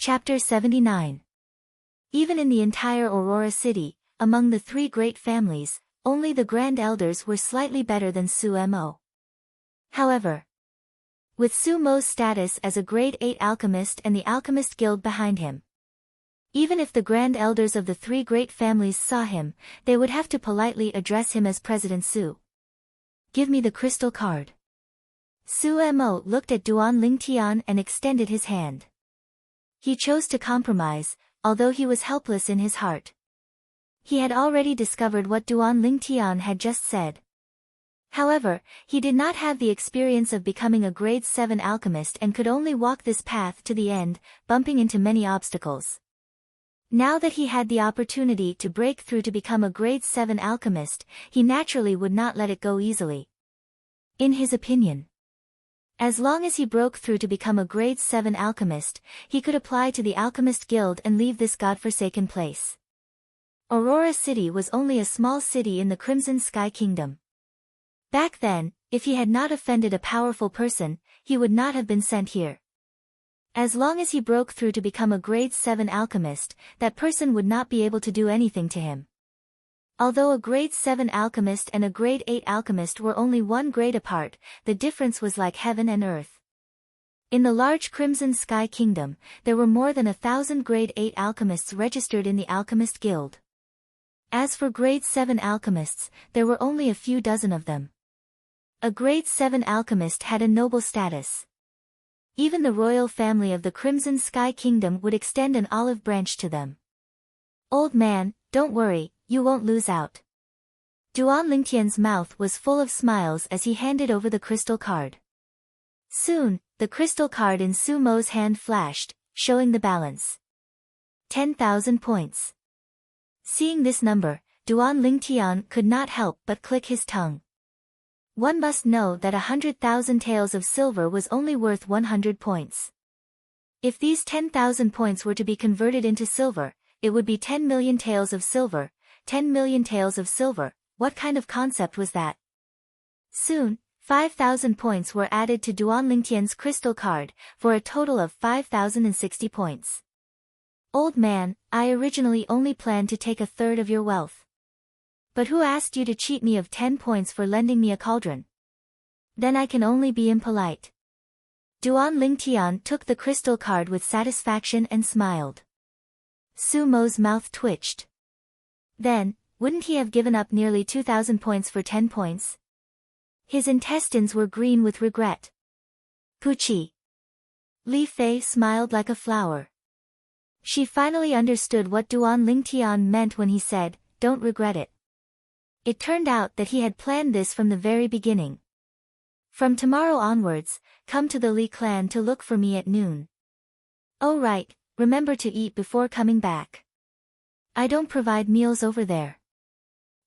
Chapter 79. Even in the entire Aurora City, among the three great families, only the Grand Elders were slightly better than Su-mo. However, with Su-mo's status as a Grade 8 alchemist and the Alchemist Guild behind him, even if the Grand Elders of the three great families saw him, they would have to politely address him as President Su. Give me the crystal card. Su-mo looked at Duan Lingtian and extended his hand. He chose to compromise, although he was helpless in his heart. He had already discovered what Duan Lingtian had just said. However, he did not have the experience of becoming a Grade 7 alchemist and could only walk this path to the end, bumping into many obstacles. Now that he had the opportunity to break through to become a Grade 7 alchemist, he naturally would not let it go easily. In his opinion, as long as he broke through to become a Grade 7 alchemist, he could apply to the Alchemist Guild and leave this godforsaken place. Aurora City was only a small city in the Crimson Sky Kingdom. Back then, if he had not offended a powerful person, he would not have been sent here. As long as he broke through to become a Grade 7 alchemist, that person would not be able to do anything to him. Although a Grade 7 alchemist and a Grade 8 alchemist were only one grade apart, the difference was like heaven and earth. In the large Crimson Sky Kingdom, there were more than 1,000 Grade 8 alchemists registered in the Alchemist Guild. As for Grade 7 alchemists, there were only a few dozen of them. A Grade 7 alchemist had a noble status. Even the royal family of the Crimson Sky Kingdom would extend an olive branch to them. Old man, don't worry, you won't lose out. Duan Lingtian's mouth was full of smiles as he handed over the crystal card. Soon, the crystal card in Su-mo's hand flashed, showing the balance. 10,000 points. Seeing this number, Duan Lingtian could not help but click his tongue. One must know that 100,000 taels of silver was only worth 100 points. If these 10,000 points were to be converted into silver, it would be 10 million taels of silver. 10 million taels of silver, what kind of concept was that? Soon, 5,000 points were added to Duan Lingtian's crystal card, for a total of 5,060 points. Old man, I originally only planned to take a third of your wealth. But who asked you to cheat me of 10 points for lending me a cauldron? Then I can only be impolite. Duan Lingtian took the crystal card with satisfaction and smiled. Su-mo's mouth twitched. Then, wouldn't he have given up nearly 2,000 points for 10 points? His intestines were green with regret. Puchi. Li Fei smiled like a flower. She finally understood what Duan Lingtian meant when he said, don't regret it. It turned out that he had planned this from the very beginning. From tomorrow onwards, come to the Li clan to look for me at noon. Oh right, remember to eat before coming back. I don't provide meals over there.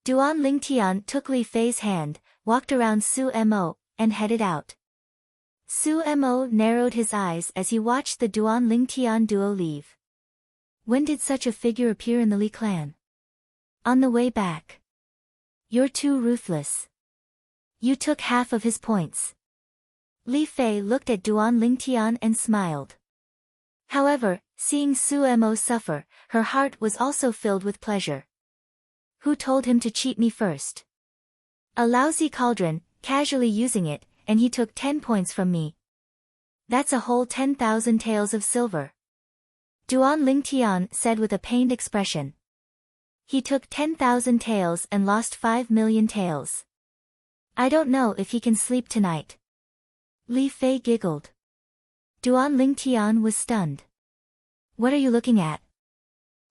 Duan Lingtian took Li Fei's hand, walked around Su-mo, and headed out. Su-mo narrowed his eyes as he watched the Duan Lingtian duo leave. When did such a figure appear in the Li clan? On the way back. You're too ruthless. You took half of his points. Li Fei looked at Duan Lingtian and smiled. However, seeing Su-mo suffer, her heart was also filled with pleasure. Who told him to cheat me first? A lousy cauldron, casually using it, and he took 10 points from me. That's a whole 10,000 taels of silver. Duan Lingtian said with a pained expression. He took 10,000 taels and lost 5 million taels. I don't know if he can sleep tonight. Li Fei giggled. Duan Lingtian was stunned. What are you looking at?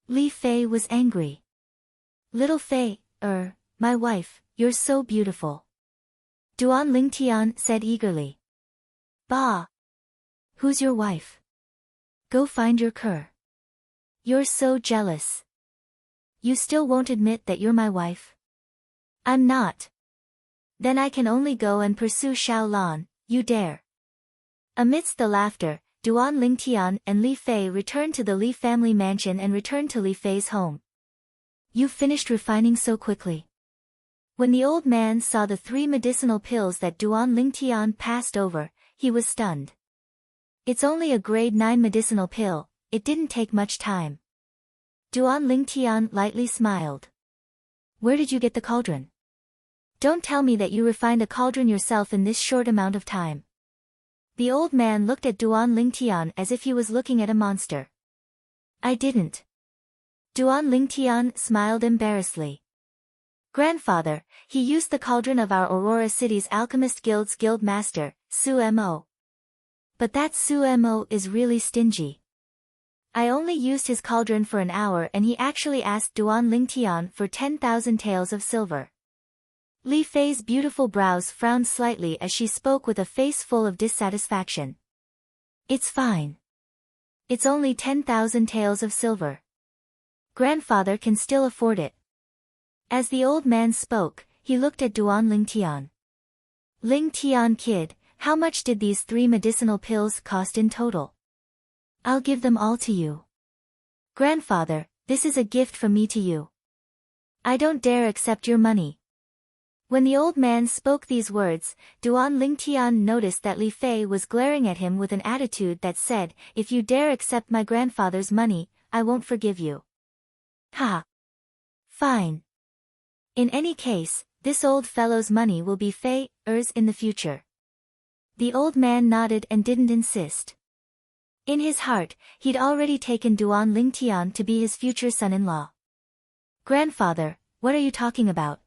Li Fei was angry. Little Fei, my wife, you're so beautiful. Duan Lingtian said eagerly. Bah! Who's your wife? Go find your cur. You're so jealous. You still won't admit that you're my wife? I'm not. Then I can only go and pursue Xiaolan, you dare. Amidst the laughter, Duan Lingtian and Li Fei returned to the Li family mansion and returned to Li Fei's home. You finished refining so quickly. When the old man saw the 3 medicinal pills that Duan Lingtian passed over, he was stunned. It's only a grade 9 medicinal pill, it didn't take much time. Duan Lingtian lightly smiled. Where did you get the cauldron? Don't tell me that you refined a cauldron yourself in this short amount of time. The old man looked at Duan Lingtian as if he was looking at a monster. I didn't. Duan Lingtian smiled embarrassedly. Grandfather, he used the cauldron of our Aurora City's Alchemist Guild's guild master, Su Mo. But that Su Mo is really stingy. I only used his cauldron for an hour and he actually asked Duan Lingtian for 10,000 taels of silver. Li Fei's beautiful brows frowned slightly as she spoke with a face full of dissatisfaction. It's fine. It's only 10,000 taels of silver. Grandfather can still afford it. As the old man spoke, he looked at Duan Lingtian. Lingtian kid, how much did these 3 medicinal pills cost in total? I'll give them all to you. Grandfather, this is a gift from me to you. I don't dare accept your money. When the old man spoke these words, Duan Lingtian noticed that Li Fei was glaring at him with an attitude that said, if you dare accept my grandfather's money, I won't forgive you. Ha! Fine. In any case, this old fellow's money will be Fei's in the future. The old man nodded and didn't insist. In his heart, he'd already taken Duan Lingtian to be his future son-in-law. Grandfather, what are you talking about?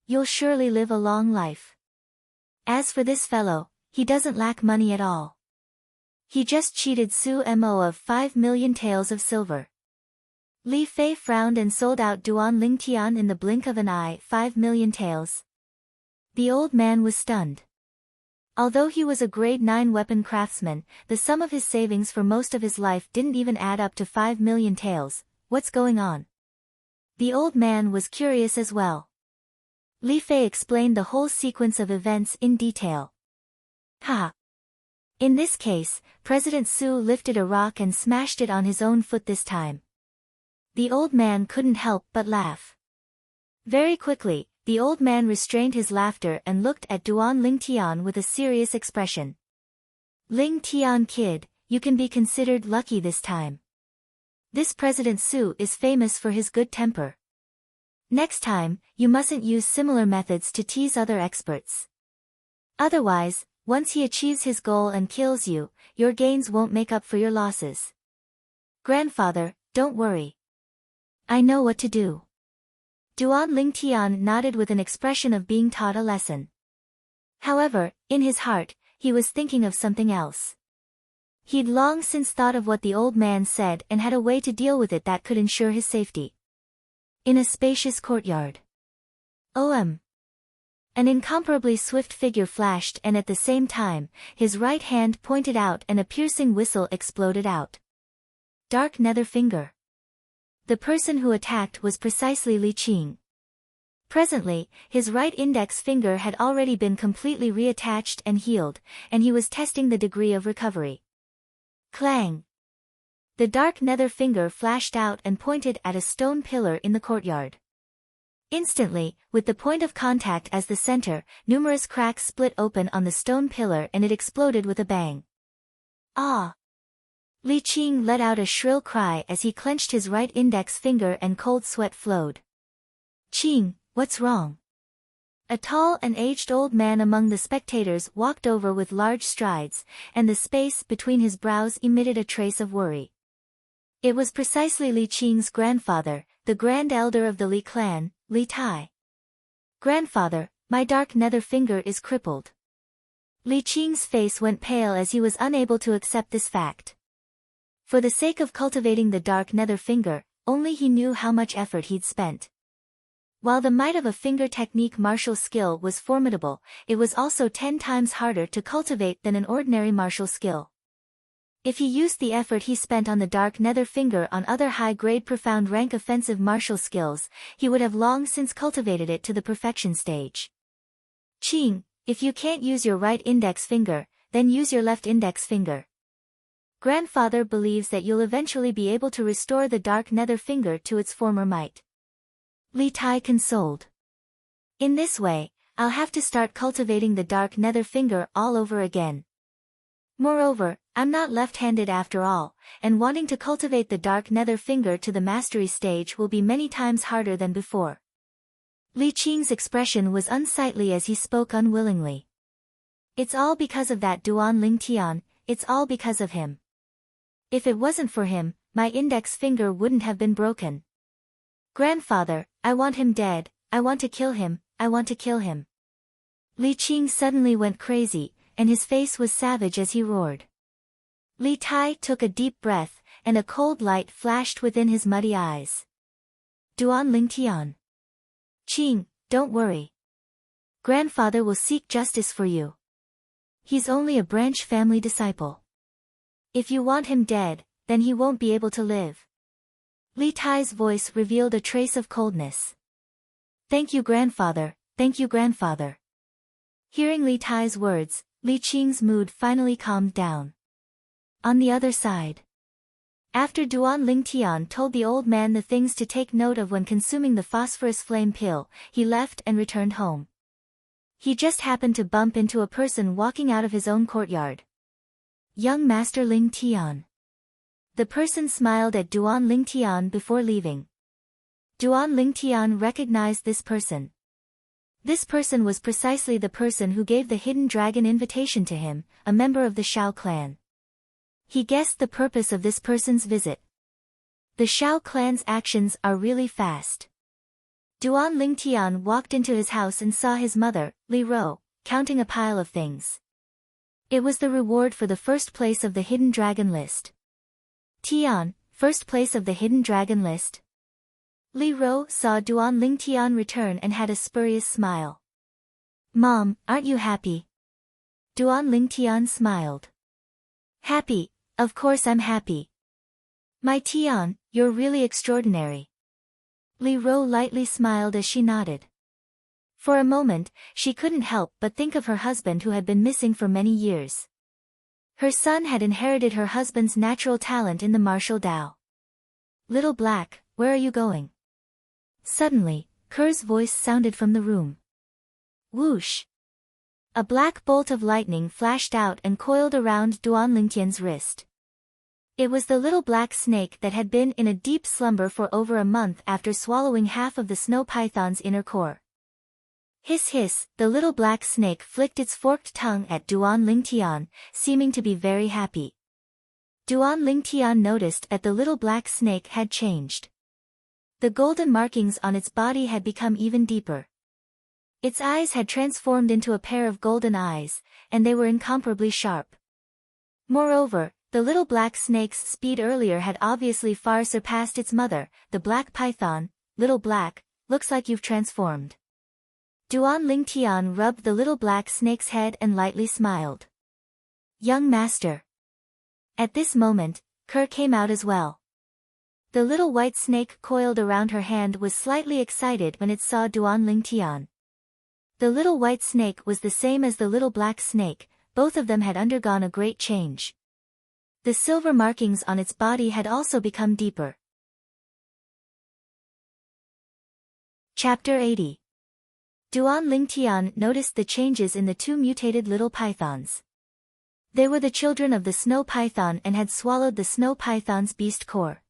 You'll surely live a long life. As for this fellow, he doesn't lack money at all. He just cheated Su Mo of 5 million taels of silver. Li Fei frowned and sold out Duan Lingtian in the blink of an eye 5 million taels. The old man was stunned. Although he was a grade 9 weapon craftsman, the sum of his savings for most of his life didn't even add up to 5 million taels. What's going on? The old man was curious as well. Li Fei explained the whole sequence of events in detail. Ha! In this case, President Su lifted a rock and smashed it on his own foot this time. The old man couldn't help but laugh. Very quickly, the old man restrained his laughter and looked at Duan Lingtian with a serious expression. Lingtian kid, you can be considered lucky this time. This President Su is famous for his good temper. Next time, you mustn't use similar methods to tease other experts. Otherwise, once he achieves his goal and kills you, your gains won't make up for your losses. Grandfather, don't worry. I know what to do. Duan Lingtian nodded with an expression of being taught a lesson. However, in his heart, he was thinking of something else. He'd long since thought of what the old man said and had a way to deal with it that could ensure his safety. In a spacious courtyard. An incomparably swift figure flashed and at the same time, his right hand pointed out and a piercing whistle exploded out. Dark Nether Finger. The person who attacked was precisely Li Qing. Presently, his right index finger had already been completely reattached and healed, and he was testing the degree of recovery. Clang! The dark nether finger flashed out and pointed at a stone pillar in the courtyard. Instantly, with the point of contact as the center, numerous cracks split open on the stone pillar and it exploded with a bang. Ah! Li Qing let out a shrill cry as he clenched his right index finger and cold sweat flowed. Qing, what's wrong? A tall and aged old man among the spectators walked over with large strides, and the space between his brows emitted a trace of worry. It was precisely Li Qing's grandfather, the grand elder of the Li clan, Li Tai. Grandfather, my dark nether finger is crippled. Li Qing's face went pale as he was unable to accept this fact. For the sake of cultivating the dark nether finger, only he knew how much effort he'd spent. While the might of a finger technique martial skill was formidable, it was also 10 times harder to cultivate than an ordinary martial skill. If he used the effort he spent on the dark nether finger on other high-grade profound rank offensive martial skills, he would have long since cultivated it to the perfection stage. Qing, if you can't use your right index finger, then use your left index finger. Grandfather believes that you'll eventually be able to restore the dark nether finger to its former might. Li Tai consoled. In this way, I'll have to start cultivating the dark nether finger all over again. Moreover, I'm not left-handed after all, and wanting to cultivate the dark nether finger to the mastery stage will be many times harder than before. Li Qing's expression was unsightly as he spoke unwillingly. It's all because of that Duan Lingtian, it's all because of him. If it wasn't for him, my index finger wouldn't have been broken. Grandfather, I want him dead, I want to kill him, I want to kill him. Li Qing suddenly went crazy, and his face was savage as he roared. Li Tai took a deep breath, and a cold light flashed within his muddy eyes. Duan Lingtian. Qing, don't worry. Grandfather will seek justice for you. He's only a branch family disciple. If you want him dead, then he won't be able to live. Li Tai's voice revealed a trace of coldness. Thank you, grandfather, thank you, grandfather. Hearing Li Tai's words, Li Qing's mood finally calmed down. On the other side. After Duan Lingtian told the old man the things to take note of when consuming the phosphorus flame pill, he left and returned home. He just happened to bump into a person walking out of his own courtyard. Young Master Lingtian. The person smiled at Duan Lingtian before leaving. Duan Lingtian recognized this person. This person was precisely the person who gave the hidden dragon invitation to him, a member of the Shao clan. He guessed the purpose of this person's visit. The Shao clan's actions are really fast. Duan Lingtian walked into his house and saw his mother, Li Ro, counting a pile of things. It was the reward for the first place of the hidden dragon list. Tian, first place of the hidden dragon list. Li Ro saw Duan Lingtian return and had a spurious smile. Mom, aren't you happy? Duan Lingtian smiled. Happy, of course I'm happy. My Tian, you're really extraordinary. Li Ro lightly smiled as she nodded. For a moment, she couldn't help but think of her husband who had been missing for many years. Her son had inherited her husband's natural talent in the martial Dao. Little Black, where are you going? Suddenly, Ker's voice sounded from the room. Whoosh! A black bolt of lightning flashed out and coiled around Duan Lingtian's wrist. It was the little black snake that had been in a deep slumber for over a month after swallowing half of the snow python's inner core. Hiss hiss, the little black snake flicked its forked tongue at Duan Lingtian, seeming to be very happy. Duan Lingtian noticed that the little black snake had changed. The golden markings on its body had become even deeper. Its eyes had transformed into a pair of golden eyes, and they were incomparably sharp. Moreover, the little black snake's speed earlier had obviously far surpassed its mother, the black python. Little Black, looks like you've transformed. Duan Lingtian rubbed the little black snake's head and lightly smiled. Young master. At this moment, Ker came out as well. The little white snake coiled around her hand was slightly excited when it saw Duan Lingtian. The little white snake was the same as the little black snake, both of them had undergone a great change. The silver markings on its body had also become deeper. Chapter 80. Duan Lingtian noticed the changes in the two mutated little pythons. They were the children of the snow python and had swallowed the snow python's beast core.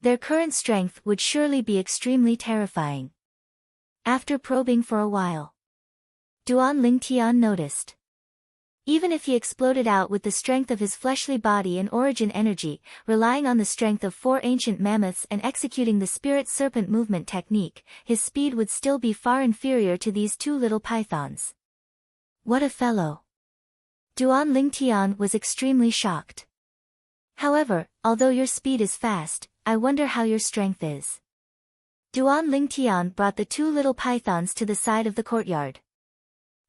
Their current strength would surely be extremely terrifying. After probing for a while, Duan Lingtian noticed. Even if he exploded out with the strength of his fleshly body and origin energy, relying on the strength of 4 ancient mammoths and executing the spirit serpent movement technique, his speed would still be far inferior to these two little pythons. What a fellow! Duan Lingtian was extremely shocked. However, although your speed is fast, I wonder how your strength is. Duan Lingtian brought the two little pythons to the side of the courtyard.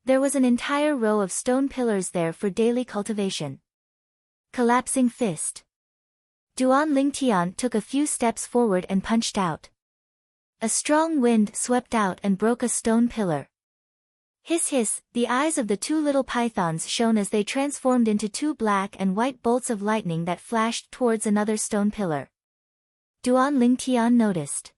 There was an entire row of stone pillars there for daily cultivation. Collapsing fist. Duan Lingtian took a few steps forward and punched out. A strong wind swept out and broke a stone pillar. Hiss hiss, the eyes of the two little pythons shone as they transformed into two black and white bolts of lightning that flashed towards another stone pillar. Duan Lingtian noticed.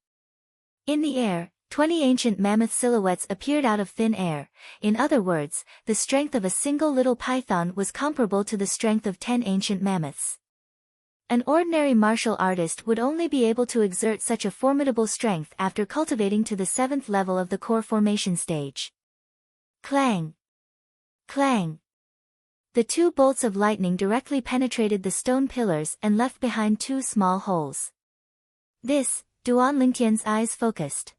In the air, 20 ancient mammoth silhouettes appeared out of thin air. In other words, the strength of a single little python was comparable to the strength of 10 ancient mammoths. An ordinary martial artist would only be able to exert such a formidable strength after cultivating to the 7th level of the core formation stage. Clang! Clang! The 2 bolts of lightning directly penetrated the stone pillars and left behind 2 small holes. This, Duan Lingtian's eyes focused.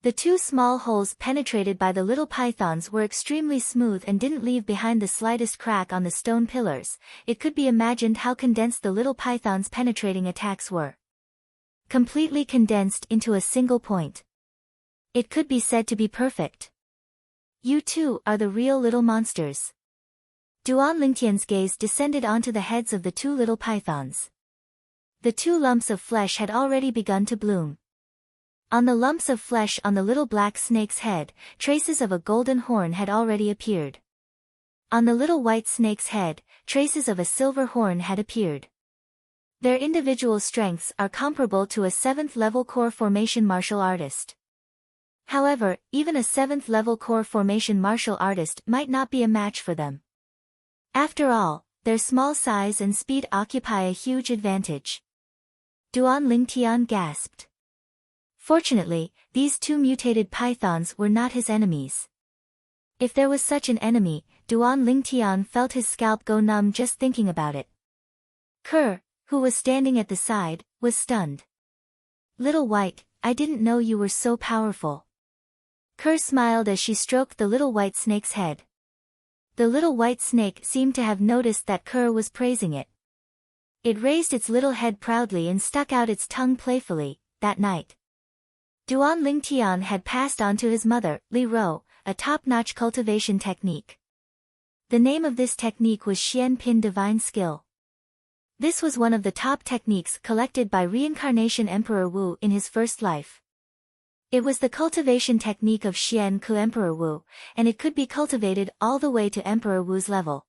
The 2 small holes penetrated by the little pythons were extremely smooth and didn't leave behind the slightest crack on the stone pillars. It could be imagined how condensed the little pythons' penetrating attacks were. Completely condensed into a single point. It could be said to be perfect. You two are the real little monsters. Duan Lingtian's gaze descended onto the heads of the 2 little pythons. The 2 lumps of flesh had already begun to bloom. On the lumps of flesh on the little black snake's head, traces of a golden horn had already appeared. On the little white snake's head, traces of a silver horn had appeared. Their individual strengths are comparable to a 7th level core formation martial artist. However, even a 7th level core formation martial artist might not be a match for them. After all, their small size and speed occupy a huge advantage. Duan Lingtian gasped. Fortunately, these 2 mutated pythons were not his enemies. If there was such an enemy, Duan Lingtian felt his scalp go numb just thinking about it. Kerr, who was standing at the side, was stunned. Little White, I didn't know you were so powerful. Kerr smiled as she stroked the little white snake's head. The little white snake seemed to have noticed that Kerr was praising it. It raised its little head proudly and stuck out its tongue playfully. That night, Duan Lingtian had passed on to his mother, Li Ro, a top-notch cultivation technique. The name of this technique was Xian Pin Divine Skill. This was one of the top techniques collected by reincarnation Emperor Wu in his first life. It was the cultivation technique of Xian Ku Emperor Wu, and it could be cultivated all the way to Emperor Wu's level.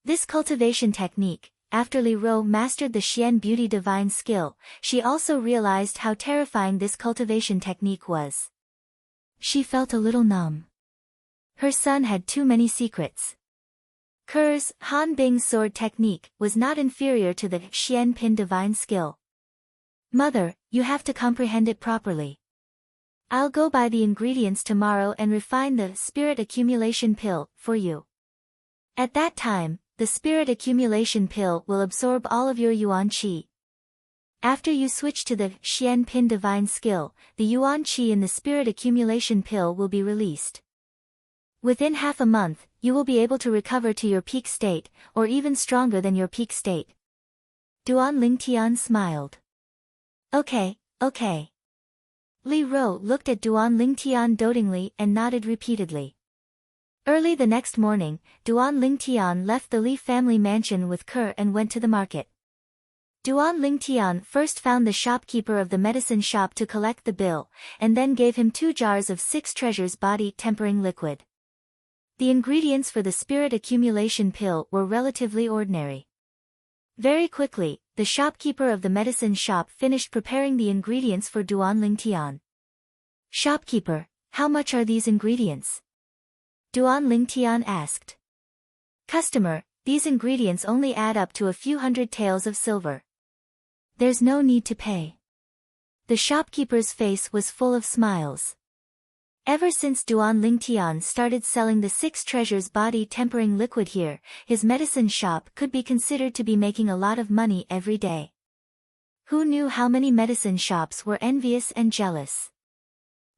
This cultivation technique, after Li Ro mastered the Xian Beauty Divine Skill, she also realized how terrifying this cultivation technique was. She felt a little numb. Her son had too many secrets. Kerr's Han Bing sword technique was not inferior to the Xian Pin Divine Skill. Mother, you have to comprehend it properly. I'll go buy the ingredients tomorrow and refine the spirit accumulation pill for you. At that time, the spirit accumulation pill will absorb all of your yuan qi. After you switch to the Xian Pin Divine Skill, the yuan qi in the spirit accumulation pill will be released. Within half a month, you will be able to recover to your peak state, or even stronger than your peak state. Duan Lingtian smiled. Okay. Li Ro looked at Duan Lingtian dotingly and nodded repeatedly. Early the next morning, Duan Lingtian left the Li family mansion with Kerr and went to the market. Duan Lingtian first found the shopkeeper of the medicine shop to collect the bill, and then gave him 2 jars of 6 treasures body tempering liquid. The ingredients for the spirit accumulation pill were relatively ordinary. Very quickly, the shopkeeper of the medicine shop finished preparing the ingredients for Duan Lingtian. Shopkeeper, how much are these ingredients? Duan Lingtian asked. Customer, these ingredients only add up to a few hundred taels of silver. There's no need to pay. The shopkeeper's face was full of smiles. Ever since Duan Lingtian started selling the 6 treasures body tempering liquid here, his medicine shop could be considered to be making a lot of money every day. Who knew how many medicine shops were envious and jealous?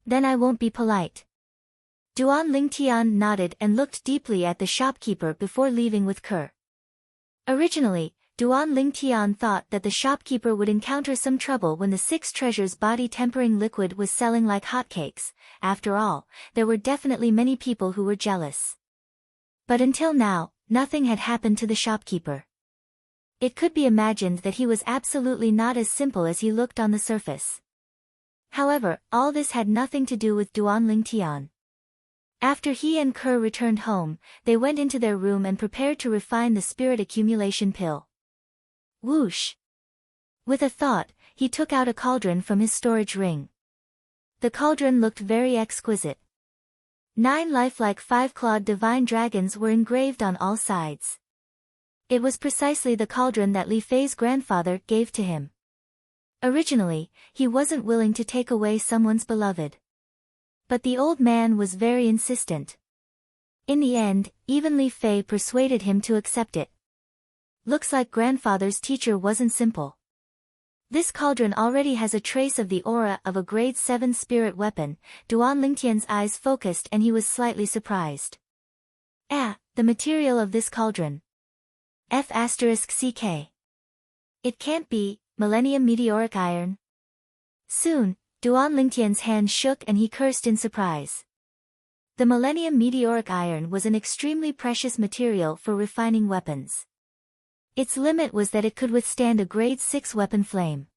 Then I won't be polite. Duan Lingtian nodded and looked deeply at the shopkeeper before leaving with Kerr. Originally, Duan Lingtian thought that the shopkeeper would encounter some trouble when the 6 treasures body tempering liquid was selling like hotcakes. After all, there were definitely many people who were jealous. But until now, nothing had happened to the shopkeeper. It could be imagined that he was absolutely not as simple as he looked on the surface. However, all this had nothing to do with Duan Lingtian. After he and Kerr returned home, they went into their room and prepared to refine the spirit accumulation pill. Whoosh! With a thought, he took out a cauldron from his storage ring. The cauldron looked very exquisite. 9 lifelike 5-clawed divine dragons were engraved on all sides. It was precisely the cauldron that Li Fei's grandfather gave to him. Originally, he wasn't willing to take away someone's beloved. But the old man was very insistent. In the end, even Li Fei persuaded him to accept it. Looks like grandfather's teacher wasn't simple. This cauldron already has a trace of the aura of a grade 7 spirit weapon. Duan Lingtian's eyes focused and he was slightly surprised. The material of this cauldron. F***CK. It can't be Millennium Meteoric Iron. Soon, Duan Lingtian's hand shook and he cursed in surprise. The Millennium Meteoric Iron was an extremely precious material for refining weapons. Its limit was that it could withstand a grade 6 weapon flame.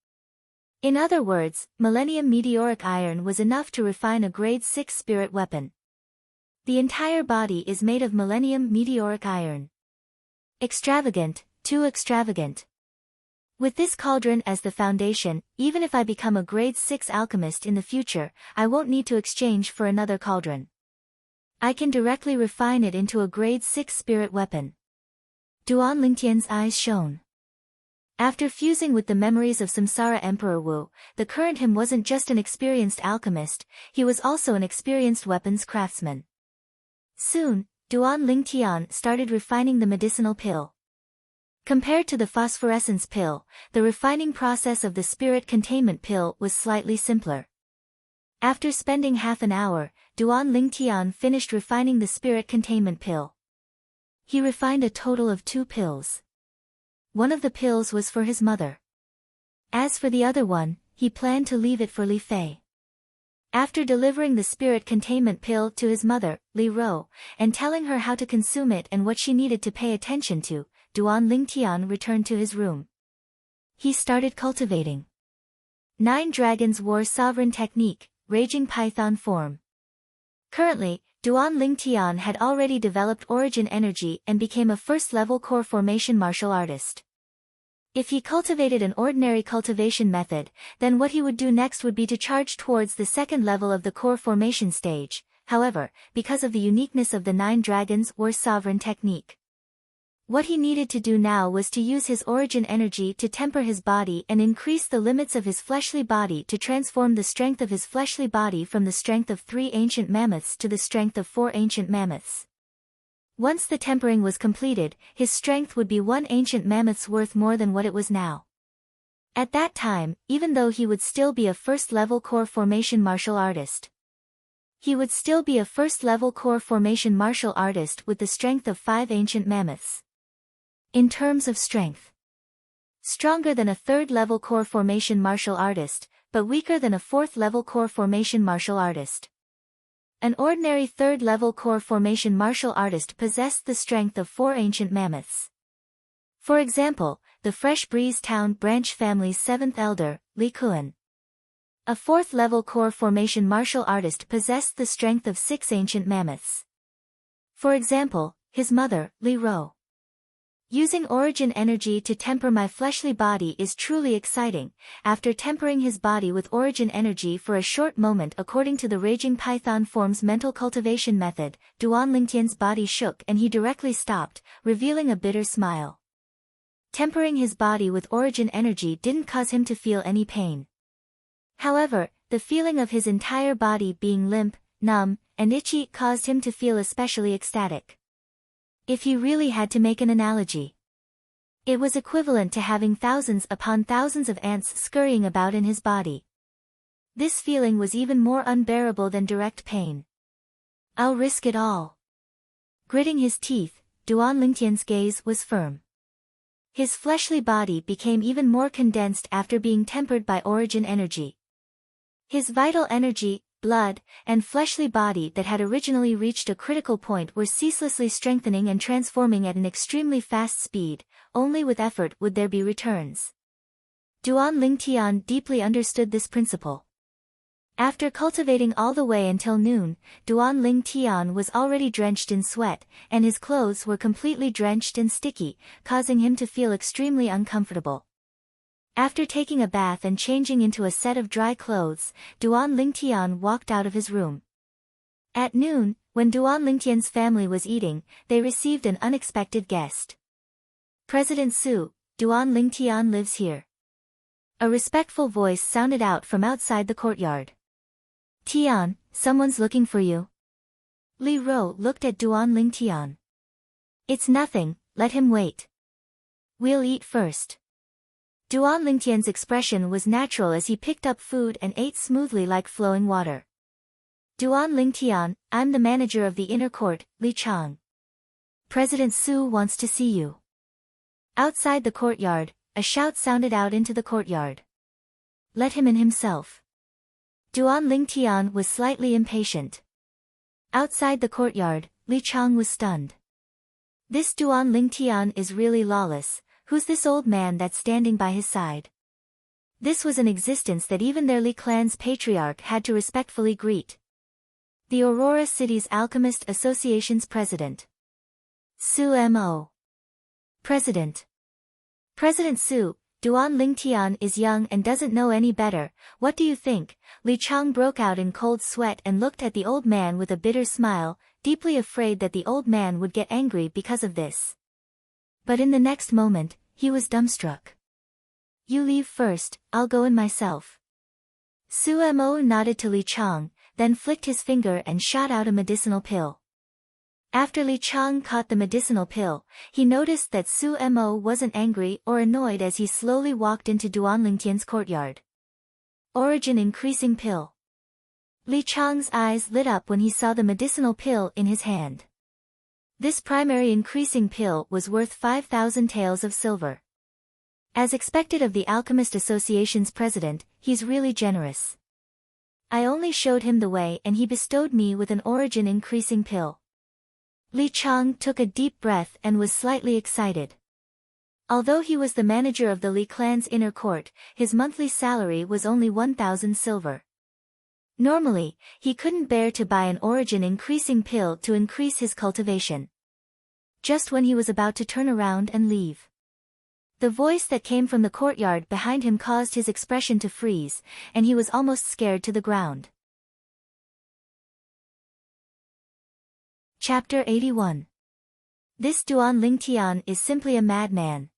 In other words, Millennium Meteoric Iron was enough to refine a grade 6 spirit weapon. The entire body is made of Millennium Meteoric Iron. Extravagant, too extravagant. With this cauldron as the foundation, even if I become a grade 6 alchemist in the future, I won't need to exchange for another cauldron. I can directly refine it into a grade 6 spirit weapon. Duan Lingtian's eyes shone. After fusing with the memories of Samsara Emperor Wu, the current him wasn't just an experienced alchemist, he was also an experienced weapons craftsman. Soon, Duan Lingtian started refining the medicinal pill. Compared to the phosphorescence pill, the refining process of the spirit containment pill was slightly simpler. After spending half an hour, Duan Lingtian finished refining the spirit containment pill. He refined a total of 2 pills. One of the pills was for his mother. As for the other one, he planned to leave it for Li Fei. After delivering the spirit containment pill to his mother, Li Ro, and telling her how to consume it and what she needed to pay attention to, Duan Lingtian returned to his room. He started cultivating. 9 dragons wore sovereign technique, raging python form. Currently, Duan Lingtian had already developed origin energy and became a first-level core formation martial artist. If he cultivated an ordinary cultivation method, then what he would do next would be to charge towards the second level of the core formation stage. However, because of the uniqueness of the 9 dragons or sovereign technique, what he needed to do now was to use his origin energy to temper his body and increase the limits of his fleshly body to transform the strength of his fleshly body from the strength of 3 ancient mammoths to the strength of 4 ancient mammoths. Once the tempering was completed, his strength would be 1 ancient mammoth's worth more than what it was now. At that time, even though he would still be a first-level core formation martial artist, he would still be a first-level core formation martial artist with the strength of 5 ancient mammoths. In terms of strength, stronger than a 3rd-level core formation martial artist, but weaker than a 4th-level core formation martial artist. An ordinary 3rd-level core formation martial artist possessed the strength of 4 ancient mammoths. For example, the Fresh Breeze Town branch family's 7th elder, Li Kuan. A 4th-level core formation martial artist possessed the strength of 6 ancient mammoths. For example, his mother, Li Ro. Using origin energy to temper my fleshly body is truly exciting. After tempering his body with origin energy for a short moment according to the Raging Python form's mental cultivation method, Duan Lingtian's body shook and he directly stopped, revealing a bitter smile. Tempering his body with origin energy didn't cause him to feel any pain. However, the feeling of his entire body being limp, numb, and itchy caused him to feel especially ecstatic. If he really had to make an analogy, it was equivalent to having thousands upon thousands of ants scurrying about in his body. This feeling was even more unbearable than direct pain. I'll risk it all. Gritting his teeth, Duan Lingtian's gaze was firm. His fleshly body became even more condensed after being tempered by origin energy. His vital energy, blood, and fleshly body that had originally reached a critical point were ceaselessly strengthening and transforming at an extremely fast speed. Only with effort would there be returns. Duan Lingtian deeply understood this principle. After cultivating all the way until noon, Duan Lingtian was already drenched in sweat, and his clothes were completely drenched and sticky, causing him to feel extremely uncomfortable. After taking a bath and changing into a set of dry clothes, Duan Lingtian walked out of his room. At noon, when Duan Lingtian's family was eating, they received an unexpected guest. "President Su, Duan Lingtian lives here." A respectful voice sounded out from outside the courtyard. "Tian, someone's looking for you." Li Ro looked at Duan Lingtian. "It's nothing, let him wait. We'll eat first." Duan Lingtian's expression was natural as he picked up food and ate smoothly like flowing water. "Duan Lingtian, I'm the manager of the inner court, Li Chang. President Su wants to see you." Outside the courtyard, a shout sounded out into the courtyard. "Let him in himself." Duan Lingtian was slightly impatient. Outside the courtyard, Li Chang was stunned. "This Duan Lingtian is really lawless. Who's this old man that's standing by his side?" This was an existence that even their Li clan's patriarch had to respectfully greet. The Aurora City's Alchemist Association's president. Su Mo. President. "President Su, Duan Lingtian is young and doesn't know any better, what do you think?" Li Chang broke out in cold sweat and looked at the old man with a bitter smile, deeply afraid that the old man would get angry because of this. But in the next moment, he was dumbstruck. "You leave first, I'll go in myself." Su Mo nodded to Li Chang, then flicked his finger and shot out a medicinal pill. After Li Chang caught the medicinal pill, he noticed that Su Mo wasn't angry or annoyed as he slowly walked into Duan Lingtian's courtyard. Origin increasing pill. Li Chang's eyes lit up when he saw the medicinal pill in his hand. This primary increasing pill was worth 5,000 taels of silver. As expected of the Alchemist Association's president, he's really generous. I only showed him the way and he bestowed me with an origin increasing pill. Li Chang took a deep breath and was slightly excited. Although he was the manager of the Li clan's inner court, his monthly salary was only 1,000 silver. Normally, he couldn't bear to buy an origin-increasing pill to increase his cultivation. Just when he was about to turn around and leave, the voice that came from the courtyard behind him caused his expression to freeze, and he was almost scared to the ground. Chapter 81. This Duan Lingtian is simply a madman.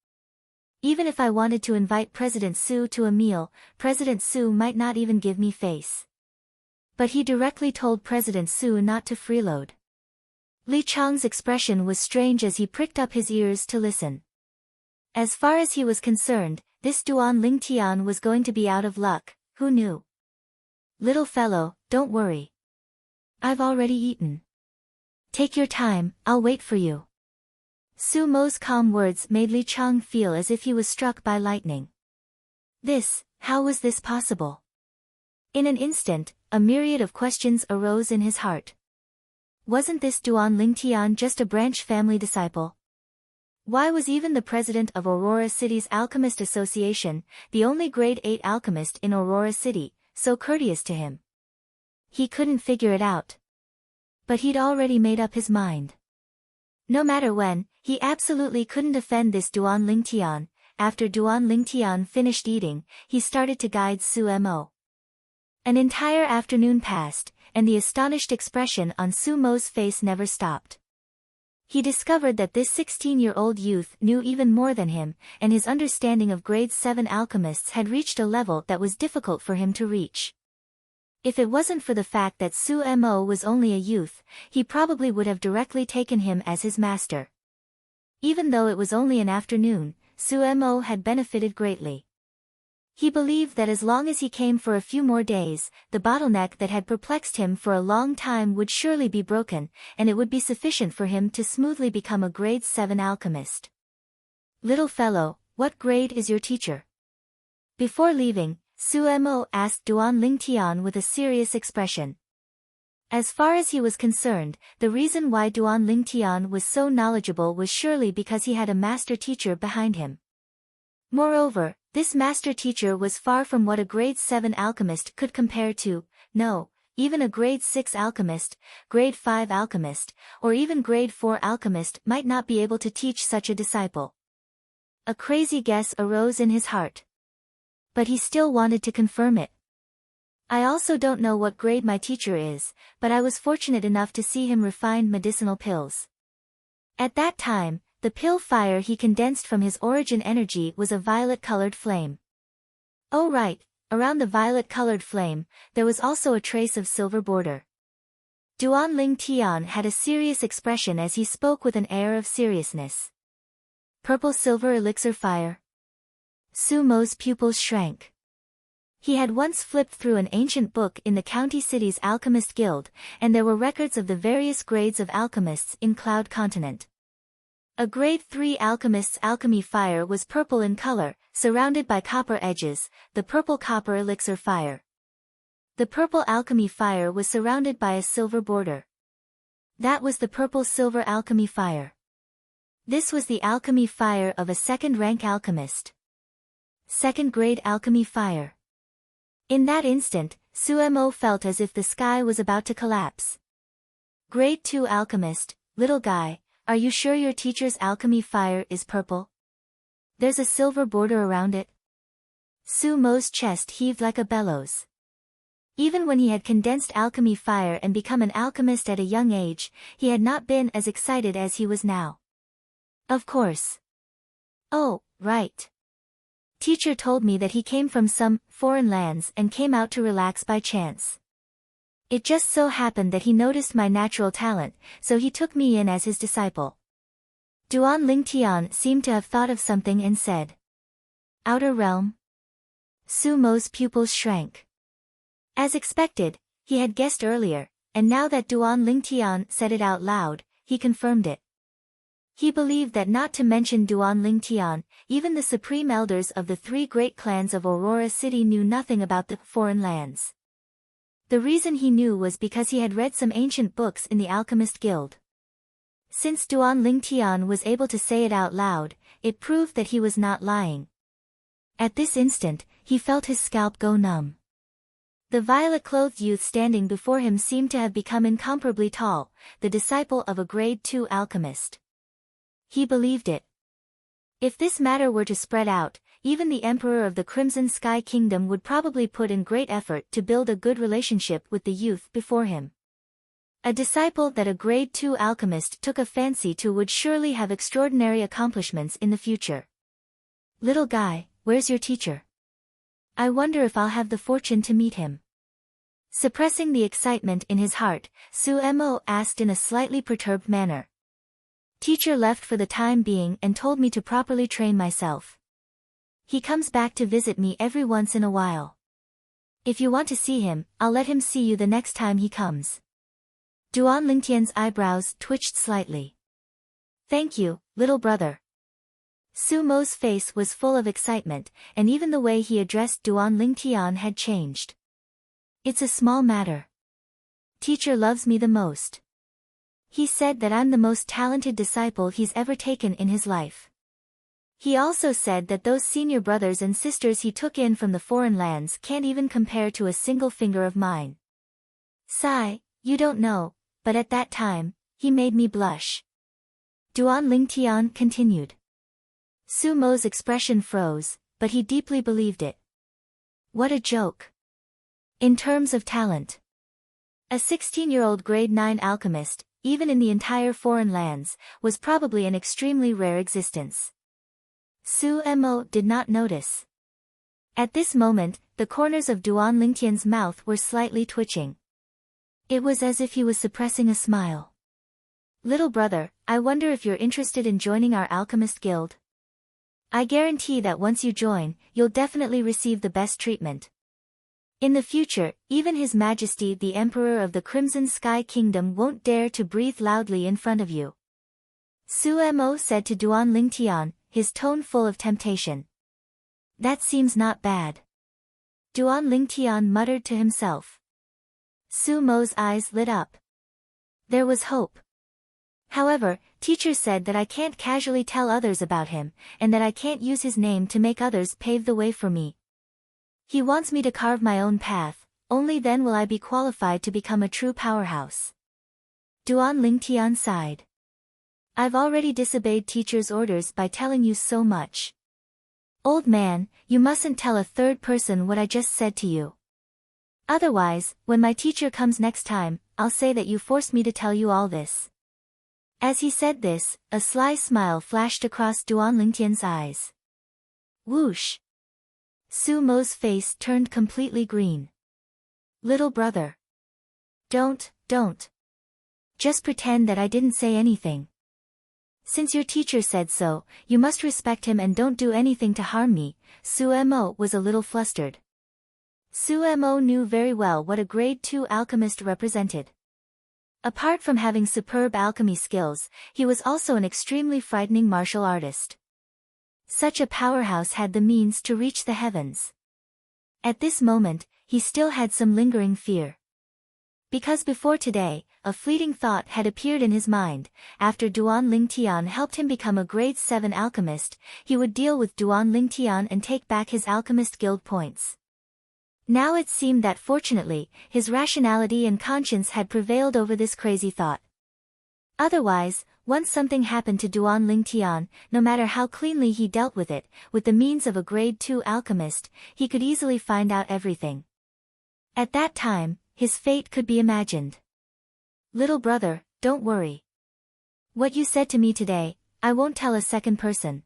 Even if I wanted to invite President Su to a meal, President Su might not even give me face. But he directly told President Su not to freeload. Li Chang's expression was strange as he pricked up his ears to listen. As far as he was concerned, this Duan Lingtian was going to be out of luck, who knew? "Little fellow, don't worry. I've already eaten. Take your time, I'll wait for you." Su Mo's calm words made Li Chang feel as if he was struck by lightning. How was this possible? In an instant, a myriad of questions arose in his heart. Wasn't this Duan Lingtian just a branch family disciple? Why was even the president of Aurora City's Alchemist Association, the only grade 8 alchemist in Aurora City, so courteous to him? He couldn't figure it out. But he'd already made up his mind. No matter when, he absolutely couldn't offend this Duan Lingtian. After Duan Lingtian finished eating, he started to guide Su Mo. An entire afternoon passed, and the astonished expression on Su Mo's face never stopped. He discovered that this 16-year-old youth knew even more than him, and his understanding of grade 7 alchemists had reached a level that was difficult for him to reach. If it wasn't for the fact that Su Mo was only a youth, he probably would have directly taken him as his master. Even though it was only an afternoon, Su Mo had benefited greatly. He believed that as long as he came for a few more days, the bottleneck that had perplexed him for a long time would surely be broken, and it would be sufficient for him to smoothly become a grade 7 alchemist. "Little fellow, what grade is your teacher?" Before leaving, Su Mo asked Duan Lingtian with a serious expression. As far as he was concerned, the reason why Duan Lingtian was so knowledgeable was surely because he had a master teacher behind him. Moreover, this master teacher was far from what a grade 7 alchemist could compare to. No, even a grade 6 alchemist, grade 5 alchemist, or even grade 4 alchemist might not be able to teach such a disciple. A crazy guess arose in his heart. But he still wanted to confirm it. I also don't know what grade my teacher is, but I was fortunate enough to see him refine medicinal pills. At that time, the pill fire he condensed from his origin energy was a violet-colored flame. Oh right, around the violet-colored flame, there was also a trace of silver border. Duan Ling Tian had a serious expression as he spoke with an air of seriousness. Purple-silver elixir fire. Su Mo's pupils shrank. He had once flipped through an ancient book in the county city's alchemist guild, and there were records of the various grades of alchemists in Cloud Continent. A grade 3 alchemist's alchemy fire was purple in color, surrounded by copper edges, the purple copper elixir fire. The purple alchemy fire was surrounded by a silver border. That was the purple-silver alchemy fire. This was the alchemy fire of a second-rank alchemist. Second-grade alchemy fire. In that instant, Su Mo felt as if the sky was about to collapse. Grade 2 alchemist, little guy, are you sure your teacher's alchemy fire is purple? There's a silver border around it. Su Mo's chest heaved like a bellows. Even when he had condensed alchemy fire and become an alchemist at a young age, he had not been as excited as he was now. Of course. Oh, right. Teacher told me that he came from some foreign lands and came out to relax by chance. It just so happened that he noticed my natural talent, so he took me in as his disciple. Duan Ling Tian seemed to have thought of something and said. Outer realm? Su Mo's pupils shrank. As expected, he had guessed earlier, and now that Duan Ling Tian said it out loud, he confirmed it. He believed that not to mention Duan Ling Tian, even the supreme elders of the 3 great clans of Aurora City knew nothing about the foreign lands. The reason he knew was because he had read some ancient books in the Alchemist Guild. Since Duan Ling Tian was able to say it out loud, it proved that he was not lying. At this instant, he felt his scalp go numb. The violet-clothed youth standing before him seemed to have become incomparably tall, the disciple of a grade 2 alchemist. He believed it. If this matter were to spread out, even the Emperor of the Crimson Sky Kingdom would probably put in great effort to build a good relationship with the youth before him. A disciple that a grade 2 alchemist took a fancy to would surely have extraordinary accomplishments in the future. Little guy, where's your teacher? I wonder if I'll have the fortune to meet him. Suppressing the excitement in his heart, Su Mo asked in a slightly perturbed manner. Teacher left for the time being and told me to properly train myself. He comes back to visit me every once in a while. If you want to see him, I'll let him see you the next time he comes. Duan Lingtian's eyebrows twitched slightly. Thank you, little brother. Su Mo's face was full of excitement, and even the way he addressed Duan Lingtian had changed. It's a small matter. Teacher loves me the most. He said that I'm the most talented disciple he's ever taken in his life. He also said that those senior brothers and sisters he took in from the foreign lands can't even compare to a single finger of mine. Sigh, you don't know, but at that time, he made me blush. Duan Lingtian continued. Su Mo's expression froze, but he deeply believed it. What a joke. In terms of talent. A 16-year-old grade 9 alchemist, even in the entire foreign lands, was probably an extremely rare existence. Su Mo did not notice. At this moment, the corners of Duan Lingtian's mouth were slightly twitching. It was as if he was suppressing a smile. Little brother, I wonder if you're interested in joining our alchemist guild? I guarantee that once you join, you'll definitely receive the best treatment. In the future, even His Majesty the Emperor of the Crimson Sky Kingdom won't dare to breathe loudly in front of you. Su Mo said to Duan Lingtian, his tone full of temptation. That seems not bad. Duan Lingtian muttered to himself. Su Mo's eyes lit up. There was hope. However, teacher said that I can't casually tell others about him, and that I can't use his name to make others pave the way for me. He wants me to carve my own path, only then will I be qualified to become a true powerhouse. Duan Lingtian sighed. I've already disobeyed teacher's orders by telling you so much. Old man, you mustn't tell a third person what I just said to you. Otherwise, when my teacher comes next time, I'll say that you forced me to tell you all this. As he said this, a sly smile flashed across Duan Lingtian's eyes. Whoosh! Su Mo's face turned completely green. Little brother. Don't. Just pretend that I didn't say anything. Since your teacher said so, you must respect him and don't do anything to harm me. Su Mo was a little flustered. Su Mo knew very well what a grade 2 alchemist represented. Apart from having superb alchemy skills, he was also an extremely frightening martial artist. Such a powerhouse had the means to reach the heavens. At this moment, he still had some lingering fear. Because before today, a fleeting thought had appeared in his mind: after Duan Lingtian helped him become a grade 7 alchemist, he would deal with Duan Lingtian and take back his alchemist guild points. Now it seemed that fortunately, his rationality and conscience had prevailed over this crazy thought. Otherwise, once something happened to Duan Lingtian, no matter how cleanly he dealt with it, with the means of a grade 2 alchemist, he could easily find out everything. At that time, his fate could be imagined. Little brother, don't worry. What you said to me today, I won't tell a second person.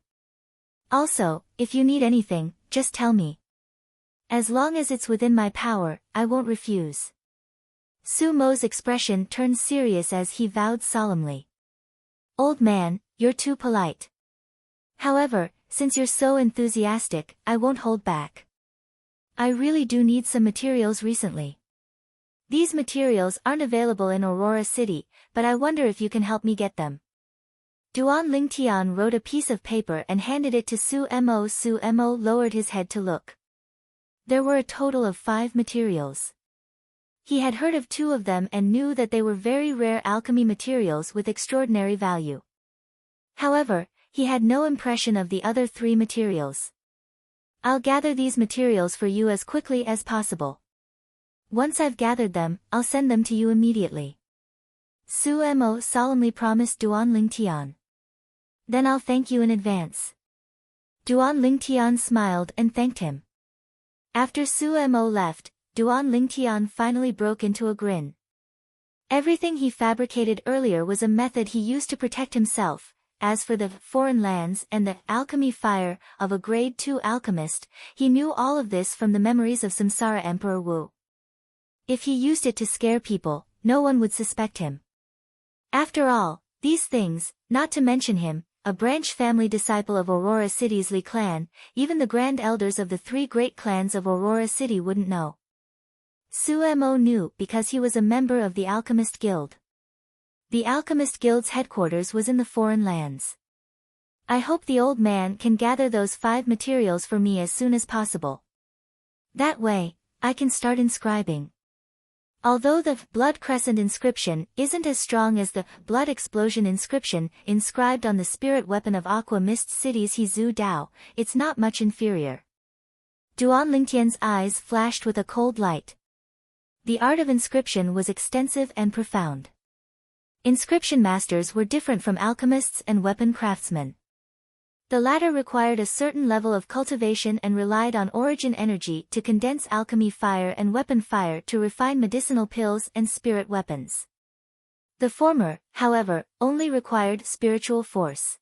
Also, if you need anything, just tell me. As long as it's within my power, I won't refuse. Su Mo's expression turned serious as he vowed solemnly. Old man, you're too polite. However, since you're so enthusiastic, I won't hold back. I really do need some materials recently. These materials aren't available in Aurora City, but I wonder if you can help me get them. Duan Lingtian wrote a piece of paper and handed it to Su Mo. Su Mo lowered his head to look. There were a total of 5 materials. He had heard of 2 of them and knew that they were very rare alchemy materials with extraordinary value. However, he had no impression of the other 3 materials. I'll gather these materials for you as quickly as possible. Once I've gathered them, I'll send them to you immediately. Su Mo solemnly promised Duan Lingtian. Then I'll thank you in advance. Duan Lingtian smiled and thanked him. After Su Mo left, Duan Lingtian finally broke into a grin. Everything he fabricated earlier was a method he used to protect himself. As for the foreign lands and the alchemy fire of a grade 2 alchemist, he knew all of this from the memories of Samsara Emperor Wu. If he used it to scare people, no one would suspect him. After all, these things, not to mention him, a branch family disciple of Aurora City's Li clan, even the grand elders of the 3 great clans of Aurora City wouldn't know. Su Mo knew because he was a member of the Alchemist Guild. The Alchemist Guild's headquarters was in the foreign lands. I hope the old man can gather those 5 materials for me as soon as possible. That way, I can start inscribing. Although the Blood Crescent inscription isn't as strong as the Blood Explosion inscription inscribed on the spirit weapon of Aqua Mist City's Hezu Dao, it's not much inferior. Duan Lingtian's eyes flashed with a cold light. The art of inscription was extensive and profound. Inscription masters were different from alchemists and weapon craftsmen. The latter required a certain level of cultivation and relied on origin energy to condense alchemy fire and weapon fire to refine medicinal pills and spirit weapons. The former, however, only required spiritual force.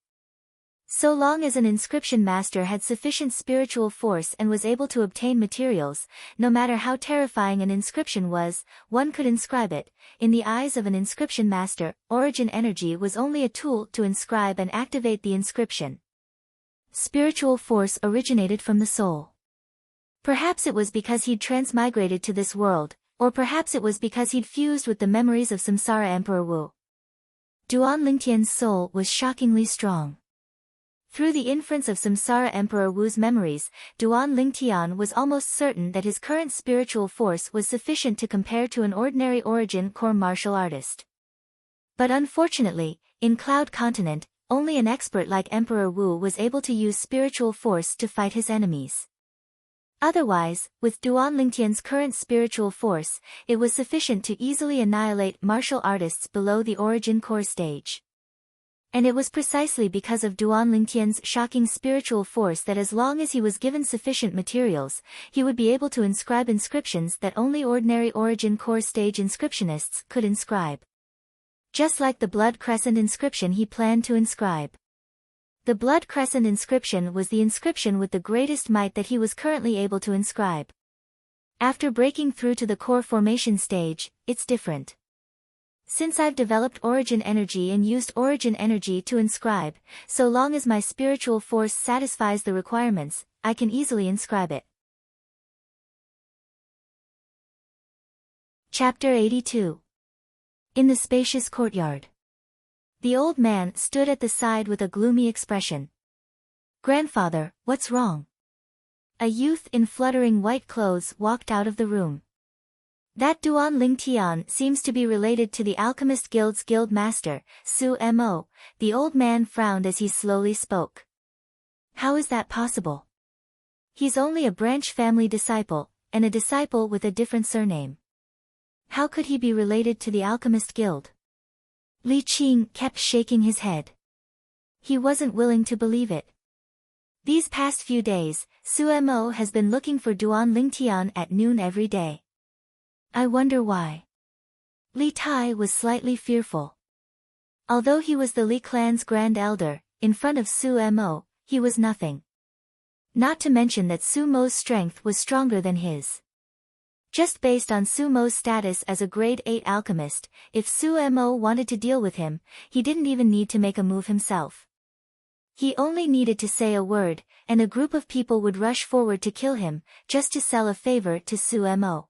So long as an inscription master had sufficient spiritual force and was able to obtain materials, no matter how terrifying an inscription was, one could inscribe it. In the eyes of an inscription master, origin energy was only a tool to inscribe and activate the inscription. Spiritual force originated from the soul. Perhaps it was because he'd transmigrated to this world, or perhaps it was because he'd fused with the memories of Samsara Emperor Wu. Duan Lingtian's soul was shockingly strong. Through the inference of Samsara Emperor Wu's memories, Duan Lingtian was almost certain that his current spiritual force was sufficient to compare to an ordinary origin core martial artist. But unfortunately, in Cloud Continent, only an expert like Emperor Wu was able to use spiritual force to fight his enemies. Otherwise, with Duan Lingtian's current spiritual force, it was sufficient to easily annihilate martial artists below the origin core stage. And it was precisely because of Duan Lingtian's shocking spiritual force that as long as he was given sufficient materials, he would be able to inscribe inscriptions that only ordinary origin core stage inscriptionists could inscribe. Just like the blood crescent inscription he planned to inscribe. The blood crescent inscription was the inscription with the greatest might that he was currently able to inscribe. After breaking through to the core formation stage, it's different. Since I've developed origin energy and used origin energy to inscribe, so long as my spiritual force satisfies the requirements, I can easily inscribe it. Chapter 82. In the spacious courtyard. The old man stood at the side with a gloomy expression. "Grandfather, what's wrong?" A youth in fluttering white clothes walked out of the room. "That Duan Lingtian seems to be related to the Alchemist Guild's guild master, Su Mo," the old man frowned as he slowly spoke. "How is that possible? He's only a branch family disciple, and a disciple with a different surname. How could he be related to the Alchemist Guild?" Li Qing kept shaking his head. He wasn't willing to believe it. These past few days, Su Mo has been looking for Duan Lingtian at noon every day. I wonder why. Li Tai was slightly fearful. Although he was the Li clan's grand elder, in front of Su Mo, he was nothing. Not to mention that Su Mo's strength was stronger than his. Just based on Su Mo's status as a grade 8 alchemist, if Su Mo wanted to deal with him, he didn't even need to make a move himself. He only needed to say a word, and a group of people would rush forward to kill him, just to sell a favor to Su Mo.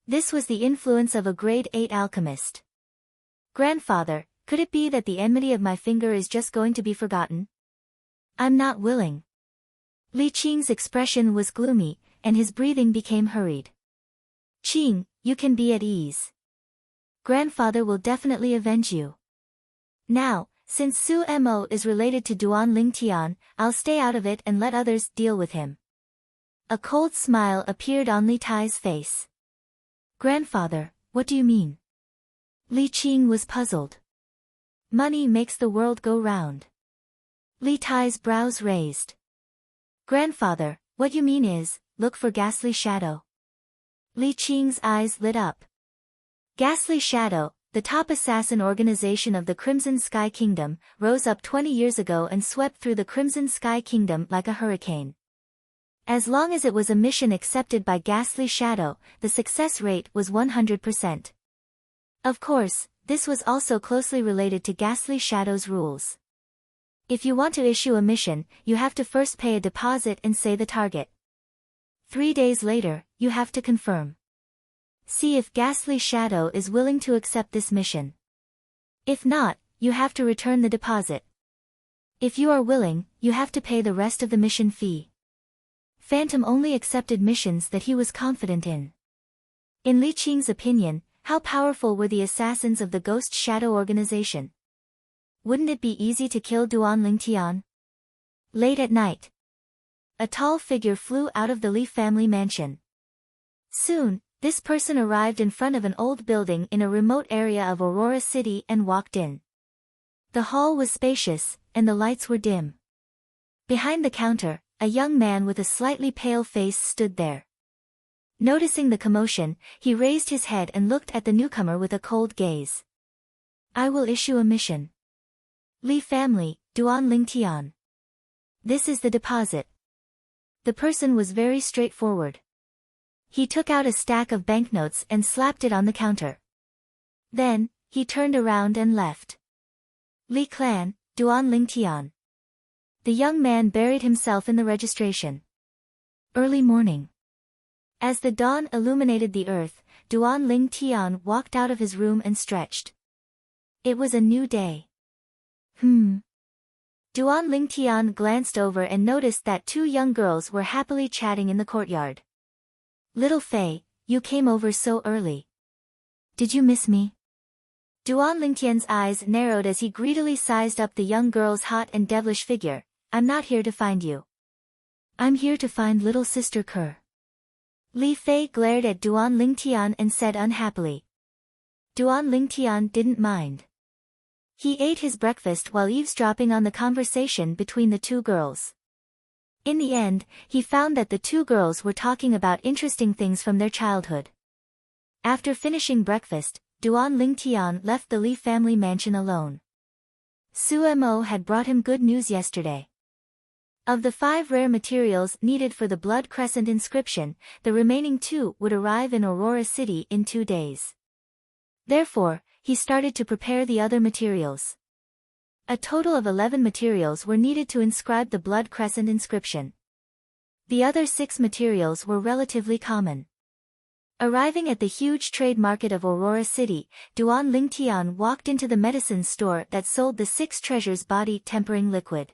This was the influence of a grade 8 alchemist. "Grandfather, could it be that the enmity of my finger is just going to be forgotten? I'm not willing." Li Qing's expression was gloomy, and his breathing became hurried. "Qing, you can be at ease. Grandfather will definitely avenge you. Now, since Su Mo is related to Duan Lingtian, I'll stay out of it and let others deal with him." A cold smile appeared on Li Tai's face. "Grandfather, what do you mean?" Li Qing was puzzled. "Money makes the world go round." Li Tai's brows raised. "Grandfather, what you mean is, look for Ghastly Shadow." Li Qing's eyes lit up. Ghastly Shadow, the top assassin organization of the Crimson Sky Kingdom, rose up 20 years ago and swept through the Crimson Sky Kingdom like a hurricane. As long as it was a mission accepted by Ghastly Shadow, the success rate was 100%. Of course, this was also closely related to Ghastly Shadow's rules. If you want to issue a mission, you have to first pay a deposit and say the target. 3 days later, you have to confirm. See if Ghastly Shadow is willing to accept this mission. If not, you have to return the deposit. If you are willing, you have to pay the rest of the mission fee. Phantom only accepted missions that he was confident in. In Li Qing's opinion, how powerful were the assassins of the Ghost Shadow organization? Wouldn't it be easy to kill Duan Lingtian? Late at night, a tall figure flew out of the Li family mansion. Soon, this person arrived in front of an old building in a remote area of Aurora City and walked in. The hall was spacious, and the lights were dim. Behind the counter, a young man with a slightly pale face stood there. Noticing the commotion, he raised his head and looked at the newcomer with a cold gaze. "I will issue a mission. Li family, Duan Lingtian. This is the deposit." The person was very straightforward. He took out a stack of banknotes and slapped it on the counter. Then, he turned around and left. "Li clan, Duan Lingtian." The young man buried himself in the registration. Early morning. As the dawn illuminated the earth, Duan Lingtian walked out of his room and stretched. It was a new day. Duan Lingtian glanced over and noticed that 2 young girls were happily chatting in the courtyard. "Little Fei, you came over so early. Did you miss me?" Duan Lingtian's eyes narrowed as he greedily sized up the young girl's hot and devilish figure. "I'm not here to find you. I'm here to find little sister Ke." Li Fei glared at Duan Lingtian and said unhappily. Duan Lingtian didn't mind. He ate his breakfast while eavesdropping on the conversation between the two girls. In the end, he found that the two girls were talking about interesting things from their childhood. After finishing breakfast, Duan Lingtian left the Li family mansion alone. Su Mo had brought him good news yesterday. Of the 5 rare materials needed for the Blood Crescent inscription, the remaining 2 would arrive in Aurora City in 2 days. Therefore, he started to prepare the other materials. A total of 11 materials were needed to inscribe the Blood Crescent inscription. The other 6 materials were relatively common. Arriving at the huge trade market of Aurora City, Duan Lingtian walked into the medicine store that sold the 6 treasures body tempering liquid.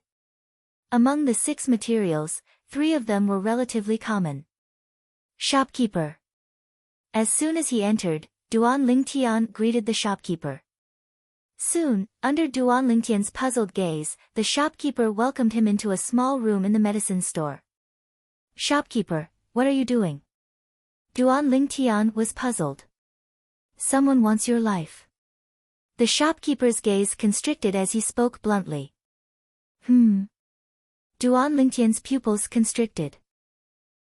Among the 6 materials, 3 of them were relatively common. Shopkeeper. As soon as he entered, Duan Lingtian greeted the shopkeeper. Soon, under Duan Lingtian's puzzled gaze, the shopkeeper welcomed him into a small room in the medicine store. Shopkeeper, what are you doing? Duan Lingtian was puzzled. Someone wants your life. The shopkeeper's gaze constricted as he spoke bluntly. Duan Lingtian's pupils constricted.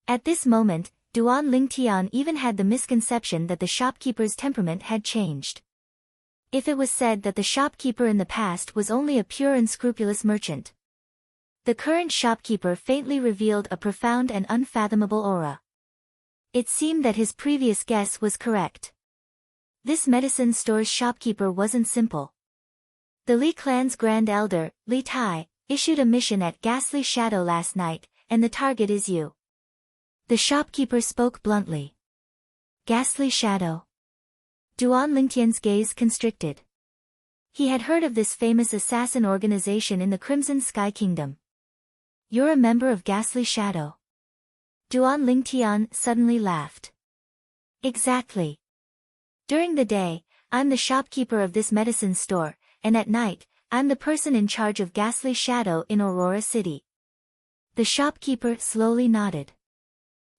At this moment, Duan Lingtian even had the misconception that the shopkeeper's temperament had changed. If it was said that the shopkeeper in the past was only a pure and scrupulous merchant, the current shopkeeper faintly revealed a profound and unfathomable aura. It seemed that his previous guess was correct. This medicine store's shopkeeper wasn't simple. The Li clan's grand elder, Li Tai, issued a mission at Ghastly Shadow last night, and the target is you. The shopkeeper spoke bluntly. Ghastly Shadow. Duan Lingtian's gaze constricted. He had heard of this famous assassin organization in the Crimson Sky Kingdom. You're a member of Ghastly Shadow. Duan Lingtian suddenly laughed. Exactly. During the day, I'm the shopkeeper of this medicine store, and at night, I'm the person in charge of Ghastly Shadow in Aurora City. The shopkeeper slowly nodded.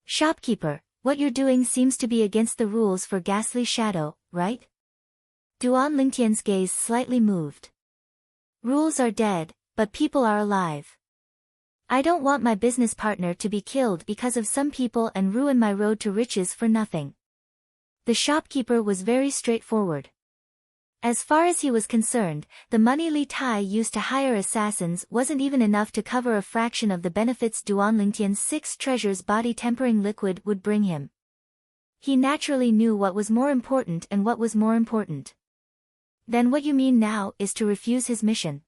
Shopkeeper, what you're doing seems to be against the rules for Ghastly Shadow, right? Duan Lingtian's gaze slightly moved. Rules are dead, but people are alive. I don't want my business partner to be killed because of some people and ruin my road to riches for nothing. The shopkeeper was very straightforward. As far as he was concerned, the money Li Tai used to hire assassins wasn't even enough to cover a fraction of the benefits Duan Lingtian's 6 treasures body tempering liquid would bring him. He naturally knew what was more important and what was more important. Then what you mean now is to refuse his mission?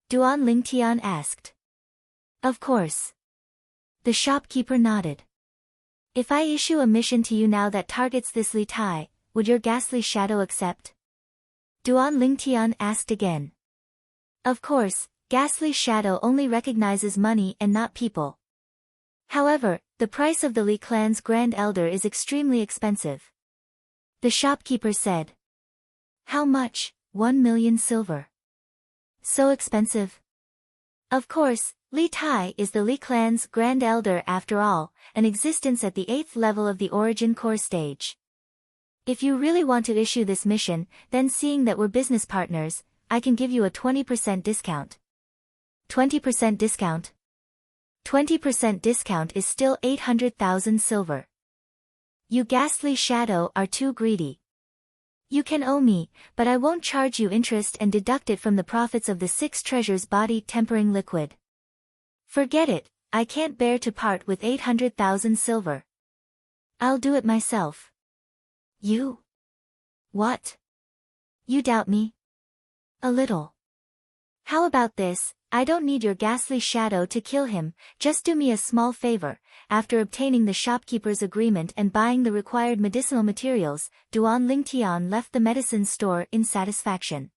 Duan Lingtian asked. Of course. The shopkeeper nodded. If I issue a mission to you now that targets this Li Tai, would your Ghastly Shadow accept? Duan Lingtian asked again. Of course, Ghastly Shadow only recognizes money and not people. However, the price of the Li clan's Grand Elder is extremely expensive. The shopkeeper said. How much? 1 million silver. So expensive? Of course, Li Tai is the Li clan's Grand Elder after all, an existence at the 8th level of the Origin Core stage. If you really want to issue this mission, then seeing that we're business partners, I can give you a 20% discount. 20% discount? 20% discount is still 800,000 silver. You Ghastly Shadow are too greedy. You can owe me, but I won't charge you interest and deduct it from the profits of the 6 treasures body tempering liquid. Forget it, I can't bear to part with 800,000 silver. I'll do it myself. You? What? You doubt me? A little. How about this? I don't need your Ghastly Shadow to kill him, just do me a small favor. After obtaining the shopkeeper's agreement and buying the required medicinal materials, Duan Lingtian left the medicine store in satisfaction.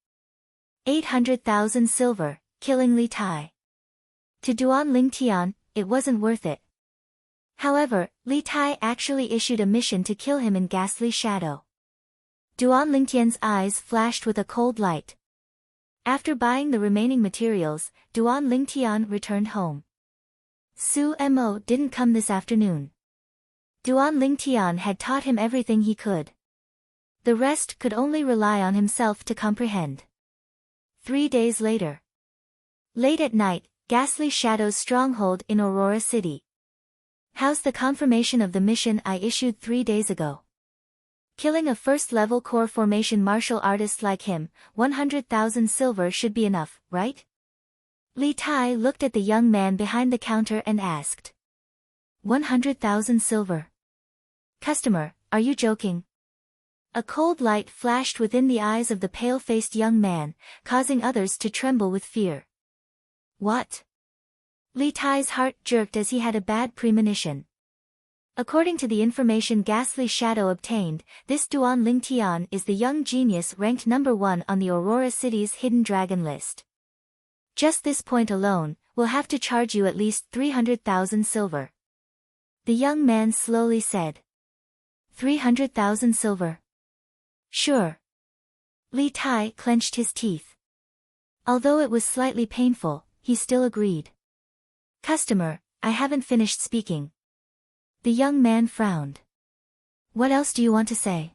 800,000 silver, killing Li Tai. To Duan Lingtian, it wasn't worth it. However, Li Tai actually issued a mission to kill him in Ghastly Shadow. Duan Lingtian's eyes flashed with a cold light. After buying the remaining materials, Duan Lingtian returned home. Su Mo didn't come this afternoon. Duan Lingtian had taught him everything he could. The rest could only rely on himself to comprehend. 3 days later. Late at night, Ghastly Shadow's stronghold in Aurora City. How's the confirmation of the mission I issued 3 days ago? Killing a first-level core formation martial artist like him, 100,000 silver should be enough, right? Li Tai looked at the young man behind the counter and asked. 100,000 silver. Customer, are you joking? A cold light flashed within the eyes of the pale-faced young man, causing others to tremble with fear. What? Li Tai's heart jerked as he had a bad premonition. According to the information Ghastly Shadow obtained, this Duan Lingtian is the young genius ranked number 1 on the Aurora City's hidden dragon list. Just this point alone, we'll have to charge you at least 300,000 silver. The young man slowly said. 300,000 silver. Sure. Li Tai clenched his teeth. Although it was slightly painful, he still agreed. Customer, I haven't finished speaking. The young man frowned. What else do you want to say?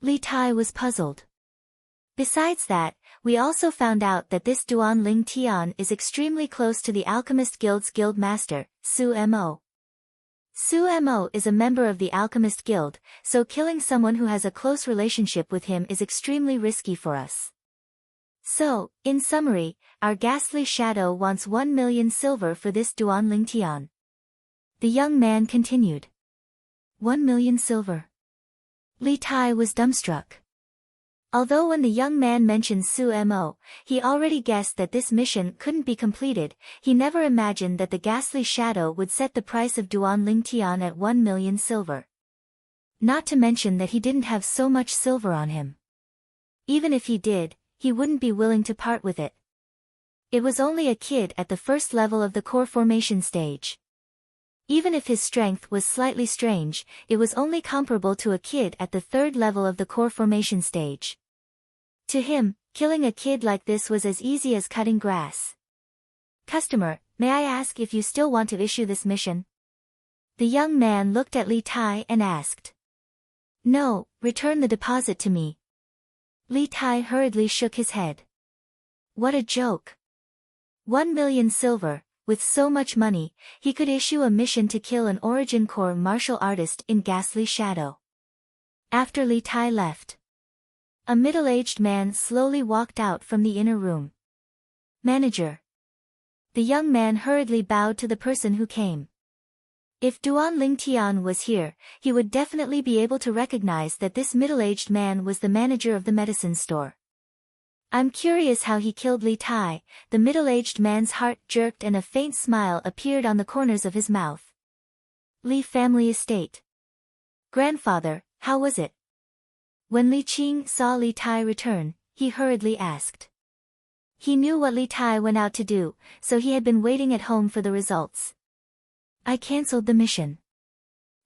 Li Tai was puzzled. Besides that, we also found out that this Duan Ling Tian is extremely close to the Alchemist Guild's guild master, Su Mo. Su Mo is a member of the Alchemist Guild, so killing someone who has a close relationship with him is extremely risky for us. So, in summary, our Ghastly Shadow wants 1 million silver for this Duan Ling Tian. The young man continued. 1 million silver. Li Tai was dumbstruck. Although when the young man mentioned Su Mo, he already guessed that this mission couldn't be completed, he never imagined that the Ghastly Shadow would set the price of Duan Ling Tian at 1 million silver. Not to mention that he didn't have so much silver on him. Even if he did, he wouldn't be willing to part with it. It was only a kid at the first level of the core formation stage. Even if his strength was slightly strange, it was only comparable to a kid at the 3rd level of the core formation stage. To him, killing a kid like this was as easy as cutting grass. Customer, may I ask if you still want to issue this mission? The young man looked at Li Tai and asked. No, return the deposit to me. Li Tai hurriedly shook his head. What a joke. 1 million silver. With so much money, he could issue a mission to kill an Origin Core martial artist in Ghastly Shadow. After Li Tai left, a middle-aged man slowly walked out from the inner room. Manager. The young man hurriedly bowed to the person who came. If Duan Ling Tian was here, he would definitely be able to recognize that this middle-aged man was the manager of the medicine store. I'm curious how he killed Li Tai. The middle-aged man's heart jerked and a faint smile appeared on the corners of his mouth. Li family estate. Grandfather, how was it? When Li Qing saw Li Tai return, he hurriedly asked. He knew what Li Tai went out to do, so he had been waiting at home for the results. I cancelled the mission.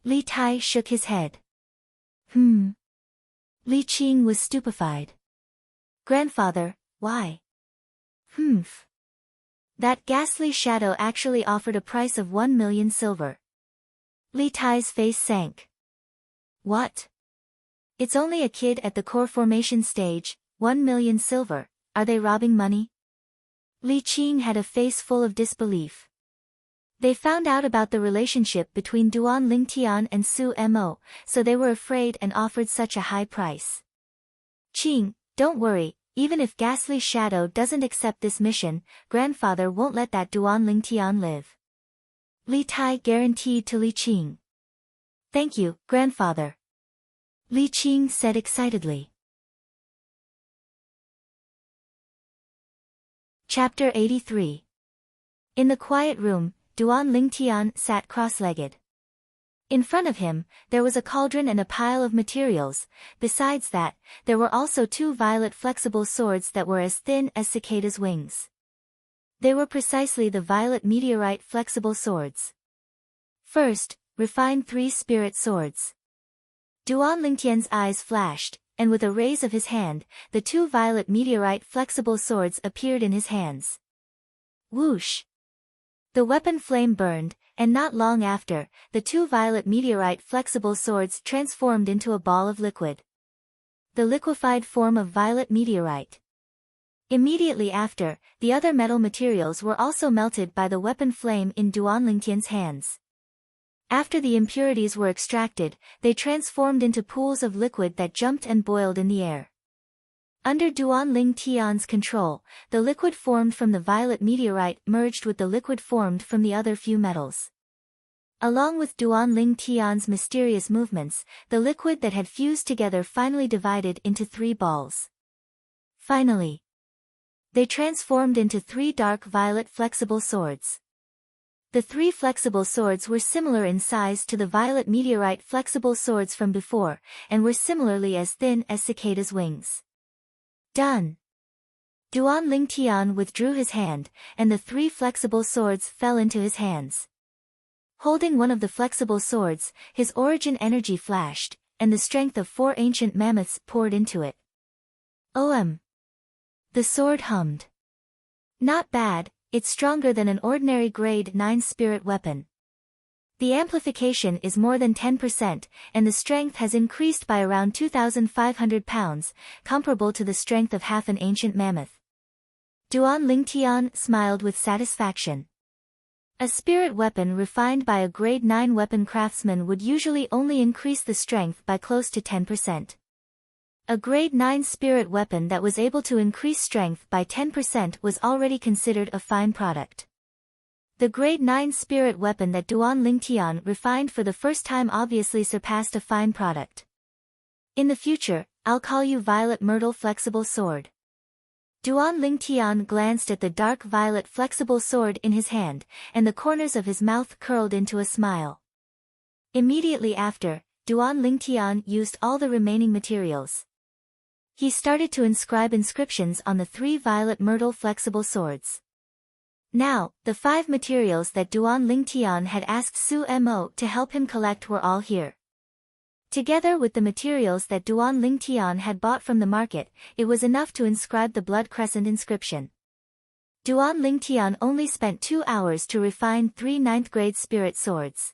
Li Tai shook his head. Li Qing was stupefied. Grandfather, why? That Ghastly Shadow actually offered a price of 1 million silver. Li Tai's face sank. What? It's only a kid at the core formation stage, 1 million silver, are they robbing money? Li Qing had a face full of disbelief. They found out about the relationship between Duan Ling Tian and Su Mo, so they were afraid and offered such a high price. Qing, don't worry, even if Ghastly Shadow doesn't accept this mission, Grandfather won't let that Duan Ling Tian live. Li Tai guaranteed to Li Qing. Thank you, Grandfather. Li Qing said excitedly. Chapter 83. In the quiet room, Duan Ling Tian sat cross-legged. In front of him, there was a cauldron and a pile of materials. Besides that, there were also 2 violet flexible swords that were as thin as cicada's wings. They were precisely the violet meteorite flexible swords. First, refined 3 spirit swords. Duan Lingtian's eyes flashed, and with a raise of his hand, the 2 violet meteorite flexible swords appeared in his hands. Whoosh! The weapon flame burned, and not long after, the 2 violet meteorite flexible swords transformed into a ball of liquid. The liquefied form of violet meteorite. Immediately after, the other metal materials were also melted by the weapon flame in Duan Lingtian's hands. After the impurities were extracted, they transformed into pools of liquid that jumped and boiled in the air. Under Duan Lingtian's control, the liquid formed from the violet meteorite merged with the liquid formed from the other few metals. Along with Duan Lingtian's mysterious movements, the liquid that had fused together finally divided into 3 balls. Finally, they transformed into 3 dark violet flexible swords. The 3 flexible swords were similar in size to the violet meteorite flexible swords from before, and were similarly as thin as cicada's wings. Done. Duan Lingtian withdrew his hand, and the 3 flexible swords fell into his hands. Holding one of the flexible swords, his origin energy flashed, and the strength of 4 ancient mammoths poured into it. OM. The sword hummed. Not bad, it's stronger than an ordinary grade 9 spirit weapon. The amplification is more than 10%, and the strength has increased by around 2,500 pounds, comparable to the strength of half an ancient mammoth. Duan Lingtian smiled with satisfaction. A spirit weapon refined by a grade 9 weapon craftsman would usually only increase the strength by close to 10%. A grade 9 spirit weapon that was able to increase strength by 10% was already considered a fine product. The grade 9 spirit weapon that Duan Lingtian refined for the first time obviously surpassed a fine product. In the future, I'll call you Violet Myrtle Flexible Sword. Duan Lingtian glanced at the dark violet flexible sword in his hand, and the corners of his mouth curled into a smile. Immediately after, Duan Lingtian used all the remaining materials. He started to inscribe inscriptions on the 3 violet myrtle flexible swords. Now, the 5 materials that Duan Lingtian had asked Su Mo to help him collect were all here. Together with the materials that Duan Lingtian had bought from the market, it was enough to inscribe the blood crescent inscription. Duan Lingtian only spent 2 hours to refine 3 9th-grade spirit swords.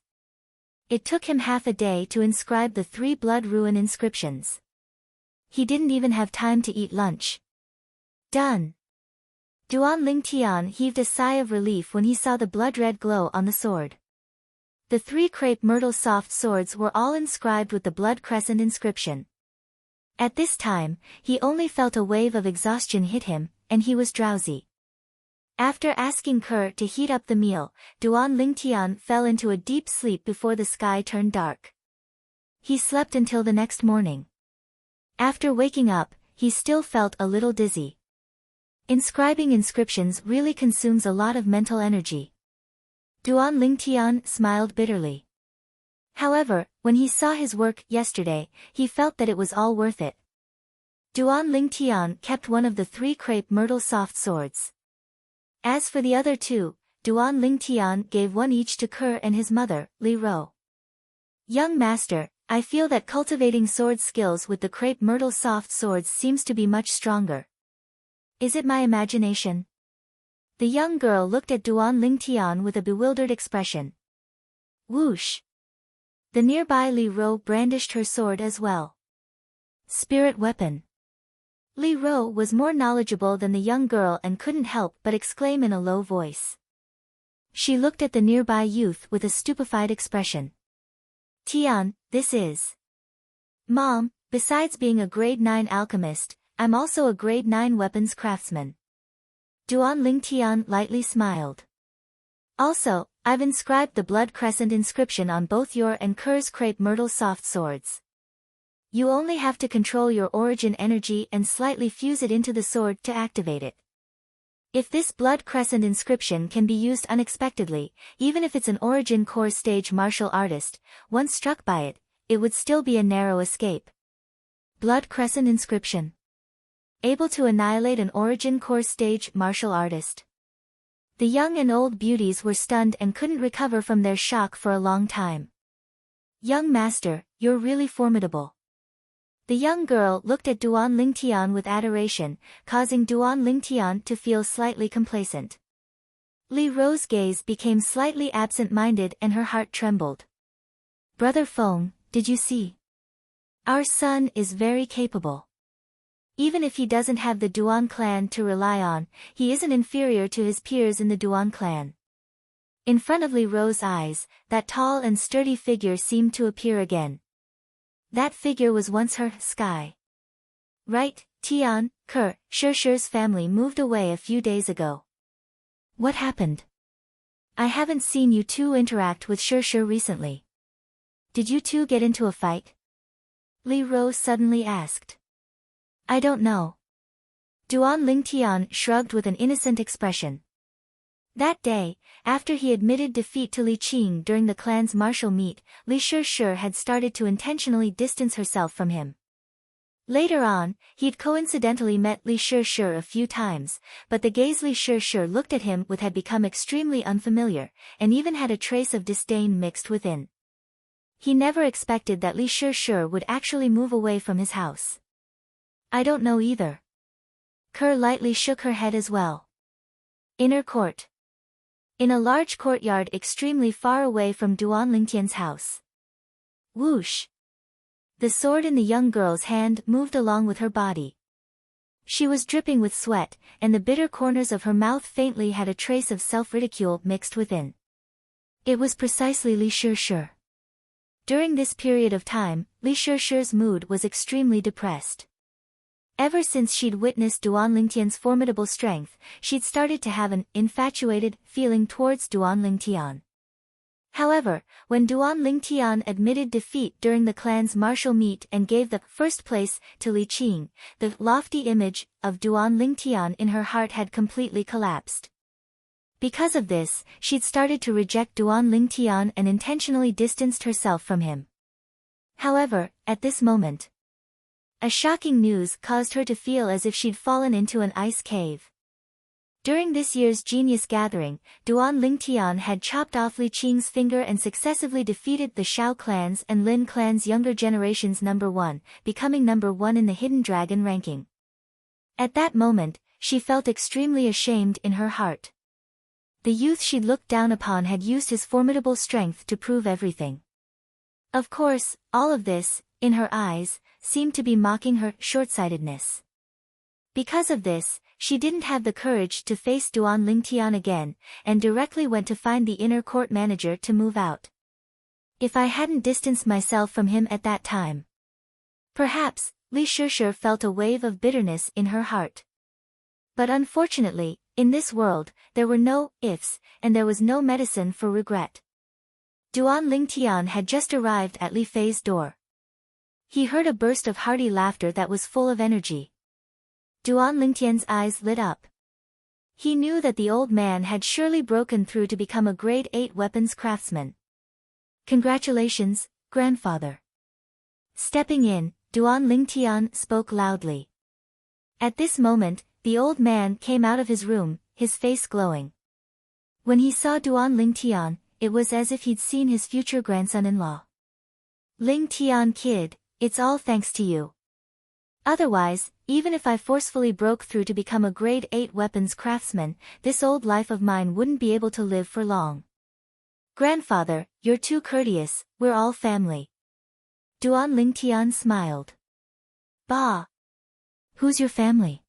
It took him half a day to inscribe the 3 blood ruin inscriptions. He didn't even have time to eat lunch. Done. Duan Lingtian heaved a sigh of relief when he saw the blood-red glow on the sword. The 3 crepe myrtle soft swords were all inscribed with the blood crescent inscription. At this time, he only felt a wave of exhaustion hit him, and he was drowsy. After asking Kerr to heat up the meal, Duan Lingtian fell into a deep sleep before the sky turned dark. He slept until the next morning. After waking up, he still felt a little dizzy. Inscribing inscriptions really consumes a lot of mental energy. Duan Lingtian smiled bitterly. However, when he saw his work yesterday, he felt that it was all worth it. Duan Lingtian kept one of the 3 crepe myrtle soft swords. As for the other 2, Duan Lingtian gave one each to Kerr and his mother, Li Ro. Young master, I feel that cultivating sword skills with the crepe myrtle soft swords seems to be much stronger. Is it my imagination? The young girl looked at Duan Lingtian with a bewildered expression. Whoosh! The nearby Li Ro brandished her sword as well. Spirit weapon. Li Ro was more knowledgeable than the young girl and couldn't help but exclaim in a low voice. She looked at the nearby youth with a stupefied expression. Tian, this is... Mom, besides being a grade 9 alchemist, I'm also a grade 9 weapons craftsman. Duan Lingtian lightly smiled. Also, I've inscribed the blood crescent inscription on both your and Kerr's crepe myrtle soft swords. You only have to control your origin energy and slightly fuse it into the sword to activate it. If this blood crescent inscription can be used unexpectedly, even if it's an origin core stage martial artist, once struck by it, it would still be a narrow escape. Blood crescent inscription. Able to annihilate an origin core stage martial artist. The young and old beauties were stunned and couldn't recover from their shock for a long time. Young master, you're really formidable. The young girl looked at Duan Lingtian with adoration, causing Duan Lingtian to feel slightly complacent. Li Ro's gaze became slightly absent-minded and her heart trembled. Brother Feng, did you see? Our son is very capable. Even if he doesn't have the Duan clan to rely on, he isn't inferior to his peers in the Duan clan. In front of Li Ro's eyes, that tall and sturdy figure seemed to appear again. That figure was once her sky. Right, Tian, Sher's family moved away a few days ago. What happened? I haven't seen you two interact with Sher recently. Did you two get into a fight? Li Ro suddenly asked. I don't know. Duan Lingtian shrugged with an innocent expression. That day, after he admitted defeat to Li Qing during the clan's martial meet, Li Sher had started to intentionally distance herself from him. Later on, he'd coincidentally met Li Sher a few times, but the gaze Li Sher looked at him with had become extremely unfamiliar, and even had a trace of disdain mixed within. He never expected that Li Sher would actually move away from his house. I don't know either. Lightly shook her head as well. Inner court. In a large courtyard extremely far away from Duan Lingtian's house. Whoosh! The sword in the young girl's hand moved along with her body. She was dripping with sweat, and the bitter corners of her mouth faintly had a trace of self-ridicule mixed within. It was precisely Li Sher. During this period of time, Li Sher's mood was extremely depressed. Ever since she'd witnessed Duan Lingtian's formidable strength, she'd started to have an infatuated feeling towards Duan Lingtian. However, when Duan Lingtian admitted defeat during the clan's martial meet and gave the first place to Li Qing, the lofty image of Duan Lingtian in her heart had completely collapsed. Because of this, she'd started to reject Duan Lingtian and intentionally distanced herself from him. However, at this moment, a shocking news caused her to feel as if she'd fallen into an ice cave. During this year's Genius Gathering, Duan Lingtian had chopped off Li Qing's finger and successively defeated the Shao clan's and Lin clan's younger generation's number 1, becoming number 1 in the Hidden Dragon ranking. At that moment, she felt extremely ashamed in her heart. The youth she'd looked down upon had used his formidable strength to prove everything. Of course, all of this, in her eyes, seemed to be mocking her short-sightedness. Because of this, she didn't have the courage to face Duan Lingtian again, and directly went to find the inner court manager to move out. If I hadn't distanced myself from him at that time. Perhaps, Li Sher felt a wave of bitterness in her heart. But unfortunately, in this world, there were no ifs, and there was no medicine for regret. Duan Lingtian had just arrived at Li Fei's door. He heard a burst of hearty laughter that was full of energy. Duan Lingtian's eyes lit up. He knew that the old man had surely broken through to become a grade 8 weapons craftsman. Congratulations, grandfather. Stepping in, Duan Lingtian spoke loudly. At this moment, the old man came out of his room, his face glowing. When he saw Duan Lingtian, it was as if he'd seen his future grandson-in-law. Lingtian kid, it's all thanks to you. Otherwise, even if I forcefully broke through to become a grade 8 weapons craftsman, this old life of mine wouldn't be able to live for long. Grandfather, you're too courteous, we're all family. Duan Lingtian smiled. Bah! Who's your family?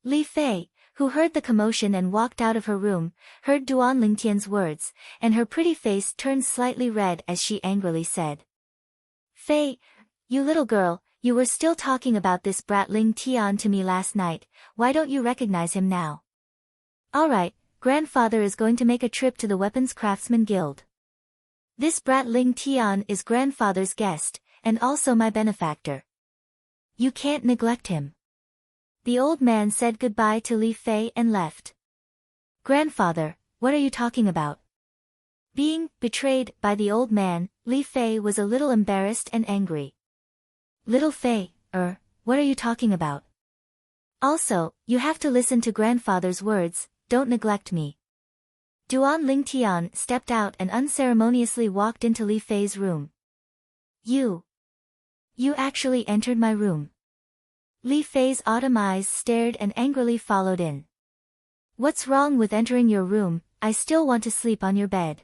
Li Fei, who heard the commotion and walked out of her room, heard Duan Lingtian's words, and her pretty face turned slightly red as she angrily said. Fei, you little girl, you were still talking about this brat Lingtian to me last night, why don't you recognize him now? Alright, grandfather is going to make a trip to the Weapons Craftsman Guild. This brat Lingtian is grandfather's guest, and also my benefactor. You can't neglect him. The old man said goodbye to Li Fei and left. Grandfather, what are you talking about? Being betrayed by the old man, Li Fei was a little embarrassed and angry. Little Fei, what are you talking about? Also, you have to listen to grandfather's words, don't neglect me. Duan Lingtian stepped out and unceremoniously walked into Li Fei's room. You actually entered my room. Li Fei's autumn eyes stared and angrily followed in. What's wrong with entering your room? I still want to sleep on your bed.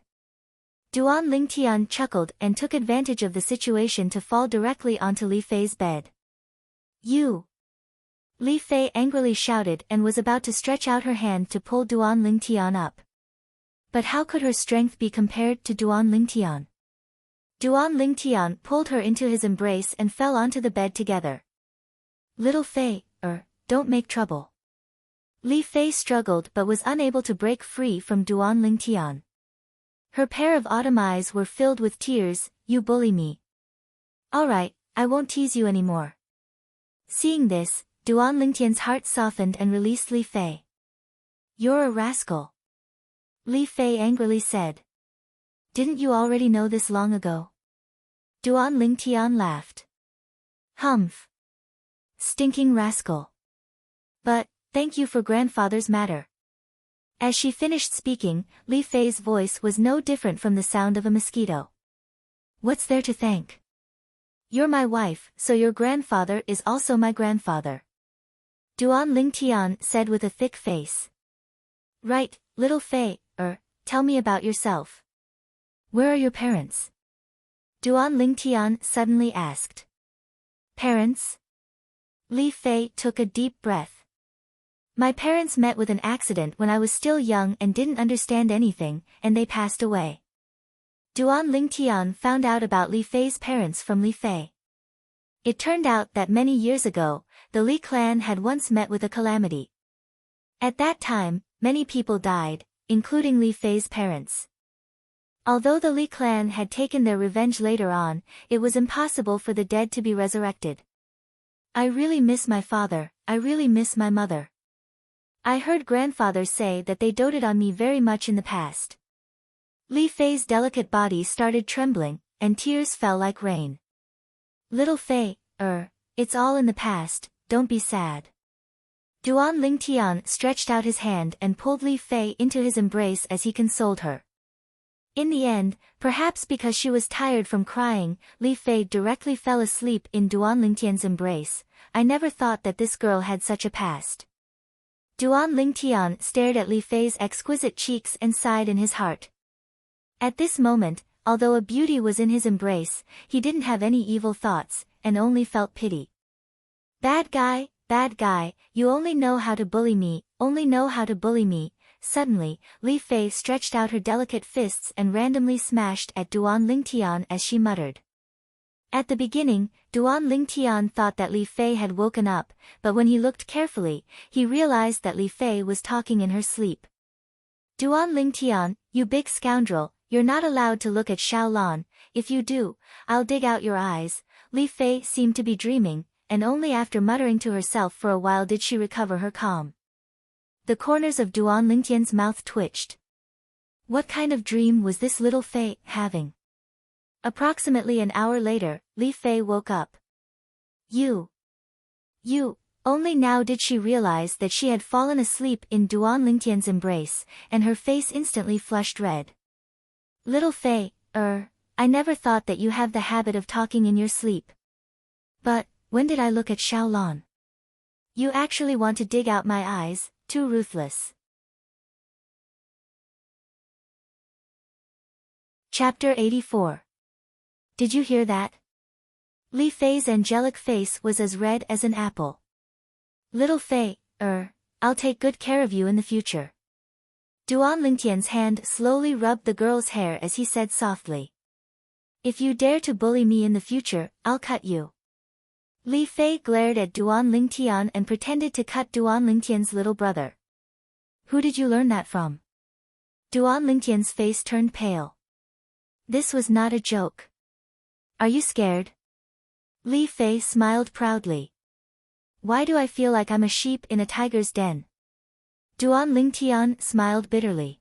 Duan Lingtian chuckled and took advantage of the situation to fall directly onto Li Fei's bed. You Li Fei angrily shouted and was about to stretch out her hand to pull Duan Lingtian up. But how could her strength be compared to Duan Lingtian? Duan Lingtian pulled her into his embrace and fell onto the bed together. Little Fei, don't make trouble. Li Fei struggled but was unable to break free from Duan Lingtian. Her pair of autumn eyes were filled with tears. You bully me. Alright, I won't tease you anymore. Seeing this, Duan Lingtian's heart softened and released Li Fei. You're a rascal. Li Fei angrily said. Didn't you already know this long ago? Duan Lingtian laughed. Humph. Stinking rascal. But, thank you for grandfather's matter. As she finished speaking, Li Fei's voice was no different from the sound of a mosquito. What's there to thank? You're my wife, so your grandfather is also my grandfather. Duan Lingtian said with a thick face. Right, little Fei, tell me about yourself. Where are your parents? Duan Lingtian suddenly asked. Parents? Li Fei took a deep breath. My parents met with an accident when I was still young and didn't understand anything, and they passed away. Duan Lingtian found out about Li Fei's parents from Li Fei. It turned out that many years ago, the Li clan had once met with a calamity. At that time, many people died, including Li Fei's parents. Although the Li clan had taken their revenge later on, it was impossible for the dead to be resurrected. I really miss my father, I really miss my mother. I heard grandfather say that they doted on me very much in the past. Li Fei's delicate body started trembling, and tears fell like rain. Little Fei, it's all in the past, don't be sad. Duan Lingtian stretched out his hand and pulled Li Fei into his embrace as he consoled her. In the end, perhaps because she was tired from crying, Li Fei directly fell asleep in Duan Lingtian's embrace. I never thought that this girl had such a past. Duan Lingtian stared at Li Fei's exquisite cheeks and sighed in his heart. At this moment, although a beauty was in his embrace, he didn't have any evil thoughts, and only felt pity. Bad guy, you only know how to bully me, only know how to bully me. Suddenly, Li Fei stretched out her delicate fists and randomly smashed at Duan Lingtian as she muttered. At the beginning, Duan Lingtian thought that Li Fei had woken up, but when he looked carefully, he realized that Li Fei was talking in her sleep. Duan Lingtian, you big scoundrel, you're not allowed to look at Xiaolan. If you do, I'll dig out your eyes. Li Fei seemed to be dreaming, and only after muttering to herself for a while did she recover her calm. The corners of Duan Lingtian's mouth twitched. What kind of dream was this little Fei having? Approximately an hour later, Li Fei woke up. You. Only now did she realize that she had fallen asleep in Duan Lingtian's embrace, and her face instantly flushed red. Little Fei, I never thought that you have the habit of talking in your sleep. But, when did I look at Xiaolan? You actually want to dig out my eyes, too ruthless. Chapter 84. Did you hear that? Li Fei's angelic face was as red as an apple. Little Fei, I'll take good care of you in the future. Duan Lingtian's hand slowly rubbed the girl's hair as he said softly. If you dare to bully me in the future, I'll cut you. Li Fei glared at Duan Lingtian and pretended to cut Duan Lingtian's little brother. Who did you learn that from? Duan Lingtian's face turned pale. This was not a joke. Are you scared? Li Fei smiled proudly. Why do I feel like I'm a sheep in a tiger's den? Duan Lingtian smiled bitterly.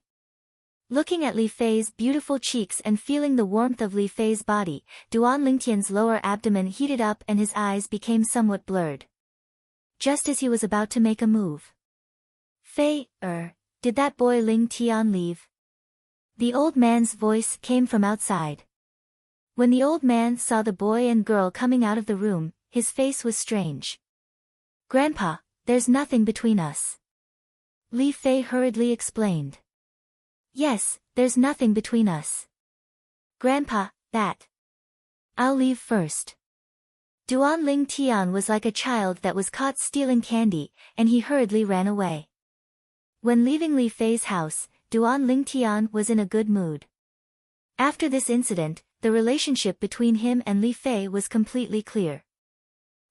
Looking at Li Fei's beautiful cheeks and feeling the warmth of Li Fei's body, Duan Lingtian's lower abdomen heated up and his eyes became somewhat blurred. Just as he was about to make a move. Fei, did that boy Ling Tian leave? The old man's voice came from outside. When the old man saw the boy and girl coming out of the room, his face was strange. Grandpa, there's nothing between us. Li Fei hurriedly explained. Yes, there's nothing between us. Grandpa, that. I'll leave first. Duan Ling Tian was like a child that was caught stealing candy, and he hurriedly ran away. When leaving Li Fei's house, Duan Ling Tian was in a good mood. After this incident, the relationship between him and Li Fei was completely clear.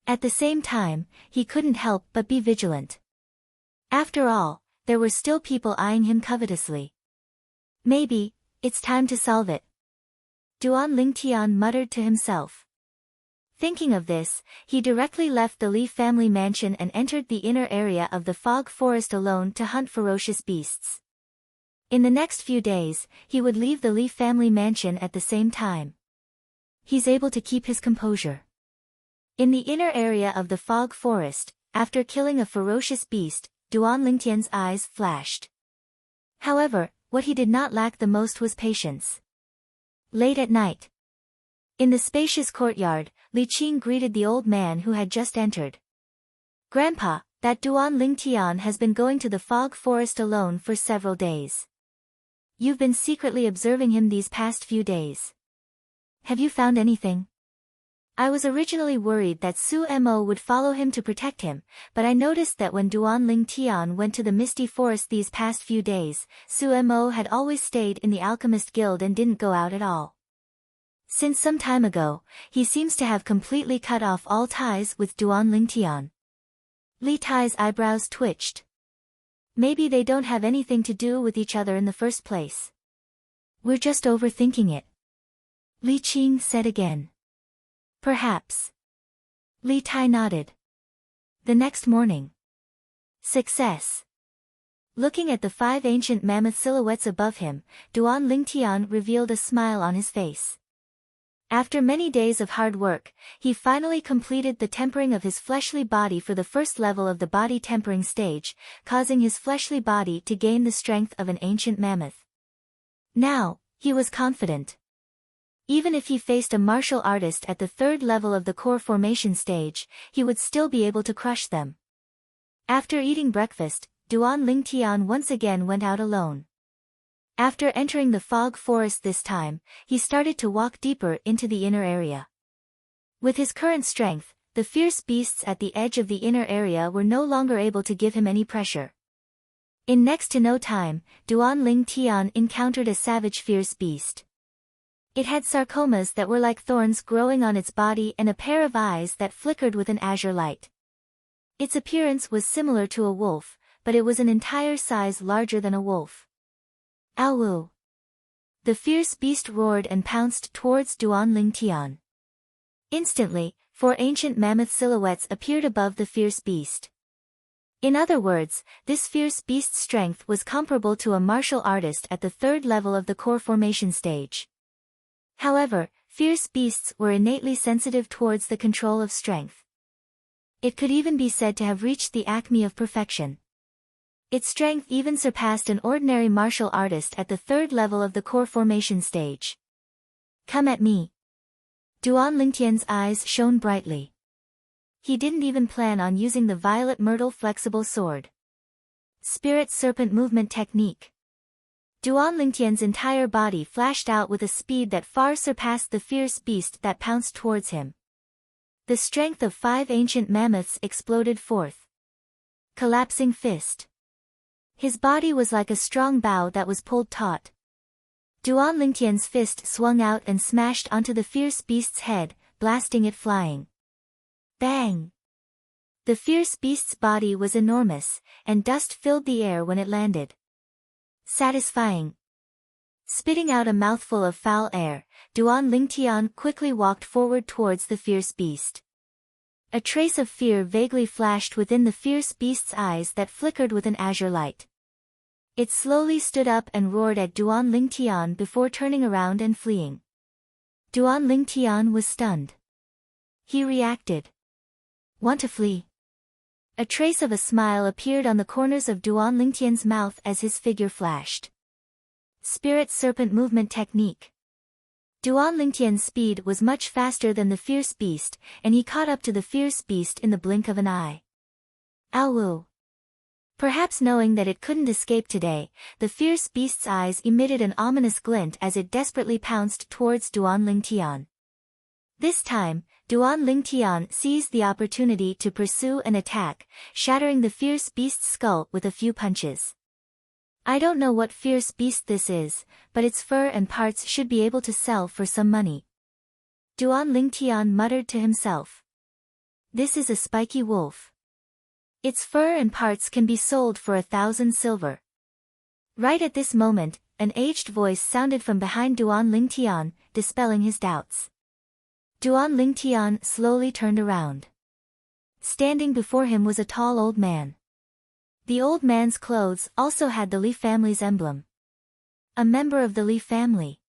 At the same time, he couldn't help but be vigilant. After all, there were still people eyeing him covetously. Maybe, it's time to solve it. Duan Ling Tian muttered to himself. Thinking of this, he directly left the Li family mansion and entered the inner area of the fog forest alone to hunt ferocious beasts. In the next few days, he would leave the Li family mansion at the same time. He's able to keep his composure. In the inner area of the fog forest, after killing a ferocious beast, Duan Lingtian's eyes flashed. However, what he did not lack the most was patience. Late at night, in the spacious courtyard, Li Qing greeted the old man who had just entered. "Grandpa, that Duan Ling Tian has been going to the fog forest alone for several days. You've been secretly observing him these past few days. Have you found anything? I was originally worried that Su Mo would follow him to protect him, but I noticed that when Duan Ling Tian went to the misty forest these past few days, Su Mo had always stayed in the alchemist guild and didn't go out at all. Since some time ago, he seems to have completely cut off all ties with Duan Ling Tian." Li Tai's eyebrows twitched. Maybe they don't have anything to do with each other in the first place. "We're just overthinking it," Li Qing said again. "Perhaps." Li Tai nodded. The next morning. Success. Looking at the 5 ancient mammoth silhouettes above him, Duan Ling Tian revealed a smile on his face. After many days of hard work, he finally completed the tempering of his fleshly body for the first level of the body tempering stage, causing his fleshly body to gain the strength of an ancient mammoth. Now, he was confident. Even if he faced a martial artist at the 3rd level of the core formation stage, he would still be able to crush them. After eating breakfast, Duan Ling Tian once again went out alone. After entering the fog forest this time, he started to walk deeper into the inner area. With his current strength, the fierce beasts at the edge of the inner area were no longer able to give him any pressure. In next to no time, Duan Ling Tian encountered a savage fierce beast. It had sarcomas that were like thorns growing on its body and a pair of eyes that flickered with an azure light. Its appearance was similar to a wolf, but it was an entire size larger than a wolf. "Ow!" The fierce beast roared and pounced towards Duan Ling Tian. Instantly, 4 ancient mammoth silhouettes appeared above the fierce beast. In other words, this fierce beast's strength was comparable to a martial artist at the 3rd level of the core formation stage. However, fierce beasts were innately sensitive towards the control of strength. It could even be said to have reached the acme of perfection. Its strength even surpassed an ordinary martial artist at the 3rd level of the core formation stage. "Come at me." Duan Lingtian's eyes shone brightly. He didn't even plan on using the violet myrtle flexible sword. Spirit serpent movement technique. Duan Lingtian's entire body flashed out with a speed that far surpassed the fierce beast that pounced towards him. The strength of 5 ancient mammoths exploded forth. Collapsing fist. His body was like a strong bow that was pulled taut. Duan Lingtian's fist swung out and smashed onto the fierce beast's head, blasting it flying. Bang! The fierce beast's body was enormous, and dust filled the air when it landed. Satisfying. Spitting out a mouthful of foul air, Duan Ling Tian quickly walked forward towards the fierce beast. A trace of fear vaguely flashed within the fierce beast's eyes that flickered with an azure light. It slowly stood up and roared at Duan Ling Tian before turning around and fleeing. Duan Ling Tian was stunned. He reacted. "Want to flee?" A trace of a smile appeared on the corners of Duan Ling Tian's mouth as his figure flashed. Spirit serpent movement technique. Duan Ling Tian's speed was much faster than the fierce beast, and he caught up to the fierce beast in the blink of an eye. "Ow!" Perhaps knowing that it couldn't escape today, the fierce beast's eyes emitted an ominous glint as it desperately pounced towards Duan Ling Tian. This time, Duan Lingtian seized the opportunity to pursue and attack, shattering the fierce beast's skull with a few punches. I don't know what fierce beast this is, but its fur and parts should be able to sell for some money. Duan Lingtian muttered to himself. This is a spiky wolf. Its fur and parts can be sold for 1,000 silver. Right at this moment, an aged voice sounded from behind Duan Lingtian, dispelling his doubts. Duan Lingtian slowly turned around. Standing before him was a tall old man. The old man's clothes also had the Li family's emblem. A member of the Li family.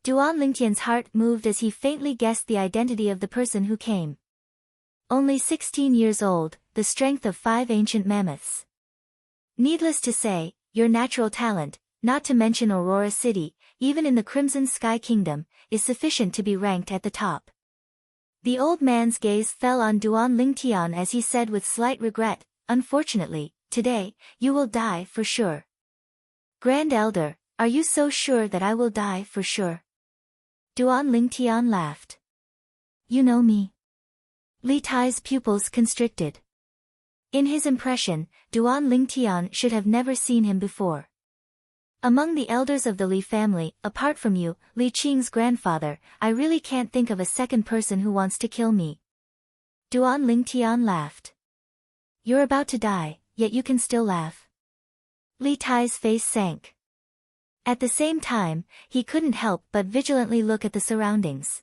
Duan Lingtian's heart moved as he faintly guessed the identity of the person who came. Only 16 years old, the strength of 5 ancient mammoths. Needless to say, your natural talent, not to mention Aurora City, even in the Crimson Sky Kingdom, is sufficient to be ranked at the top. The old man's gaze fell on Duan Lingtian as he said with slight regret, unfortunately, today, you will die for sure. Grand Elder, are you so sure that I will die for sure? Duan Lingtian laughed. You know me. Li Tai's pupils constricted. In his impression, Duan Lingtian should have never seen him before. Among the elders of the Li family, apart from you, Li Qing's grandfather, I really can't think of a second person who wants to kill me. Duan Lingtian laughed. You're about to die, yet you can still laugh. Li Tai's face sank. At the same time, he couldn't help but vigilantly look at the surroundings.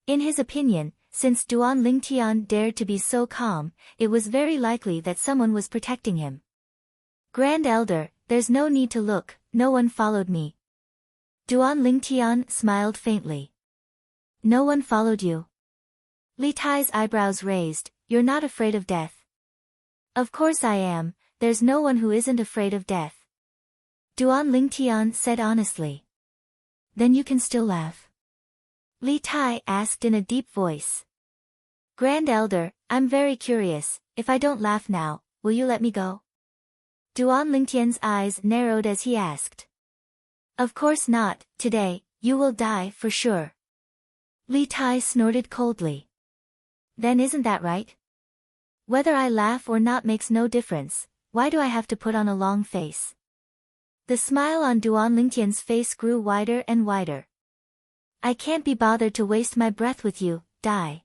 In his opinion, since Duan Lingtian dared to be so calm, it was very likely that someone was protecting him. Grand Elder, there's no need to look, no one followed me. Duan Lingtian smiled faintly. No one followed you. Li Tai's eyebrows raised, you're not afraid of death. Of course I am, there's no one who isn't afraid of death. Duan Lingtian said honestly. Then you can still laugh? Li Tai asked in a deep voice. Grand Elder, I'm very curious, if I don't laugh now, will you let me go? Duan Lingtian's eyes narrowed as he asked. Of course not, today, you will die for sure. Li Tai snorted coldly. Then isn't that right? Whether I laugh or not makes no difference, why do I have to put on a long face? The smile on Duan Lingtian's face grew wider and wider. I can't be bothered to waste my breath with you, die.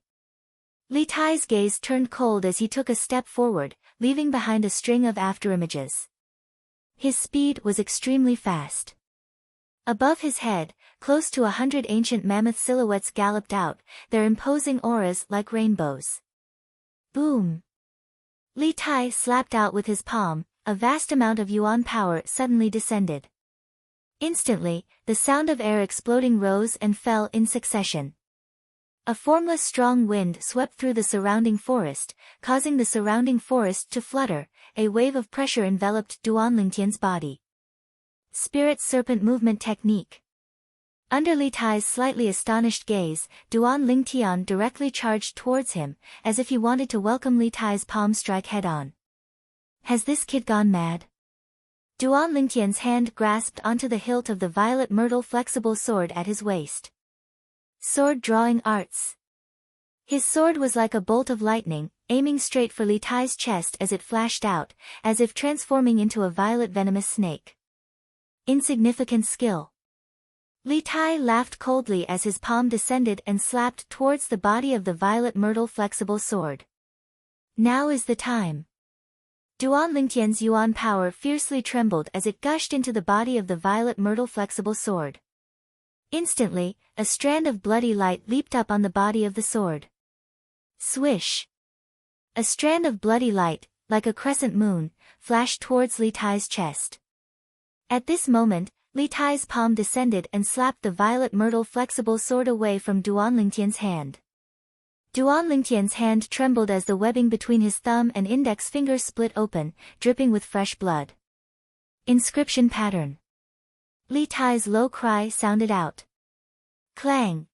Li Tai's gaze turned cold as he took a step forward, leaving behind a string of afterimages. His speed was extremely fast. Above his head, close to 100 ancient mammoth silhouettes galloped out, their imposing auras like rainbows. Boom! Li Tai slapped out with his palm, a vast amount of yuan power suddenly descended. Instantly, the sound of air exploding rose and fell in succession. A formless strong wind swept through the surrounding forest, causing the surrounding forest to flutter. A wave of pressure enveloped Duan Lingtian's body. Spirit Serpent Movement Technique. Under Li Tai's slightly astonished gaze, Duan Lingtian directly charged towards him, as if he wanted to welcome Li Tai's palm strike head-on. Has this kid gone mad? Duan Lingtian's hand grasped onto the hilt of the violet myrtle flexible sword at his waist. Sword Drawing Arts. His sword was like a bolt of lightning, aiming straight for Li Tai's chest as it flashed out, as if transforming into a violet venomous snake. Insignificant skill. Li Tai laughed coldly as his palm descended and slapped towards the body of the violet myrtle flexible sword. Now is the time. Duan Lingtian's yuan power fiercely trembled as it gushed into the body of the violet myrtle flexible sword. Instantly, a strand of bloody light leaped up on the body of the sword. Swish! A strand of bloody light, like a crescent moon, flashed towards Li Tai's chest. At this moment, Li Tai's palm descended and slapped the violet myrtle flexible sword away from Duan Lingtian's hand. Duan Lingtian's hand trembled as the webbing between his thumb and index finger split open, dripping with fresh blood. Inscription pattern. Li Tai's low cry sounded out. Clang!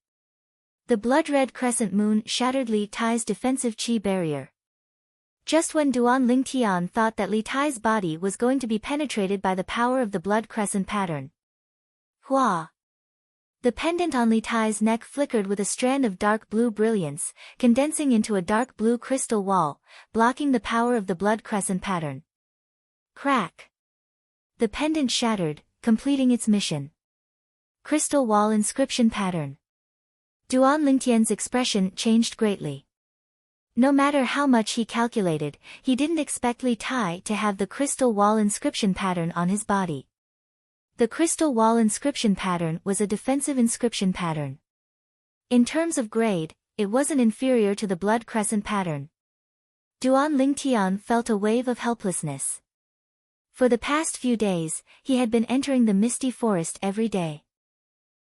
The blood-red crescent moon shattered Li Tai's defensive chi barrier. Just when Duan Lingtian thought that Li Tai's body was going to be penetrated by the power of the blood crescent pattern. Hua! The pendant on Li Tai's neck flickered with a strand of dark blue brilliance, condensing into a dark blue crystal wall, blocking the power of the blood crescent pattern. Crack! The pendant shattered, completing its mission. Crystal wall inscription pattern. Duan Lingtian's expression changed greatly. No matter how much he calculated, he didn't expect Li Tai to have the crystal wall inscription pattern on his body. The crystal wall inscription pattern was a defensive inscription pattern. In terms of grade, it wasn't inferior to the blood crescent pattern. Duan Lingtian felt a wave of helplessness. For the past few days, he had been entering the misty forest every day.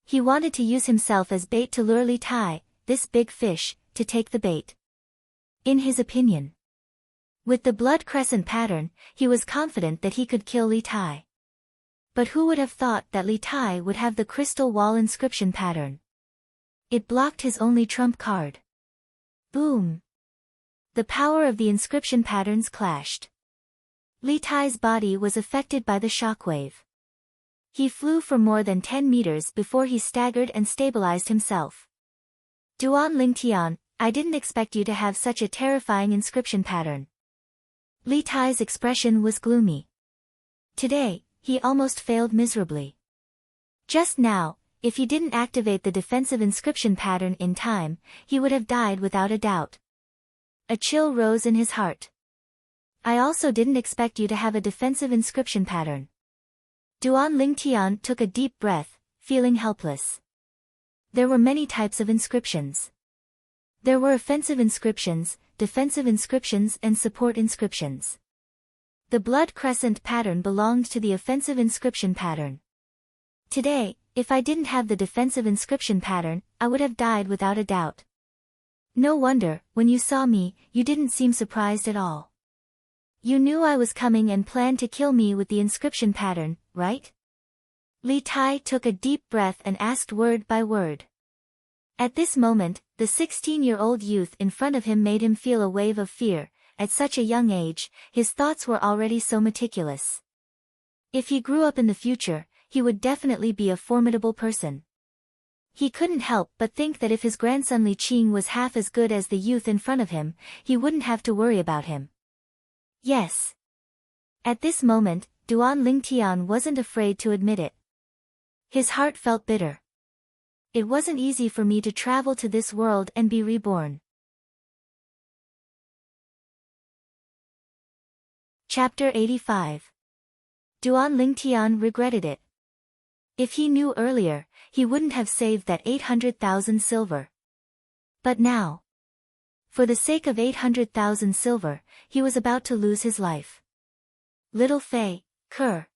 He wanted to use himself as bait to lure Li Tai, this big fish, to take the bait. In his opinion, with the blood crescent pattern, he was confident that he could kill Li Tai. But who would have thought that Li Tai would have the crystal wall inscription pattern? It blocked his only trump card. Boom! The power of the inscription patterns clashed. Li Tai's body was affected by the shockwave. He flew for more than 10 meters before he staggered and stabilized himself. Duan Lingtian, I didn't expect you to have such a terrifying inscription pattern. Li Tai's expression was gloomy. Today, he almost failed miserably. Just now, if he didn't activate the defensive inscription pattern in time, he would have died without a doubt. A chill rose in his heart. I also didn't expect you to have a defensive inscription pattern. Duan Lingtian took a deep breath, feeling helpless. There were many types of inscriptions. There were offensive inscriptions, defensive inscriptions and support inscriptions. The blood crescent pattern belonged to the offensive inscription pattern. Today, if I didn't have the defensive inscription pattern, I would have died without a doubt. No wonder, when you saw me, you didn't seem surprised at all. You knew I was coming and planned to kill me with the inscription pattern, right? Li Tai took a deep breath and asked word by word. At this moment, the 16-year-old youth in front of him made him feel a wave of fear. At such a young age, his thoughts were already so meticulous. If he grew up in the future, he would definitely be a formidable person. He couldn't help but think that if his grandson Li Qing was half as good as the youth in front of him, he wouldn't have to worry about him. Yes. At this moment, Duan Lingtian wasn't afraid to admit it. His heart felt bitter. It wasn't easy for me to travel to this world and be reborn. Chapter 85. Duan Lingtian regretted it. If he knew earlier, he wouldn't have saved that 800,000 silver. But now, for the sake of 800,000 silver, he was about to lose his life. Little Fei, Kerr.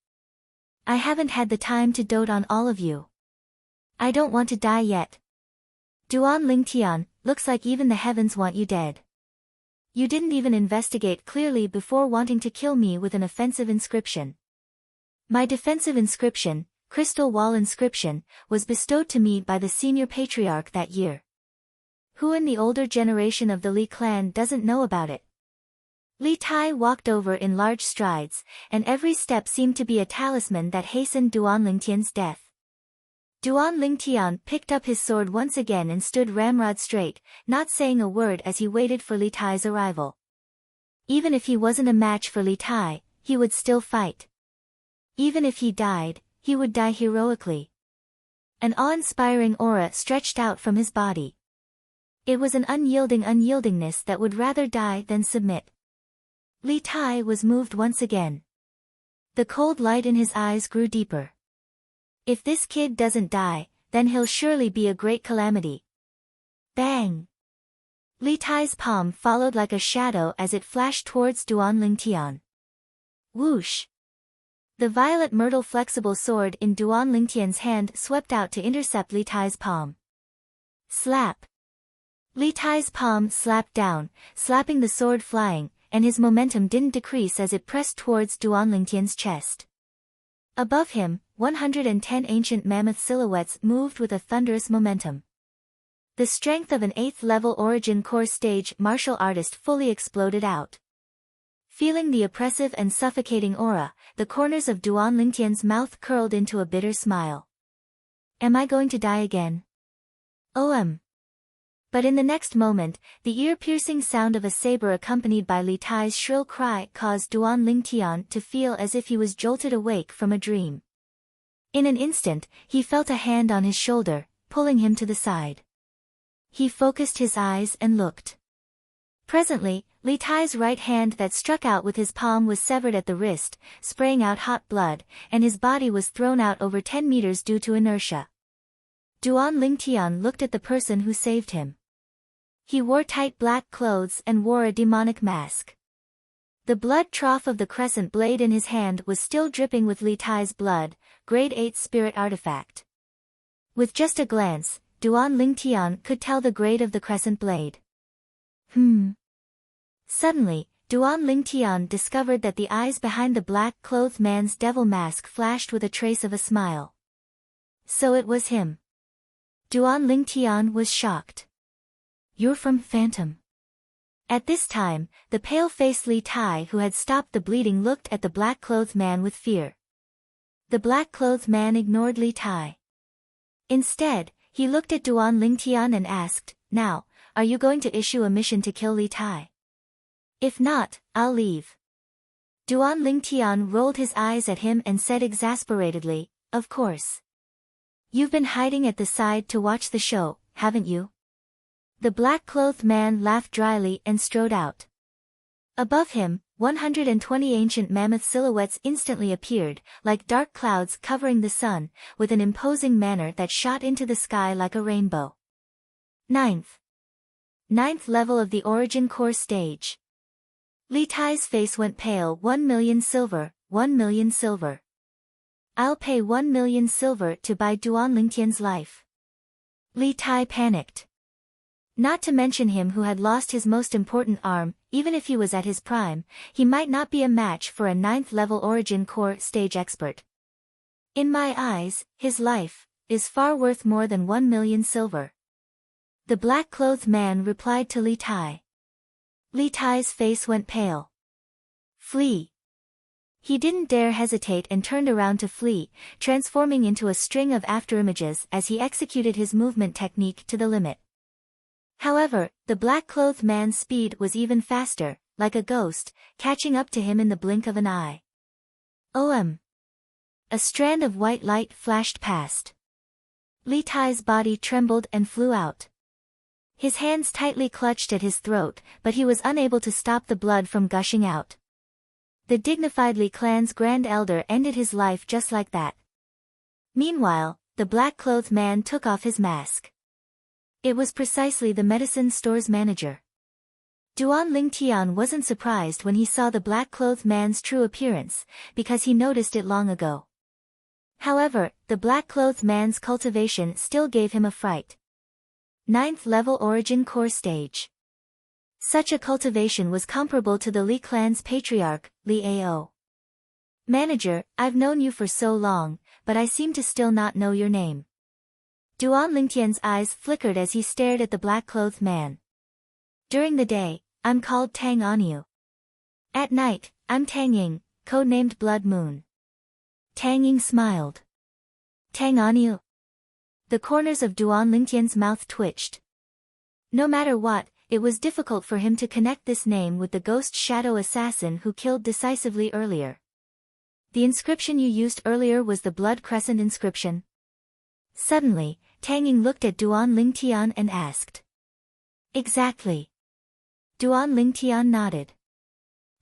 I haven't had the time to dote on all of you. I don't want to die yet. Duan Lingtian, looks like even the heavens want you dead. You didn't even investigate clearly before wanting to kill me with an offensive inscription. My defensive inscription, crystal wall inscription, was bestowed to me by the senior patriarch that year. Who in the older generation of the Li clan doesn't know about it? Li Tai walked over in large strides, and every step seemed to be a talisman that hastened Duan Lingtian's death. Duan Lingtian picked up his sword once again and stood ramrod straight, not saying a word as he waited for Li Tai's arrival. Even if he wasn't a match for Li Tai, he would still fight. Even if he died, he would die heroically. An awe-inspiring aura stretched out from his body. It was an unyieldingness that would rather die than submit. Li Tai was moved once again. The cold light in his eyes grew deeper. If this kid doesn't die, then he'll surely be a great calamity. Bang! Li Tai's palm followed like a shadow as it flashed towards Duan Lingtian. Whoosh! The violet myrtle flexible sword in Duan Lingtian's hand swept out to intercept Li Tai's palm. Slap! Li Tai's palm slapped down, slapping the sword flying, and his momentum didn't decrease as it pressed towards Duan Lingtian's chest. Above him, 110 ancient mammoth silhouettes moved with a thunderous momentum. The strength of an 8th-level Origin Core stage martial artist fully exploded out. Feeling the oppressive and suffocating aura, the corners of Duan Lingtian's mouth curled into a bitter smile. Am I going to die again? But in the next moment, the ear-piercing sound of a saber accompanied by Li Tai's shrill cry caused Duan Lingtian to feel as if he was jolted awake from a dream. In an instant, he felt a hand on his shoulder, pulling him to the side. He focused his eyes and looked. Presently, Li Tai's right hand that struck out with his palm was severed at the wrist, spraying out hot blood, and his body was thrown out over 10 meters due to inertia. Duan Lingtian looked at the person who saved him. He wore tight black clothes and wore a demonic mask. The blood trough of the crescent blade in his hand was still dripping with Li Tai's blood, grade 8 spirit artifact. With just a glance, Duan Lingtian could tell the grade of the crescent blade. Suddenly, Duan Lingtian discovered that the eyes behind the black-clothed man's devil mask flashed with a trace of a smile. So it was him. Duan Lingtian was shocked. You're from Phantom. At this time, the pale-faced Li Tai who had stopped the bleeding looked at the black-clothed man with fear. The black-clothed man ignored Li Tai. Instead, he looked at Duan Lingtian and asked, "Now, are you going to issue a mission to kill Li Tai? If not, I'll leave." Duan Lingtian rolled his eyes at him and said exasperatedly, "Of course. You've been hiding at the side to watch the show, haven't you?" The black-clothed man laughed dryly and strode out. Above him, 120 ancient mammoth silhouettes instantly appeared, like dark clouds covering the sun, with an imposing manner that shot into the sky like a rainbow. Ninth level of the Origin Core stage. Li Tai's face went pale. 1 million silver, 1 million silver. I'll pay 1 million silver to buy Duan Lingtian's life. Li Tai panicked. Not to mention him who had lost his most important arm, even if he was at his prime, he might not be a match for a 9th level Origin Core stage expert. In my eyes, his life is far worth more than 1 million silver. The black-clothed man replied to Li Tai. Li Tai's face went pale. Flee. He didn't dare hesitate and turned around to flee, transforming into a string of afterimages as he executed his movement technique to the limit. However, the black-clothed man's speed was even faster, like a ghost, catching up to him in the blink of an eye. A strand of white light flashed past. Li Tai's body trembled and flew out. His hands tightly clutched at his throat, but he was unable to stop the blood from gushing out. The dignified Li clan's grand elder ended his life just like that. Meanwhile, the black-clothed man took off his mask. It was precisely the medicine store's manager. Duan Lingtian wasn't surprised when he saw the black-clothed man's true appearance, because he noticed it long ago. However, the black-clothed man's cultivation still gave him a fright. 9th level Origin Core stage. Such a cultivation was comparable to the Li clan's patriarch, Li Ao. Manager, I've known you for so long, but I seem to still not know your name. Duan Lingtian's eyes flickered as he stared at the black-clothed man. During the day, I'm called Tang Aniu. At night, I'm Tang Ying, codenamed Blood Moon. Tang Ying smiled. Tang Aniu. The corners of Duan Lingtian's mouth twitched. No matter what, it was difficult for him to connect this name with the ghost shadow assassin who killed decisively earlier. The inscription you used earlier was the Blood Crescent inscription. Suddenly, Tang Ying looked at Duan Lingtian and asked. Exactly. Duan Lingtian nodded.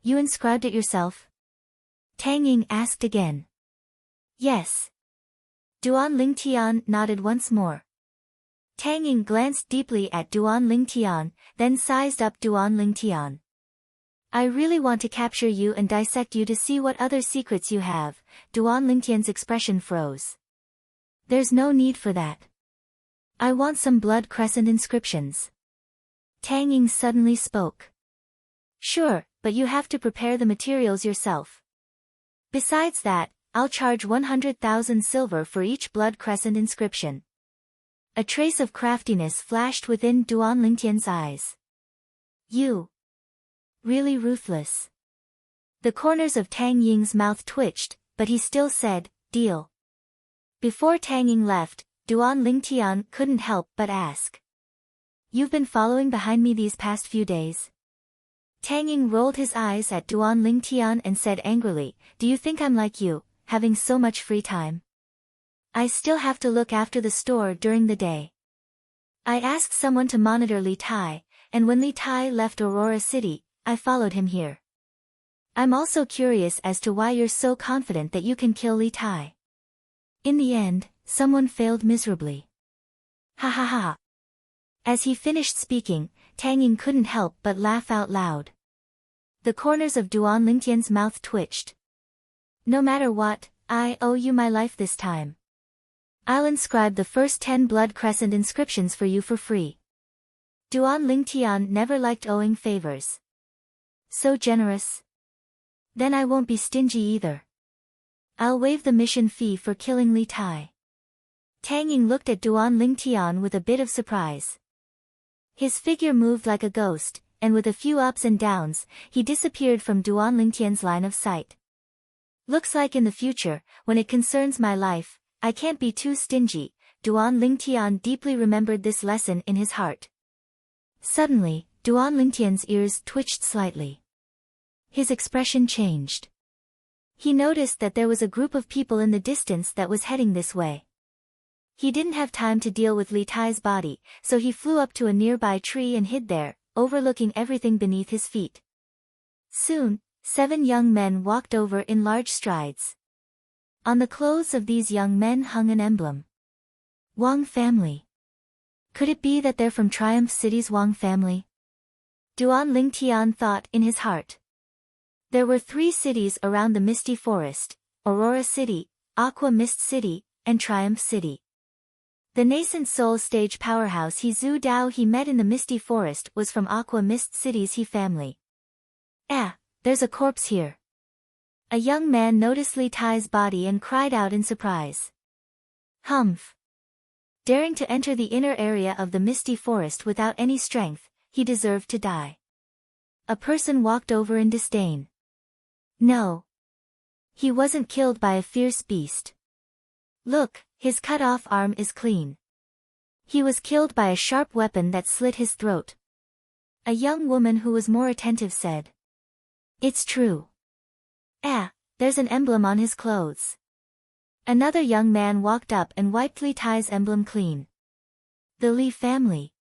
You inscribed it yourself? Tang Ying asked again. Yes. Duan Lingtian nodded once more. Tang Ying glanced deeply at Duan Lingtian, then sized up Duan Lingtian. I really want to capture you and dissect you to see what other secrets you have. Duan Lingtian's expression froze. There's no need for that. I want some Blood Crescent inscriptions. Tang Ying suddenly spoke. Sure, but you have to prepare the materials yourself. Besides that, I'll charge 100,000 silver for each Blood Crescent inscription. A trace of craftiness flashed within Duan Lingtian's eyes. You. Really ruthless. The corners of Tang Ying's mouth twitched, but he still said, deal. Before Tang Ying left, Duan Lingtian couldn't help but ask. You've been following behind me these past few days? Tang Ying rolled his eyes at Duan Lingtian and said angrily, do you think I'm like you, having so much free time? I still have to look after the store during the day. I asked someone to monitor Li Tai, and when Li Tai left Aurora City, I followed him here. I'm also curious as to why you're so confident that you can kill Li Tai. In the end, someone failed miserably. Ha ha ha. As he finished speaking, Tang Ying couldn't help but laugh out loud. The corners of Duan Lingtian's mouth twitched. No matter what, I owe you my life this time. I'll inscribe the first 10 blood crescent inscriptions for you for free. Duan Lingtian never liked owing favors. So generous. Then I won't be stingy either. I'll waive the mission fee for killing Li Tai. Tang Ying looked at Duan Lingtian with a bit of surprise. His figure moved like a ghost, and with a few ups and downs, he disappeared from Duan Lingtian's line of sight. Looks like in the future, when it concerns my life, I can't be too stingy. Duan Lingtian deeply remembered this lesson in his heart. Suddenly, Duan Lingtian's ears twitched slightly. His expression changed. He noticed that there was a group of people in the distance that was heading this way. He didn't have time to deal with Li Tai's body, so he flew up to a nearby tree and hid there, overlooking everything beneath his feet. Soon, 7 young men walked over in large strides. On the clothes of these young men hung an emblem. Wang family. Could it be that they're from Triumph City's Wang family? Duan Lingtian thought in his heart. There were 3 cities around the Misty Forest, Aurora City, Aqua Mist City, and Triumph City. The nascent soul stage powerhouse He Zhu Dao he met in the Misty Forest was from Aqua Mist City's He family. There's a corpse here. A young man noticed Li Tai's body and cried out in surprise. Humph. Daring to enter the inner area of the Misty Forest without any strength, he deserved to die. A person walked over in disdain. No. He wasn't killed by a fierce beast. Look, his cut-off arm is clean. He was killed by a sharp weapon that slit his throat. A young woman who was more attentive said. It's true. There's an emblem on his clothes. Another young man walked up and wiped Li Tai's emblem clean. The Li family.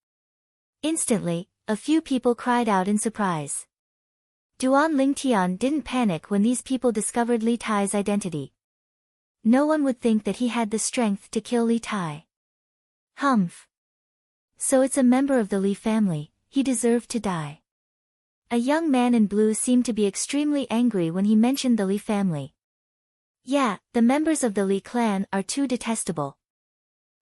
Instantly, a few people cried out in surprise. Duan Lingtian didn't panic when these people discovered Li Tai's identity. No one would think that he had the strength to kill Li Tai. Humph. So it's a member of the Li family, he deserved to die. A young man in blue seemed to be extremely angry when he mentioned the Li family. The members of the Li clan are too detestable.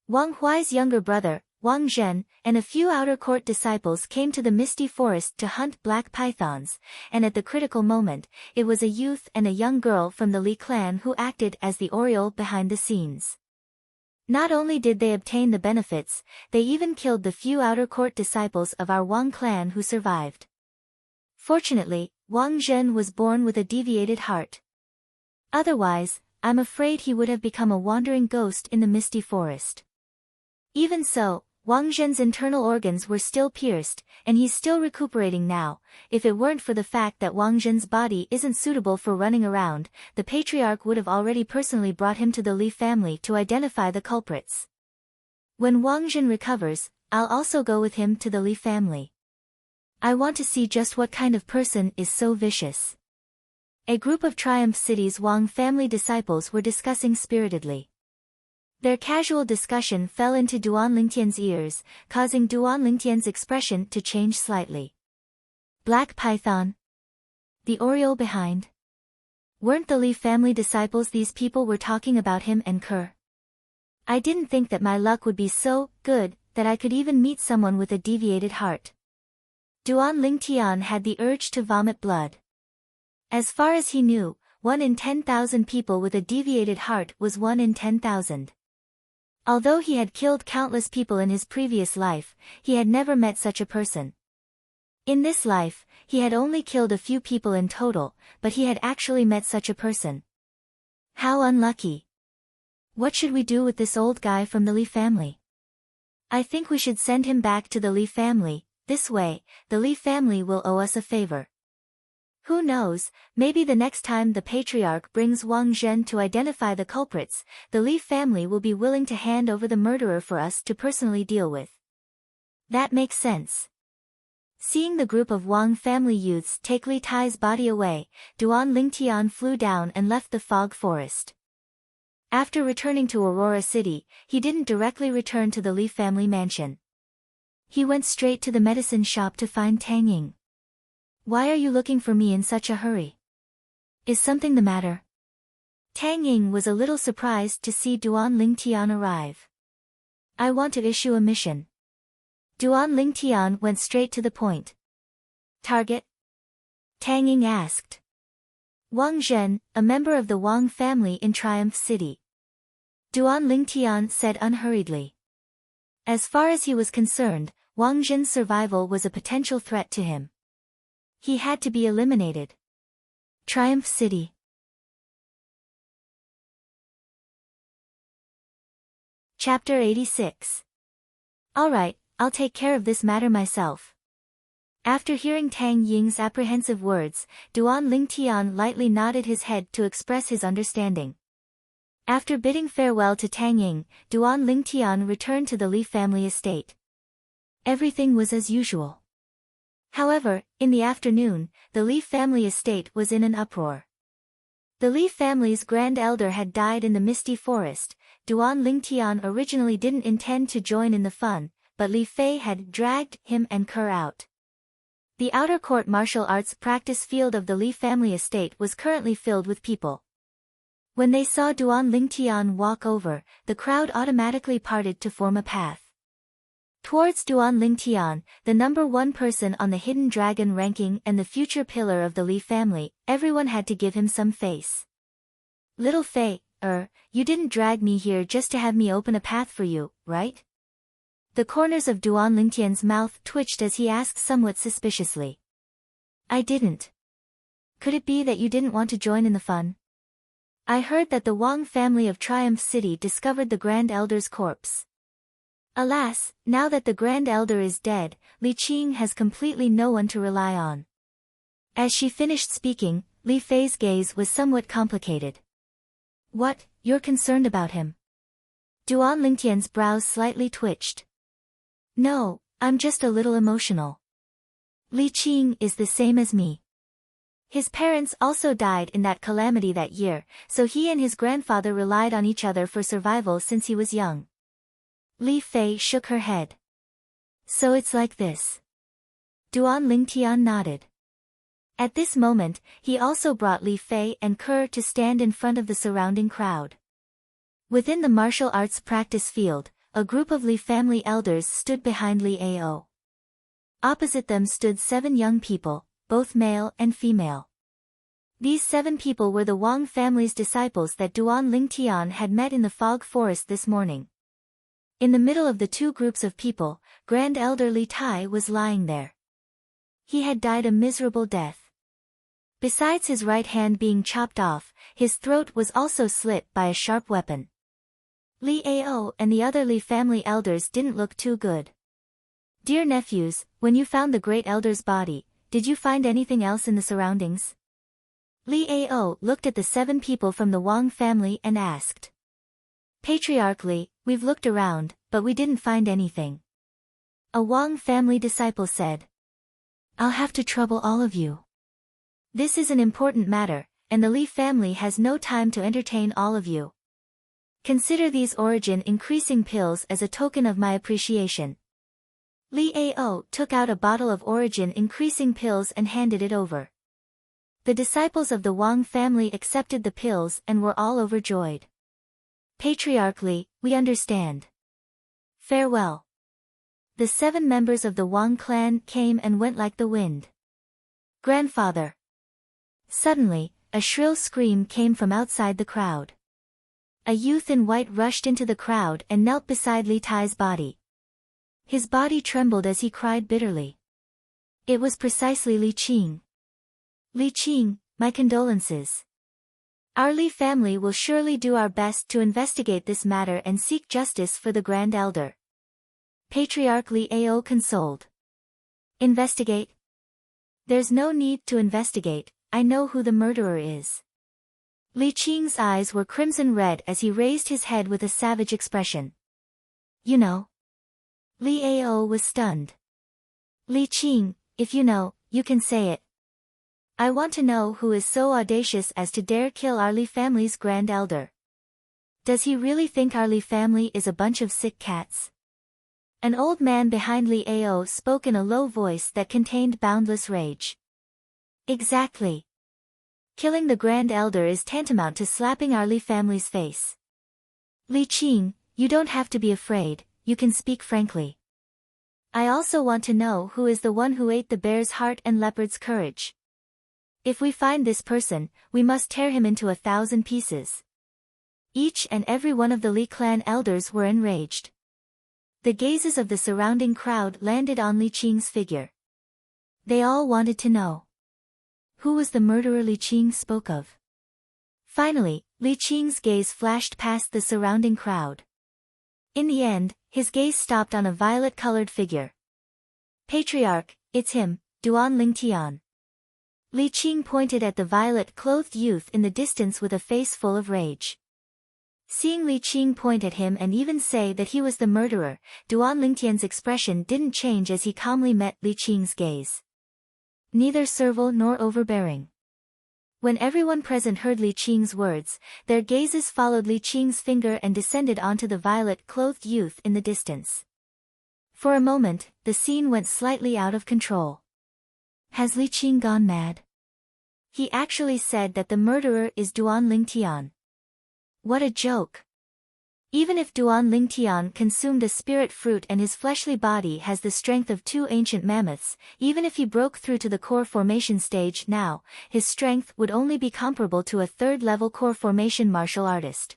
Wang Huai's younger brother, Wang Zhen, and a few outer court disciples came to the Misty Forest to hunt black pythons, and at the critical moment, it was a youth and a young girl from the Li clan who acted as the Oriole behind the scenes. Not only did they obtain the benefits, they even killed the few outer court disciples of our Wang clan who survived. Fortunately, Wang Zhen was born with a deviated heart. Otherwise, I'm afraid he would have become a wandering ghost in the Misty Forest. Even so, Wang Zhen's internal organs were still pierced, and he's still recuperating now. If it weren't for the fact that Wang Zhen's body isn't suitable for running around, the patriarch would have already personally brought him to the Li family to identify the culprits. When Wang Zhen recovers, I'll also go with him to the Li family. I want to see just what kind of person is so vicious. A group of Triumph City's Wang family disciples were discussing spiritedly. Their casual discussion fell into Duan Lingtian's ears, causing Duan Lingtian's expression to change slightly. Black Python? The Oriole behind? Weren't the Li family disciples these people were talking about him and Kerr? I didn't think that my luck would be so good that I could even meet someone with a deviated heart. Duan Lingtian had the urge to vomit blood. As far as he knew, 1 in 10,000 people with a deviated heart was 1 in 10,000. Although he had killed countless people in his previous life, he had never met such a person. In this life, he had only killed a few people in total, but he had actually met such a person. How unlucky. What should we do with this old guy from the Li family? I think we should send him back to the Li family. This way, the Li family will owe us a favor. Who knows, maybe the next time the patriarch brings Wang Zhen to identify the culprits, the Li family will be willing to hand over the murderer for us to personally deal with. That makes sense. Seeing the group of Wang family youths take Li Tai's body away, Duan Lingtian flew down and left the fog forest. After returning to Aurora City, he didn't directly return to the Li family mansion. He went straight to the medicine shop to find Tang Ying. Why are you looking for me in such a hurry? Is something the matter? Tang Ying was a little surprised to see Duan Lingtian arrive. I want to issue a mission. Duan Lingtian went straight to the point. Target? Tang Ying asked. Wang Zhen, a member of the Wang family in Triumph City. Duan Lingtian said unhurriedly. As far as he was concerned, Wang Zhen's survival was a potential threat to him. He had to be eliminated. Triumph City. Chapter 86. Alright, I'll take care of this matter myself. After hearing Tang Ying's apprehensive words, Duan Lingtian lightly nodded his head to express his understanding. After bidding farewell to Tang Ying, Duan Lingtian returned to the Li family estate. Everything was as usual. However, in the afternoon, the Li family estate was in an uproar. The Li family's grand elder had died in the misty forest. Duan Lingtian originally didn't intend to join in the fun, but Li Fei had dragged him and Kerr out. The outer court martial arts practice field of the Li family estate was currently filled with people. When they saw Duan Lingtian walk over, the crowd automatically parted to form a path. Towards Duan Lingtian, the number one person on the Hidden Dragon ranking and the future pillar of the Li family, everyone had to give him some face. Little Fei, you didn't drag me here just to have me open a path for you, right? The corners of Duan Lingtian's mouth twitched as he asked somewhat suspiciously. I didn't. Could it be that you didn't want to join in the fun? I heard that the Wang family of Triumph City discovered the Grand Elder's corpse. Alas, now that the Grand Elder is dead, Li Qing has completely no one to rely on. As she finished speaking, Li Fei's gaze was somewhat complicated. What, you're concerned about him? Duan Lingtian's brows slightly twitched. No, I'm just a little emotional. Li Qing is the same as me. His parents also died in that calamity that year, so he and his grandfather relied on each other for survival since he was young. Li Fei shook her head. So it's like this. Duan Lingtian nodded. At this moment, he also brought Li Fei and Kerr to stand in front of the surrounding crowd. Within the martial arts practice field, a group of Li family elders stood behind Li Ao. Opposite them stood 7 young people, both male and female. These 7 people were the Wang family's disciples that Duan Lingtian had met in the fog forest this morning. In the middle of the 2 groups of people, Grand Elder Li Tai was lying there. He had died a miserable death. Besides his right hand being chopped off, his throat was also slit by a sharp weapon. Li Ao and the other Li family elders didn't look too good. Dear nephews, when you found the great elder's body, did you find anything else in the surroundings? Li Ao looked at the 7 people from the Wang family and asked. Patriarchally, we've looked around, but we didn't find anything. A Wang family disciple said. I'll have to trouble all of you. This is an important matter, and the Li family has no time to entertain all of you. Consider these origin-increasing pills as a token of my appreciation. Li Ao took out a bottle of origin-increasing pills and handed it over. The disciples of the Wang family accepted the pills and were all overjoyed. Patriarchally, we understand. Farewell. The 7 members of the Wang clan came and went like the wind. Grandfather. Suddenly, a shrill scream came from outside the crowd. A youth in white rushed into the crowd and knelt beside Li Tai's body. His body trembled as he cried bitterly. It was precisely Li Qing. Li Qing, my condolences. Our Li family will surely do our best to investigate this matter and seek justice for the Grand Elder. Patriarch Li Ao consoled. Investigate? There's no need to investigate, I know who the murderer is. Li Qing's eyes were crimson red as he raised his head with a savage expression. You know? Li Ao was stunned. Li Qing, if you know, you can say it. I want to know who is so audacious as to dare kill our Li family's Grand Elder. Does he really think our Li family is a bunch of sick cats? An old man behind Li Ao spoke in a low voice that contained boundless rage. Exactly. Killing the Grand Elder is tantamount to slapping our Li family's face. Li Qing, you don't have to be afraid, you can speak frankly. I also want to know who is the one who ate the bear's heart and leopard's courage. If we find this person, we must tear him into 1,000 pieces. Each and every one of the Li clan elders were enraged. The gazes of the surrounding crowd landed on Li Qing's figure. They all wanted to know. Who was the murderer Li Qing spoke of? Finally, Li Qing's gaze flashed past the surrounding crowd. In the end, his gaze stopped on a violet-colored figure. Patriarch, it's him, Duan Lingtian. Li Qing pointed at the violet-clothed youth in the distance with a face full of rage. Seeing Li Qing point at him and even say that he was the murderer, Duan Lingtian's expression didn't change as he calmly met Li Qing's gaze. Neither servile nor overbearing. When everyone present heard Li Qing's words, their gazes followed Li Qing's finger and descended onto the violet-clothed youth in the distance. For a moment, the scene went slightly out of control. Has Li Qing gone mad? He actually said that the murderer is Duan Lingtian. What a joke! Even if Duan Lingtian consumed a spirit fruit and his fleshly body has the strength of 2 ancient mammoths, even if he broke through to the core formation stage now, his strength would only be comparable to a 3rd-level core formation martial artist.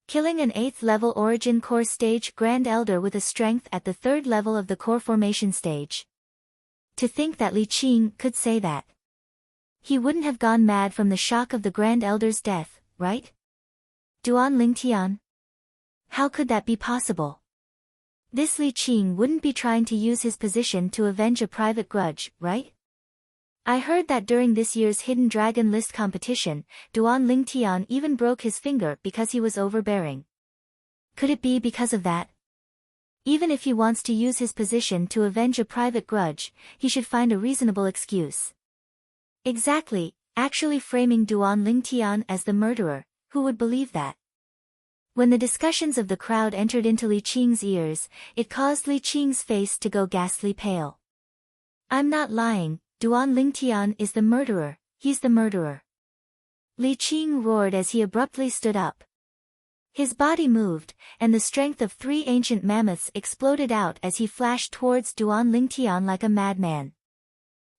Killing an 8th-level origin core stage Grand Elder with a strength at the 3rd level of the core formation stage. To think that Li Qing could say that. He wouldn't have gone mad from the shock of the Grand Elder's death, right? Duan Lingtian? How could that be possible? This Li Qing wouldn't be trying to use his position to avenge a private grudge, right? I heard that during this year's Hidden Dragon List competition, Duan Lingtian even broke his finger because he was overbearing. Could it be because of that? Even if he wants to use his position to avenge a private grudge, he should find a reasonable excuse. Exactly, actually framing Duan Lingtian as the murderer, who would believe that? When the discussions of the crowd entered into Li Qing's ears, it caused Li Qing's face to go ghastly pale. I'm not lying, Duan Lingtian is the murderer, he's the murderer. Li Qing roared as he abruptly stood up. His body moved, and the strength of 3 ancient mammoths exploded out as he flashed towards Duan Lingtian like a madman.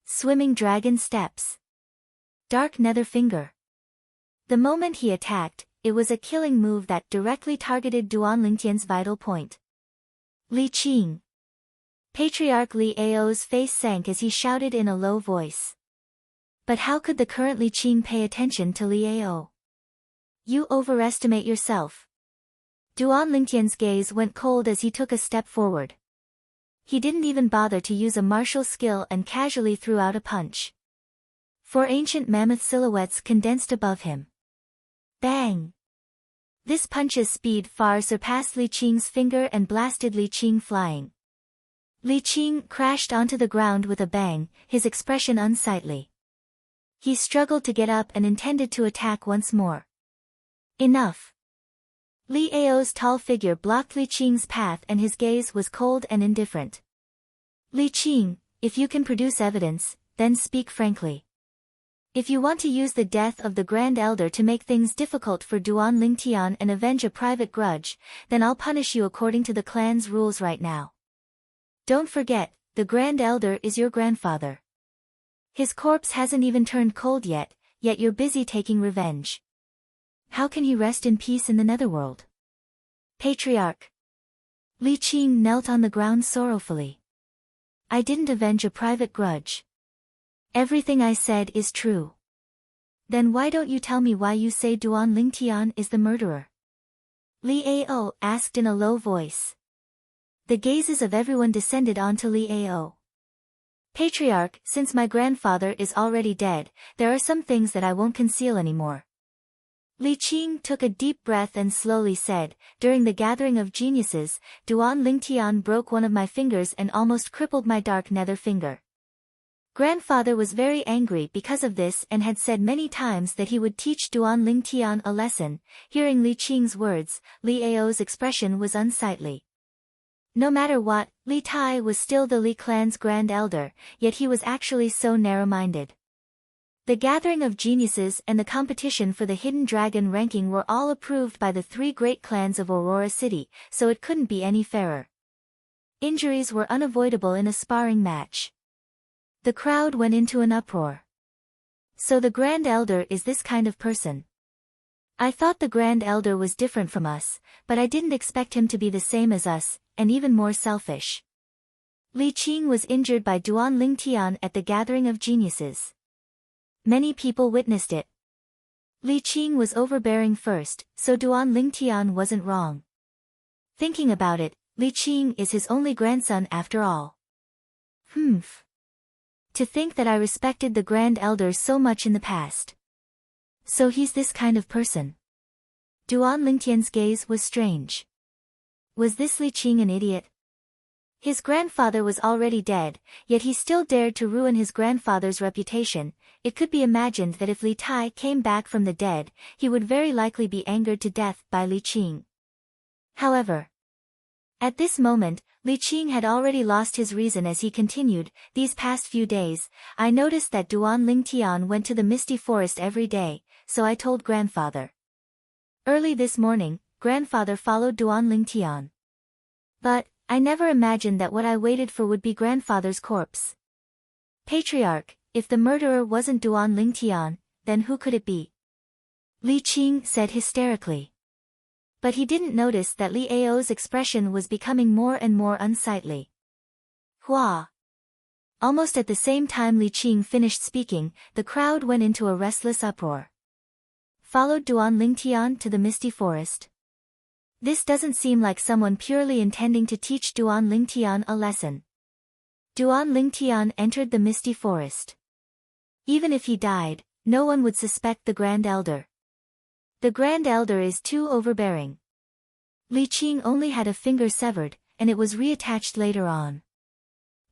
Swimming dragon steps. Dark nether finger. The moment he attacked, it was a killing move that directly targeted Duan Lingtian's vital point. Li Qing. Patriarch Li Ao's face sank as he shouted in a low voice. But how could the current Li Qing pay attention to Li Ao? You overestimate yourself. Duan Lingtian's gaze went cold as he took a step forward. He didn't even bother to use a martial skill and casually threw out a punch. 4 ancient mammoth silhouettes condensed above him. Bang! This punch's speed far surpassed Li Qing's finger and blasted Li Qing flying. Li Qing crashed onto the ground with a bang, his expression unsightly. He struggled to get up and intended to attack once more. Enough! Li Ao's tall figure blocked Li Qing's path and his gaze was cold and indifferent. Li Qing, if you can produce evidence, then speak frankly. If you want to use the death of the Grand Elder to make things difficult for Duan Lingtian and avenge a private grudge, then I'll punish you according to the clan's rules right now. Don't forget, the Grand Elder is your grandfather. His corpse hasn't even turned cold yet you're busy taking revenge. How can he rest in peace in the netherworld? Patriarch. Li Qing knelt on the ground sorrowfully. I didn't avenge a private grudge. Everything I said is true. Then why don't you tell me why you say Duan Lingtian is the murderer? Li Ao asked in a low voice. The gazes of everyone descended onto Li Ao. Patriarch, since my grandfather is already dead, there are some things that I won't conceal anymore. Li Qing took a deep breath and slowly said, during the gathering of geniuses, Duan Lingtian broke one of my fingers and almost crippled my dark nether finger. Grandfather was very angry because of this and had said many times that he would teach Duan Lingtian a lesson. Hearing Li Qing's words, Li Ao's expression was unsightly. No matter what, Li Tai was still the Li clan's grand elder, yet he was actually so narrow-minded. The gathering of geniuses and the competition for the hidden dragon ranking were all approved by the three great clans of Aurora City, so it couldn't be any fairer. Injuries were unavoidable in a sparring match. The crowd went into an uproar. So the Grand Elder is this kind of person. I thought the Grand Elder was different from us, but I didn't expect him to be the same as us, and even more selfish. Li Qing was injured by Duan Lingtian at the gathering of geniuses. Many people witnessed it. Li Qing was overbearing first, so Duan Lingtian wasn't wrong. Thinking about it, Li Qing is his only grandson after all. Humph. To think that I respected the Grand Elder so much in the past. So he's this kind of person. Duan Lingtian's gaze was strange. Was this Li Qing an idiot? His grandfather was already dead, yet he still dared to ruin his grandfather's reputation. It could be imagined that if Li Tai came back from the dead, he would very likely be angered to death by Li Qing. However, at this moment, Li Qing had already lost his reason as he continued, these past few days, I noticed that Duan Lingtian went to the misty forest every day, so I told grandfather. Early this morning, grandfather followed Duan Lingtian. But, I never imagined that what I waited for would be grandfather's corpse. Patriarch, if the murderer wasn't Duan Lingtian, then who could it be? Li Qing said hysterically. But he didn't notice that Li Ao's expression was becoming more and more unsightly. Hua! Almost at the same time Li Qing finished speaking, the crowd went into a restless uproar. Followed Duan Lingtian to the misty forest. This doesn't seem like someone purely intending to teach Duan Lingtian a lesson. Duan Lingtian entered the misty forest. Even if he died, no one would suspect the Grand Elder. The Grand Elder is too overbearing. Li Qing only had a finger severed, and it was reattached later on.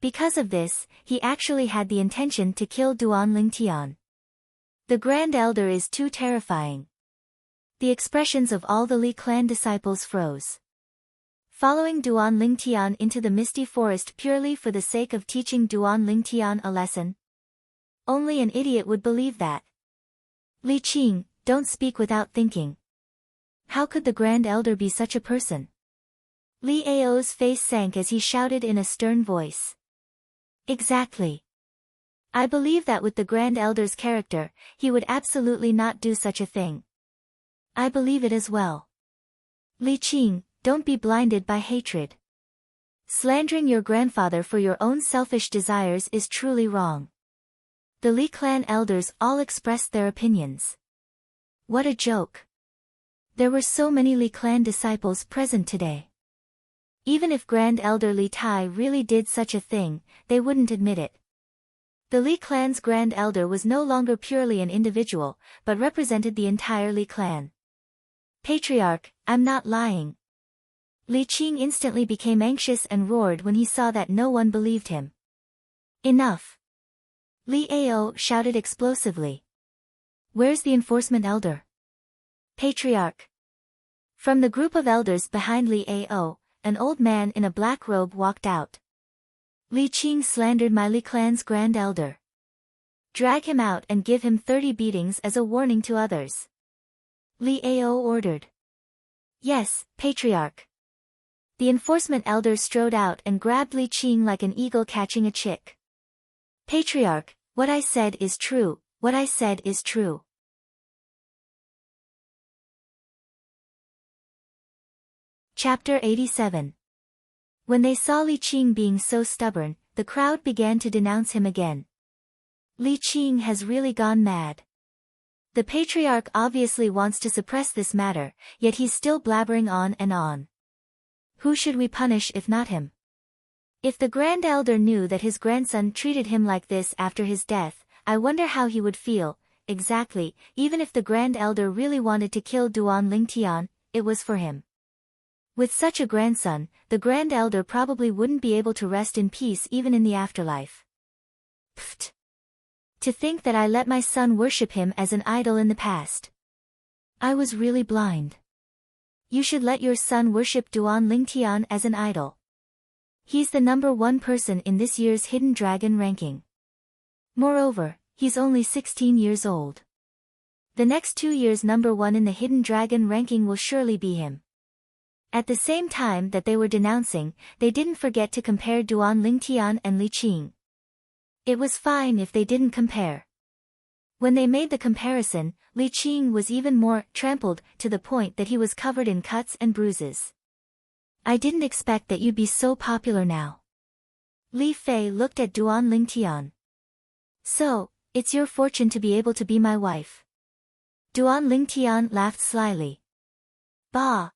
Because of this, he actually had the intention to kill Duan Lingtian. The Grand Elder is too terrifying. The expressions of all the Li clan disciples froze. Following Duan Lingtian into the misty forest purely for the sake of teaching Duan Lingtian a lesson? Only an idiot would believe that. Li Qing, don't speak without thinking. How could the Grand Elder be such a person? Li Ao's face sank as he shouted in a stern voice. Exactly. I believe that with the Grand Elder's character, he would absolutely not do such a thing. I believe it as well. Li Qing, don't be blinded by hatred. Slandering your grandfather for your own selfish desires is truly wrong. The Li clan elders all expressed their opinions. What a joke. There were so many Li clan disciples present today. Even if Grand Elder Li Tai really did such a thing, they wouldn't admit it. The Li clan's Grand Elder was no longer purely an individual, but represented the entire Li clan. Patriarch, I'm not lying. Li Qing instantly became anxious and roared when he saw that no one believed him. Enough! Li Ao shouted explosively. Where's the enforcement elder? Patriarch. From the group of elders behind Li Ao, an old man in a black robe walked out. Li Qing slandered my Li clan's Grand Elder. Drag him out and give him 30 beatings as a warning to others. Li Ao ordered. Yes, Patriarch. The enforcement elder strode out and grabbed Li Qing like an eagle catching a chick. Patriarch, what I said is true, what I said is true. Chapter 87. When they saw Li Qing being so stubborn, the crowd began to denounce him again. Li Qing has really gone mad. The patriarch obviously wants to suppress this matter, yet he's still blabbering on and on. Who should we punish if not him? If the Grand Elder knew that his grandson treated him like this after his death, I wonder how he would feel. Exactly, even if the Grand Elder really wanted to kill Duan Lingtian, it was for him. With such a grandson, the Grand Elder probably wouldn't be able to rest in peace even in the afterlife. Pfft! To think that I let my son worship him as an idol in the past. I was really blind. You should let your son worship Duan Lingtian as an idol. He's the #1 person in this year's Hidden Dragon ranking. Moreover, he's only 16 years old. The next 2 years #1 in the Hidden Dragon ranking will surely be him. At the same time that they were denouncing, they didn't forget to compare Duan Lingtian and Li Qing. It was fine if they didn't compare. When they made the comparison, Li Qing was even more trampled, to the point that he was covered in cuts and bruises. I didn't expect that you'd be so popular now. Li Fei looked at Duan Lingtian. So, it's your fortune to be able to be my wife. Duan Lingtian laughed slyly. Bah!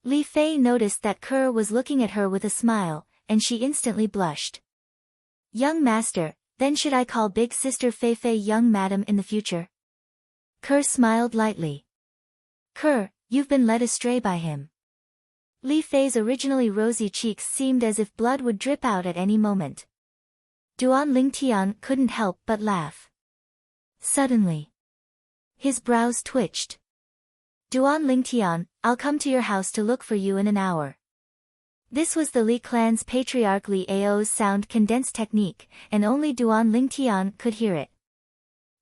Li Fei noticed that Kerr was looking at her with a smile, and she instantly blushed. Young master, then should I call big sister Fei Fei young madam in the future? Kerr smiled lightly. Kerr, you've been led astray by him. Li Fei's originally rosy cheeks seemed as if blood would drip out at any moment. Duan Lingtian couldn't help but laugh. Suddenly, his brows twitched. Duan Lingtian, I'll come to your house to look for you in an hour. This was the Li clan's patriarch Li Ao's sound condensed technique, and only Duan Lingtian could hear it.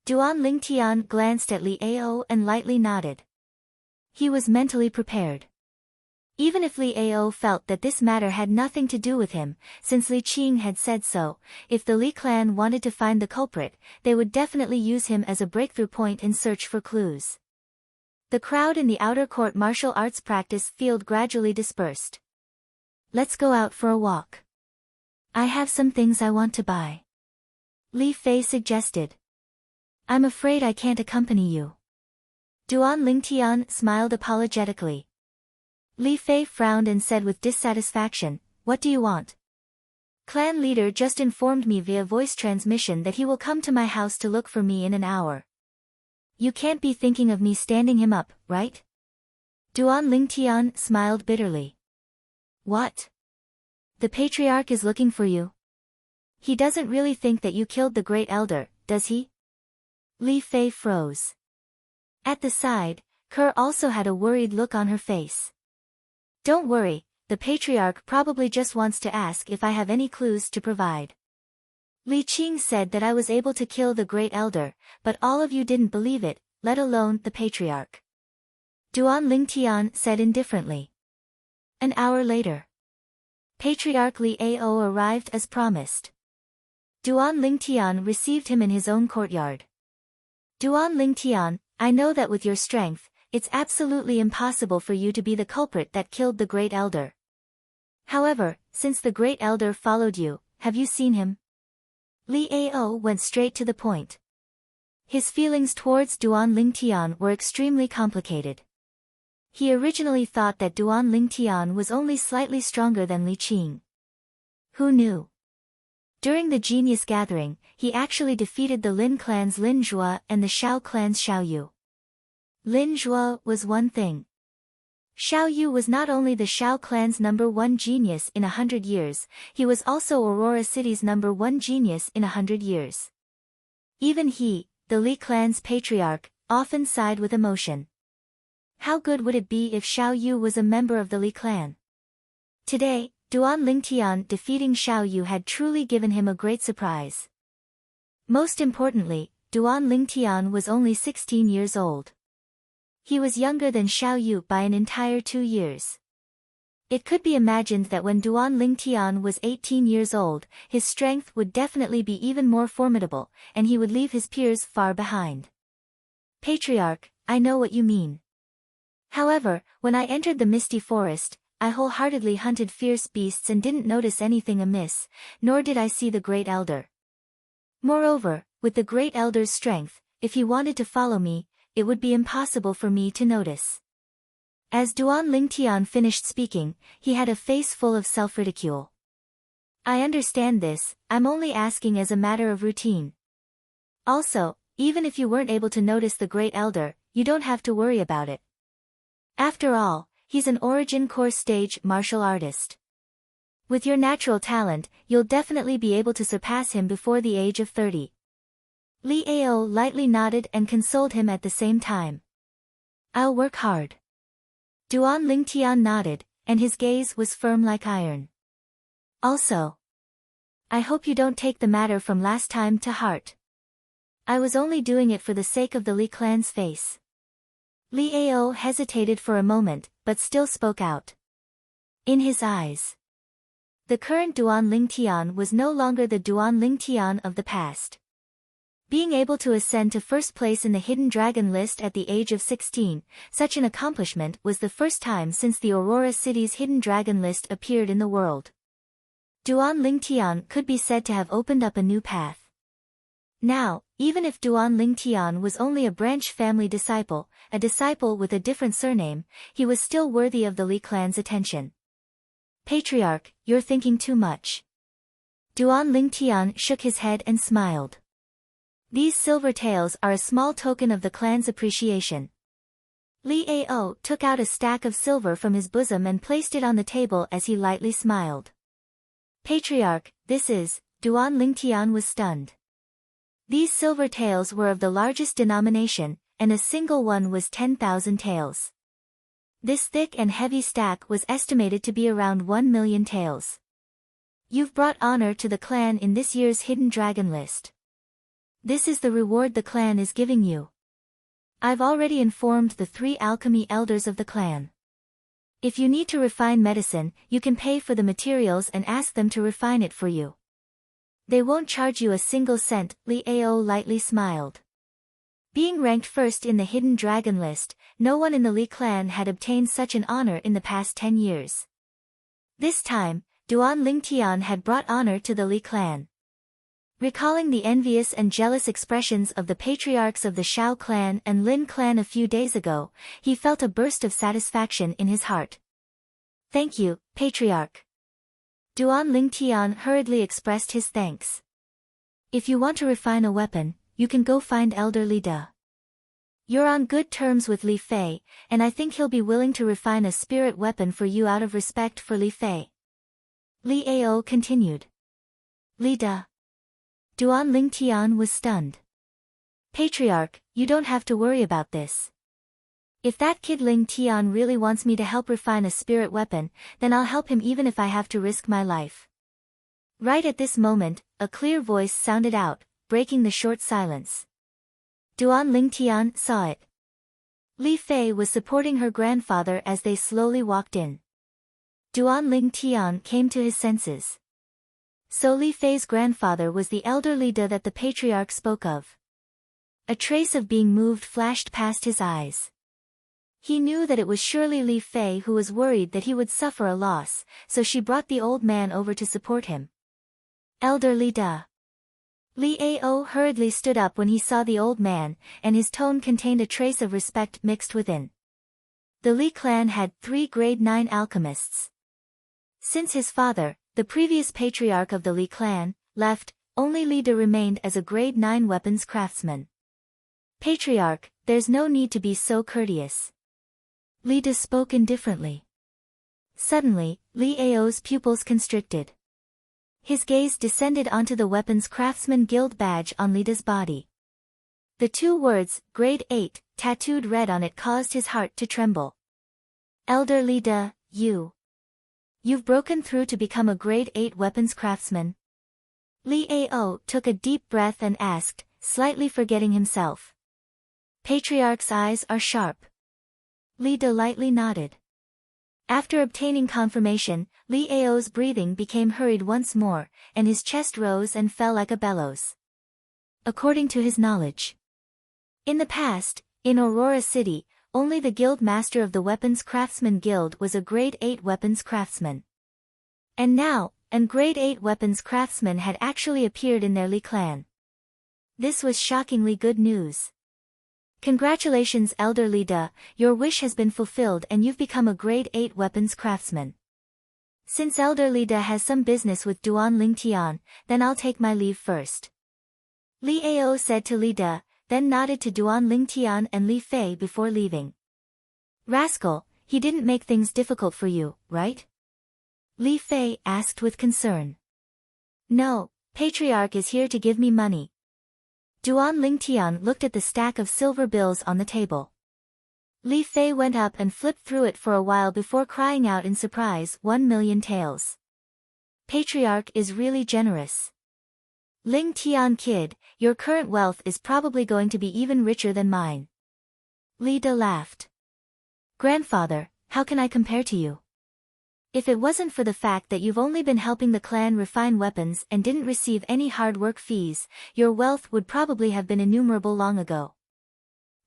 Duan Lingtian glanced at Li Ao and lightly nodded. He was mentally prepared. Even if Li Ao felt that this matter had nothing to do with him, since Li Qing had said so, if the Li clan wanted to find the culprit, they would definitely use him as a breakthrough point in search for clues. The crowd in the outer court martial arts practice field gradually dispersed. Let's go out for a walk. I have some things I want to buy. Li Fei suggested. I'm afraid I can't accompany you. Duan Lingtian smiled apologetically. Li Fei frowned and said with dissatisfaction, What do you want? Clan leader just informed me via voice transmission that he will come to my house to look for me in an hour. You can't be thinking of me standing him up, right? Duan Lingtian smiled bitterly. What? The patriarch is looking for you? He doesn't really think that you killed the Great Elder, does he? Li Fei froze. At the side, Kerr also had a worried look on her face. Don't worry, the patriarch probably just wants to ask if I have any clues to provide. Li Qing said that I was able to kill the Great Elder, but all of you didn't believe it, let alone the patriarch. Duan Lingtian said indifferently. An hour later, Patriarch Li Ao arrived as promised. Duan Lingtian received him in his own courtyard. Duan Lingtian, I know that with your strength, it's absolutely impossible for you to be the culprit that killed the Great Elder. However, since the Great Elder followed you, have you seen him? Li Ao went straight to the point. His feelings towards Duan Lingtian were extremely complicated. He originally thought that Duan Lingtian was only slightly stronger than Li Qing. Who knew? During the Genius Gathering, he actually defeated the Lin clan's Lin Zhuo and the Shao clan's Shao Yu. Lin Zhuo was one thing. Shao Yu was not only the Shao clan's #1 genius in 100 years, he was also Aurora City's #1 genius in 100 years. Even he, the Li clan's patriarch, often sighed with emotion. How good would it be if Shao Yu was a member of the Li clan? Today, Duan Lingtian defeating Shao Yu had truly given him a great surprise. Most importantly, Duan Lingtian was only 16 years old. He was younger than Shao Yu by an entire 2 years. It could be imagined that when Duan Lingtian was 18 years old, his strength would definitely be even more formidable, and he would leave his peers far behind. Patriarch, I know what you mean. However, when I entered the misty forest, I wholeheartedly hunted fierce beasts and didn't notice anything amiss, nor did I see the Great Elder. Moreover, with the Great Elder's strength, if he wanted to follow me, it would be impossible for me to notice. As Duan Lingtian finished speaking, he had a face full of self-ridicule. I understand this, I'm only asking as a matter of routine. Also, even if you weren't able to notice the Great Elder, you don't have to worry about it. After all, he's an origin core stage martial artist. With your natural talent, you'll definitely be able to surpass him before the age of 30. Li Ao lightly nodded and consoled him at the same time. I'll work hard. Duan Lingtian nodded, and his gaze was firm like iron. Also, I hope you don't take the matter from last time to heart. I was only doing it for the sake of the Li clan's face. Li Ao hesitated for a moment, but still spoke out. In his eyes, the current Duan Lingtian was no longer the Duan Lingtian of the past. Being able to ascend to first place in the Hidden Dragon list at the age of 16, such an accomplishment was the first time since the Aurora City's Hidden Dragon list appeared in the world. Duan Lingtian could be said to have opened up a new path. Now, even if Duan Lingtian was only a branch family disciple, a disciple with a different surname, he was still worthy of the Li clan's attention. Patriarch, you're thinking too much. Duan Lingtian shook his head and smiled. These silver taels are a small token of the clan's appreciation. Li Ao took out a stack of silver from his bosom and placed it on the table as he lightly smiled. Patriarch, this is, Duan Lingtian was stunned. These silver taels were of the largest denomination, and a single one was 10,000 taels. This thick and heavy stack was estimated to be around 1 million taels. You've brought honor to the clan in this year's Hidden Dragon list. This is the reward the clan is giving you. I've already informed the 3 alchemy elders of the clan. If you need to refine medicine, you can pay for the materials and ask them to refine it for you. They won't charge you a single cent, Li Ao lightly smiled. Being ranked first in the Hidden Dragon list, no one in the Li clan had obtained such an honor in the past 10 years. This time, Duan Lingtian had brought honor to the Li clan. Recalling the envious and jealous expressions of the patriarchs of the Shao clan and Lin clan a few days ago, he felt a burst of satisfaction in his heart. Thank you, Patriarch. Duan Lingtian hurriedly expressed his thanks. If you want to refine a weapon, you can go find Elder Li De. You're on good terms with Li Fei, and I think he'll be willing to refine a spirit weapon for you out of respect for Li Fei. Li Ao continued. Li De. Duan Lingtian was stunned. Patriarch, you don't have to worry about this. If that kid Lingtian really wants me to help refine a spirit weapon, then I'll help him even if I have to risk my life. Right at this moment, a clear voice sounded out, breaking the short silence. Duan Lingtian saw it. Li Fei was supporting her grandfather as they slowly walked in. Duan Lingtian came to his senses. So Li Fei's grandfather was the elder Li De that the patriarch spoke of. A trace of being moved flashed past his eyes. He knew that it was surely Li Fei who was worried that he would suffer a loss, so she brought the old man over to support him. Elder Li De. Li Ao hurriedly stood up when he saw the old man, and his tone contained a trace of respect mixed within. The Li clan had 3 grade 9 alchemists. Since his father, the previous patriarch of the Li clan, left, only Li De remained as a grade 9 weapons craftsman. Patriarch, there's no need to be so courteous. Li De spoke indifferently. Suddenly, Li Ao's pupils constricted. His gaze descended onto the weapons craftsman guild badge on Li De's body. The 2 words, grade 8, tattooed red on it caused his heart to tremble. Elder Li De, You've broken through to become a grade 8 weapons craftsman? Li Ao took a deep breath and asked, slightly forgetting himself. Patriarch's eyes are sharp. Li De lightly nodded. After obtaining confirmation, Li Ao's breathing became hurried once more, and his chest rose and fell like a bellows. According to his knowledge. In the past, in Aurora City, only the guild master of the Weapons Craftsman Guild was a grade 8 weapons craftsman. And now, an grade 8 weapons craftsman had actually appeared in their Li clan. This was shockingly good news. Congratulations, Elder Lida, your wish has been fulfilled and you've become a grade 8 weapons craftsman. Since Elder Lida has some business with Duan Lingtian, then I'll take my leave first. Li Ao said to Lida, then nodded to Duan Lingtian and Li Fei before leaving. Rascal, he didn't make things difficult for you, right? Li Fei asked with concern. No, Patriarch is here to give me money. Duan Lingtian looked at the stack of silver bills on the table. Li Fei went up and flipped through it for a while before crying out in surprise, 1,000,000 taels. Patriarch is really generous. Ling Tian kid, your current wealth is probably going to be even richer than mine. Lida laughed. Grandfather, how can I compare to you? If it wasn't for the fact that you've only been helping the clan refine weapons and didn't receive any hard work fees, your wealth would probably have been innumerable long ago.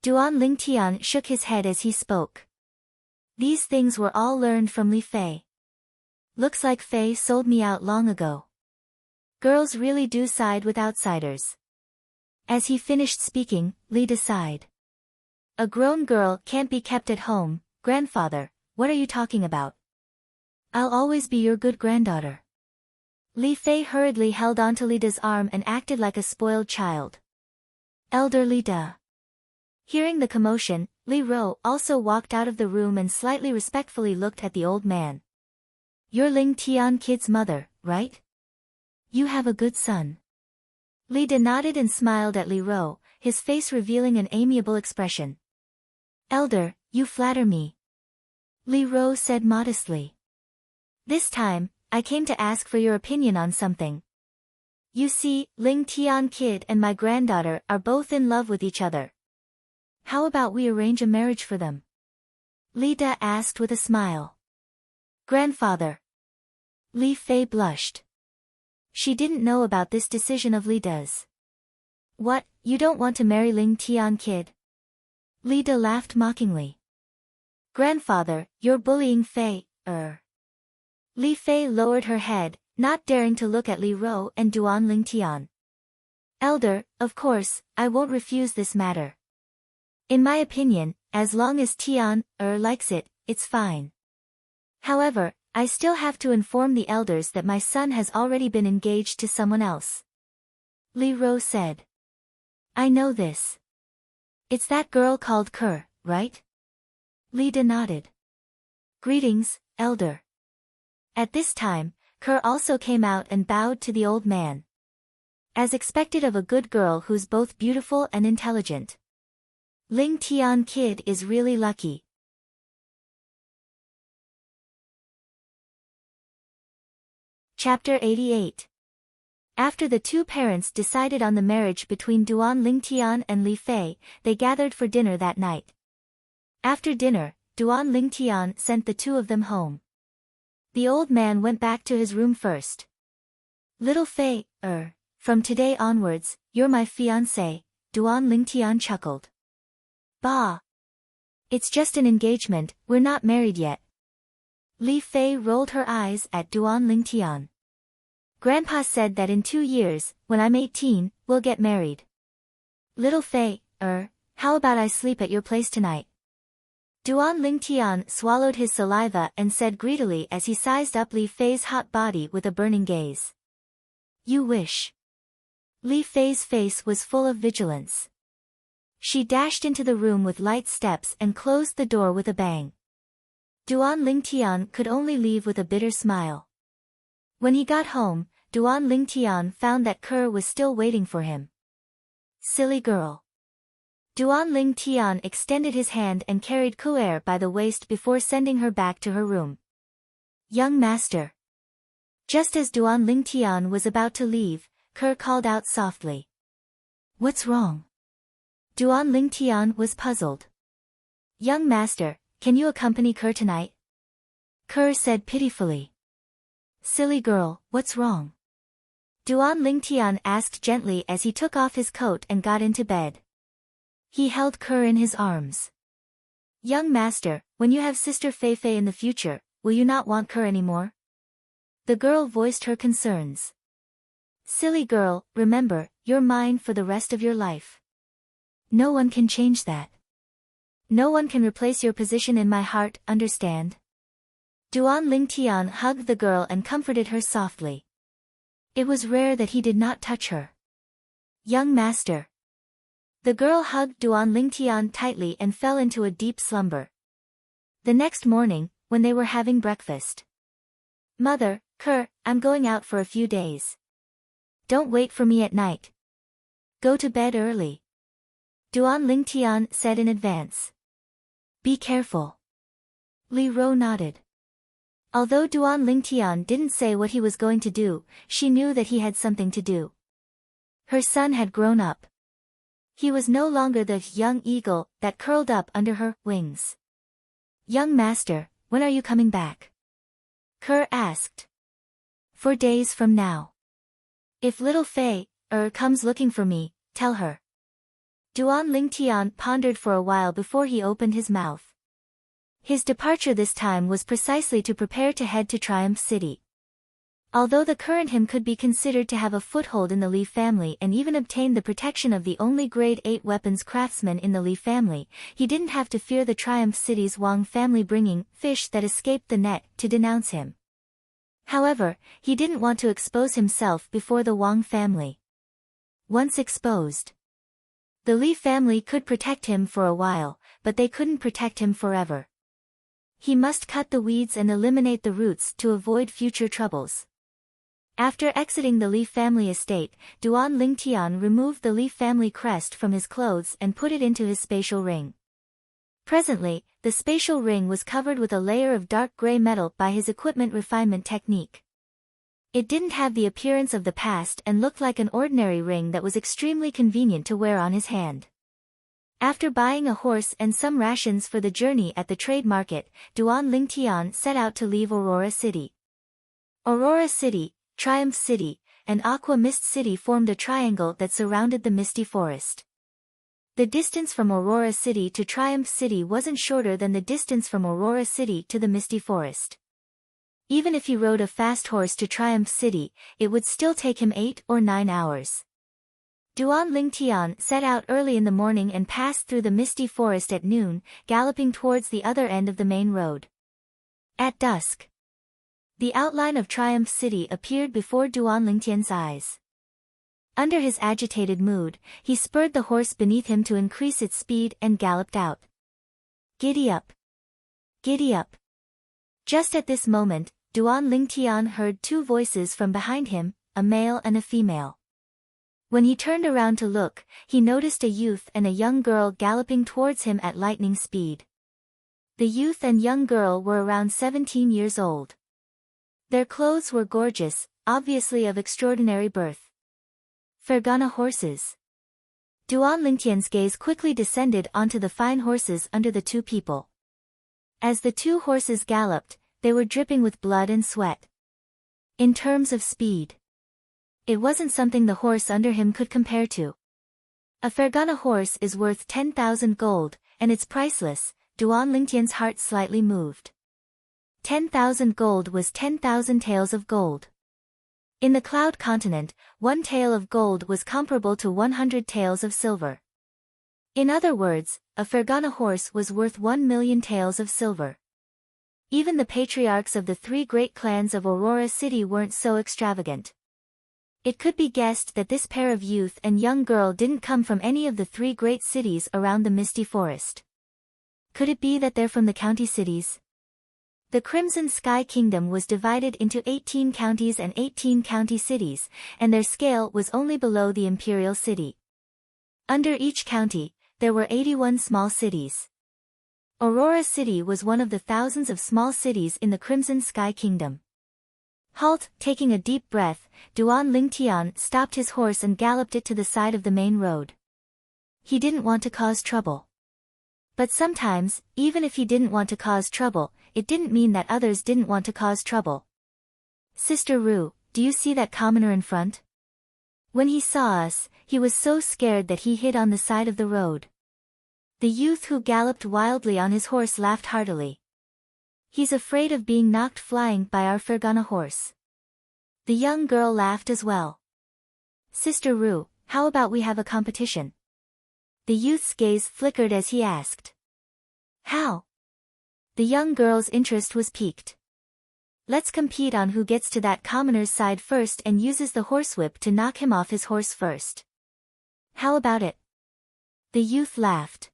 Duan Lingtian shook his head as he spoke. These things were all learned from Li Fei. Looks like Fei sold me out long ago. Girls really do side with outsiders. As he finished speaking, Li sighed. A grown girl can't be kept at home, grandfather, what are you talking about? I'll always be your good granddaughter. Li Fei hurriedly held onto Lida's arm and acted like a spoiled child. Elder Lida. Hearing the commotion, Li Ro also walked out of the room and slightly respectfully looked at the old man. You're Ling Tian kid's mother, right? You have a good son. Lida nodded and smiled at Li Ro, his face revealing an amiable expression. Elder, you flatter me. Li Ro said modestly. This time, I came to ask for your opinion on something. You see, Ling Tian kid and my granddaughter are both in love with each other. How about we arrange a marriage for them? Lida asked with a smile. Grandfather. Li Fei blushed. She didn't know about this decision of Lida's. What, you don't want to marry Ling Tian kid? Lida laughed mockingly. Grandfather, you're bullying Fei, Li Fei lowered her head, not daring to look at Li Ro and Duan Lingtian. Elder, of course, I won't refuse this matter. In my opinion, as long as Tian, likes it, it's fine. However, I still have to inform the elders that my son has already been engaged to someone else. Li Ro said. I know this. It's that girl called Kerr, right? Lida nodded. Greetings, Elder. At this time, Kerr also came out and bowed to the old man. As expected of a good girl who's both beautiful and intelligent. Ling Tian kid is really lucky. Chapter 88. After the two parents decided on the marriage between Duan Lingtian and Li Fei, they gathered for dinner that night. After dinner, Duan Lingtian sent the two of them home. The old man went back to his room first. Little Fei, from today onwards, you're my fiancée, Duan Lingtian chuckled. Bah! It's just an engagement, we're not married yet. Li Fei rolled her eyes at Duan Lingtian. Grandpa said that in 2 years, when I'm 18, we'll get married. Little Fei, how about I sleep at your place tonight? Duan Lingtian swallowed his saliva and said greedily as he sized up Li Fei's hot body with a burning gaze. You wish. Li Fei's face was full of vigilance. She dashed into the room with light steps and closed the door with a bang. Duan Lingtian could only leave with a bitter smile. When he got home, Duan Lingtian found that Kerr was still waiting for him. Silly girl. Duan Lingtian extended his hand and carried Kuer by the waist before sending her back to her room. Young master. Just as Duan Lingtian was about to leave, Kerr called out softly. What's wrong? Duan Lingtian was puzzled. Young master, can you accompany Kerr tonight? Kerr said pitifully. Silly girl, what's wrong? Duan Lingtian asked gently as he took off his coat and got into bed. He held Kerr in his arms. Young master, when you have Sister Feifei in the future, will you not want Kerr anymore? The girl voiced her concerns. Silly girl, remember, you're mine for the rest of your life. No one can change that. No one can replace your position in my heart, understand? Duan Lingtian hugged the girl and comforted her softly. It was rare that he did not touch her. Young master. The girl hugged Duan Lingtian tightly and fell into a deep slumber. The next morning, when they were having breakfast. Mother, I'm going out for a few days. Don't wait for me at night. Go to bed early. Duan Lingtian said in advance. Be careful. Li Ro nodded. Although Duan Lingtian didn't say what he was going to do, she knew that he had something to do. Her son had grown up. He was no longer the young eagle that curled up under her wings. Young master, when are you coming back? Kerr asked. 4 days from now. If little Fei comes looking for me, tell her. Duan Lingtian pondered for a while before he opened his mouth. His departure this time was precisely to prepare to head to Triumph City. Although the current him could be considered to have a foothold in the Li family and even obtain the protection of the only grade 8 weapons craftsman in the Li family, he didn't have to fear the Triumph City's Wang family bringing fish that escaped the net to denounce him. However, he didn't want to expose himself before the Wang family. Once exposed, the Li family could protect him for a while, but they couldn't protect him forever. He must cut the weeds and eliminate the roots to avoid future troubles. After exiting the Li family estate, Duan Lingtian removed the Li family crest from his clothes and put it into his spatial ring. Presently, the spatial ring was covered with a layer of dark gray metal by his equipment refinement technique. It didn't have the appearance of the past and looked like an ordinary ring that was extremely convenient to wear on his hand. After buying a horse and some rations for the journey at the trade market, Duan Lingtian set out to leave Aurora City. Aurora City, Triumph City, and Aqua Mist City formed a triangle that surrounded the misty forest. The distance from Aurora City to Triumph City wasn't shorter than the distance from Aurora City to the misty forest. Even if he rode a fast horse to Triumph City, it would still take him 8 or 9 hours. Duan Lingtian set out early in the morning and passed through the misty forest at noon, galloping towards the other end of the main road. At dusk, the outline of Triumph City appeared before Duan Lingtian's eyes. Under his agitated mood, he spurred the horse beneath him to increase its speed and galloped out. Giddy up! Giddy up! Just at this moment, Duan Lingtian heard 2 voices from behind him, a male and a female. When he turned around to look, he noticed a youth and a young girl galloping towards him at lightning speed. The youth and young girl were around 17 years old. Their clothes were gorgeous, obviously of extraordinary birth. Fergana horses. Duan Lingtian's gaze quickly descended onto the fine horses under the 2 people. As the 2 horses galloped, they were dripping with blood and sweat. In terms of speed, it wasn't something the horse under him could compare to. A Fergana horse is worth 10,000 gold, and it's priceless. Duan Lingtian's heart slightly moved. 10,000 gold was 10,000 taels of gold. In the Cloud Continent, 1 tael of gold was comparable to 100 taels of silver. In other words, a Fergana horse was worth 1 million taels of silver. Even the patriarchs of the 3 great clans of Aurora City weren't so extravagant. It could be guessed that this pair of youth and young girl didn't come from any of the 3 great cities around the misty forest. Could it be that they're from the county cities? The Crimson Sky Kingdom was divided into 18 counties and 18 county cities, and their scale was only below the imperial city. Under each county, there were 81 small cities. Aurora City was one of the thousands of small cities in the Crimson Sky Kingdom. Halt! Taking a deep breath, Duan Lingtian stopped his horse and galloped it to the side of the main road. He didn't want to cause trouble. But sometimes, even if he didn't want to cause trouble, it didn't mean that others didn't want to cause trouble. Sister Ru, do you see that commoner in front? When he saw us, he was so scared that he hid on the side of the road. The youth who galloped wildly on his horse laughed heartily. He's afraid of being knocked flying by our Fergana horse. The young girl laughed as well. Sister Ru, how about we have a competition? The youth's gaze flickered as he asked. How? The young girl's interest was piqued. Let's compete on who gets to that commoner's side first and uses the horsewhip to knock him off his horse first. How about it? The youth laughed.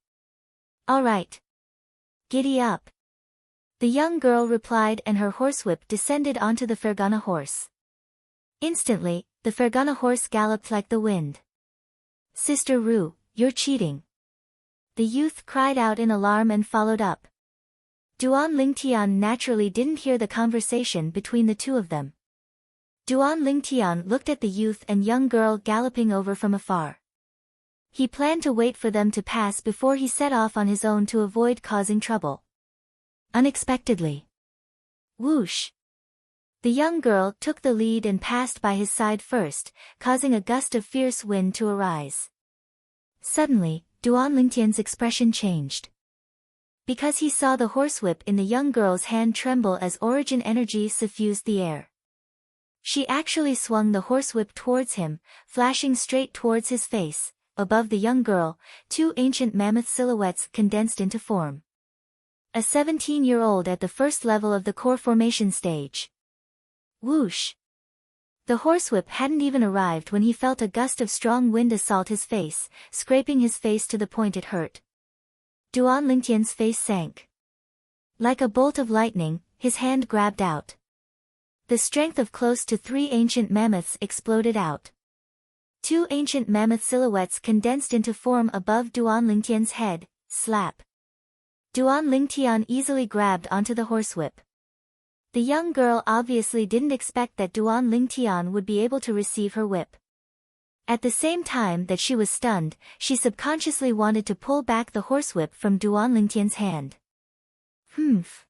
All right. Giddy up. The young girl replied, and her horsewhip descended onto the Fergana horse. Instantly, the Fergana horse galloped like the wind. Sister Ru, you're cheating. The youth cried out in alarm and followed up. Duan Lingtian naturally didn't hear the conversation between the two of them. Duan Lingtian looked at the youth and young girl galloping over from afar. He planned to wait for them to pass before he set off on his own to avoid causing trouble. Unexpectedly. Whoosh! The young girl took the lead and passed by his side first, causing a gust of fierce wind to arise. Suddenly, Duan Lingtian's expression changed. Because he saw the horsewhip in the young girl's hand tremble as origin energy suffused the air. She actually swung the horsewhip towards him, flashing straight towards his face. Above the young girl, two ancient mammoth silhouettes condensed into form. A 17-year-old at the first level of the core formation stage. Whoosh! The horsewhip hadn't even arrived when he felt a gust of strong wind assault his face, scraping his face to the point it hurt. Duan Lingtian's face sank. Like a bolt of lightning, his hand grabbed out. The strength of close to 3 ancient mammoths exploded out. 2 ancient mammoth silhouettes condensed into form above Duan Lingtian's head. Slap. Duan Lingtian easily grabbed onto the horsewhip. The young girl obviously didn't expect that Duan Lingtian would be able to receive her whip. At the same time that she was stunned, she subconsciously wanted to pull back the horsewhip from Duan Lingtian's hand. Humph.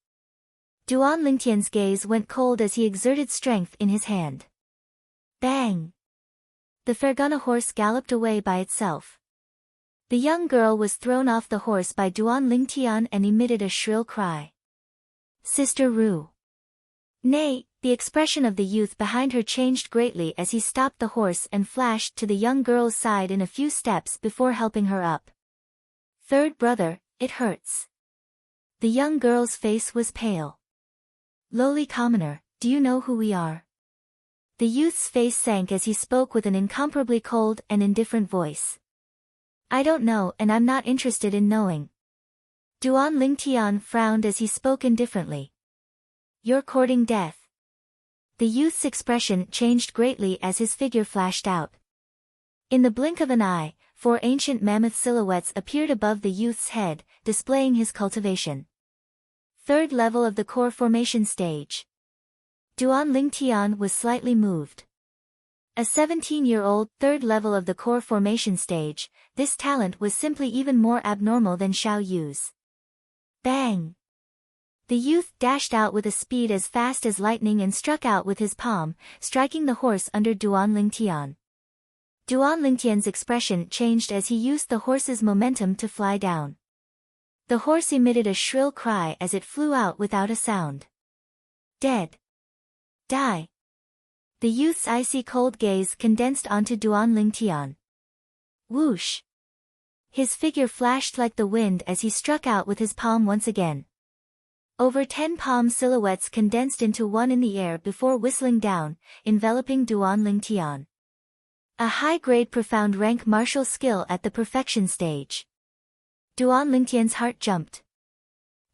Duan Lingtian's gaze went cold as he exerted strength in his hand. Bang! The Fergana horse galloped away by itself. The young girl was thrown off the horse by Duan Lingtian and emitted a shrill cry. Sister Ru. Nay, the expression of the youth behind her changed greatly as he stopped the horse and flashed to the young girl's side in a few steps before helping her up. Third brother, it hurts. The young girl's face was pale. Lowly commoner, do you know who we are? The youth's face sank as he spoke with an incomparably cold and indifferent voice. I don't know, and I'm not interested in knowing. Duan Lingtian frowned as he spoke indifferently. You're courting death. The youth's expression changed greatly as his figure flashed out. In the blink of an eye, 4 ancient mammoth silhouettes appeared above the youth's head, displaying his cultivation. Third level of the core formation stage. Duan Lingtian was slightly moved. A 17-year-old, third level of the core formation stage, this talent was simply even more abnormal than Xiao Yu's. Bang! The youth dashed out with a speed as fast as lightning and struck out with his palm, striking the horse under Duan Lingtian. Duan Lingtian's expression changed as he used the horse's momentum to fly down. The horse emitted a shrill cry as it flew out without a sound. Dead. Die. The youth's icy cold gaze condensed onto Duan Lingtian. Whoosh! His figure flashed like the wind as he struck out with his palm once again. Over 10 palm silhouettes condensed into one in the air before whistling down, enveloping Duan Lingtian. A high-grade profound rank martial skill at the perfection stage. Duan Lingtian's heart jumped.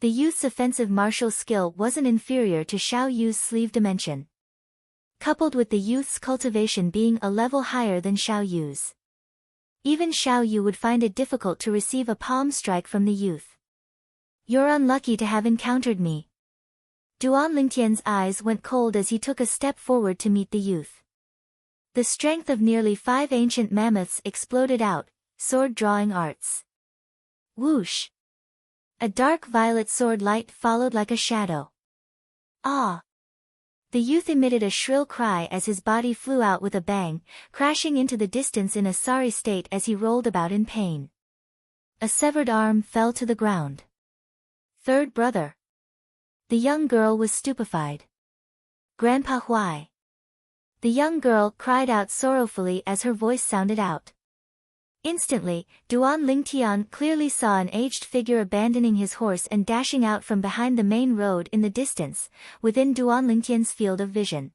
The youth's offensive martial skill wasn't inferior to Xiao Yu's sleeve dimension. Coupled with the youth's cultivation being a level higher than Xiao Yu's. Even Xiao Yu would find it difficult to receive a palm strike from the youth. You're unlucky to have encountered me. Duan Lingtian's eyes went cold as he took a step forward to meet the youth. The strength of nearly 5 ancient mammoths exploded out, sword drawing arts. Whoosh! A dark violet sword light followed like a shadow. Ah! The youth emitted a shrill cry as his body flew out with a bang, crashing into the distance in a sorry state as he rolled about in pain. A severed arm fell to the ground. Third brother. The young girl was stupefied. Grandpa Huai. The young girl cried out sorrowfully as her voice sounded out. Instantly, Duan Lingtian clearly saw an aged figure abandoning his horse and dashing out from behind the main road in the distance, within Duan Lingtian's field of vision.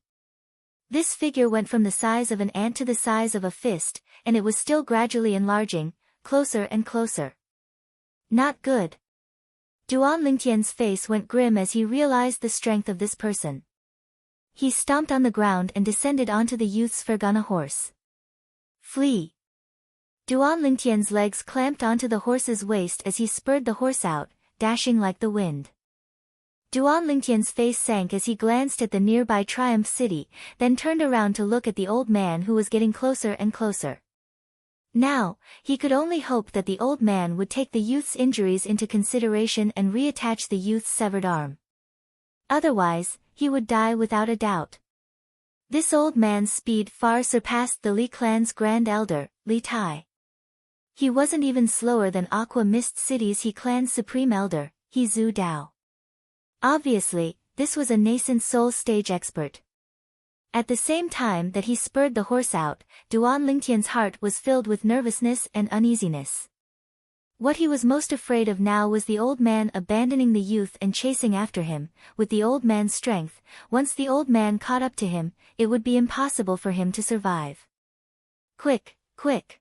This figure went from the size of an ant to the size of a fist, and it was still gradually enlarging, closer and closer. Not good. Duan Lingtian's face went grim as he realized the strength of this person. He stomped on the ground and descended onto the youth's Fergana horse. Flee! Duan Lingtian's legs clamped onto the horse's waist as he spurred the horse out, dashing like the wind. Duan Lingtian's face sank as he glanced at the nearby Triumph City, then turned around to look at the old man who was getting closer and closer. Now, he could only hope that the old man would take the youth's injuries into consideration and reattach the youth's severed arm. Otherwise, he would die without a doubt. This old man's speed far surpassed the Li clan's grand elder, Li Tai. He wasn't even slower than Aqua Mist City's He clan's supreme elder, He Zhu Dao. Obviously, this was a nascent soul stage expert. At the same time that he spurred the horse out, Duan Lingtian's heart was filled with nervousness and uneasiness. What he was most afraid of now was the old man abandoning the youth and chasing after him. With the old man's strength, once the old man caught up to him, it would be impossible for him to survive. Quick, quick!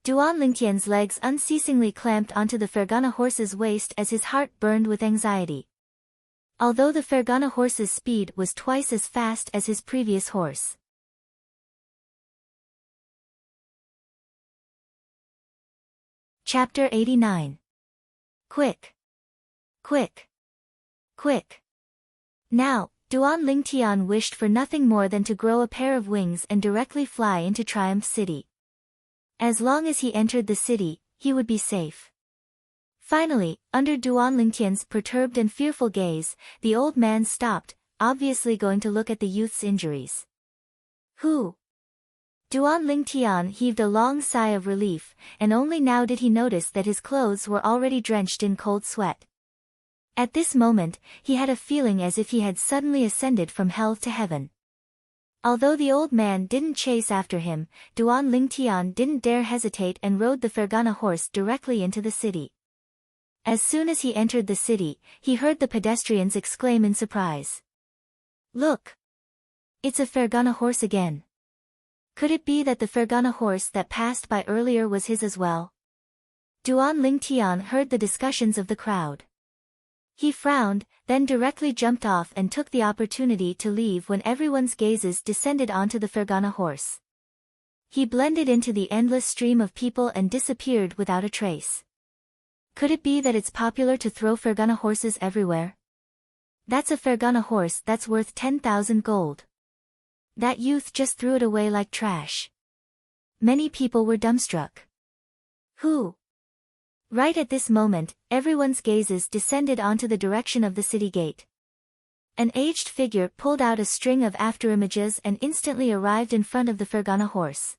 Duan Lingtian's legs unceasingly clamped onto the Fergana horse's waist as his heart burned with anxiety. Although the Fergana horse's speed was twice as fast as his previous horse. Chapter 89. Quick! Quick! Quick! Now, Duan Lingtian wished for nothing more than to grow a pair of wings and directly fly into Triumph City. As long as he entered the city, he would be safe. Finally, under Duan Lingtian's perturbed and fearful gaze, the old man stopped, obviously going to look at the youth's injuries. Who? Duan Lingtian heaved a long sigh of relief, and only now did he notice that his clothes were already drenched in cold sweat. At this moment, he had a feeling as if he had suddenly ascended from hell to heaven. Although the old man didn't chase after him, Duan Lingtian didn't dare hesitate and rode the Fergana horse directly into the city. As soon as he entered the city, he heard the pedestrians exclaim in surprise. Look! It's a Fergana horse again. Could it be that the Fergana horse that passed by earlier was his as well? Duan Lingtian heard the discussions of the crowd. He frowned, then directly jumped off and took the opportunity to leave when everyone's gazes descended onto the Fergana horse. He blended into the endless stream of people and disappeared without a trace. Could it be that it's popular to throw Fergana horses everywhere? That's a Fergana horse that's worth 10,000 gold. That youth just threw it away like trash. Many people were dumbstruck. Who? Right at this moment, everyone's gazes descended onto the direction of the city gate. An aged figure pulled out a string of afterimages and instantly arrived in front of the Fergana horse.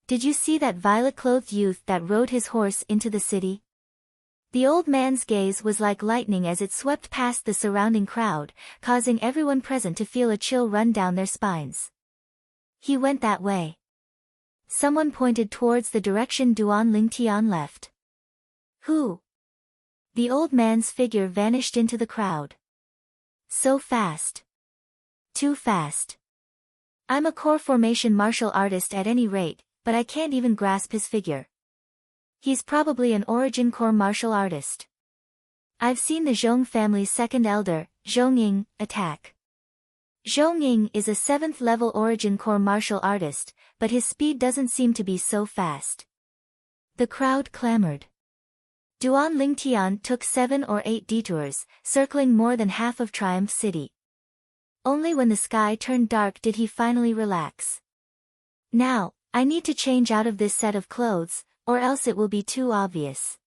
Did you see that violet-clothed youth that rode his horse into the city? The old man's gaze was like lightning as it swept past the surrounding crowd, causing everyone present to feel a chill run down their spines. He went that way. Someone pointed towards the direction Duan Lingtian left. Who? The old man's figure vanished into the crowd. So fast. Too fast. I'm a core formation martial artist at any rate, but I can't even grasp his figure. He's probably an origin core martial artist. I've seen the Zhong family's second elder, Zhongying, attack. Zhongying is a 7th level origin core martial artist, but his speed doesn't seem to be so fast. The crowd clamored. Duan Lingtian took 7 or 8 detours, circling more than half of Triumph City. Only when the sky turned dark did he finally relax. Now, I need to change out of this set of clothes, or else it will be too obvious.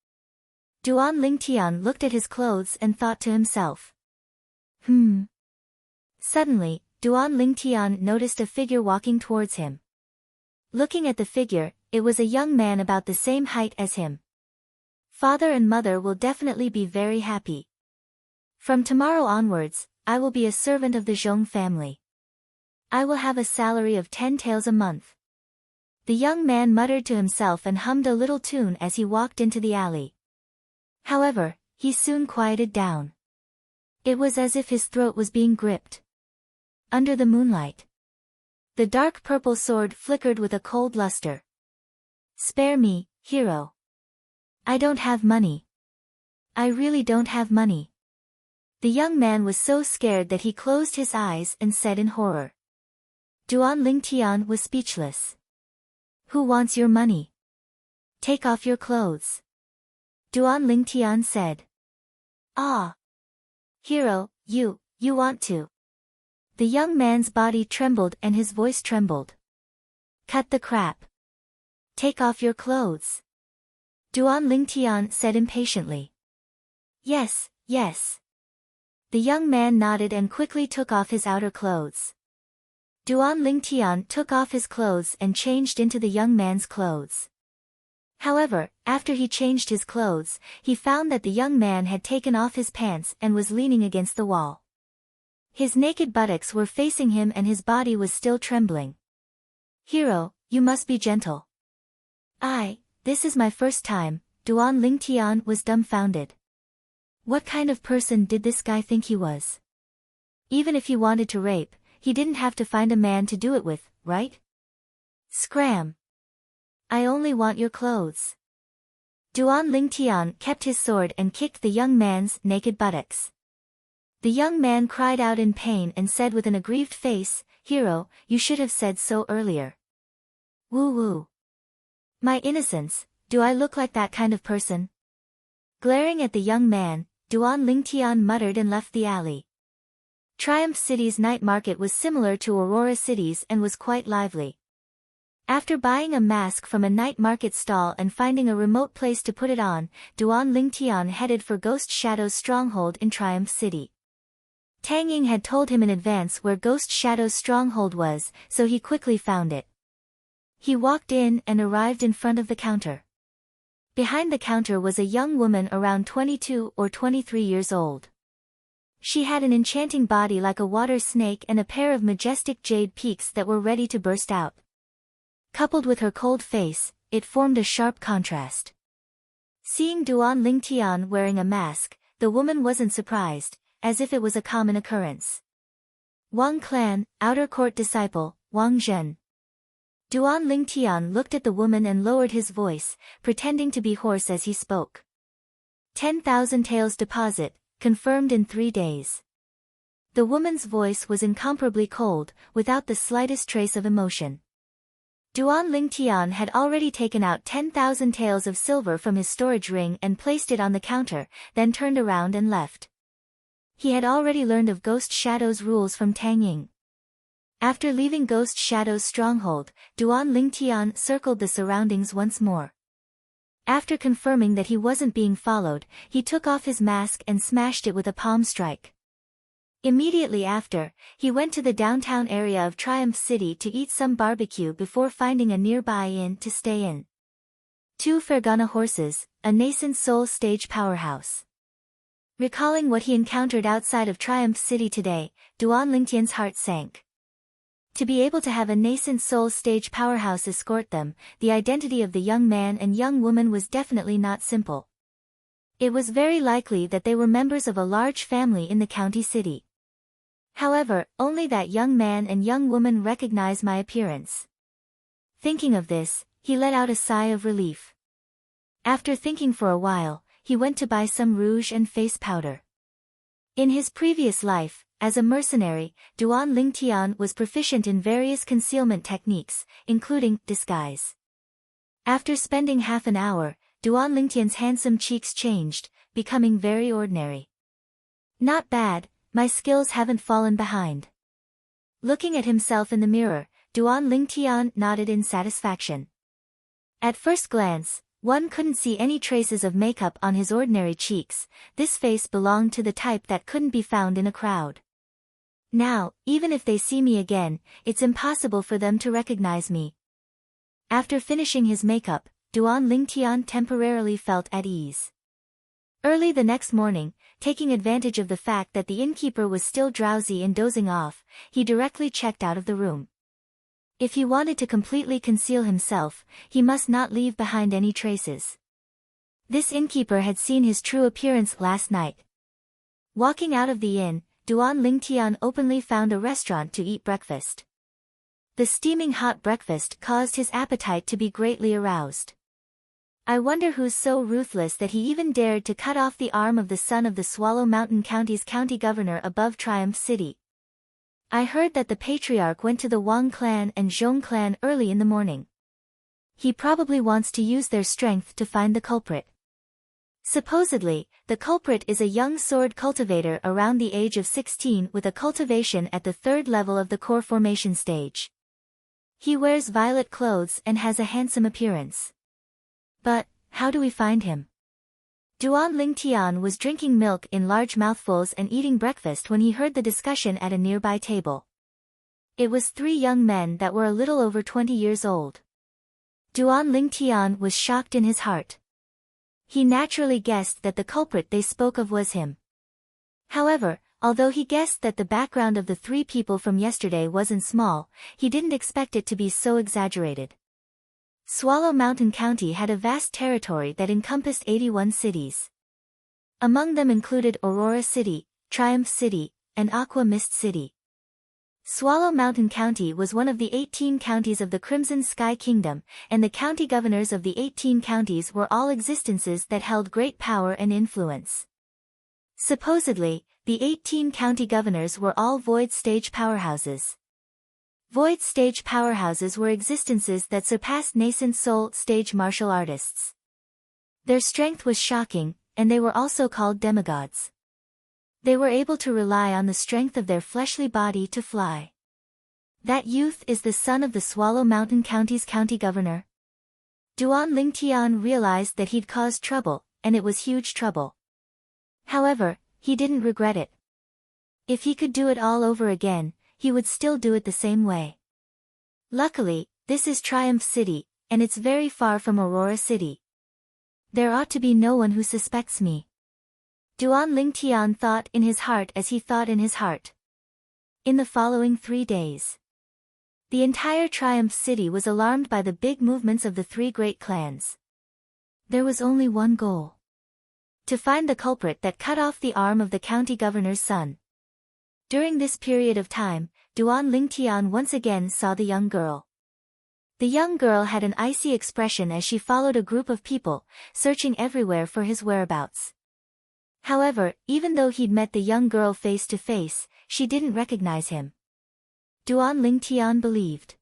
Duan Lingtian looked at his clothes and thought to himself. Suddenly, Duan Lingtian noticed a figure walking towards him. Looking at the figure, it was a young man about the same height as him. Father and mother will definitely be very happy. From tomorrow onwards, I will be a servant of the Zhong family. I will have a salary of 10 taels a month. The young man muttered to himself and hummed a little tune as he walked into the alley. However, he soon quieted down. It was as if his throat was being gripped. Under the moonlight, the dark purple sword flickered with a cold luster. Spare me, hero. I don't have money. I really don't have money. The young man was so scared that he closed his eyes and said in horror. Duan Lingtian was speechless. Who wants your money? Take off your clothes. Duan Lingtian said. Ah. Hero, you want to. The young man's body trembled and his voice trembled. Cut the crap. Take off your clothes. Duan Lingtian said impatiently. Yes, yes. The young man nodded and quickly took off his outer clothes. Duan Lingtian took off his clothes and changed into the young man's clothes. However, after he changed his clothes, he found that the young man had taken off his pants and was leaning against the wall. His naked buttocks were facing him and his body was still trembling. Hero, you must be gentle. This is my first time. Duan Lingtian was dumbfounded. What kind of person did this guy think he was? Even if he wanted to rape, he didn't have to find a man to do it with, right? Scram. I only want your clothes. Duan Lingtian kept his sword and kicked the young man's naked buttocks. The young man cried out in pain and said with an aggrieved face, Hero, you should have said so earlier. Woo-woo. My innocence, do I look like that kind of person? Glaring at the young man, Duan Lingtian muttered and left the alley. Triumph City's night market was similar to Aurora City's and was quite lively. After buying a mask from a night market stall and finding a remote place to put it on, Duan Lingtian headed for Ghost Shadow's stronghold in Triumph City. Tang Ying had told him in advance where Ghost Shadow's stronghold was, so he quickly found it. He walked in and arrived in front of the counter. Behind the counter was a young woman around 22 or 23 years old. She had an enchanting body like a water snake and a pair of majestic jade peaks that were ready to burst out. Coupled with her cold face, it formed a sharp contrast. Seeing Duan Lingtian wearing a mask, the woman wasn't surprised, as if it was a common occurrence. Wang Clan, outer court disciple, Wang Zhen. Duan Lingtian looked at the woman and lowered his voice, pretending to be hoarse as he spoke. 10,000 taels deposit, confirmed in 3 days. The woman's voice was incomparably cold, without the slightest trace of emotion. Duan Lingtian had already taken out 10,000 taels of silver from his storage ring and placed it on the counter, then turned around and left. He had already learned of Ghost Shadow's rules from Tang Ying. After leaving Ghost Shadow's stronghold, Duan Lingtian circled the surroundings once more. After confirming that he wasn't being followed, he took off his mask and smashed it with a palm strike. Immediately after, he went to the downtown area of Triumph City to eat some barbecue before finding a nearby inn to stay in. 2 Fergana horses, a nascent soul stage powerhouse. Recalling what he encountered outside of Triumph City today, Duan Lingtian's heart sank. To be able to have a nascent soul stage powerhouse escort them, the identity of the young man and young woman was definitely not simple. It was very likely that they were members of a large family in the county city. However, only that young man and young woman recognized my appearance. Thinking of this, he let out a sigh of relief. After thinking for a while, he went to buy some rouge and face powder. In his previous life, as a mercenary, Duan Lingtian was proficient in various concealment techniques, including disguise. After spending half an hour, Duan Lingtian's handsome cheeks changed, becoming very ordinary. Not bad, my skills haven't fallen behind. Looking at himself in the mirror, Duan Lingtian nodded in satisfaction. At first glance, one couldn't see any traces of makeup on his ordinary cheeks. This face belonged to the type that couldn't be found in a crowd. Now, even if they see me again, it's impossible for them to recognize me. After finishing his makeup, Duan Lingtian temporarily felt at ease. Early the next morning, taking advantage of the fact that the innkeeper was still drowsy and dozing off, he directly checked out of the room. If he wanted to completely conceal himself, he must not leave behind any traces. This innkeeper had seen his true appearance last night. Walking out of the inn, Duan Lingtian openly found a restaurant to eat breakfast. The steaming hot breakfast caused his appetite to be greatly aroused. I wonder who's so ruthless that he even dared to cut off the arm of the son of the Swallow Mountain County's county governor above Triumph City. I heard that the patriarch went to the Wang clan and Zhong clan early in the morning. He probably wants to use their strength to find the culprit. Supposedly, the culprit is a young sword cultivator around the age of 16 with a cultivation at the 3rd level of the core formation stage. He wears violet clothes and has a handsome appearance. But, how do we find him? Duan Lingtian was drinking milk in large mouthfuls and eating breakfast when he heard the discussion at a nearby table. It was 3 young men that were a little over 20 years old. Duan Lingtian was shocked in his heart. He naturally guessed that the culprit they spoke of was him. However, although he guessed that the background of the 3 people from yesterday wasn't small, he didn't expect it to be so exaggerated. Swallow Mountain County had a vast territory that encompassed 81 cities. Among them included Aurora City, Triumph City, and Aqua Mist City. Swallow Mountain County was one of the 18 counties of the Crimson Sky Kingdom, and the county governors of the 18 counties were all existences that held great power and influence. Supposedly, the 18 county governors were all void stage powerhouses. Void stage powerhouses were existences that surpassed nascent soul stage martial artists. Their strength was shocking, and they were also called demigods. They were able to rely on the strength of their fleshly body to fly. That youth is the son of the Swallow Mountain County's county governor. Duan Lingtian realized that he'd caused trouble, and it was huge trouble. However, he didn't regret it. If he could do it all over again, he would still do it the same way. Luckily, this is Triumph City, and it's very far from Aurora City. There ought to be no one who suspects me. Duan Lingtian thought in his heart as he thought in his heart. In the following 3 days, the entire Triumph City was alarmed by the big movements of the 3 great clans. There was only one goal: to find the culprit that cut off the arm of the county governor's son. During this period of time, Duan Lingtian once again saw the young girl. The young girl had an icy expression as she followed a group of people, searching everywhere for his whereabouts. However, even though he'd met the young girl face to face, she didn't recognize him. Duan Lingtian believed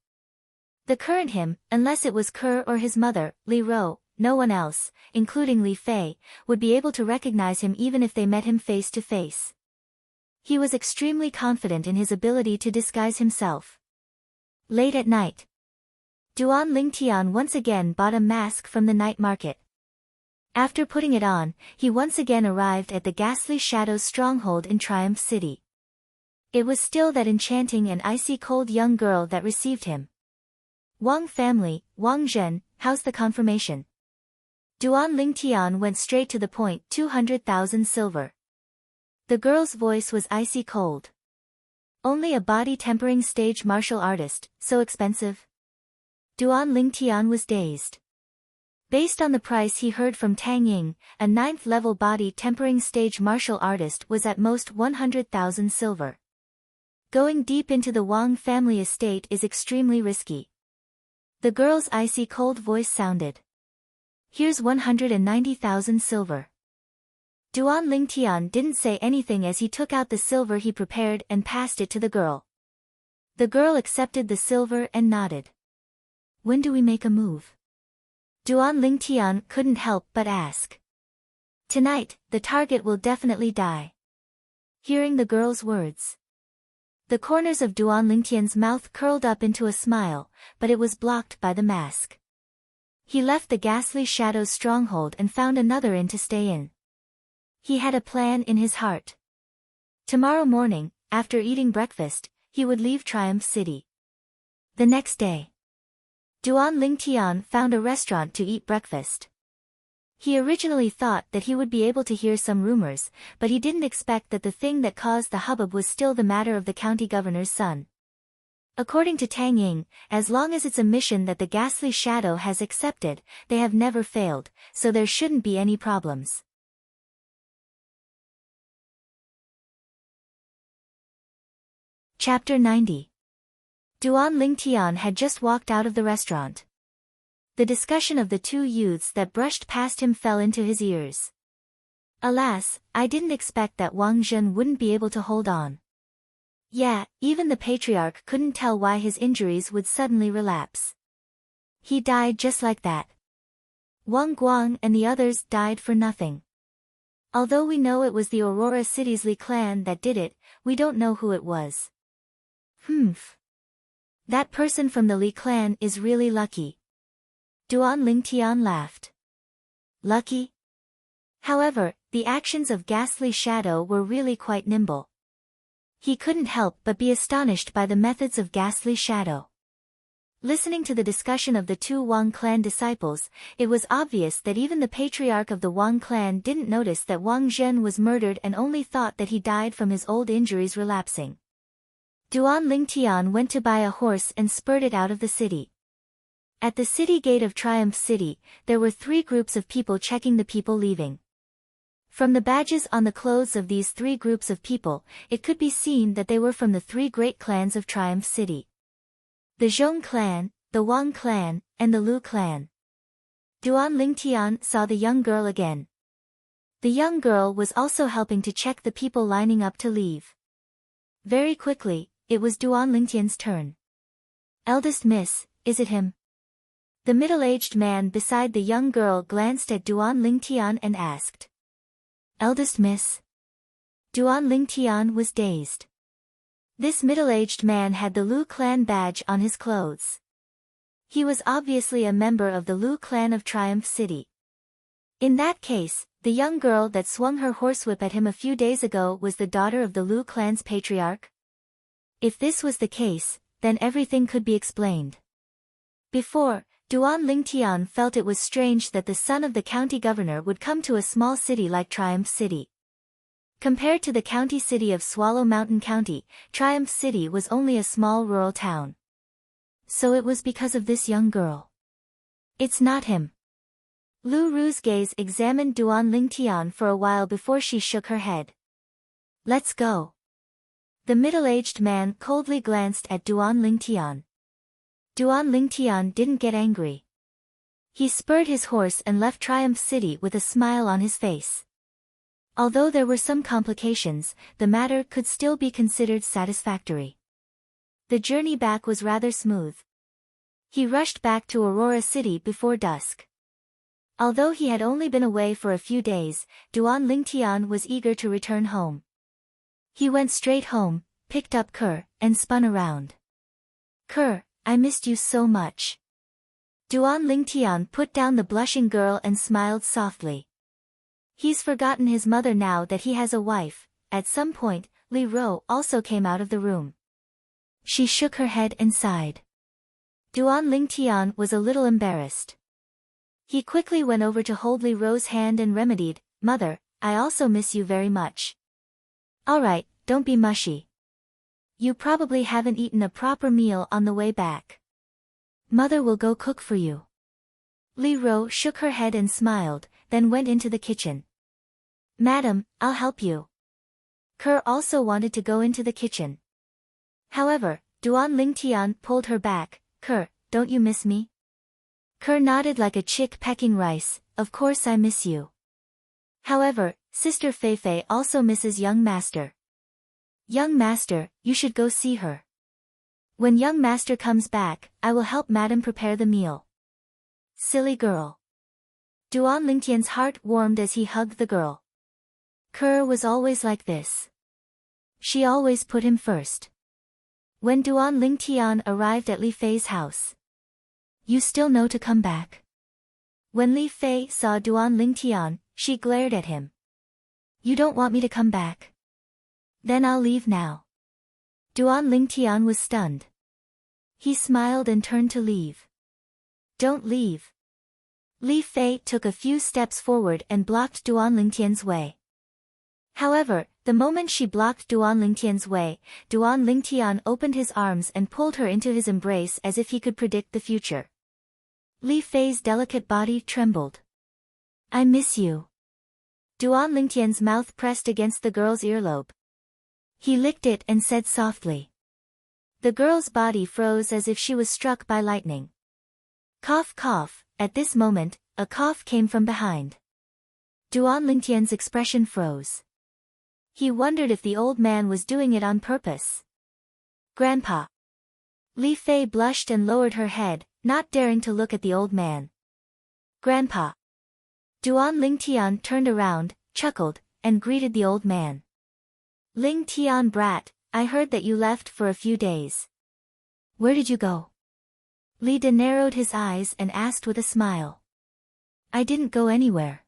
the current him, unless it was Kerr or his mother, Li Ro, no one else, including Li Fei, would be able to recognize him even if they met him face to face. He was extremely confident in his ability to disguise himself. Late at night, Duan Lingtian once again bought a mask from the night market. After putting it on, he once again arrived at the Ghastly Shadows stronghold in Triumph City. It was still that enchanting and icy cold young girl that received him. Wang family, Wang Zhen, how's the confirmation? Duan Lingtian went straight to the point. 200,000 silver. The girl's voice was icy cold. Only a body-tempering stage martial artist, so expensive? Duan Lingtian was dazed. Based on the price he heard from Tang Ying, a 9th-level body-tempering stage martial artist was at most 100,000 silver. Going deep into the Wang family estate is extremely risky. The girl's icy cold voice sounded. Here's 190,000 silver. Duan Lingtian didn't say anything as he took out the silver he prepared and passed it to the girl. The girl accepted the silver and nodded. When do we make a move? Duan Lingtian couldn't help but ask. Tonight, the target will definitely die. Hearing the girl's words, the corners of Duan Lingtian's mouth curled up into a smile, but it was blocked by the mask. He left the Ghastly Shadows stronghold and found another inn to stay in. He had a plan in his heart. Tomorrow morning, after eating breakfast, he would leave Triumph City. The next day, Duan Lingtian found a restaurant to eat breakfast. He originally thought that he would be able to hear some rumors, but he didn't expect that the thing that caused the hubbub was still the matter of the county governor's son. According to Tang Ying, as long as it's a mission that the ghastly shadow has accepted, they have never failed, so there shouldn't be any problems. Chapter 90. Duan Lingtian had just walked out of the restaurant. The discussion of the two youths that brushed past him fell into his ears. Alas, I didn't expect that Wang Zhen wouldn't be able to hold on. Yeah, even the patriarch couldn't tell why his injuries would suddenly relapse. He died just like that. Wang Guang and the others died for nothing. Although we know it was the Aurora City's Li clan that did it, we don't know who it was. That person from the Li clan is really lucky. Duan Lingtian laughed. Lucky? However, the actions of Ghastly Shadow were really quite nimble. He couldn't help but be astonished by the methods of Ghastly Shadow. Listening to the discussion of the two Wang clan disciples, it was obvious that even the patriarch of the Wang clan didn't notice that Wang Zhen was murdered and only thought that he died from his old injuries relapsing. Duan Lingtian went to buy a horse and spurred it out of the city. At the city gate of Triumph City, there were 3 groups of people checking the people leaving. From the badges on the clothes of these 3 groups of people, it could be seen that they were from the 3 great clans of Triumph City. The Zhong clan, the Wang clan, and the Lu clan. Duan Lingtian saw the young girl again. The young girl was also helping to check the people lining up to leave. Very quickly, it was Duan Lingtian's turn. Eldest miss, is it him? The middle-aged man beside the young girl glanced at Duan Lingtian and asked. Eldest miss? Duan Lingtian was dazed. This middle-aged man had the Lu clan badge on his clothes. He was obviously a member of the Lu clan of Triumph City. In that case, the young girl that swung her horsewhip at him a few days ago was the daughter of the Lu clan's patriarch? If this was the case, then everything could be explained. Before, Duan Lingtian felt it was strange that the son of the county governor would come to a small city like Triumph City. Compared to the county city of Swallow Mountain County, Triumph City was only a small rural town. So it was because of this young girl. It's not him. Lu Ru's gaze examined Duan Lingtian for a while before she shook her head. Let's go. The middle-aged man coldly glanced at Duan Lingtian. Duan Lingtian didn't get angry. He spurred his horse and left Triumph City with a smile on his face. Although there were some complications, the matter could still be considered satisfactory. The journey back was rather smooth. He rushed back to Aurora City before dusk. Although he had only been away for a few days, Duan Lingtian was eager to return home. He went straight home, picked up Kerr, and spun around. Kerr, I missed you so much. Duan Lingtian put down the blushing girl and smiled softly. He's forgotten his mother now that he has a wife. At some point, Li Ro also came out of the room. She shook her head and sighed. Duan Lingtian was a little embarrassed. He quickly went over to hold Li Ro's hand and remedied, Mother, I also miss you very much. Alright, don't be mushy. You probably haven't eaten a proper meal on the way back. Mother will go cook for you. Li Ro shook her head and smiled, then went into the kitchen. Madam, I'll help you. Kerr also wanted to go into the kitchen. However, Duan Lingtian pulled her back. Kerr, don't you miss me? Kerr nodded like a chick pecking rice, of course I miss you. However, Sister Feifei also misses young master. Young master, you should go see her. When young master comes back, I will help madam prepare the meal. Silly girl. Duan Lingtian's heart warmed as he hugged the girl. Kerr was always like this. She always put him first. When Duan Lingtian arrived at Li Fei's house. You still know to come back. When Li Fei saw Duan Lingtian, she glared at him. You don't want me to come back? Then I'll leave now. Duan Lingtian was stunned. He smiled and turned to leave. Don't leave. Li Fei took a few steps forward and blocked Duan Lingtian's way. However, the moment she blocked Duan Lingtian's way, Duan Lingtian opened his arms and pulled her into his embrace as if he could predict the future. Li Fei's delicate body trembled. I miss you. Duan Lingtian's mouth pressed against the girl's earlobe. He licked it and said softly. The girl's body froze as if she was struck by lightning. Cough cough, at this moment, a cough came from behind. Duan Lingtian's expression froze. He wondered if the old man was doing it on purpose. Grandpa. Li Fei blushed and lowered her head, not daring to look at the old man. Grandpa. Duan Lingtian turned around, chuckled, and greeted the old man. Lingtian brat, I heard that you left for a few days. Where did you go? Li De narrowed his eyes and asked with a smile. I didn't go anywhere.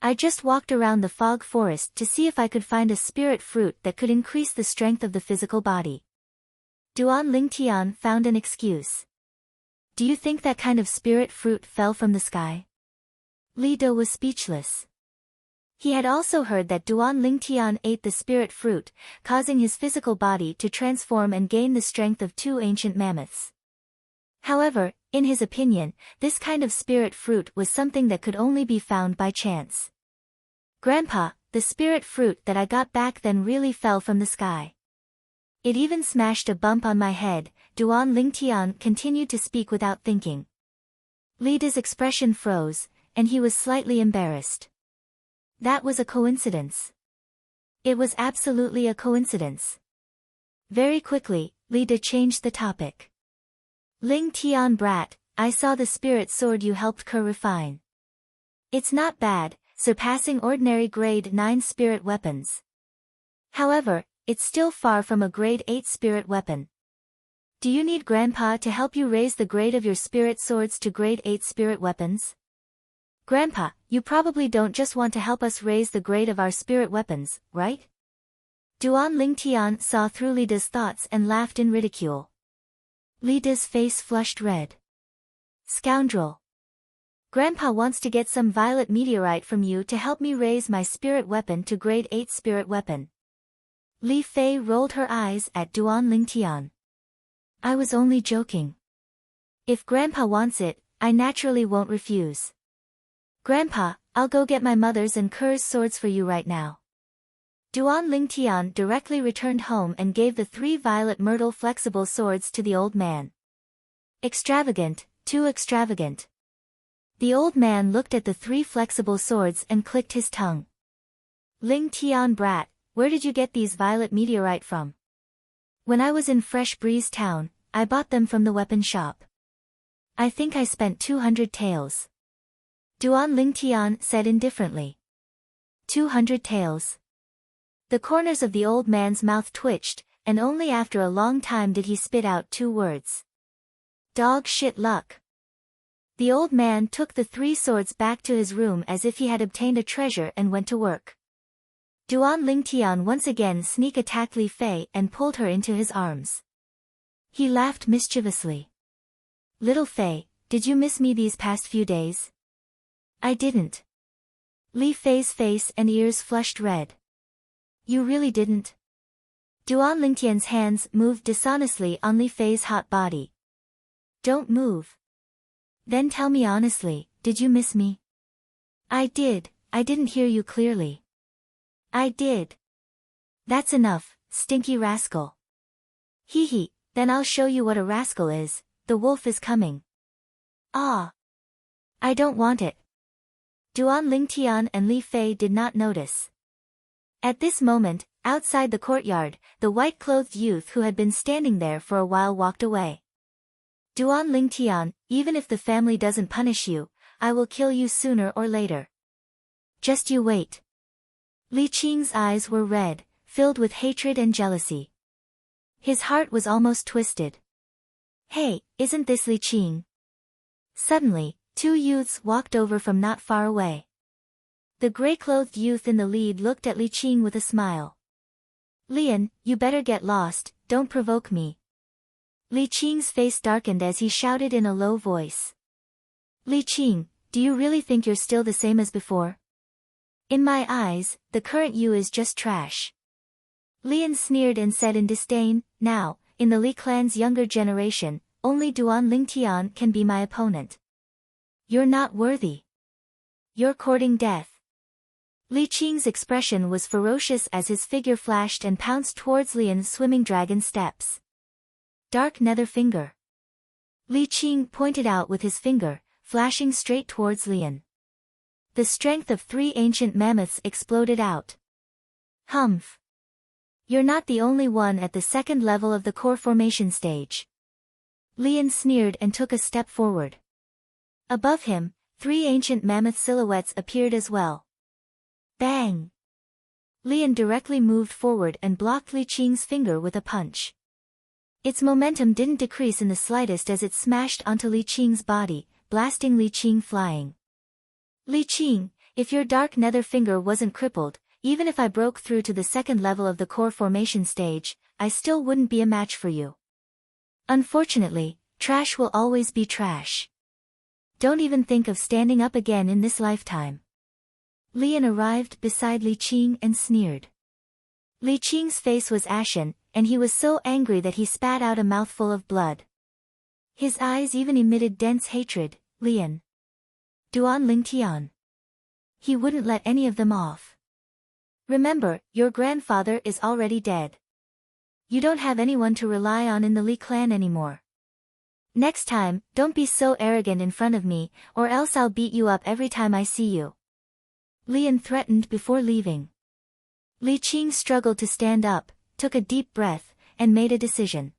I just walked around the fog forest to see if I could find a spirit fruit that could increase the strength of the physical body. Duan Lingtian found an excuse. Do you think that kind of spirit fruit fell from the sky? Li De was speechless. He had also heard that Duan Lingtian ate the spirit fruit, causing his physical body to transform and gain the strength of 2 ancient mammoths. However, in his opinion, this kind of spirit fruit was something that could only be found by chance. Grandpa, the spirit fruit that I got back then really fell from the sky. It even smashed a bump on my head. Duan Lingtian continued to speak without thinking. Li De's expression froze, and he was slightly embarrassed. That was a coincidence. It was absolutely a coincidence. Very quickly, Li De changed the topic. Lingtian brat, I saw the spirit sword you helped Ke refine. It's not bad, surpassing ordinary grade 9 spirit weapons. However, it's still far from a grade 8 spirit weapon. Do you need Grandpa to help you raise the grade of your spirit swords to grade 8 spirit weapons? Grandpa, you probably don't just want to help us raise the grade of our spirit weapons, right? Duan Lingtian saw through Li De's thoughts and laughed in ridicule. Li De's face flushed red. Scoundrel. Grandpa wants to get some violet meteorite from you to help me raise my spirit weapon to grade 8 spirit weapon. Li Fei rolled her eyes at Duan Lingtian. I was only joking. If Grandpa wants it, I naturally won't refuse. Grandpa, I'll go get my mother's and Ke's swords for you right now. Duan Lingtian directly returned home and gave the 3 violet myrtle flexible swords to the old man. Extravagant, too extravagant. The old man looked at the 3 flexible swords and clicked his tongue. Lingtian brat, where did you get these violet meteorite from? When I was in Fresh Breeze Town, I bought them from the weapon shop. I think I spent 200 taels. Duan Lingtian said indifferently. 200 taels. The corners of the old man's mouth twitched, and only after a long time did he spit out 2 words. Dog shit luck. The old man took the 3 swords back to his room as if he had obtained a treasure and went to work. Duan Lingtian once again sneak attacked Li Fei and pulled her into his arms. He laughed mischievously. Little Fei, did you miss me these past few days? I didn't. Li Fei's face and ears flushed red. You really didn't? Duan Lingtian's hands moved dishonestly on Li Fei's hot body. Don't move. Then tell me honestly, did you miss me? I did, I didn't hear you clearly. I did. That's enough, stinky rascal. Hee hee, then I'll show you what a rascal is, the wolf is coming. Ah. I don't want it. Duan Lingtian and Li Fei did not notice. At this moment, outside the courtyard, the white-clothed youth who had been standing there for a while walked away. Duan Lingtian, even if the family doesn't punish you, I will kill you sooner or later. Just you wait. Li Qing's eyes were red, filled with hatred and jealousy. His heart was almost twisted. Hey, isn't this Li Qing? Suddenly, 2 youths walked over from not far away. The gray-clothed youth in the lead looked at Li Qing with a smile. Lian, you better get lost, don't provoke me. Li Qing's face darkened as he shouted in a low voice. Li Qing, Do you really think you're still the same as before? In my eyes, the current you is just trash. Lian sneered and said in disdain, now, in the Li clan's younger generation, only Duan Lingtian can be my opponent. You're not worthy. You're courting death. Li Qing's expression was ferocious as his figure flashed and pounced towards Lian's swimming dragon steps. Dark nether finger. Li Qing pointed out with his finger, flashing straight towards Lian. The strength of 3 ancient mammoths exploded out. Humph. You're not the only one at the second level of the core formation stage. Lian sneered and took a step forward. Above him, 3 ancient mammoth silhouettes appeared as well. Bang! Lian directly moved forward and blocked Li Qing's finger with a punch. Its momentum didn't decrease in the slightest as it smashed onto Li Qing's body, blasting Li Qing flying. Li Qing, if your dark nether finger wasn't crippled, even if I broke through to the second level of the core formation stage, I still wouldn't be a match for you. Unfortunately, trash will always be trash. Don't even think of standing up again in this lifetime. Lian arrived beside Li Qing and sneered. Li Qing's face was ashen, and he was so angry that he spat out a mouthful of blood. His eyes even emitted dense hatred. Lian. Duan Lingtian. He wouldn't let any of them off. Remember, your grandfather is already dead. You don't have anyone to rely on in the Li clan anymore. Next time, don't be so arrogant in front of me, or else I'll beat you up every time I see you. Lian threatened before leaving. Li Qing struggled to stand up, took a deep breath, and made a decision.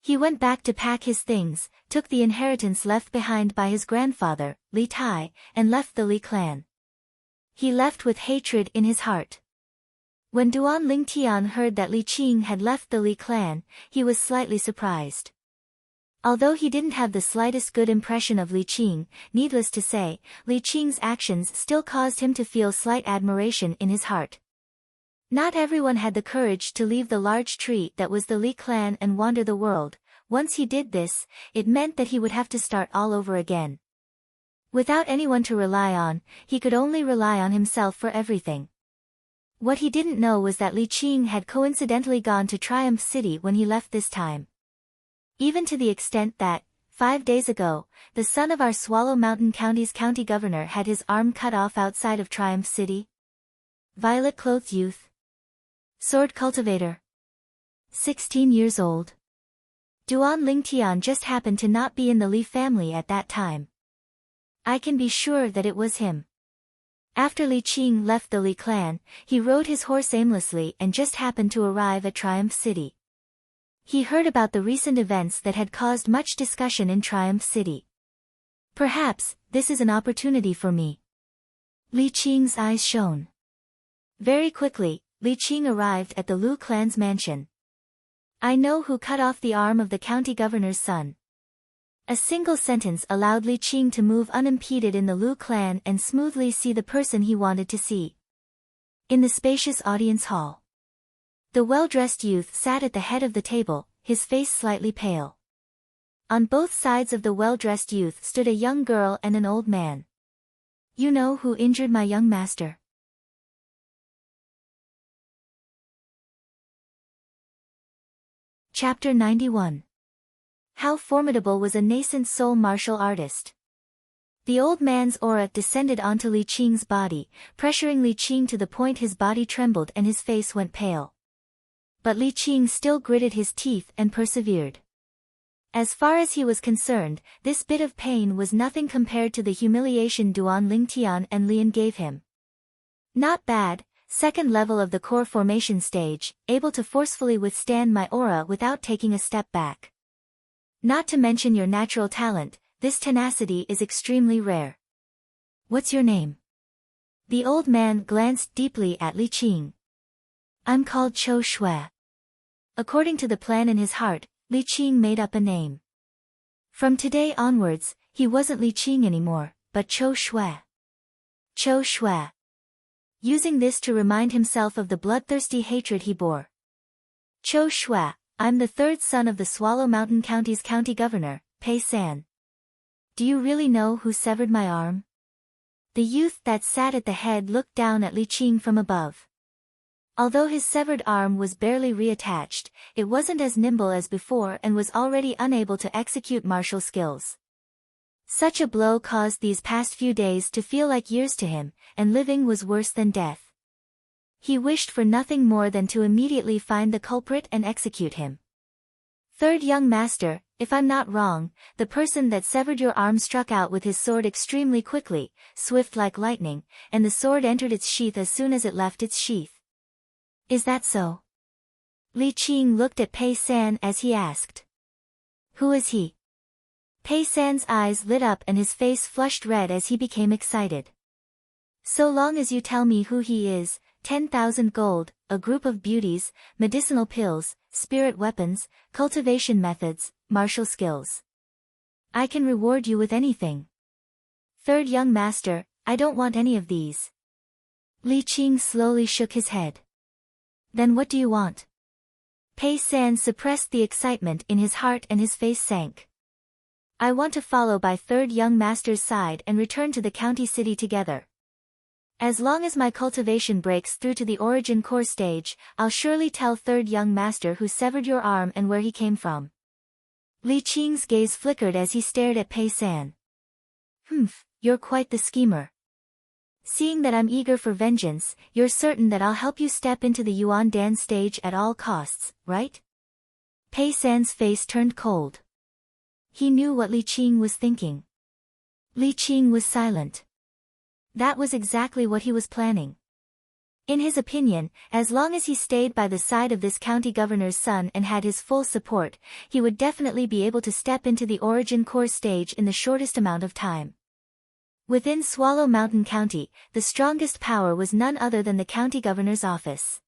He went back to pack his things, took the inheritance left behind by his grandfather, Li Tai, and left the Li clan. He left with hatred in his heart. When Duan Lingtian heard that Li Qing had left the Li clan, he was slightly surprised. Although he didn't have the slightest good impression of Li Qing, needless to say, Li Qing's actions still caused him to feel slight admiration in his heart. Not everyone had the courage to leave the large tree that was the Li clan and wander the world. Once he did this, it meant that he would have to start all over again. Without anyone to rely on, he could only rely on himself for everything. What he didn't know was that Li Qing had coincidentally gone to Triumph City when he left this time. Even to the extent that, 5 days ago, the son of our Swallow Mountain County's county governor had his arm cut off outside of Triumph City. Violet-clothed youth. Sword cultivator. 16 years old. Duan Lingtian just happened to not be in the Li family at that time. I can be sure that it was him. After Li Qing left the Li clan, he rode his horse aimlessly and just happened to arrive at Triumph City. He heard about the recent events that had caused much discussion in Triumph City. Perhaps, this is an opportunity for me. Li Qing's eyes shone. Very quickly, Li Qing arrived at the Lu clan's mansion. I know who cut off the arm of the county governor's son. A single sentence allowed Li Qing to move unimpeded in the Lu clan and smoothly see the person he wanted to see. In the spacious audience hall. The well-dressed youth sat at the head of the table, his face slightly pale. On both sides of the well-dressed youth stood a young girl and an old man. You know who injured my young master? Chapter 91. How formidable was a nascent soul martial artist. The old man's aura descended onto Li Qing's body, pressuring Li Qing to the point his body trembled and his face went pale. But Li Qing still gritted his teeth and persevered. As far as he was concerned, this bit of pain was nothing compared to the humiliation Duan Lingtian and Lian gave him. Not bad, second level of the core formation stage, able to forcefully withstand my aura without taking a step back. Not to mention your natural talent, this tenacity is extremely rare. What's your name? The old man glanced deeply at Li Qing. I'm called Chou Shui. According to the plan in his heart, Li Qing made up a name. From today onwards, he wasn't Li Qing anymore, but Chou Shui. Chou Shui. Using this to remind himself of the bloodthirsty hatred he bore. Chou Shui, I'm the third son of the Swallow Mountain County's county governor, Pei San. Do you really know who severed my arm? The youth that sat at the head looked down at Li Qing from above. Although his severed arm was barely reattached, it wasn't as nimble as before and was already unable to execute martial skills. Such a blow caused these past few days to feel like years to him, and living was worse than death. He wished for nothing more than to immediately find the culprit and execute him. Third young master, if I'm not wrong, the person that severed your arm struck out with his sword extremely quickly, swift like lightning, and the sword entered its sheath as soon as it left its sheath. Is that so? Li Qing looked at Pei San as he asked. Who is he? Pei San's eyes lit up and his face flushed red as he became excited. So long as you tell me who he is, 10,000 gold, a group of beauties, medicinal pills, spirit weapons, cultivation methods, martial skills. I can reward you with anything. Third young master, I don't want any of these. Li Qing slowly shook his head. Then what do you want? Pei San suppressed the excitement in his heart and his face sank. I want to follow by third young master's side and return to the county city together. As long as my cultivation breaks through to the origin core stage, I'll surely tell third young master who severed your arm and where he came from. Li Qing's gaze flickered as he stared at Pei San. You're quite the schemer. Seeing that I'm eager for vengeance, you're certain that I'll help you step into the Yuan Dan stage at all costs, right? Pei San's face turned cold. He knew what Li Qing was thinking. Li Qing was silent. That was exactly what he was planning. In his opinion, as long as he stayed by the side of this county governor's son and had his full support, he would definitely be able to step into the origin core stage in the shortest amount of time. Within Swallow Mountain County, the strongest power was none other than the county governor's office.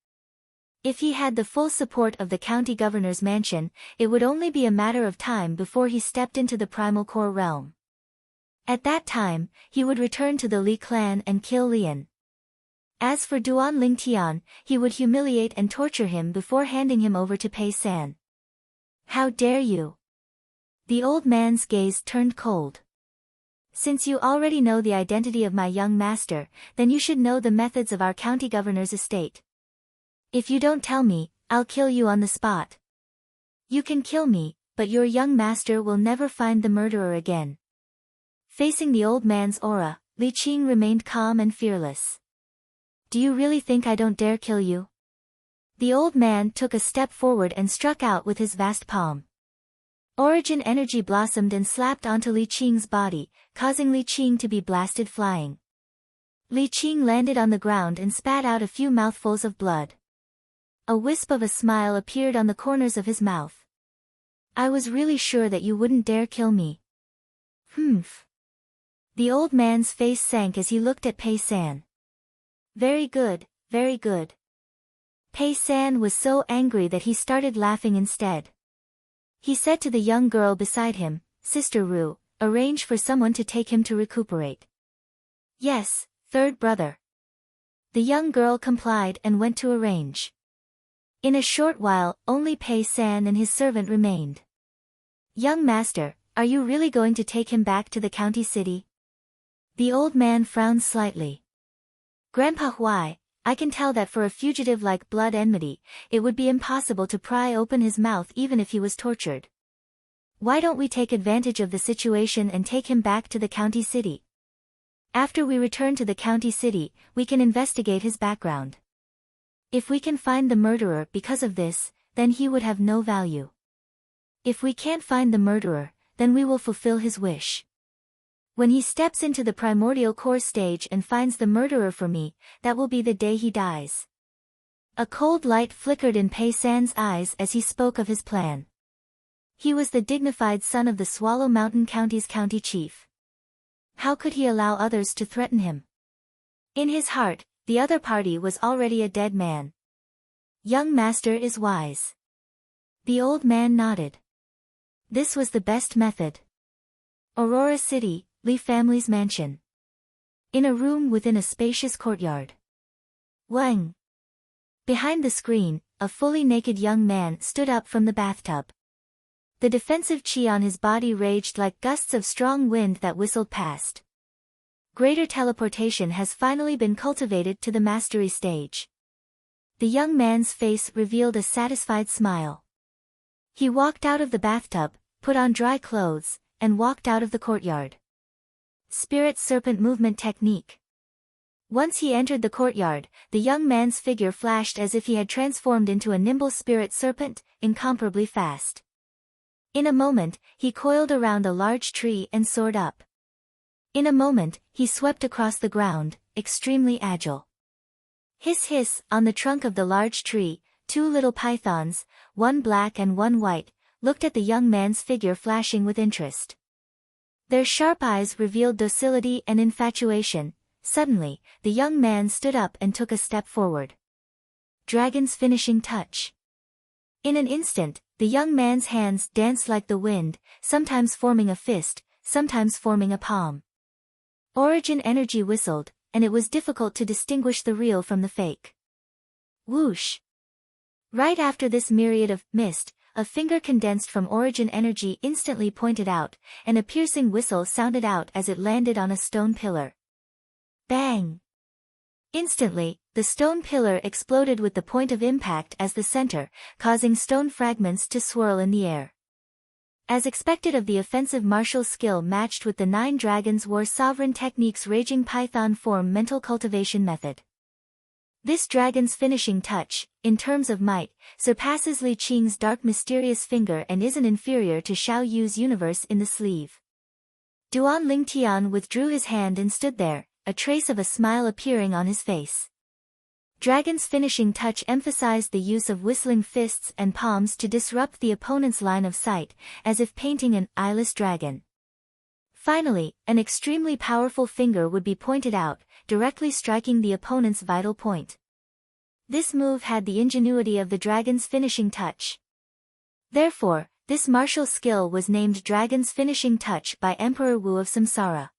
If he had the full support of the county governor's mansion, it would only be a matter of time before he stepped into the primal core realm. At that time, he would return to the Li clan and kill Lian. As for Duan Lingtian, he would humiliate and torture him before handing him over to Pei San. How dare you? The old man's gaze turned cold. Since you already know the identity of my young master, then you should know the methods of our county governor's estate. If you don't tell me, I'll kill you on the spot. You can kill me, but your young master will never find the murderer again. Facing the old man's aura, Li Qing remained calm and fearless. Do you really think I don't dare kill you? The old man took a step forward and struck out with his vast palm. Origin energy blossomed and slapped onto Li Qing's body, causing Li Qing to be blasted flying. Li Qing landed on the ground and spat out a few mouthfuls of blood. A wisp of a smile appeared on the corners of his mouth. I was really sure that you wouldn't dare kill me. The old man's face sank as he looked at Pei San. Very good, very good. Pei San was so angry that he started laughing instead. He said to the young girl beside him, Sister Ru, arrange for someone to take him to recuperate. Yes, third brother. The young girl complied and went to arrange. In a short while, only Pei San and his servant remained. Young master, are you really going to take him back to the county city? The old man frowned slightly. Grandpa Huai, I can tell that for a fugitive like blood enmity, it would be impossible to pry open his mouth even if he was tortured. Why don't we take advantage of the situation and take him back to the county city? After we return to the county city, we can investigate his background. If we can find the murderer because of this, then he would have no value. If we can't find the murderer, then we will fulfill his wish. When he steps into the primordial core stage and finds the murderer for me, that will be the day he dies. A cold light flickered in Pei San's eyes as he spoke of his plan. He was the dignified son of the Swallow Mountain County's county chief. How could he allow others to threaten him? In his heart, the other party was already a dead man. Young master is wise. The old man nodded. This was the best method. Aurora City, Li family's mansion. In a room within a spacious courtyard. Wang. Behind the screen, a fully naked young man stood up from the bathtub. The defensive chi on his body raged like gusts of strong wind that whistled past. Greater teleportation has finally been cultivated to the mastery stage. The young man's face revealed a satisfied smile. He walked out of the bathtub, put on dry clothes, and walked out of the courtyard. Spirit Serpent Movement Technique. Once he entered the courtyard, the young man's figure flashed as if he had transformed into a nimble spirit serpent, incomparably fast. In a moment, he coiled around a large tree and soared up. In a moment, he swept across the ground, extremely agile. Hiss hiss, on the trunk of the large tree, two little pythons, one black and one white, looked at the young man's figure flashing with interest. Their sharp eyes revealed docility and infatuation. Suddenly, the young man stood up and took a step forward. Dragon's finishing touch. In an instant, the young man's hands danced like the wind, sometimes forming a fist, sometimes forming a palm. Origin energy whistled, and it was difficult to distinguish the real from the fake. Whoosh! Right after this myriad of mist, a finger condensed from origin energy instantly pointed out, and a piercing whistle sounded out as it landed on a stone pillar. Bang! Instantly, the stone pillar exploded with the point of impact as the center, causing stone fragments to swirl in the air. As expected of the offensive martial skill matched with the 9 Dragons War Sovereign Technique's Raging Python form mental cultivation method. This dragon's finishing touch, in terms of might, surpasses Li Qing's dark mysterious finger and isn't inferior to Xiao Yu's universe in the sleeve. Duan Lingtian withdrew his hand and stood there, a trace of a smile appearing on his face. Dragon's finishing touch emphasized the use of whistling fists and palms to disrupt the opponent's line of sight, as if painting an eyeless dragon. Finally, an extremely powerful finger would be pointed out, directly striking the opponent's vital point. This move had the ingenuity of the dragon's finishing touch. Therefore, this martial skill was named Dragon's Finishing Touch by Emperor Wu of Samsara.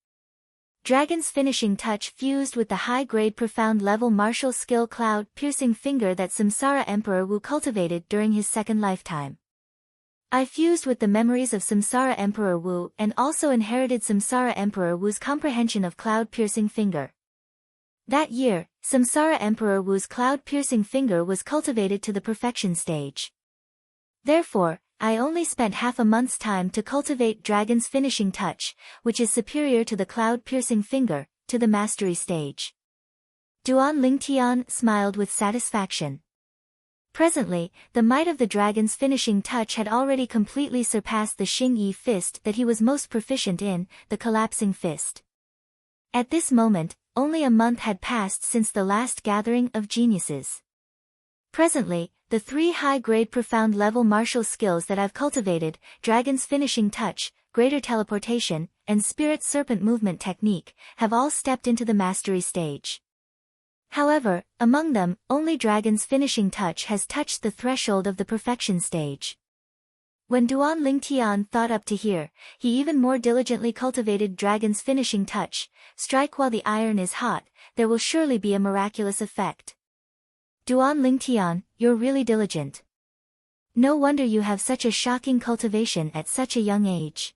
Dragon's finishing touch fused with the high-grade profound-level martial skill cloud-piercing finger that Samsara Emperor Wu cultivated during his second lifetime. I fused with the memories of Samsara Emperor Wu and also inherited Samsara Emperor Wu's comprehension of cloud-piercing finger. That year, Samsara Emperor Wu's cloud-piercing finger was cultivated to the perfection stage. Therefore, I only spent half a month's time to cultivate Dragon's finishing touch, which is superior to the cloud-piercing finger, to the mastery stage. Duan Lingtian smiled with satisfaction. Presently, the might of the dragon's finishing touch had already completely surpassed the Xing-Yi fist that he was most proficient in, the collapsing fist. At this moment, only a month had passed since the last gathering of geniuses. Presently, the 3 high-grade profound-level martial skills that I've cultivated, Dragon's Finishing Touch, Greater Teleportation, and Spirit Serpent Movement Technique, have all stepped into the mastery stage. However, among them, only Dragon's Finishing Touch has touched the threshold of the perfection stage. When Duan Lingtian thought up to here, he even more diligently cultivated Dragon's Finishing Touch. Strike while the iron is hot, there will surely be a miraculous effect. Duan Lingtian, you're really diligent. No wonder you have such a shocking cultivation at such a young age.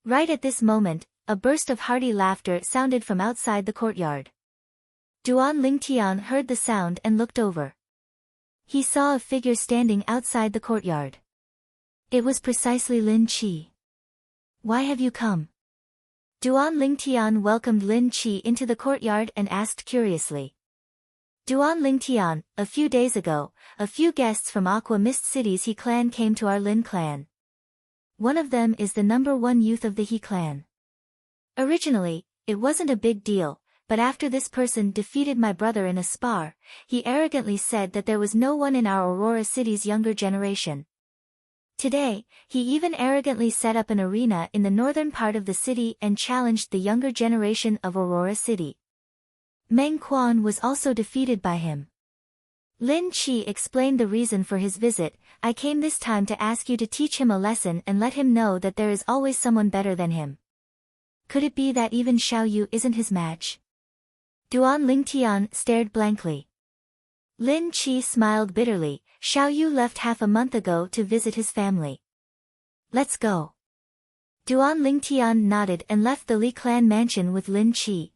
Right at this moment, a burst of hearty laughter sounded from outside the courtyard. Duan Lingtian heard the sound and looked over. He saw a figure standing outside the courtyard. It was precisely Lin Qi. Why have you come? Duan Lingtian welcomed Lin Qi into the courtyard and asked curiously. Duan Lingtian, a few days ago, a few guests from Aqua Mist City's He clan came to our Lin clan. One of them is the #1 youth of the He clan. Originally, it wasn't a big deal, but after this person defeated my brother in a spar, he arrogantly said that there was no one in our Aurora City's younger generation. Today, he even arrogantly set up an arena in the northern part of the city and challenged the younger generation of Aurora City. Meng Quan was also defeated by him. Lin Qi explained the reason for his visit. I came this time to ask you to teach him a lesson and let him know that there is always someone better than him. Could it be that even Xiao Yu isn't his match? Duan Lingtian stared blankly. Lin Qi smiled bitterly. Xiao Yu left half a month ago to visit his family. Let's go. Duan Lingtian nodded and left the Li clan mansion with Lin Qi.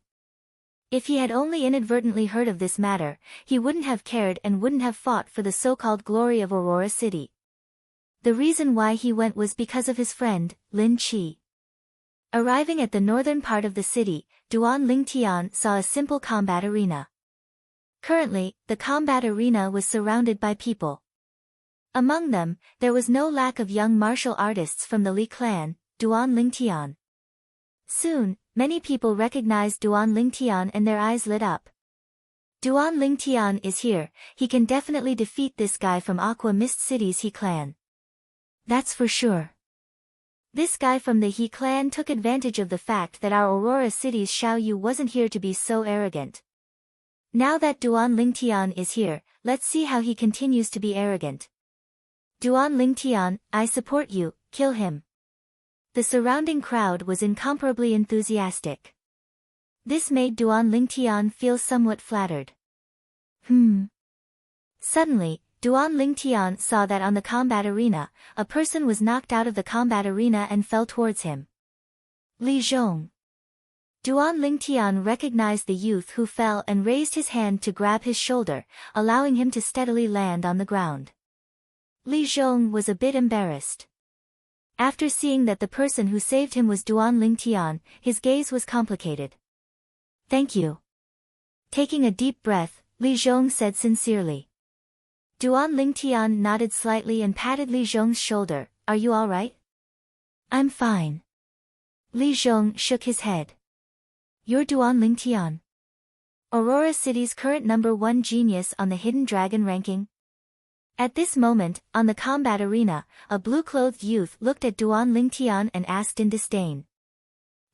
If he had only inadvertently heard of this matter, he wouldn't have cared and wouldn't have fought for the so-called glory of Aurora City. The reason why he went was because of his friend, Lin Qi. Arriving at the northern part of the city, Duan Lingtian saw a simple combat arena. Currently, the combat arena was surrounded by people. Among them, there was no lack of young martial artists from the Li clan, Duan Lingtian. Soon, many people recognized Duan Lingtian and their eyes lit up. Duan Lingtian is here, he can definitely defeat this guy from Aqua Mist City's He clan. That's for sure. This guy from the He clan took advantage of the fact that our Aurora City's Xiao Yu wasn't here to be so arrogant. Now that Duan Lingtian is here, let's see how he continues to be arrogant. Duan Lingtian, I support you, kill him. The surrounding crowd was incomparably enthusiastic. This made Duan Lingtian feel somewhat flattered. Suddenly, Duan Lingtian saw that on the combat arena, a person was knocked out of the combat arena and fell towards him. Li Zhong. Duan Lingtian recognized the youth who fell and raised his hand to grab his shoulder, allowing him to steadily land on the ground. Li Zhong was a bit embarrassed. After seeing that the person who saved him was Duan Lingtian, his gaze was complicated. Thank you. Taking a deep breath, Li Zhong said sincerely. Duan Lingtian nodded slightly and patted Li Zhong's shoulder. Are you all right? I'm fine. Li Zhong shook his head. You're Duan Lingtian? Aurora City's current #1 genius on the Hidden Dragon ranking? At this moment, on the combat arena, a blue-clothed youth looked at Duan Lingtian and asked in disdain.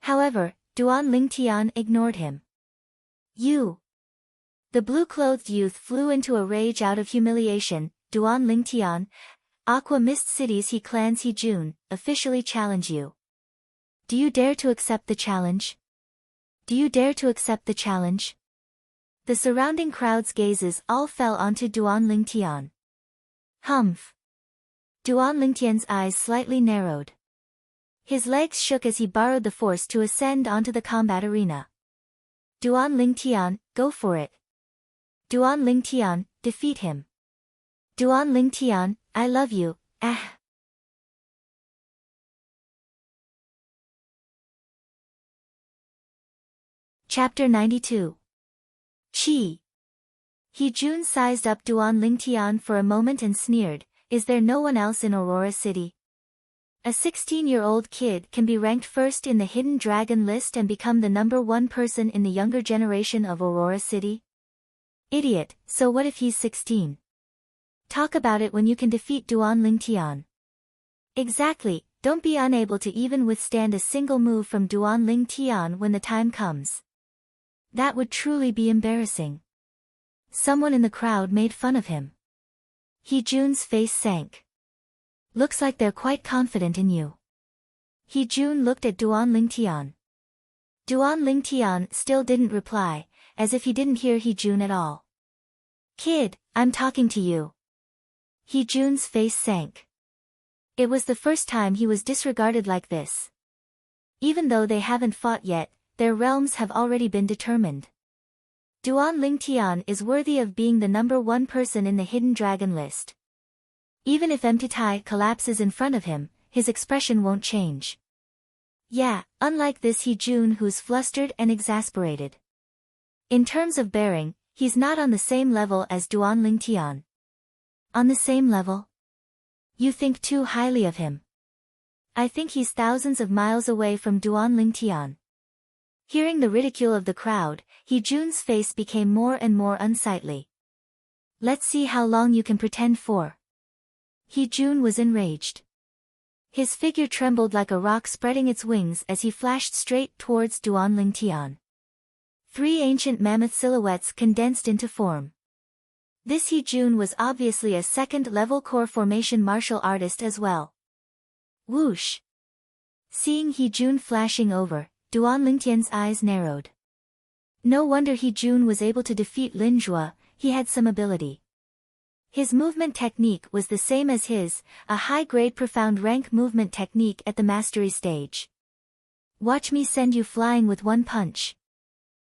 However, Duan Lingtian ignored him. You! The blue-clothed youth flew into a rage out of humiliation. Duan Lingtian, Aqua Mist City's He clan's He Jun, officially challenge you. Do you dare to accept the challenge? Do you dare to accept the challenge? The surrounding crowd's gazes all fell onto Duan Lingtian. Humph. Duan Lingtian's eyes slightly narrowed. His legs shook as he borrowed the force to ascend onto the combat arena. Duan Lingtian, go for it. Duan Lingtian, defeat him. Duan Lingtian, I love you, ah. Chapter 92. Chi. He Jun sized up Duan Lingtian for a moment and sneered, is there no one else in Aurora City? A 16-year-old kid can be ranked first in the Hidden Dragon list and become the #1 person in the younger generation of Aurora City? Idiot, so what if he's 16? Talk about it when you can defeat Duan Lingtian. Exactly, don't be unable to even withstand a single move from Duan Lingtian when the time comes. That would truly be embarrassing. Someone in the crowd made fun of him. He Jun's face sank. Looks like they're quite confident in you. He Jun looked at Duan Lingtian. Duan Lingtian still didn't reply, as if he didn't hear He Jun at all. Kid, I'm talking to you. He Jun's face sank. It was the first time he was disregarded like this. Even though they haven't fought yet, their realms have already been determined. Duan Lingtian is worthy of being the #1 person in the Hidden Dragon list. Even if Mtitai collapses in front of him, his expression won't change. Yeah, unlike this He Jun who's flustered and exasperated. In terms of bearing, he's not on the same level as Duan Lingtian. On the same level? You think too highly of him. I think he's thousands of miles away from Duan Lingtian. Hearing the ridicule of the crowd, He Jun's face became more and more unsightly. Let's see how long you can pretend for. He Jun was enraged. His figure trembled like a rock spreading its wings as he flashed straight towards Duan Lingtian. 3 ancient mammoth silhouettes condensed into form. This He Jun was obviously a second-level core formation martial artist as well. Whoosh! Seeing He Jun flashing over, Duan Lingtian's eyes narrowed. No wonder He Jun was able to defeat Lin Zhua, he had some ability. His movement technique was the same as his, a high-grade profound rank movement technique at the mastery stage. Watch me send you flying with one punch.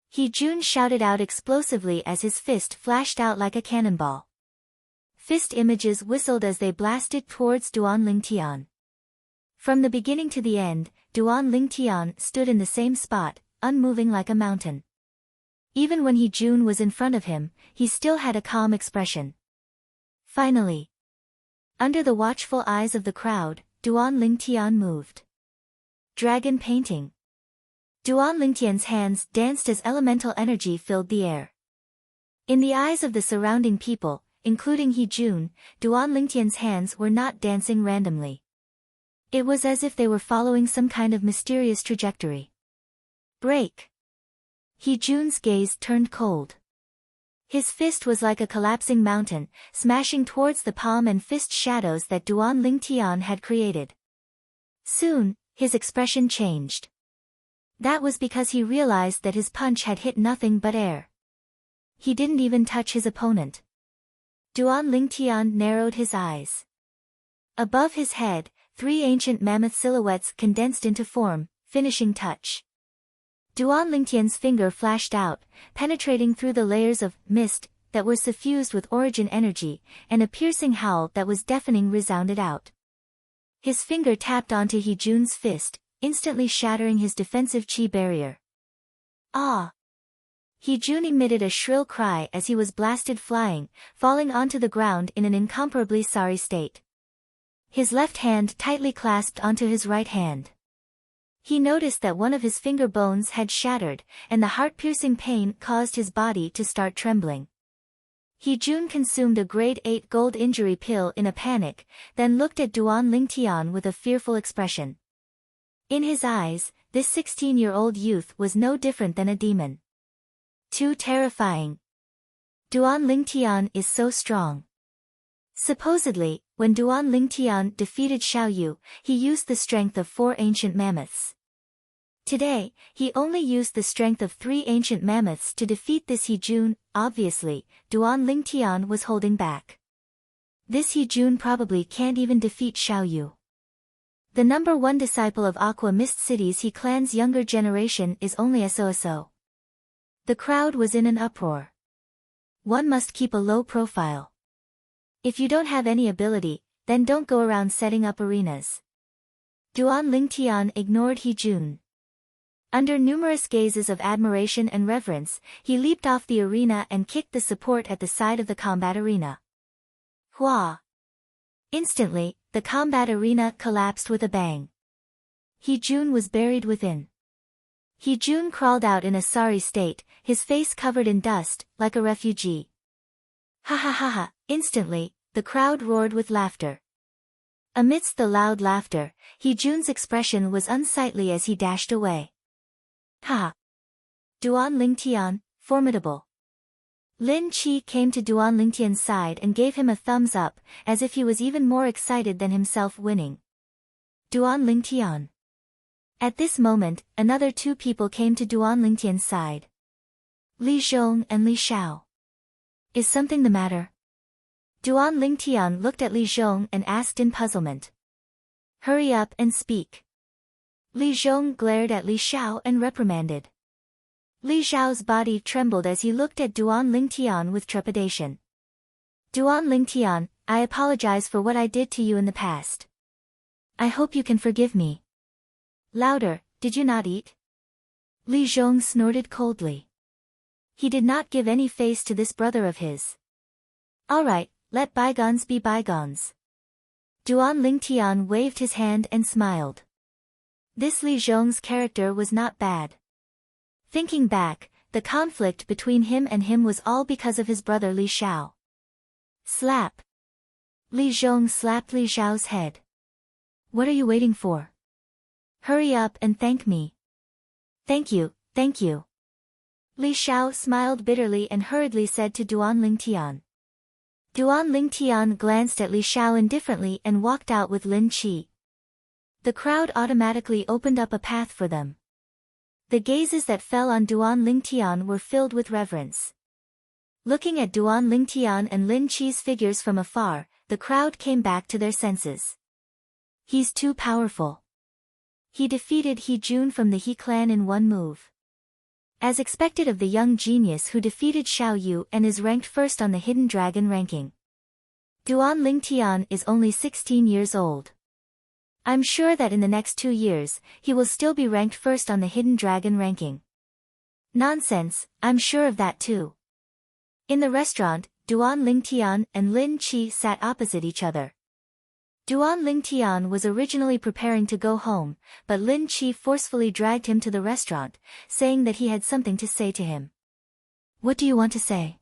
He-jun shouted out explosively as his fist flashed out like a cannonball. Fist images whistled as they blasted towards Duan Lingtian. From the beginning to the end, Duan Lingtian stood in the same spot, unmoving like a mountain. Even when He-jun was in front of him, he still had a calm expression. Finally, under the watchful eyes of the crowd, Duan Lingtian moved. Dragon painting. Duan Lingtian's hands danced as elemental energy filled the air. In the eyes of the surrounding people, including He-jun, Duan Lingtian's hands were not dancing randomly. It was as if they were following some kind of mysterious trajectory. Break. He-jun's gaze turned cold. His fist was like a collapsing mountain, smashing towards the palm and fist shadows that Duan Lingtian had created. Soon, his expression changed. That was because he realized that his punch had hit nothing but air. He didn't even touch his opponent. Duan Lingtian narrowed his eyes. Above his head, 3 ancient mammoth silhouettes condensed into form, finishing touch. Duan Lingtian's finger flashed out, penetrating through the layers of mist that were suffused with origin energy, and a piercing howl that was deafening resounded out. His finger tapped onto He-jun's fist, instantly shattering his defensive chi barrier. Ah! He-jun emitted a shrill cry as he was blasted flying, falling onto the ground in an incomparably sorry state. His left hand tightly clasped onto his right hand. He noticed that one of his finger bones had shattered, and the heart-piercing pain caused his body to start trembling. He-jun consumed a grade 8 gold injury pill in a panic, then looked at Duan Lingtian with a fearful expression. In his eyes, this 16-year-old youth was no different than a demon. Too terrifying. Duan Lingtian is so strong. Supposedly, when Duan Lingtian defeated Xiao Yu, he used the strength of 4 ancient mammoths. Today, he only used the strength of 3 ancient mammoths to defeat this He-jun. Obviously, Duan Lingtian was holding back. This He-jun probably can't even defeat Xiao Yu. The number 1 disciple of Aqua Mist City's He clan's younger generation is only so. The crowd was in an uproar. One must keep a low profile. If you don't have any ability, then don't go around setting up arenas. Duan Lingtian ignored He-jun. Under numerous gazes of admiration and reverence, he leaped off the arena and kicked the support at the side of the combat arena. Hua! Instantly, the combat arena collapsed with a bang. He-jun was buried within. He-jun crawled out in a sorry state, his face covered in dust, like a refugee. Ha ha ha ha! Instantly, the crowd roared with laughter. Amidst the loud laughter, He-jun's expression was unsightly as he dashed away. Ha! Duan Lingtian, formidable. Lin Qi came to Duan Lingtian's side and gave him a thumbs up, as if he was even more excited than himself winning. Duan Lingtian. At this moment, another 2 people came to Duan Lingtian's side. Li Zhong and Li Xiao. Is something the matter? Duan Lingtian looked at Li Zhong and asked in puzzlement. Hurry up and speak. Li Zhong glared at Li Xiao and reprimanded. Li Xiao's body trembled as he looked at Duan Lingtian with trepidation. Duan Lingtian, I apologize for what I did to you in the past. I hope you can forgive me. Louder, did you not eat? Li Zhong snorted coldly. He did not give any face to this brother of his. All right, let bygones be bygones. Duan Lingtian waved his hand and smiled. This Li Zhong's character was not bad. Thinking back, the conflict between him and him was all because of his brother Li Xiao. Slap. Li Zhong slapped Li Xiao's head. What are you waiting for? Hurry up and thank me. Thank you, thank you. Li Xiao smiled bitterly and hurriedly said to Duan Lingtian. Duan Lingtian glanced at Li Xiao indifferently and walked out with Lin Qi. The crowd automatically opened up a path for them. The gazes that fell on Duan Lingtian were filled with reverence. Looking at Duan Lingtian and Lin Chi's figures from afar, the crowd came back to their senses. He's too powerful. He defeated He Jun from the He clan in one move. As expected of the young genius who defeated Xiao Yu and is ranked first on the Hidden Dragon ranking. Duan Lingtian is only 16 years old. I'm sure that in the next 2 years, he will still be ranked first on the Hidden Dragon ranking. Nonsense, I'm sure of that too. In the restaurant, Duan Lingtian and Lin Chi sat opposite each other. Duan Lingtian was originally preparing to go home, but Lin Chi forcefully dragged him to the restaurant, saying that he had something to say to him. What do you want to say?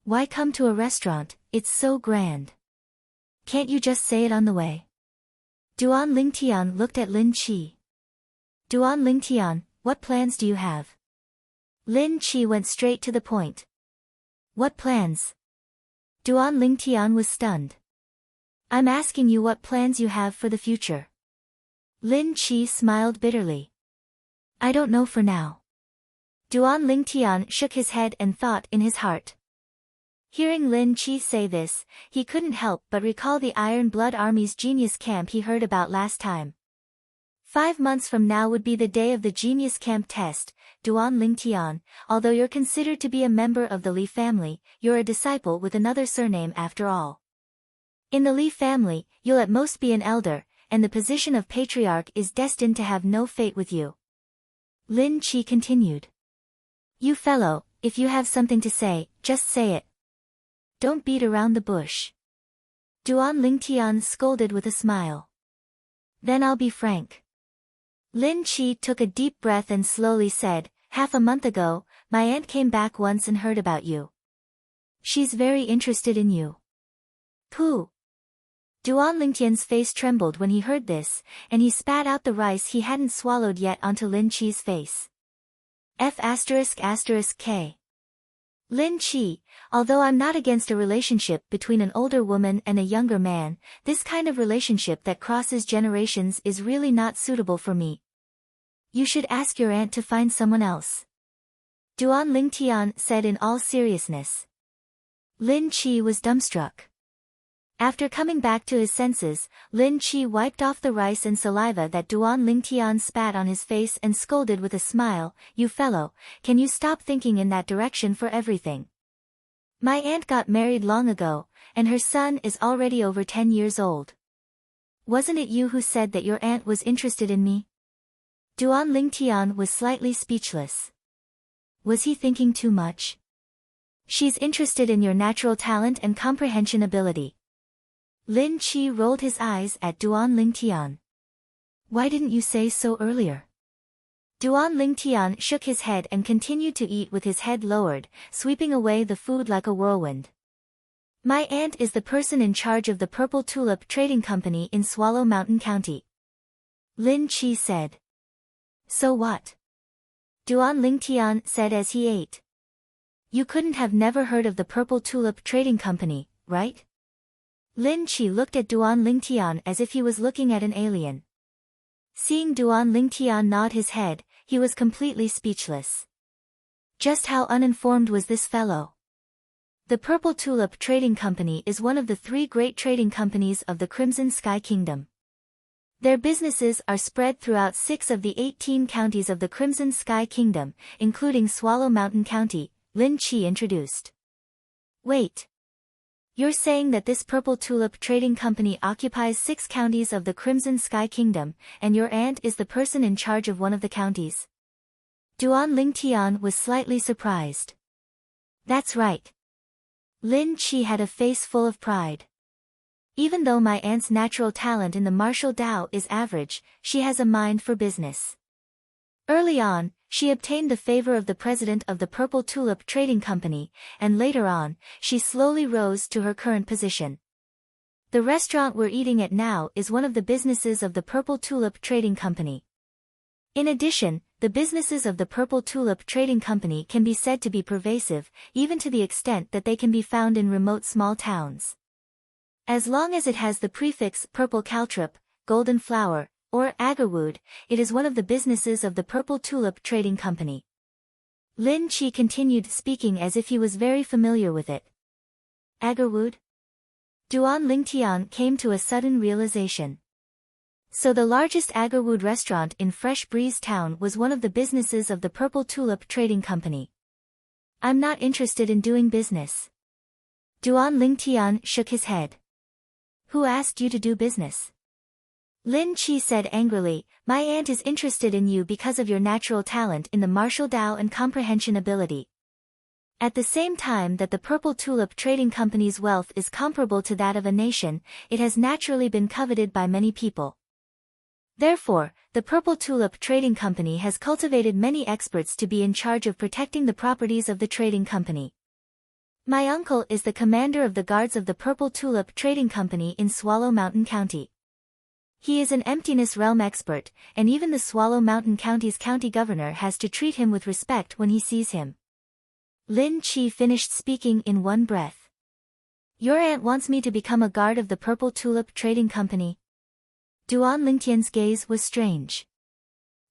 Why come to a restaurant? It's so grand. Can't you just say it on the way? Duan Lingtian looked at Lin Chi. Duan Lingtian, what plans do you have? Lin Chi went straight to the point. What plans? Duan Lingtian was stunned. I'm asking you what plans you have for the future. Lin Chi smiled bitterly. I don't know for now. Duan Lingtian shook his head and thought in his heart. Hearing Lin Chi say this, he couldn't help but recall the Iron Blood Army's Genius Camp he heard about last time. 5 months from now would be the day of the Genius Camp test. Duan Lingtian, although you're considered to be a member of the Li family, you're a disciple with another surname after all. In the Li family, you'll at most be an elder, and the position of patriarch is destined to have no fate with you. Lin Chi continued. You fellow, if you have something to say, just say it. Don't beat around the bush. Duan Lingtian scolded with a smile. Then I'll be frank. Lin Chi took a deep breath and slowly said, half a month ago, my aunt came back once and heard about you. She's very interested in you. Pooh. Duan Lingtian's face trembled when he heard this, and he spat out the rice he hadn't swallowed yet onto Lin Chi's face. F***K. Lin Chi, although I'm not against a relationship between an older woman and a younger man, this kind of relationship that crosses generations is really not suitable for me. You should ask your aunt to find someone else. Duan Lingtian said in all seriousness. Lin Chi was dumbstruck. After coming back to his senses, Lin Chi wiped off the rice and saliva that Duan Lingtian spat on his face and scolded with a smile, You fellow, can you stop thinking in that direction for everything? My aunt got married long ago, and her son is already over 10 years old. Wasn't it you who said that your aunt was interested in me? Duan Lingtian was slightly speechless. Was he thinking too much? She's interested in your natural talent and comprehension ability. Lin Chi rolled his eyes at Duan Lingtian. Why didn't you say so earlier? Duan Lingtian shook his head and continued to eat with his head lowered, sweeping away the food like a whirlwind. My aunt is the person in charge of the Purple Tulip Trading Company in Swallow Mountain County. Lin Chi said. So what? Duan Lingtian said as he ate. You couldn't have never heard of the Purple Tulip Trading Company, right? Lin Chi looked at Duan Lingtian as if he was looking at an alien. Seeing Duan Lingtian nod his head, he was completely speechless. Just how uninformed was this fellow? The Purple Tulip Trading Company is one of the 3 great trading companies of the Crimson Sky Kingdom. Their businesses are spread throughout 6 of the 18 counties of the Crimson Sky Kingdom, including Swallow Mountain County, Lin Chi introduced. Wait. You're saying that this Purple Tulip Trading Company occupies 6 counties of the Crimson Sky Kingdom, and your aunt is the person in charge of one of the counties? Duan Lingtian was slightly surprised. That's right. Lin Chi had a face full of pride. Even though my aunt's natural talent in the martial Dao is average, she has a mind for business. Early on, she obtained the favor of the president of the Purple Tulip Trading Company, and later on, she slowly rose to her current position. The restaurant we're eating at now is one of the businesses of the Purple Tulip Trading Company. In addition, the businesses of the Purple Tulip Trading Company can be said to be pervasive, even to the extent that they can be found in remote small towns. As long as it has the prefix Purple Caltrip, Golden Flower, or Agarwood, it is one of the businesses of the Purple Tulip Trading Company. Lin Chi continued speaking as if he was very familiar with it. Agarwood? Duan Lingtian came to a sudden realization. So the largest Agarwood restaurant in Fresh Breeze Town was one of the businesses of the Purple Tulip Trading Company. I'm not interested in doing business. Duan Lingtian shook his head. Who asked you to do business? Lin Chi said angrily, my aunt is interested in you because of your natural talent in the martial Dao and comprehension ability. At the same time that the Purple Tulip Trading Company's wealth is comparable to that of a nation, it has naturally been coveted by many people. Therefore, the Purple Tulip Trading Company has cultivated many experts to be in charge of protecting the properties of the trading company. My uncle is the commander of the guards of the Purple Tulip Trading Company in Swallow Mountain County. He is an emptiness realm expert, and even the Swallow Mountain County's county governor has to treat him with respect when he sees him. Lin Chi finished speaking in one breath. Your aunt wants me to become a guard of the Purple Tulip Trading Company. Duan Lingtian's gaze was strange.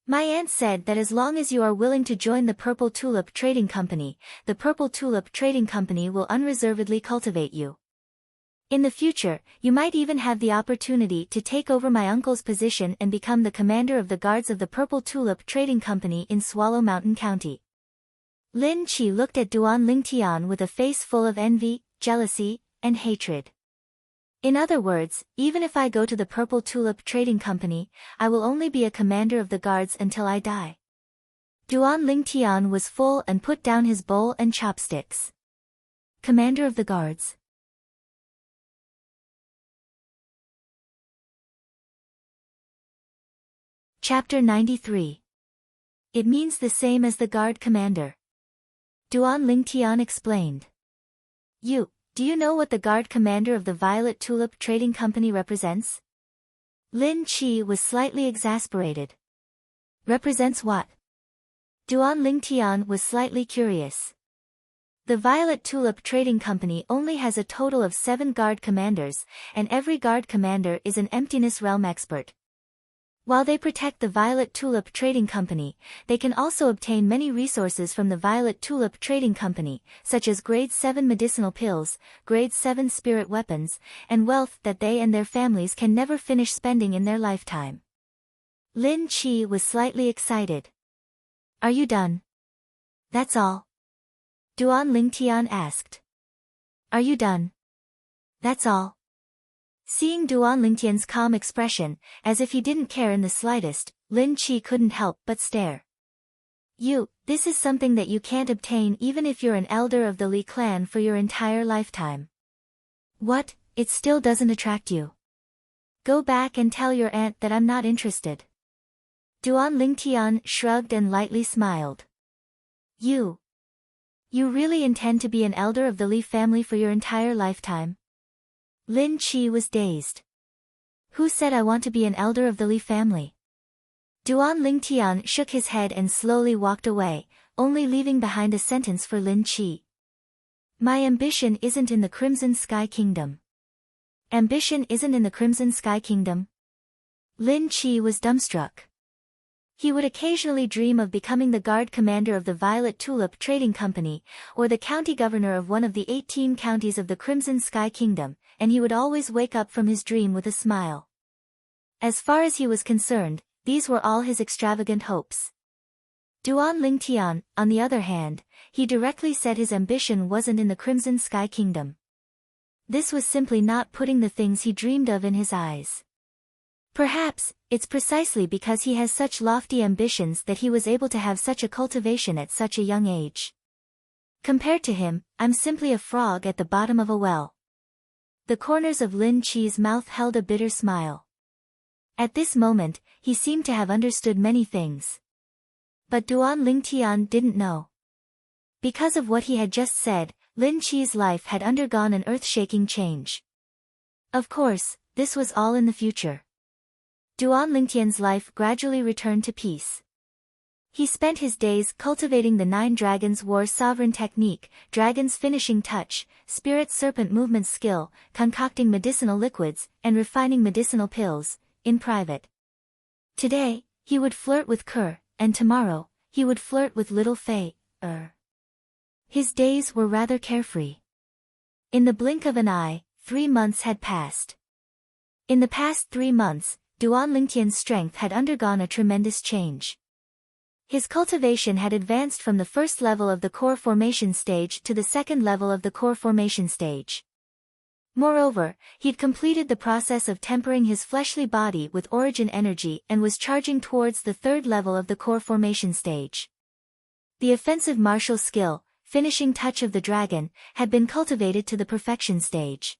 My aunt said that as long as you are willing to join the Purple Tulip Trading Company, the Purple Tulip Trading Company will unreservedly cultivate you. In the future, you might even have the opportunity to take over my uncle's position and become the commander of the guards of the Purple Tulip Trading Company in Swallow Mountain County. Lin Chi looked at Duan Lingtian with a face full of envy, jealousy, and hatred. In other words, even if I go to the Purple Tulip Trading Company, I will only be a commander of the guards until I die. Duan Lingtian was full and put down his bowl and chopsticks. Commander of the guards. Chapter 93. It means the same as the guard commander. Duan Lingtian explained. Do you know what the guard commander of the Violet Tulip Trading Company represents? Lin Chi was slightly exasperated. Represents what? Duan Lingtian was slightly curious. The Violet Tulip Trading Company only has a total of 7 guard commanders, and every guard commander is an emptiness realm expert. While they protect the Violet Tulip Trading Company, they can also obtain many resources from the Violet Tulip Trading Company, such as Grade 7 medicinal pills, Grade 7 spirit weapons, and wealth that they and their families can never finish spending in their lifetime. Lin Chi was slightly excited. Are you done? That's all? Duan Lingtian asked. Are you done? That's all? Seeing Duan Lingtian's calm expression, as if he didn't care in the slightest, Lin Chi couldn't help but stare. This is something that you can't obtain even if you're an elder of the Li clan for your entire lifetime. What, it still doesn't attract you? Go back and tell your aunt that I'm not interested. Duan Lingtian shrugged and lightly smiled. You really intend to be an elder of the Li family for your entire lifetime? Lin Chi was dazed. Who said I want to be an elder of the Li family? Duan Lingtian shook his head and slowly walked away, only leaving behind a sentence for Lin Chi. My ambition isn't in the Crimson Sky Kingdom. Ambition isn't in the Crimson Sky Kingdom? Lin Chi was dumbstruck. He would occasionally dream of becoming the guard commander of the Violet Tulip Trading Company, or the county governor of one of the 18 counties of the Crimson Sky Kingdom, and he would always wake up from his dream with a smile. As far as he was concerned, these were all his extravagant hopes. Duan Lingtian, on the other hand, he directly said his ambition wasn't in the Crimson Sky Kingdom. This was simply not putting the things he dreamed of in his eyes. Perhaps, it's precisely because he has such lofty ambitions that he was able to have such a cultivation at such a young age. Compared to him, I'm simply a frog at the bottom of a well. The corners of Lin Chi's mouth held a bitter smile. At this moment, he seemed to have understood many things. But Duan Lingtian didn't know. Because of what he had just said, Lin Chi's life had undergone an earth-shaking change. Of course, this was all in the future. Duan Lingtian's life gradually returned to peace. He spent his days cultivating the 9 Dragons War Sovereign Technique, Dragon's Finishing Touch, Spirit Serpent Movement Skill, concocting medicinal liquids, and refining medicinal pills, in private. Today, he would flirt with Kerr, and tomorrow, he would flirt with Little Fei, His days were rather carefree. In the blink of an eye, 3 months had passed. In the past 3 months, Duan Lingtian's strength had undergone a tremendous change. His cultivation had advanced from the first level of the core formation stage to the second level of the core formation stage. Moreover, he'd completed the process of tempering his fleshly body with origin energy and was charging towards the third level of the core formation stage. The offensive martial skill, finishing touch of the dragon, had been cultivated to the perfection stage.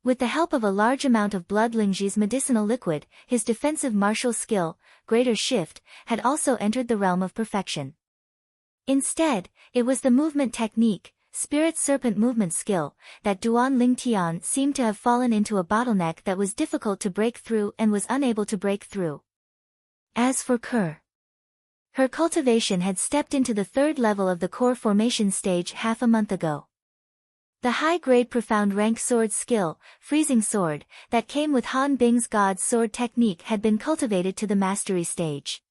With the help of a large amount of blood Lingji's medicinal liquid, his defensive martial skill, greater shift, had also entered the realm of perfection. Instead, it was the movement technique, spirit serpent movement skill, that Duan Lingtian seemed to have fallen into a bottleneck that was difficult to break through and was unable to break through. As for Kerr, her cultivation had stepped into the third level of the core formation stage half a month ago. The high-grade profound rank sword skill, freezing sword, that came with Han Bing's God's sword technique had been cultivated to the mastery stage.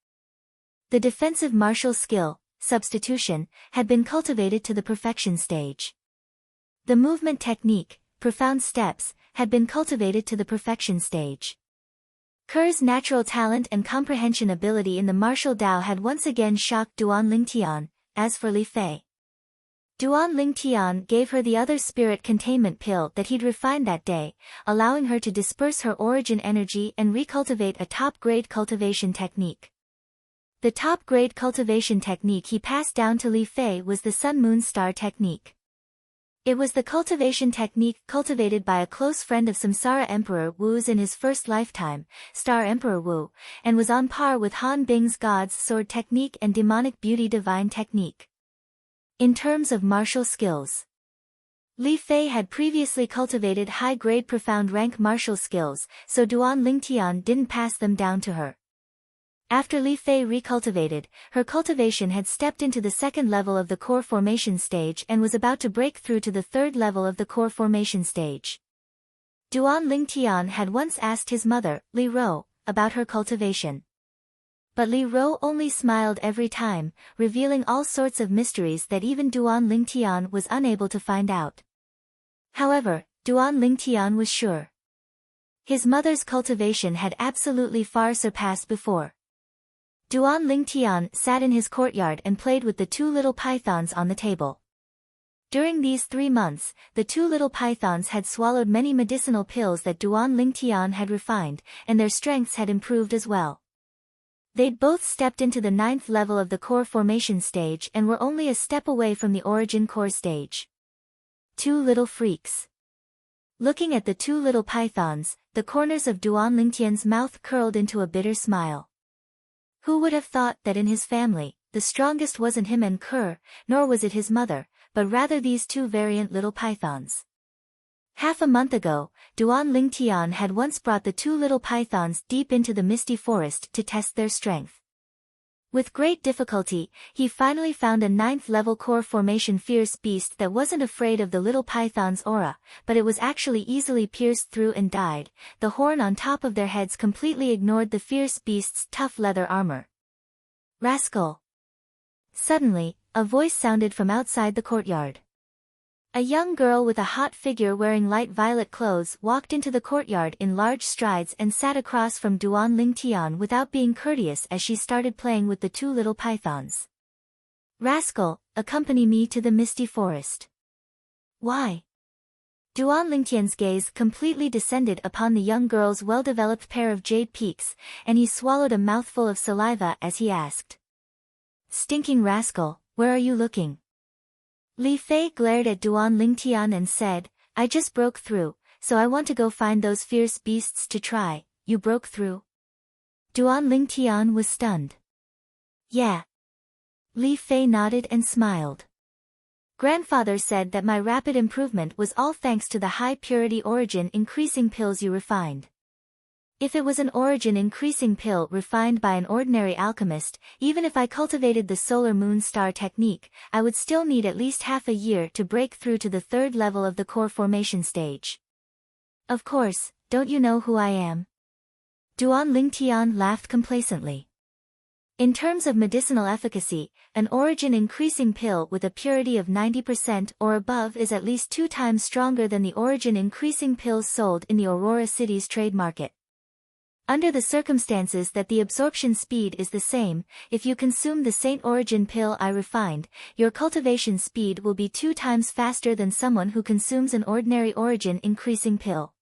The defensive martial skill, substitution, had been cultivated to the perfection stage. The movement technique, profound steps, had been cultivated to the perfection stage. Kerr's natural talent and comprehension ability in the martial Dao had once again shocked Duan Lingtian. As for Li Fei, Duan Lingtian gave her the other spirit containment pill that he'd refined that day, allowing her to disperse her origin energy and recultivate a top-grade cultivation technique. The top-grade cultivation technique he passed down to Li Fei was the Sun-Moon Star technique. It was the cultivation technique cultivated by a close friend of Samsara Emperor Wu's in his first lifetime, Star Emperor Wu, and was on par with Han Bing's God's sword technique and demonic beauty divine technique. In terms of martial skills, Li Fei had previously cultivated high-grade profound rank martial skills, so Duan Lingtian didn't pass them down to her. After Li Fei recultivated, her cultivation had stepped into the second level of the core formation stage and was about to break through to the third level of the core formation stage. Duan Lingtian had once asked his mother, Li Ro, about her cultivation. But Li Ro only smiled every time, revealing all sorts of mysteries that even Duan Lingtian was unable to find out. However, Duan Lingtian was sure. His mother's cultivation had absolutely far surpassed before. Duan Lingtian sat in his courtyard and played with the 2 little pythons on the table. During these 3 months, the 2 little pythons had swallowed many medicinal pills that Duan Lingtian had refined, and their strengths had improved as well. They'd both stepped into the 9th level of the core formation stage and were only a step away from the origin core stage. 2 little freaks. Looking at the 2 little pythons, the corners of Duan Lingtian's mouth curled into a bitter smile. Who would have thought that in his family, the strongest wasn't him and Kerr, nor was it his mother, but rather these 2 variant little pythons. Half a month ago, Duan Lingtian had once brought the 2 little pythons deep into the misty forest to test their strength. With great difficulty, he finally found a 9th level core formation fierce beast that wasn't afraid of the little python's aura, but it was actually easily pierced through and died. The horn on top of their heads completely ignored the fierce beast's tough leather armor. Rascal! Suddenly, a voice sounded from outside the courtyard. A young girl with a hot figure wearing light violet clothes walked into the courtyard in large strides and sat across from Duan Lingtian without being courteous as she started playing with the 2 little pythons. Rascal, accompany me to the misty forest. Why? Duan Lingtian's gaze completely descended upon the young girl's well-developed pair of jade peaks, and he swallowed a mouthful of saliva as he asked. Stinking rascal, where are you looking? Li Fei glared at Duan Lingtian and said, I just broke through, so I want to go find those fierce beasts to try. You broke through? Duan Lingtian was stunned. Yeah. Li Fei nodded and smiled. Grandfather said that my rapid improvement was all thanks to the high-purity origin increasing pills you refined. If it was an origin increasing pill refined by an ordinary alchemist, even if I cultivated the solar moon star technique, I would still need at least half a year to break through to the 3rd level of the core formation stage. Of course, don't you know who I am? Duan Lingtian laughed complacently. In terms of medicinal efficacy, an origin-increasing pill with a purity of 90% or above is at least 2 times stronger than the origin-increasing pills sold in the Aurora City's trade market. Under the circumstances that the absorption speed is the same, if you consume the Saint Origin pill I refined, your cultivation speed will be 2 times faster than someone who consumes an ordinary origin-increasing pill.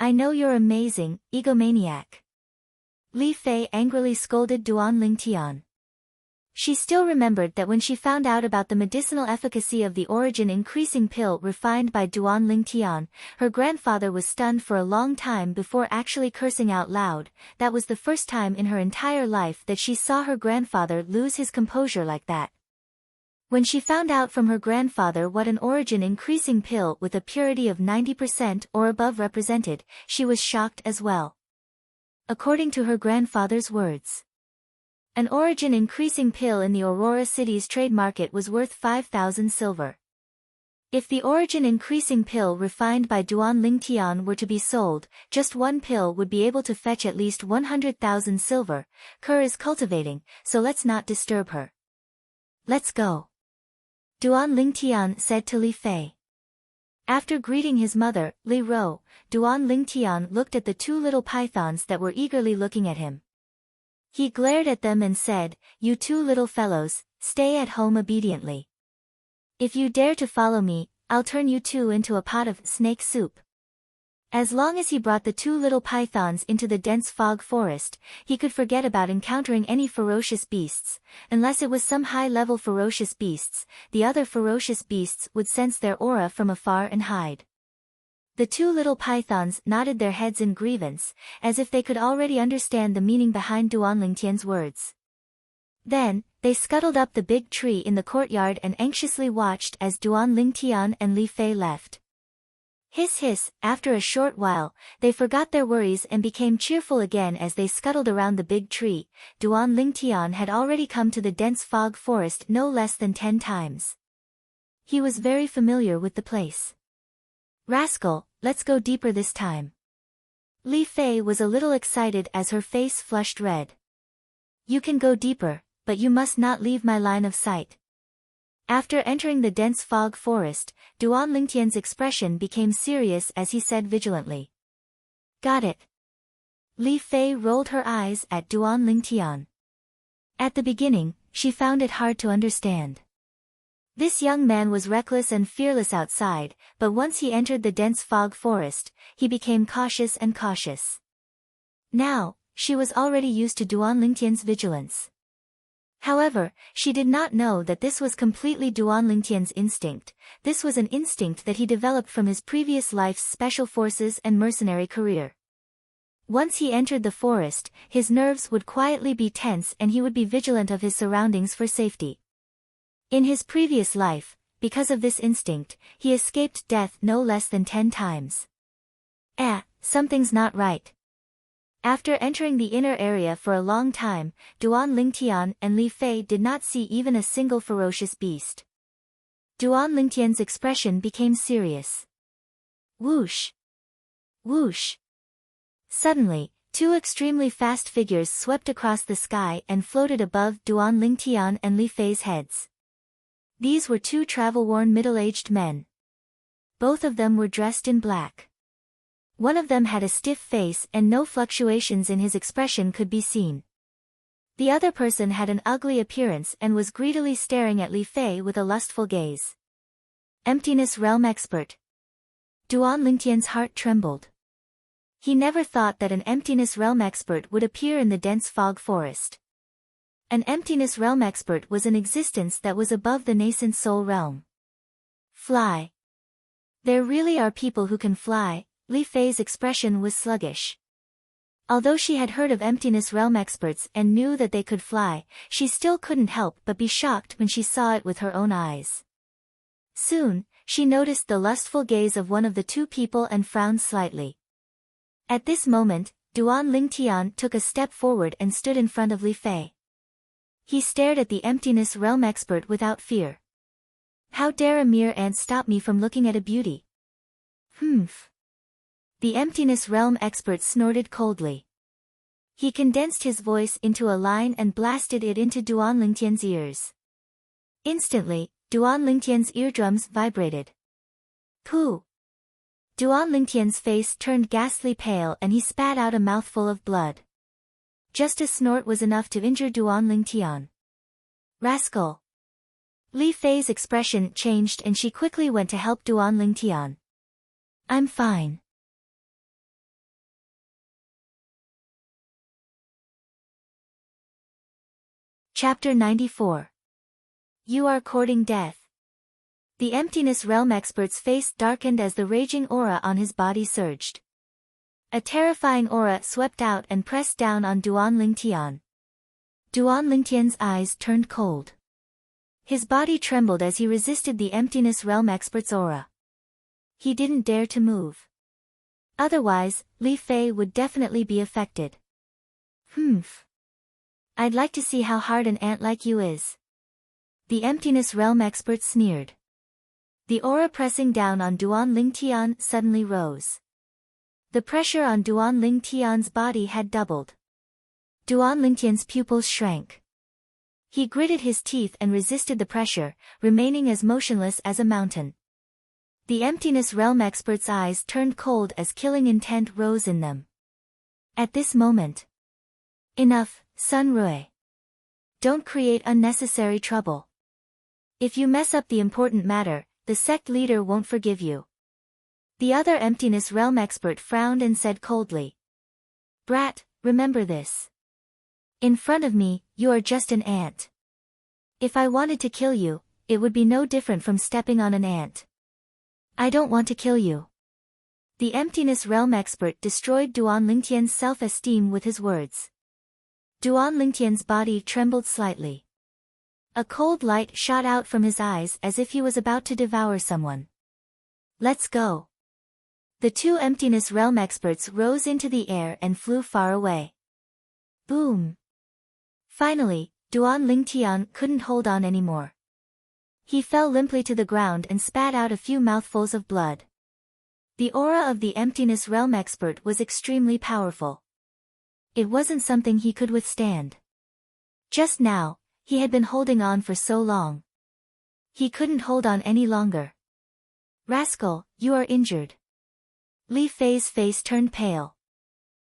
I know you're amazing, egomaniac. Li Fei angrily scolded Duan Lingtian. She still remembered that when she found out about the medicinal efficacy of the origin-increasing pill refined by Duan Lingtian, her grandfather was stunned for a long time before actually cursing out loud. That was the first time in her entire life that she saw her grandfather lose his composure like that. When she found out from her grandfather what an origin-increasing pill with a purity of 90% or above represented, she was shocked as well. According to her grandfather's words, an origin-increasing pill in the Aurora City's trade market was worth 5,000 silver. If the origin-increasing pill refined by Duan Lingtian were to be sold, just one pill would be able to fetch at least 100,000 silver. Kerr is cultivating, so let's not disturb her. Let's go. Duan Lingtian said to Li Fei. After greeting his mother, Li Ro, Duan Lingtian looked at the 2 little pythons that were eagerly looking at him. He glared at them and said, "You 2 little fellows, stay at home obediently. If you dare to follow me, I'll turn you 2 into a pot of snake soup." As long as he brought the 2 little pythons into the dense fog forest, he could forget about encountering any ferocious beasts. Unless it was some high-level ferocious beasts, the other ferocious beasts would sense their aura from afar and hide. The 2 little pythons nodded their heads in grievance, as if they could already understand the meaning behind Duan Lingtian's words. Then, they scuttled up the big tree in the courtyard and anxiously watched as Duan Lingtian and Li Fei left. Hiss hiss, after a short while, they forgot their worries and became cheerful again as they scuttled around the big tree. Duan Lingtian had already come to the dense fog forest no less than 10 times. He was very familiar with the place. Rascal, let's go deeper this time. Li Fei was a little excited as her face flushed red. You can go deeper, but you must not leave my line of sight. After entering the dense fog forest, Duan Lingtian's expression became serious as he said vigilantly. Got it. Li Fei rolled her eyes at Duan Lingtian. At the beginning, she found it hard to understand. This young man was reckless and fearless outside, but once he entered the dense fog forest, he became cautious and cautious. Now, she was already used to Duan Lingtian's vigilance. However, she did not know that this was completely Duan Lingtian's instinct. This was an instinct that he developed from his previous life's special forces and mercenary career. Once he entered the forest, his nerves would quietly be tense and he would be vigilant of his surroundings for safety. In his previous life, because of this instinct, he escaped death no less than 10 times. Something's not right. After entering the inner area for a long time, Duan Lingtian and Li Fei did not see even a single ferocious beast. Duan Lingtian's expression became serious. Whoosh! Whoosh! Suddenly, 2 extremely fast figures swept across the sky and floated above Duan Lingtian and Li Fei's heads. These were 2 travel-worn middle-aged men. Both of them were dressed in black. One of them had a stiff face and no fluctuations in his expression could be seen. The other person had an ugly appearance and was greedily staring at Li Fei with a lustful gaze. Emptiness Realm Expert. Duan Lingtian's heart trembled. He never thought that an Emptiness Realm Expert would appear in the dense fog forest. An Emptiness Realm Expert was an existence that was above the nascent soul realm. Fly. There really are people who can fly. Li Fei's expression was sluggish. Although she had heard of Emptiness Realm Experts and knew that they could fly, she still couldn't help but be shocked when she saw it with her own eyes. Soon, she noticed the lustful gaze of one of the 2 people and frowned slightly. At this moment, Duan Lingtian took a step forward and stood in front of Li Fei. He stared at the Emptiness Realm Expert without fear. How dare a mere ant stop me from looking at a beauty? Humph. The Emptiness Realm Expert snorted coldly. He condensed his voice into a line and blasted it into Duan Lingtian's ears. Instantly, Duan Lingtian's eardrums vibrated. Pooh! Duan Lingtian's face turned ghastly pale and he spat out a mouthful of blood. Just a snort was enough to injure Duan Lingtian. Rascal! Li Fei's expression changed and she quickly went to help Duan Lingtian. I'm fine. Chapter 94. You are courting death. The Emptiness Realm expert's face darkened as the raging aura on his body surged. A terrifying aura swept out and pressed down on Duan Lingtian. Duan Lingtian's eyes turned cold. His body trembled as he resisted the Emptiness Realm expert's aura. He didn't dare to move. Otherwise, Li Fei would definitely be affected. Humph. I'd like to see how hard an ant like you is. The Emptiness Realm expert sneered. The aura pressing down on Duan Lingtian suddenly rose. The pressure on Duan Lingtian's body had doubled. Duan Lingtian's pupils shrank. He gritted his teeth and resisted the pressure, remaining as motionless as a mountain. The Emptiness Realm expert's eyes turned cold as killing intent rose in them. At this moment. Enough, Sun Rui. Don't create unnecessary trouble. If you mess up the important matter, the sect leader won't forgive you. The other Emptiness Realm expert frowned and said coldly. Brat, remember this. In front of me, you are just an ant. If I wanted to kill you, it would be no different from stepping on an ant. I don't want to kill you. The Emptiness Realm expert destroyed Duan Lingtian's self-esteem with his words. Duan Lingtian's body trembled slightly. A cold light shot out from his eyes as if he was about to devour someone. Let's go. The two Emptiness Realm experts rose into the air and flew far away. Boom. Finally, Duan Lingtian couldn't hold on anymore. He fell limply to the ground and spat out a few mouthfuls of blood. The aura of the Emptiness Realm expert was extremely powerful. It wasn't something he could withstand. Just now, he had been holding on for so long. He couldn't hold on any longer. Rascal, you are injured. Li Fei's face turned pale.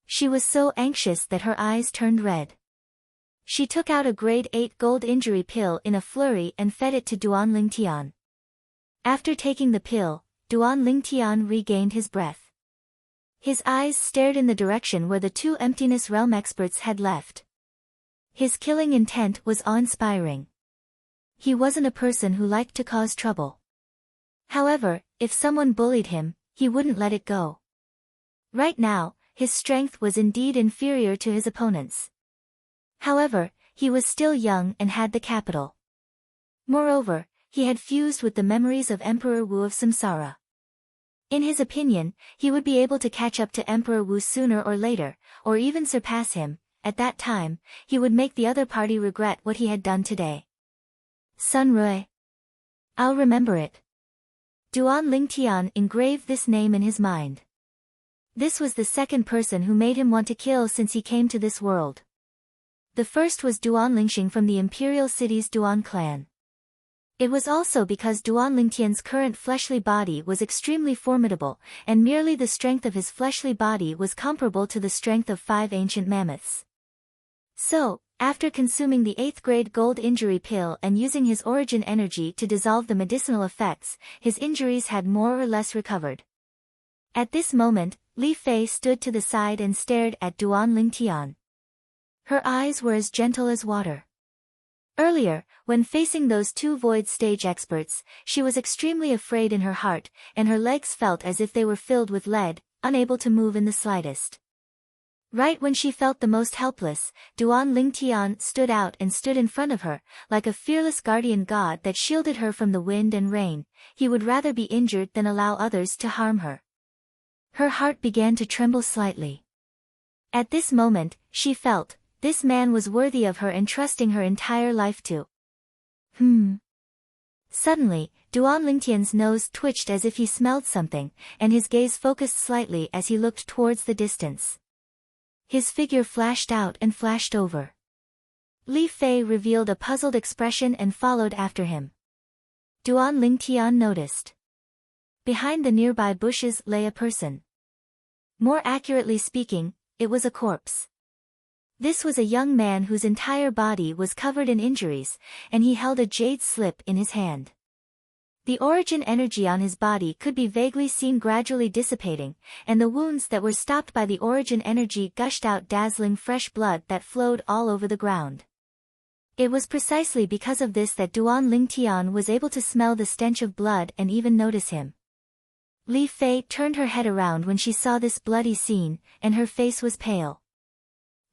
She was so anxious that her eyes turned red. She took out a grade 8 gold injury pill in a flurry and fed it to Duan Lingtian. After taking the pill, Duan Lingtian regained his breath. His eyes stared in the direction where the two Emptiness Realm experts had left. His killing intent was awe-inspiring. He wasn't a person who liked to cause trouble. However, if someone bullied him, he wouldn't let it go. Right now, his strength was indeed inferior to his opponents. However, he was still young and had the capital. Moreover, he had fused with the memories of Emperor Wu of Samsara. In his opinion, he would be able to catch up to Emperor Wu sooner or later, or even surpass him. At that time, he would make the other party regret what he had done today. Sun Rui. I'll remember it. Duan Lingtian engraved this name in his mind. This was the second person who made him want to kill since he came to this world. The first was Duan Lingxing from the Imperial City's Duan clan. It was also because Duan Lingtian's current fleshly body was extremely formidable, and merely the strength of his fleshly body was comparable to the strength of 5 ancient mammoths. So, after consuming the 8th grade gold injury pill and using his origin energy to dissolve the medicinal effects, his injuries had more or less recovered. At this moment, Li Fei stood to the side and stared at Duan Lingtian. Her eyes were as gentle as water. Earlier, when facing those two void stage experts, she was extremely afraid in her heart, and her legs felt as if they were filled with lead, unable to move in the slightest. Right when she felt the most helpless, Duan Lingtian stood out and stood in front of her, like a fearless guardian god that shielded her from the wind and rain. He would rather be injured than allow others to harm her. Her heart began to tremble slightly. At this moment, she felt, this man was worthy of her entrusting her entire life to. Suddenly, Duan Lingtian's nose twitched as if he smelled something, and his gaze focused slightly as he looked towards the distance. His figure flashed out and flashed over. Li Fei revealed a puzzled expression and followed after him. Duan Lingtian noticed. Behind the nearby bushes lay a person. More accurately speaking, it was a corpse. This was a young man whose entire body was covered in injuries, and he held a jade slip in his hand. The origin energy on his body could be vaguely seen gradually dissipating, and the wounds that were stopped by the origin energy gushed out dazzling fresh blood that flowed all over the ground. It was precisely because of this that Duan Lingtian was able to smell the stench of blood and even notice him. Li Fei turned her head around when she saw this bloody scene, and her face was pale.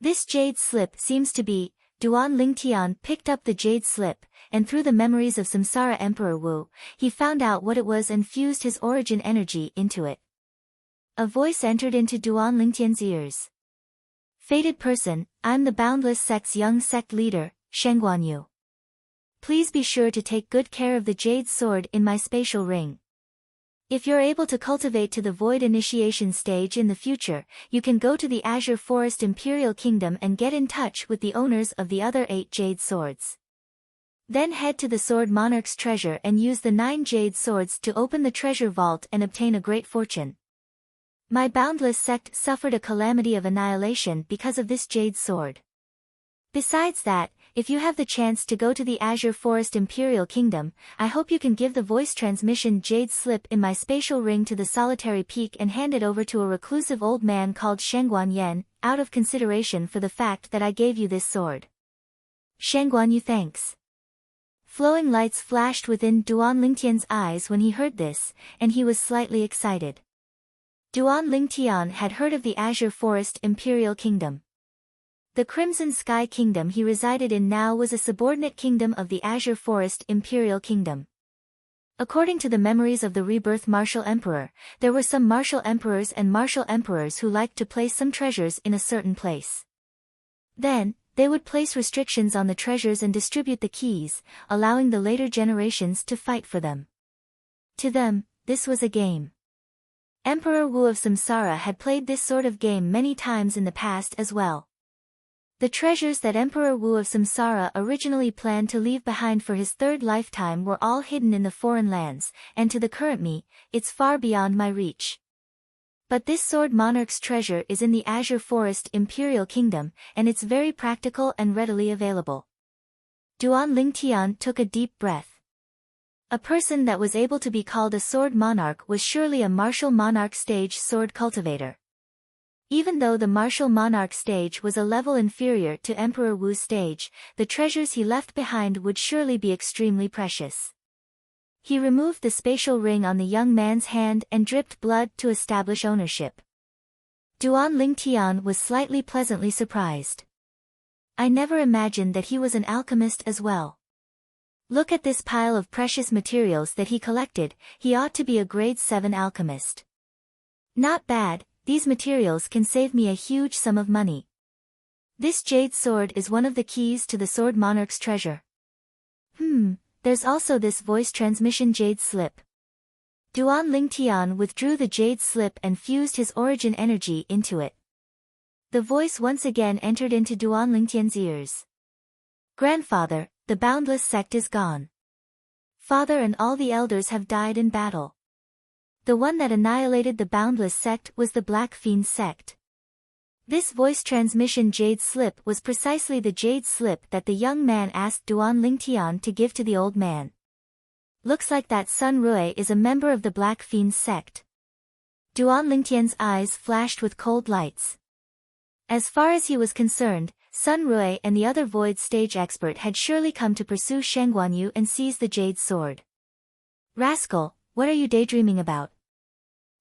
This jade slip seems to be. Duan Lingtian picked up the jade slip, and through the memories of Samsara Emperor Wu, he found out what it was and fused his origin energy into it. A voice entered into Duan Lingtian's ears. Fated person, I'm the Boundless Sect's young sect leader, Shengguanyu. Please be sure to take good care of the jade sword in my spatial ring. If you're able to cultivate to the void initiation stage in the future, you can go to the Azure Forest Imperial Kingdom and get in touch with the owners of the other 8 jade swords. Then head to the Sword Monarch's treasure and use the 9 jade swords to open the treasure vault and obtain a great fortune. My boundless sect suffered a calamity of annihilation because of this jade sword. Besides that, if you have the chance to go to the Azure Forest Imperial Kingdom, I hope you can give the voice transmission jade slip in my spatial ring to the solitary peak and hand it over to a reclusive old man called Shengguan Yan, out of consideration for the fact that I gave you this sword. Shengguanyu thanks. Flowing lights flashed within Duan Lingtian's eyes when he heard this, and he was slightly excited. Duan Lingtian had heard of the Azure Forest Imperial Kingdom. The Crimson Sky Kingdom he resided in now was a subordinate kingdom of the Azure Forest Imperial Kingdom. According to the memories of the rebirth Martial Emperor, there were some Martial Emperors and Martial Emperors who liked to place some treasures in a certain place. Then, they would place restrictions on the treasures and distribute the keys, allowing the later generations to fight for them. To them, this was a game. Emperor Wu of Samsara had played this sort of game many times in the past as well. The treasures that Emperor Wu of Samsara originally planned to leave behind for his 3rd lifetime were all hidden in the foreign lands, and to the current me, it's far beyond my reach. But this Sword Monarch's treasure is in the Azure Forest Imperial Kingdom, and it's very practical and readily available. Duan Lingtian took a deep breath. A person that was able to be called a Sword Monarch was surely a Martial Monarch stage sword cultivator. Even though the Martial Monarch stage was a level inferior to Emperor Wu's stage, the treasures he left behind would surely be extremely precious. He removed the spatial ring on the young man's hand and dripped blood to establish ownership. Duan Lingtian was slightly pleasantly surprised. I never imagined that he was an alchemist as well. Look at this pile of precious materials that he collected, he ought to be a grade 7 alchemist. Not bad. These materials can save me a huge sum of money. This jade sword is one of the keys to the Sword Monarch's treasure. There's also this voice transmission jade slip. Duan Lingtian withdrew the jade slip and fused his origin energy into it. The voice once again entered into Duan Lingtian's ears. Grandfather, the Boundless Sect is gone. Father and all the elders have died in battle. The one that annihilated the Boundless Sect was the Black Fiend Sect. This voice transmission jade slip was precisely the jade slip that the young man asked Duan Lingtian to give to the old man. Looks like that Sun Rui is a member of the Black Fiend Sect. Duan Lingtian's eyes flashed with cold lights. As far as he was concerned, Sun Rui and the other Void Stage expert had surely come to pursue Shengguanyu and seize the jade sword. Rascal, what are you daydreaming about?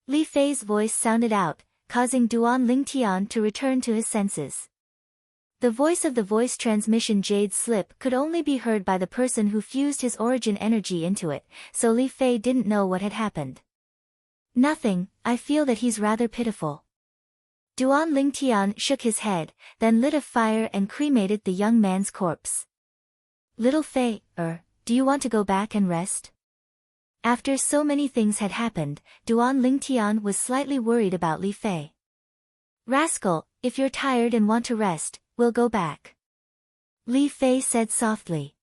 Li Fei's voice sounded out, causing Duan Lingtian to return to his senses. The voice of the voice transmission jade slip could only be heard by the person who fused his origin energy into it, so Li Fei didn't know what had happened. Nothing, I feel that he's rather pitiful. Duan Lingtian shook his head, then lit a fire and cremated the young man's corpse. Little Fei, do you want to go back and rest? After so many things had happened, Duan Lingtian was slightly worried about Li Fei. Rascal, if you're tired and want to rest, we'll go back. Li Fei said softly.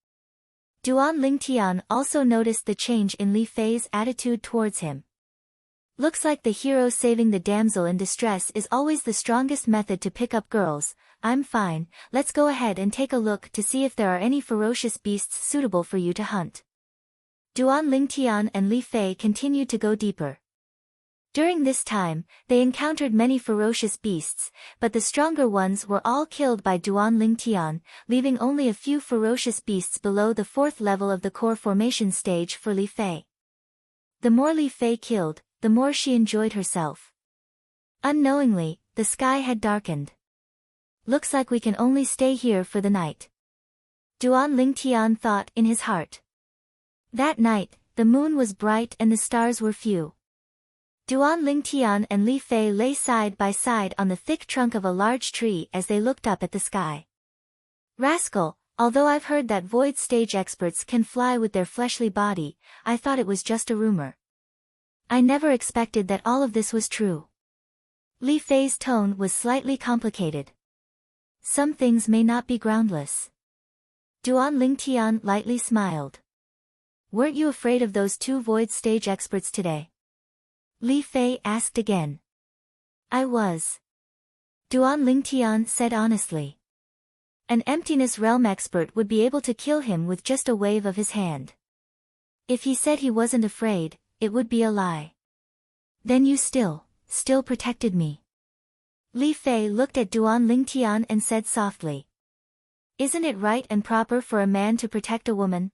Duan Lingtian also noticed the change in Li Fei's attitude towards him. Looks like the hero saving the damsel in distress is always the strongest method to pick up girls. I'm fine, let's go ahead and take a look to see if there are any ferocious beasts suitable for you to hunt. Duan Lingtian and Li Fei continued to go deeper. During this time, they encountered many ferocious beasts, but the stronger ones were all killed by Duan Lingtian, leaving only a few ferocious beasts below the 4th level of the core formation stage for Li Fei. The more Li Fei killed, the more she enjoyed herself. Unknowingly, the sky had darkened. Looks like we can only stay here for the night. Duan Lingtian thought in his heart. That night, the moon was bright and the stars were few. Duan Lingtian and Li Fei lay side by side on the thick trunk of a large tree as they looked up at the sky. Rascal, although I've heard that void stage experts can fly with their fleshly body, I thought it was just a rumor. I never expected that all of this was true. Li Fei's tone was slightly complicated. Some things may not be groundless. Duan Lingtian lightly smiled. Weren't you afraid of those 2 void stage experts today? Li Fei asked again. I was. Duan Lingtian said honestly. An emptiness realm expert would be able to kill him with just a wave of his hand. If he said he wasn't afraid, it would be a lie. Then you still protected me. Li Fei looked at Duan Lingtian and said softly. Isn't it right and proper for a man to protect a woman?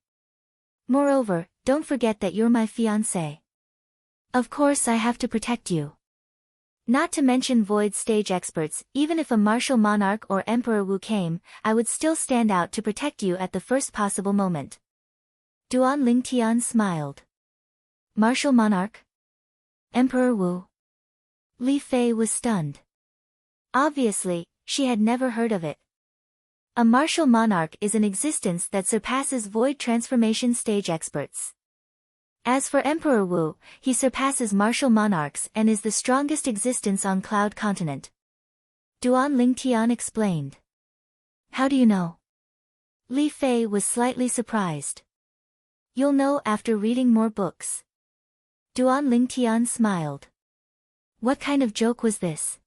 Moreover, don't forget that you're my fiancé. Of course I have to protect you. Not to mention void stage experts, even if a martial monarch or Emperor Wu came, I would still stand out to protect you at the first possible moment. Duan Lingtian smiled. Martial monarch? Emperor Wu? Li Fei was stunned. Obviously, she had never heard of it. A martial monarch is an existence that surpasses void transformation stage experts. As for Emperor Wu, he surpasses martial monarchs and is the strongest existence on Cloud Continent. Duan Lingtian explained. How do you know? Li Fei was slightly surprised. You'll know after reading more books. Duan Lingtian smiled. What kind of joke was this?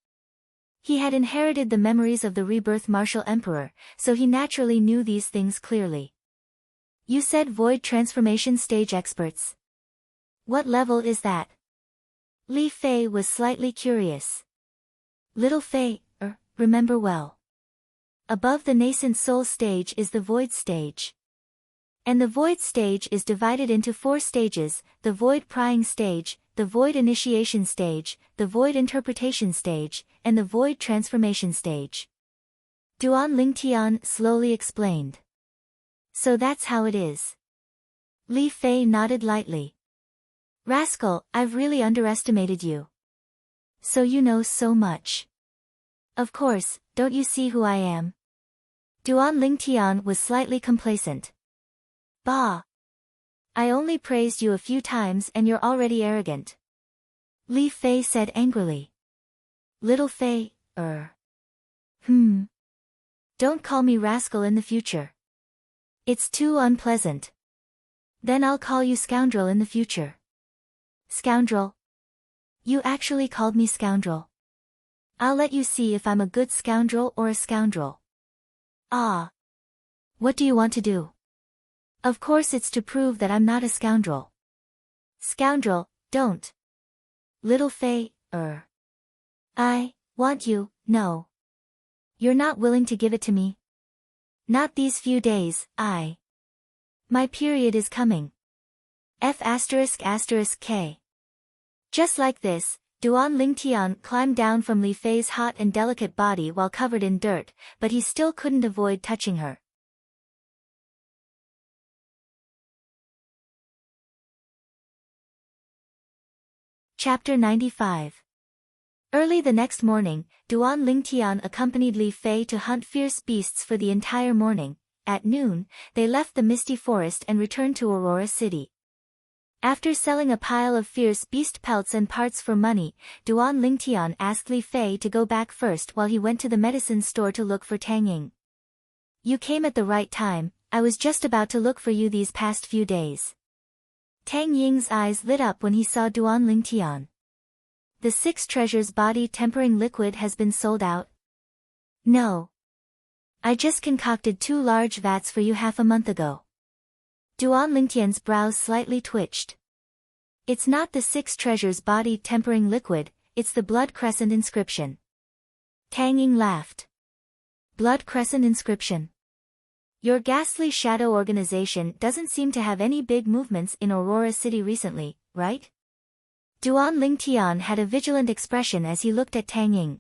He had inherited the memories of the rebirth martial emperor, so he naturally knew these things clearly. You said void transformation stage experts. What level is that? Li Fei was slightly curious. Little Fei, remember well. Above the nascent soul stage is the void stage. And the void stage is divided into 4 stages, the void prying stage, the void initiation stage, the void interpretation stage, and the void transformation stage. Duan Lingtian slowly explained. So that's how it is. Li Fei nodded lightly. Rascal, I've really underestimated you. So you know so much. Of course, don't you see who I am? Duan Lingtian was slightly complacent. Bah! I only praised you a few times and you're already arrogant. Li Fei said angrily. Little Fei, Don't call me rascal in the future. It's too unpleasant. Then I'll call you scoundrel in the future. Scoundrel? You actually called me scoundrel. I'll let you see if I'm a good scoundrel or a scoundrel. Ah. What do you want to do? Of course it's to prove that I'm not a scoundrel. Scoundrel, don't. Little Fei, I want you, no. You're not willing to give it to me? Not these few days, My period is coming. F***K. Just like this, Duan Lingtian climbed down from Li Fei's hot and delicate body while covered in dirt, but he still couldn't avoid touching her. Chapter 95. Early the next morning, Duan Lingtian accompanied Li Fei to hunt fierce beasts for the entire morning. At noon, they left the misty forest and returned to Aurora City. After selling a pile of fierce beast pelts and parts for money, Duan Lingtian asked Li Fei to go back first while he went to the medicine store to look for Tang Ying. You came at the right time, I was just about to look for you these past few days. Tang Ying's eyes lit up when he saw Duan Lingtian. The 6 treasures body tempering liquid has been sold out? No. I just concocted 2 large vats for you half a month ago. Duan Lingtian's brows slightly twitched. It's not the 6 treasures body tempering liquid, it's the blood crescent inscription. Tang Ying laughed. Blood crescent inscription. Your ghastly shadow organization doesn't seem to have any big movements in Aurora City recently, right? Duan Lingtian had a vigilant expression as he looked at Tang Ying.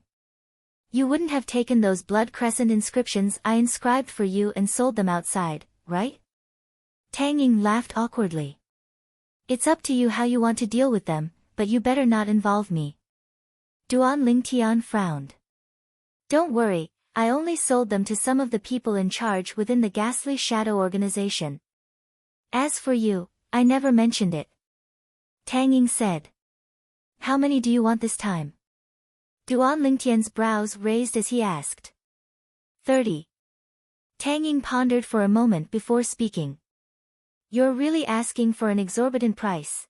You wouldn't have taken those blood crescent inscriptions I inscribed for you and sold them outside, right? Tang Ying laughed awkwardly. It's up to you how you want to deal with them, but you better not involve me. Duan Lingtian frowned. Don't worry, I only sold them to some of the people in charge within the ghastly shadow organization. As for you, I never mentioned it. Tang Ying said. How many do you want this time? Duan Lingtian's brows raised as he asked. 30. Tang Ying pondered for a moment before speaking. You're really asking for an exorbitant price.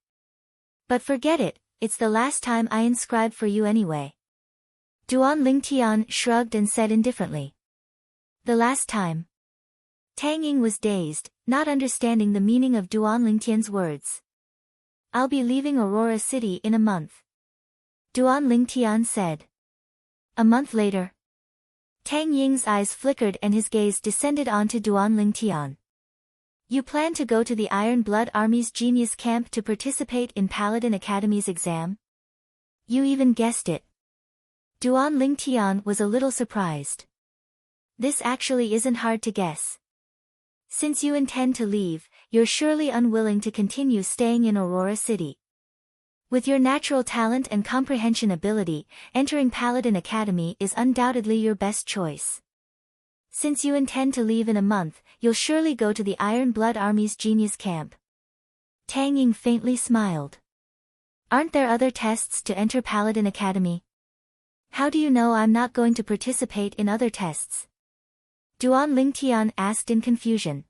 But forget it, it's the last time I inscribe for you anyway. Duan Lingtian shrugged and said indifferently. The last time. Tang Ying was dazed, not understanding the meaning of Duan Lingtian's words. I'll be leaving Aurora City in a month. Duan Lingtian said. A month later. Tang Ying's eyes flickered and his gaze descended onto Duan Lingtian. You plan to go to the Iron Blood Army's Genius Camp to participate in Paladin Academy's exam? You even guessed it. Duan Lingtian was a little surprised. This actually isn't hard to guess. Since you intend to leave, you're surely unwilling to continue staying in Aurora City. With your natural talent and comprehension ability, entering Paladin Academy is undoubtedly your best choice. Since you intend to leave in a month, you'll surely go to the Iron Blood Army's Genius Camp. Tang Ying faintly smiled. Aren't there other tests to enter Paladin Academy? How do you know I'm not going to participate in other tests? Duan Lingtian asked in confusion.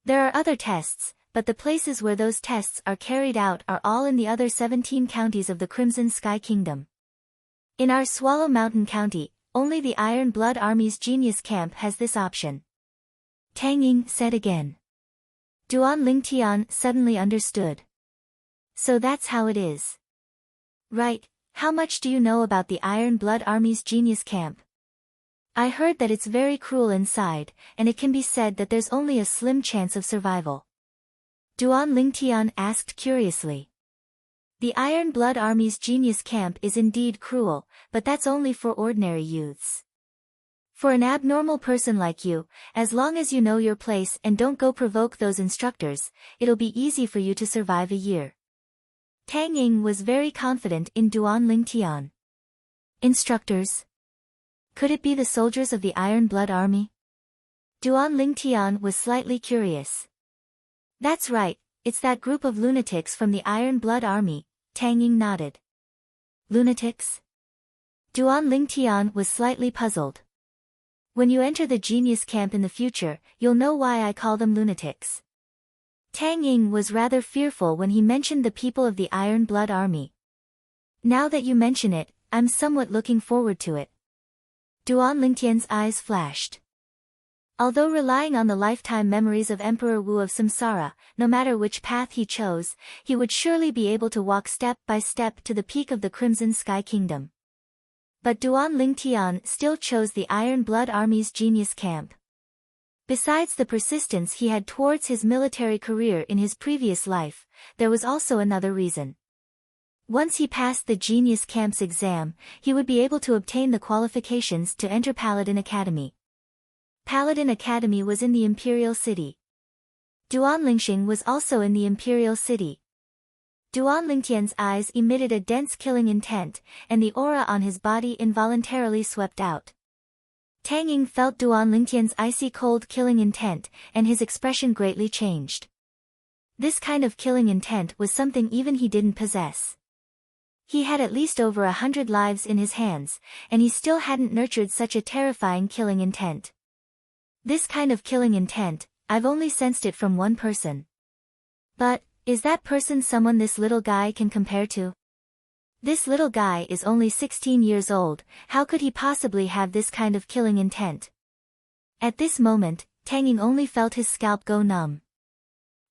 There are other tests, but the places where those tests are carried out are all in the other 17 counties of the Crimson Sky Kingdom. In our Swallow Mountain County, only the Iron Blood Army's Genius Camp has this option. Tang Ying said again. Duan Lingtian suddenly understood. So that's how it is. Right, how much do you know about the Iron Blood Army's Genius Camp? I heard that it's very cruel inside, and it can be said that there's only a slim chance of survival. Duan Lingtian asked curiously. The Iron Blood Army's Genius Camp is indeed cruel, but that's only for ordinary youths. For an abnormal person like you, as long as you know your place and don't go provoke those instructors, it'll be easy for you to survive a year. Tang Ying was very confident in Duan Lingtian. Instructors? Could it be the soldiers of the Iron Blood Army? Duan Lingtian was slightly curious. That's right, it's that group of lunatics from the Iron Blood Army, Tang Ying nodded. Lunatics? Duan Lingtian was slightly puzzled. When you enter the Genius Camp in the future, you'll know why I call them lunatics. Tang Ying was rather fearful when he mentioned the people of the Iron Blood Army. Now that you mention it, I'm somewhat looking forward to it. Duan Lingtian's eyes flashed. Although relying on the lifetime memories of Emperor Wu of Samsara, no matter which path he chose, he would surely be able to walk step by step to the peak of the Crimson Sky Kingdom. But Duan Lingtian still chose the Iron Blood Army's Genius Camp. Besides the persistence he had towards his military career in his previous life, there was also another reason. Once he passed the Genius Camp's exam, he would be able to obtain the qualifications to enter Paladin Academy. Paladin Academy was in the Imperial City. Duan Lingxing was also in the Imperial City. Duan Lingtian's eyes emitted a dense killing intent, and the aura on his body involuntarily swept out. Tang Ying felt Duan Lingtian's icy cold killing intent, and his expression greatly changed. This kind of killing intent was something even he didn't possess. He had at least over 100 lives in his hands, and he still hadn't nurtured such a terrifying killing intent. This kind of killing intent, I've only sensed it from one person. But, is that person someone this little guy can compare to? This little guy is only 16 years old, how could he possibly have this kind of killing intent? At this moment, Tang Ying only felt his scalp go numb.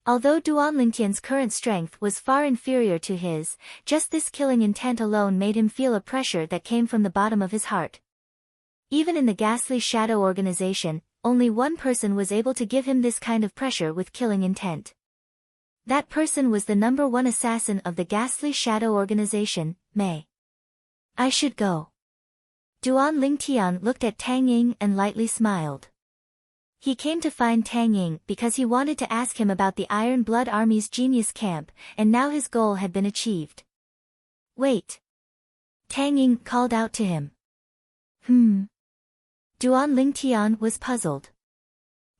Although Duan Lingtian's current strength was far inferior to his, just this killing intent alone made him feel a pressure that came from the bottom of his heart. Even in the Ghastly Shadow organization, only one person was able to give him this kind of pressure with killing intent. That person was the number one assassin of the Ghastly Shadow organization, Mei. I should go. Duan Lingtian looked at Tang Ying and lightly smiled. He came to find Tang Ying because he wanted to ask him about the Iron Blood Army's genius camp, and now his goal had been achieved. Wait. Tang Ying called out to him. Duan Lingtian was puzzled.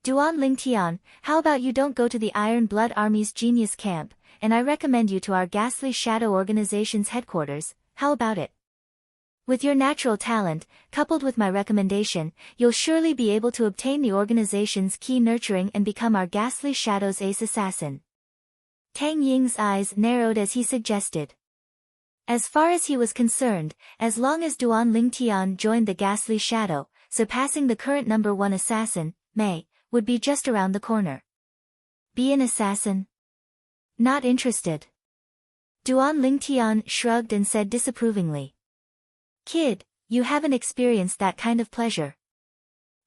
Duan Lingtian, how about you don't go to the Iron Blood Army's genius camp, and I recommend you to our Ghastly Shadow organization's headquarters, how about it? With your natural talent, coupled with my recommendation, you'll surely be able to obtain the organization's key nurturing and become our Ghastly Shadow's ace assassin. Tang Ying's eyes narrowed as he suggested. As far as he was concerned, as long as Duan Lingtian joined the Ghastly Shadow, surpassing the current number one assassin, Mei, would be just around the corner. Be an assassin? Not interested. Duan Lingtian shrugged and said disapprovingly. Kid, you haven't experienced that kind of pleasure.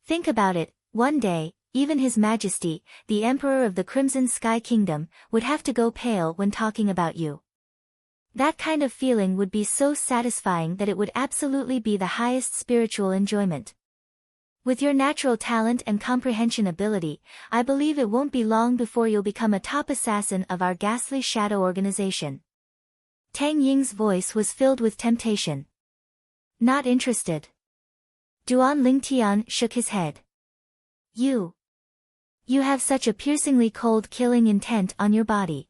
Think about it, one day, even His Majesty, the Emperor of the Crimson Sky Kingdom, would have to go pale when talking about you. That kind of feeling would be so satisfying that it would absolutely be the highest spiritual enjoyment. With your natural talent and comprehension ability, I believe it won't be long before you'll become a top assassin of our Ghastly Shadow organization. Tang Ying's voice was filled with temptation. Not interested. Duan Lingtian shook his head. You have such a piercingly cold killing intent on your body.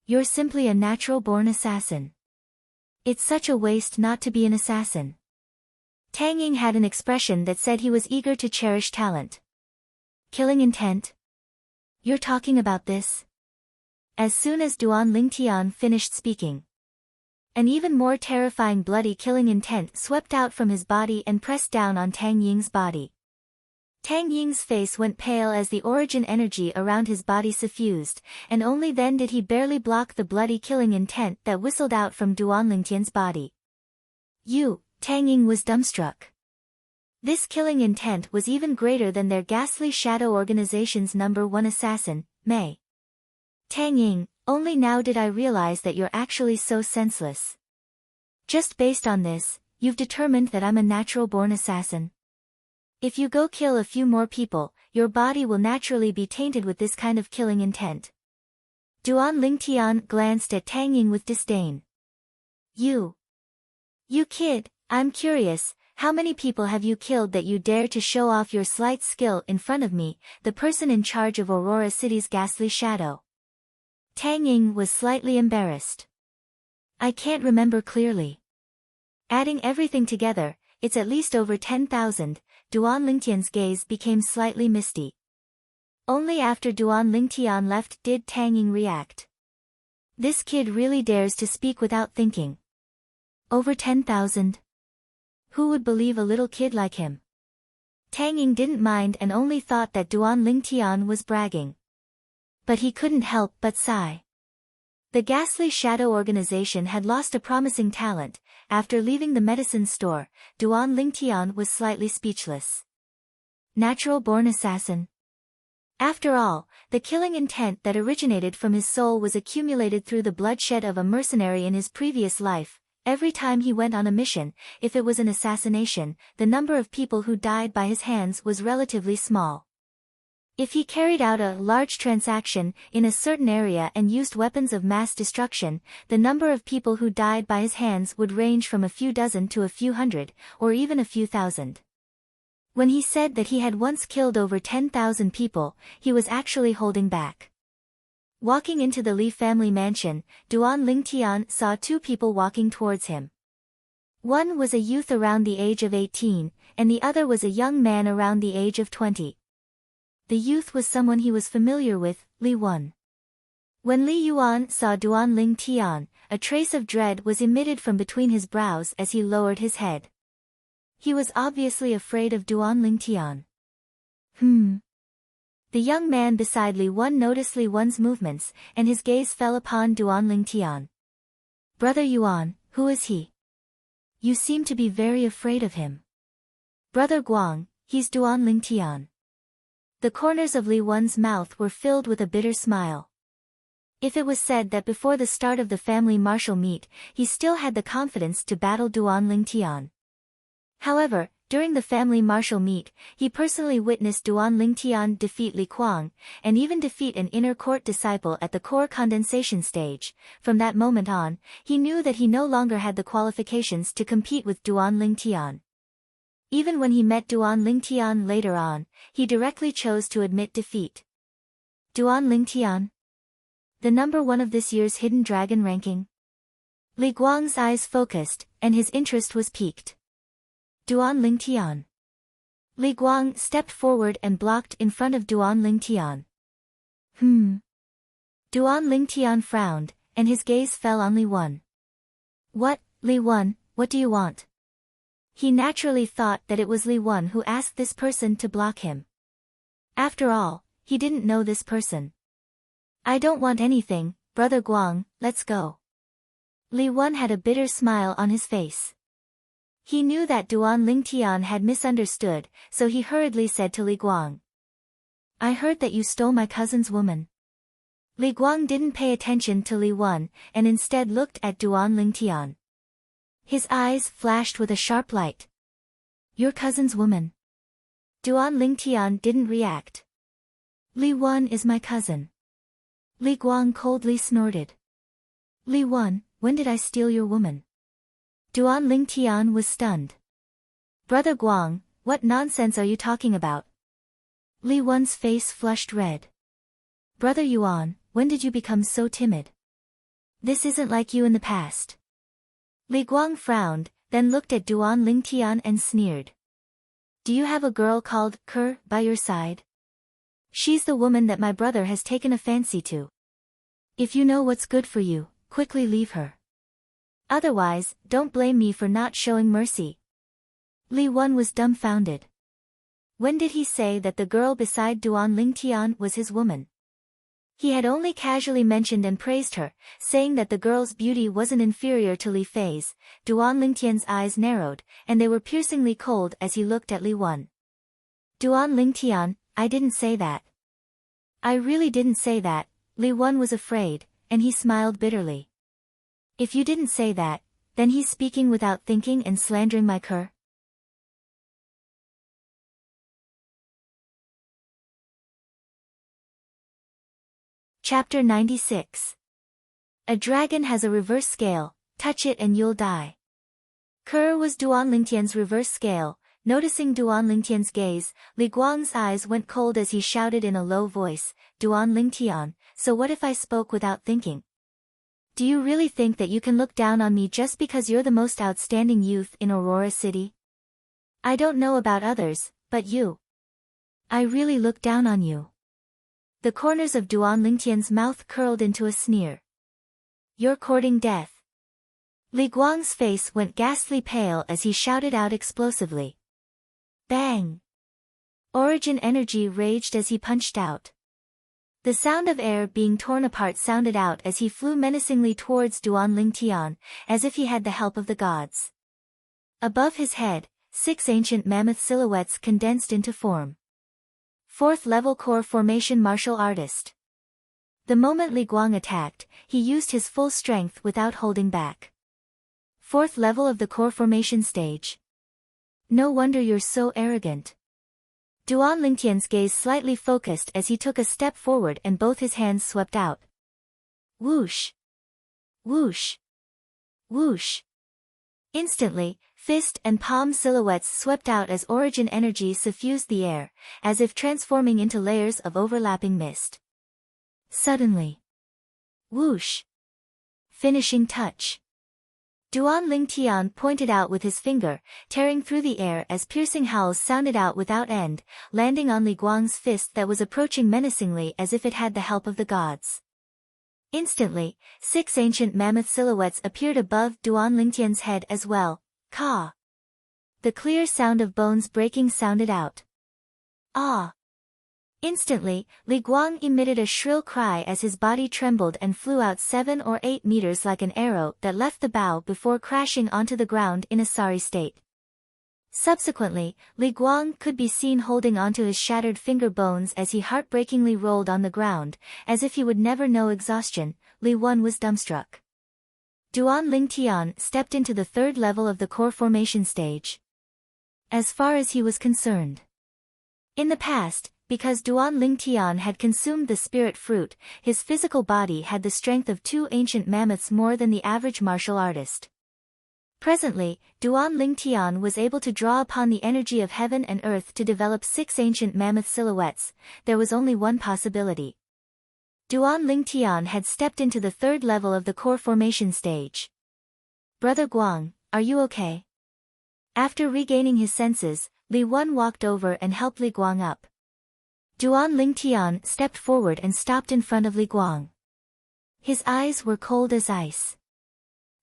You're simply a natural-born assassin. It's such a waste not to be an assassin. Tang Ying had an expression that said he was eager to cherish talent. Killing intent? You're talking about this? As soon as Duan Lingtian finished speaking, an even more terrifying bloody killing intent swept out from his body and pressed down on Tang Ying's body. Tang Ying's face went pale as the origin energy around his body suffused, and only then did he barely block the bloody killing intent that whistled out from Duan Lingtian's body. Tang Ying was dumbstruck. This killing intent was even greater than their Ghastly Shadow organization's number one assassin, Mei. Tang Ying, only now did I realize that you're actually so senseless. Just based on this, you've determined that I'm a natural-born assassin. If you go kill a few more people, your body will naturally be tainted with this kind of killing intent. Duan Lingtian glanced at Tang Ying with disdain. You kid, I'm curious, how many people have you killed that you dare to show off your slight skill in front of me, the person in charge of Aurora City's Ghastly Shadow? Tang Ying was slightly embarrassed. I can't remember clearly. Adding everything together, it's at least over 10,000, Duan Lingtian's gaze became slightly misty. Only after Duan Lingtian left did Tang Ying react. This kid really dares to speak without thinking. Over 10,000? Who would believe a little kid like him? Tang Ying didn't mind and only thought that Duan Lingtian was bragging. But he couldn't help but sigh. The Ghastly Shadow organization had lost a promising talent. After leaving the medicine store, Duan Lingtian was slightly speechless. Natural-born assassin. After all, the killing intent that originated from his soul was accumulated through the bloodshed of a mercenary in his previous life. Every time he went on a mission, if it was an assassination, the number of people who died by his hands was relatively small. If he carried out a large transaction in a certain area and used weapons of mass destruction, the number of people who died by his hands would range from a few dozen to a few hundred, or even a few thousand. When he said that he had once killed over 10,000 people, he was actually holding back. Walking into the Li family mansion, Duan Lingtian saw two people walking towards him. One was a youth around the age of 18, and the other was a young man around the age of 20. The youth was someone he was familiar with, Li Wen. When Li Yuan saw Duan Lingtian, a trace of dread was emitted from between his brows as he lowered his head. He was obviously afraid of Duan Lingtian. The young man beside Li Wen noticed Li Wen's movements, and his gaze fell upon Duan Lingtian. Brother Yuan, who is he? You seem to be very afraid of him. Brother Guang, he's Duan Lingtian. The corners of Li Wen's mouth were filled with a bitter smile. If it was said that before the start of the family martial meet, he still had the confidence to battle Duan Lingtian. However, during the family martial meet, he personally witnessed Duan Lingtian defeat Li Kuang, and even defeat an inner court disciple at the core condensation stage. From that moment on, he knew that he no longer had the qualifications to compete with Duan Lingtian. Even when he met Duan Lingtian later on, he directly chose to admit defeat. Duan Lingtian? The number 1 of this year's Hidden Dragon ranking? Li Guang's eyes focused, and his interest was piqued. Duan Lingtian. Li Guang stepped forward and blocked in front of Duan Lingtian. Duan Lingtian frowned, and his gaze fell on Li Wen. What, Li Wen, what do you want? He naturally thought that it was Li Wen who asked this person to block him. After all, he didn't know this person. I don't want anything, Brother Guang, let's go. Li Wen had a bitter smile on his face. He knew that Duan Lingtian had misunderstood, so he hurriedly said to Li Guang. I heard that you stole my cousin's woman. Li Guang didn't pay attention to Li Wen, and instead looked at Duan Lingtian. His eyes flashed with a sharp light. Your cousin's woman. Duan Lingtian didn't react. Li Wen is my cousin. Li Guang coldly snorted. Li Wen, when did I steal your woman? Duan Lingtian was stunned. Brother Guang, what nonsense are you talking about? Li Wen's face flushed red. Brother Yuan, when did you become so timid? This isn't like you in the past. Li Guang frowned, then looked at Duan Lingtian and sneered. Do you have a girl called Ke by your side? She's the woman that my brother has taken a fancy to. If you know what's good for you, quickly leave her. Otherwise, don't blame me for not showing mercy. Li Wen was dumbfounded. When did he say that the girl beside Duan Lingtian was his woman? He had only casually mentioned and praised her, saying that the girl's beauty wasn't inferior to Li Fei's. Duan Lingtian's eyes narrowed, and they were piercingly cold as he looked at Li Wen. Duan Lingtian, I didn't say that. I really didn't say that. Li Wen was afraid, and he smiled bitterly. If you didn't say that, then he's speaking without thinking and slandering my Ke. Chapter 96. A dragon has a reverse scale, touch it and you'll die. Ke was Duan Lingtian's reverse scale. Noticing Duan Lingtian's gaze, Li Guang's eyes went cold as he shouted in a low voice, Duan Lingtian, so what if I spoke without thinking? Do you really think that you can look down on me just because you're the most outstanding youth in Aurora City? I don't know about others, but you. I really look down on you. The corners of Duan Lingtian's mouth curled into a sneer. You're courting death. Li Guang's face went ghastly pale as he shouted out explosively. Bang! Origin energy raged as he punched out. The sound of air being torn apart sounded out as he flew menacingly towards Duan Lingtian, as if he had the help of the gods. Above his head, 6 ancient mammoth silhouettes condensed into form. 4th level core formation martial artist. The moment Li Guang attacked, he used his full strength without holding back. 4th level of the core formation stage. No wonder you're so arrogant. Duan Lingtian's gaze slightly focused as he took a step forward and both his hands swept out. Whoosh! Whoosh! Whoosh! Instantly, fist and palm silhouettes swept out as origin energy suffused the air, as if transforming into layers of overlapping mist. Suddenly, Whoosh! Finishing touch. Duan Lingtian pointed out with his finger, tearing through the air as piercing howls sounded out without end, landing on Li Guang's fist that was approaching menacingly as if it had the help of the gods. Instantly, 6 ancient mammoth silhouettes appeared above Duan Lingtian's head as well. Ka! The clear sound of bones breaking sounded out. Ah! Instantly, Li Guang emitted a shrill cry as his body trembled and flew out 7 or 8 meters like an arrow that left the bow before crashing onto the ground in a sorry state. Subsequently, Li Guang could be seen holding onto his shattered finger bones as he heartbreakingly rolled on the ground, as if he would never know exhaustion. Li Wan was dumbstruck. Duan Lingtian stepped into the 3rd level of the core formation stage. As far as he was concerned. In the past, because Duan Lingtian had consumed the spirit fruit, his physical body had the strength of 2 ancient mammoths more than the average martial artist. Presently, Duan Lingtian was able to draw upon the energy of heaven and earth to develop 6 ancient mammoth silhouettes. There was only one possibility. Duan Lingtian had stepped into the 3rd level of the core formation stage. Brother Guang, are you okay? After regaining his senses, Li Wan walked over and helped Li Guang up. Duan Lingtian stepped forward and stopped in front of Li Guang. His eyes were cold as ice.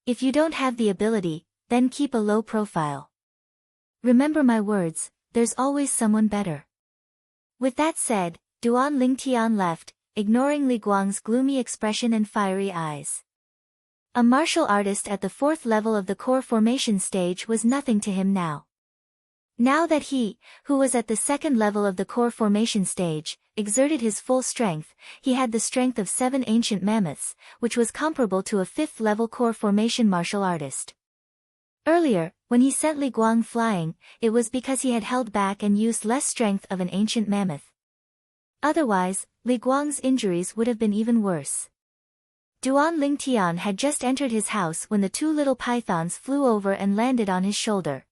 If you don't have the ability, then keep a low profile. Remember my words, there's always someone better. With that said, Duan Lingtian left, ignoring Li Guang's gloomy expression and fiery eyes. A martial artist at the 4th level of the core formation stage was nothing to him now. Now that he, who was at the 2nd level of the core formation stage, exerted his full strength, he had the strength of 7 ancient mammoths, which was comparable to a 5th level core formation martial artist. Earlier, when he sent Li Guang flying, it was because he had held back and used less strength of an ancient mammoth. Otherwise, Li Guang's injuries would have been even worse. Duan Lingtian had just entered his house when the 2 little pythons flew over and landed on his shoulder.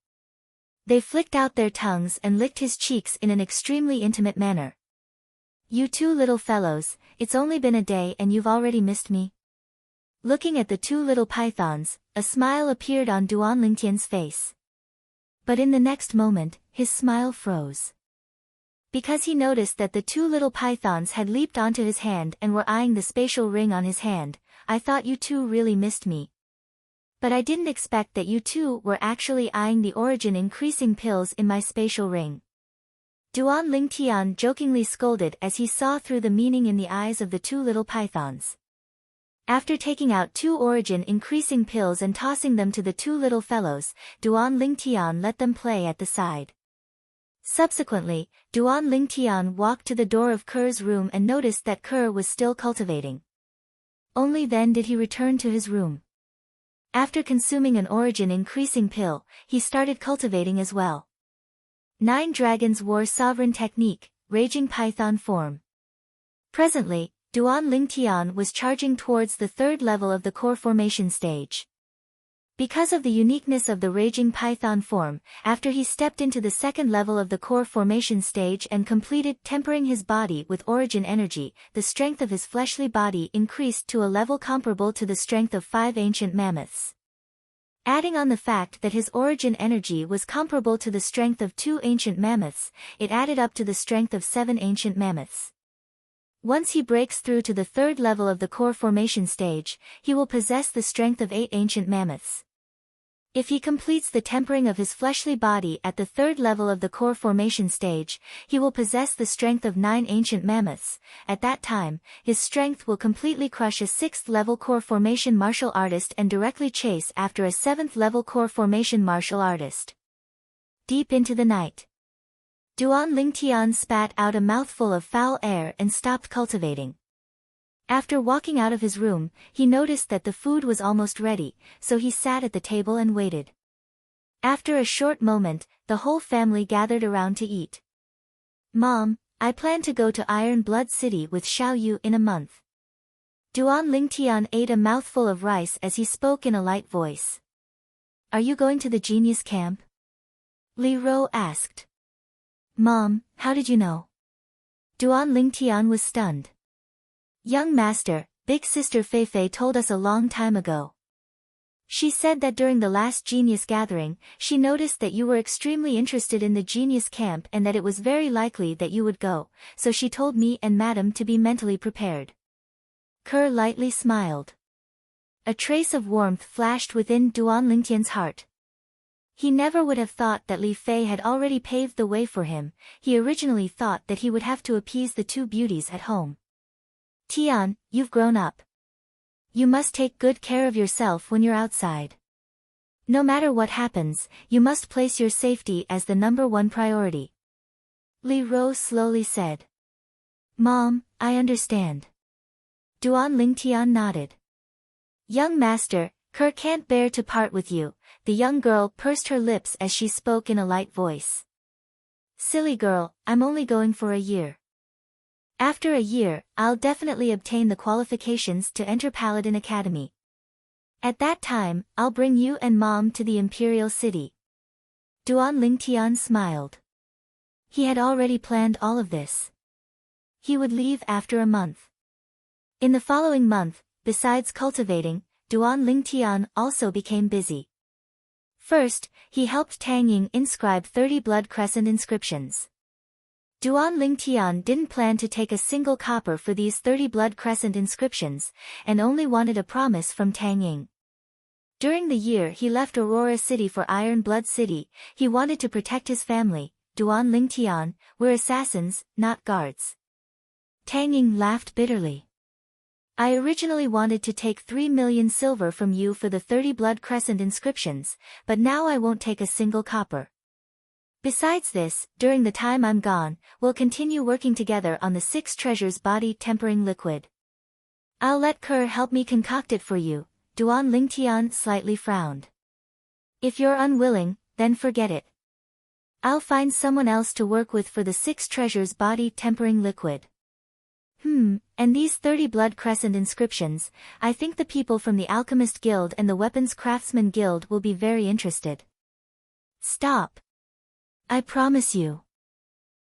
They flicked out their tongues and licked his cheeks in an extremely intimate manner. You 2 little fellows, it's only been a day and you've already missed me? Looking at the 2 little pythons, a smile appeared on Duan Lingtian's face. But in the next moment, his smile froze. Because he noticed that the 2 little pythons had leaped onto his hand and were eyeing the spatial ring on his hand. I thought you 2 really missed me. But I didn't expect that you 2 were actually eyeing the origin increasing pills in my spatial ring. Duan Lingtian jokingly scolded as he saw through the meaning in the eyes of the 2 little pythons. After taking out 2 origin increasing pills and tossing them to the 2 little fellows, Duan Lingtian let them play at the side. Subsequently, Duan Lingtian walked to the door of Ker's room and noticed that Ker was still cultivating. Only then did he return to his room. After consuming an origin increasing pill, he started cultivating as well. 9 Dragons War Sovereign Technique, Raging Python Form. Presently, Duan Lingtian was charging towards the 3rd level of the core formation stage. Because of the uniqueness of the Raging Python form, after he stepped into the 2nd level of the core formation stage and completed tempering his body with origin energy, the strength of his fleshly body increased to a level comparable to the strength of 5 ancient mammoths. Adding on the fact that his origin energy was comparable to the strength of 2 ancient mammoths, it added up to the strength of 7 ancient mammoths. Once he breaks through to the 3rd level of the core formation stage, he will possess the strength of 8 ancient mammoths. If he completes the tempering of his fleshly body at the 3rd level of the core formation stage, he will possess the strength of 9 ancient mammoths. At that time, his strength will completely crush a 6th level core formation martial artist and directly chase after a 7th level core formation martial artist. Deep into the night, Duan Lingtian spat out a mouthful of foul air and stopped cultivating. After walking out of his room, he noticed that the food was almost ready, so he sat at the table and waited. After a short moment, the whole family gathered around to eat. Mom, I plan to go to Iron Blood City with Xiao Yu in a month. Duan Lingtian ate a mouthful of rice as he spoke in a light voice. Are you going to the genius camp? Li Ro asked. Mom, how did you know? Duan Lingtian was stunned. Young master, Big Sister Feifei told us a long time ago. She said that during the last genius gathering, she noticed that you were extremely interested in the genius camp and that it was very likely that you would go, so she told me and Madam to be mentally prepared. Kerr lightly smiled. A trace of warmth flashed within Duan Lingtian's heart. He never would have thought that Li Fei had already paved the way for him. He originally thought that he would have to appease the two beauties at home. Tian, you've grown up. You must take good care of yourself when you're outside. No matter what happens, you must place your safety as the #1 priority. Li Rou slowly said. Mom, I understand. Duan Lingtian nodded. Young master, Kerr can't bear to part with you. The young girl pursed her lips as she spoke in a light voice. Silly girl, I'm only going for a year. After a year, I'll definitely obtain the qualifications to enter Paladin Academy. At that time, I'll bring you and Mom to the Imperial City. Duan Lingtian smiled. He had already planned all of this. He would leave after a month. In the following month, besides cultivating, Duan Lingtian also became busy. First, he helped Tang Ying inscribe 30 Blood Crescent inscriptions. Duan Lingtian didn't plan to take a single copper for these 30 Blood Crescent inscriptions, and only wanted a promise from Tang Ying. During the year he left Aurora City for Iron Blood City, he wanted to protect his family. Duan Lingtian, we're assassins, not guards. Tang Ying laughed bitterly. I originally wanted to take 3 million silver from you for the 30 Blood Crescent inscriptions, but now I won't take a single copper. Besides this, during the time I'm gone, we'll continue working together on the 6 treasures body tempering liquid. I'll let Kerr help me concoct it for you. Duan Lingtian slightly frowned. If you're unwilling, then forget it. I'll find someone else to work with for the 6 treasures body tempering liquid. And these 30 Blood Crescent inscriptions, I think the people from the Alchemist Guild and the Weapons Craftsman Guild will be very interested. Stop. I promise you.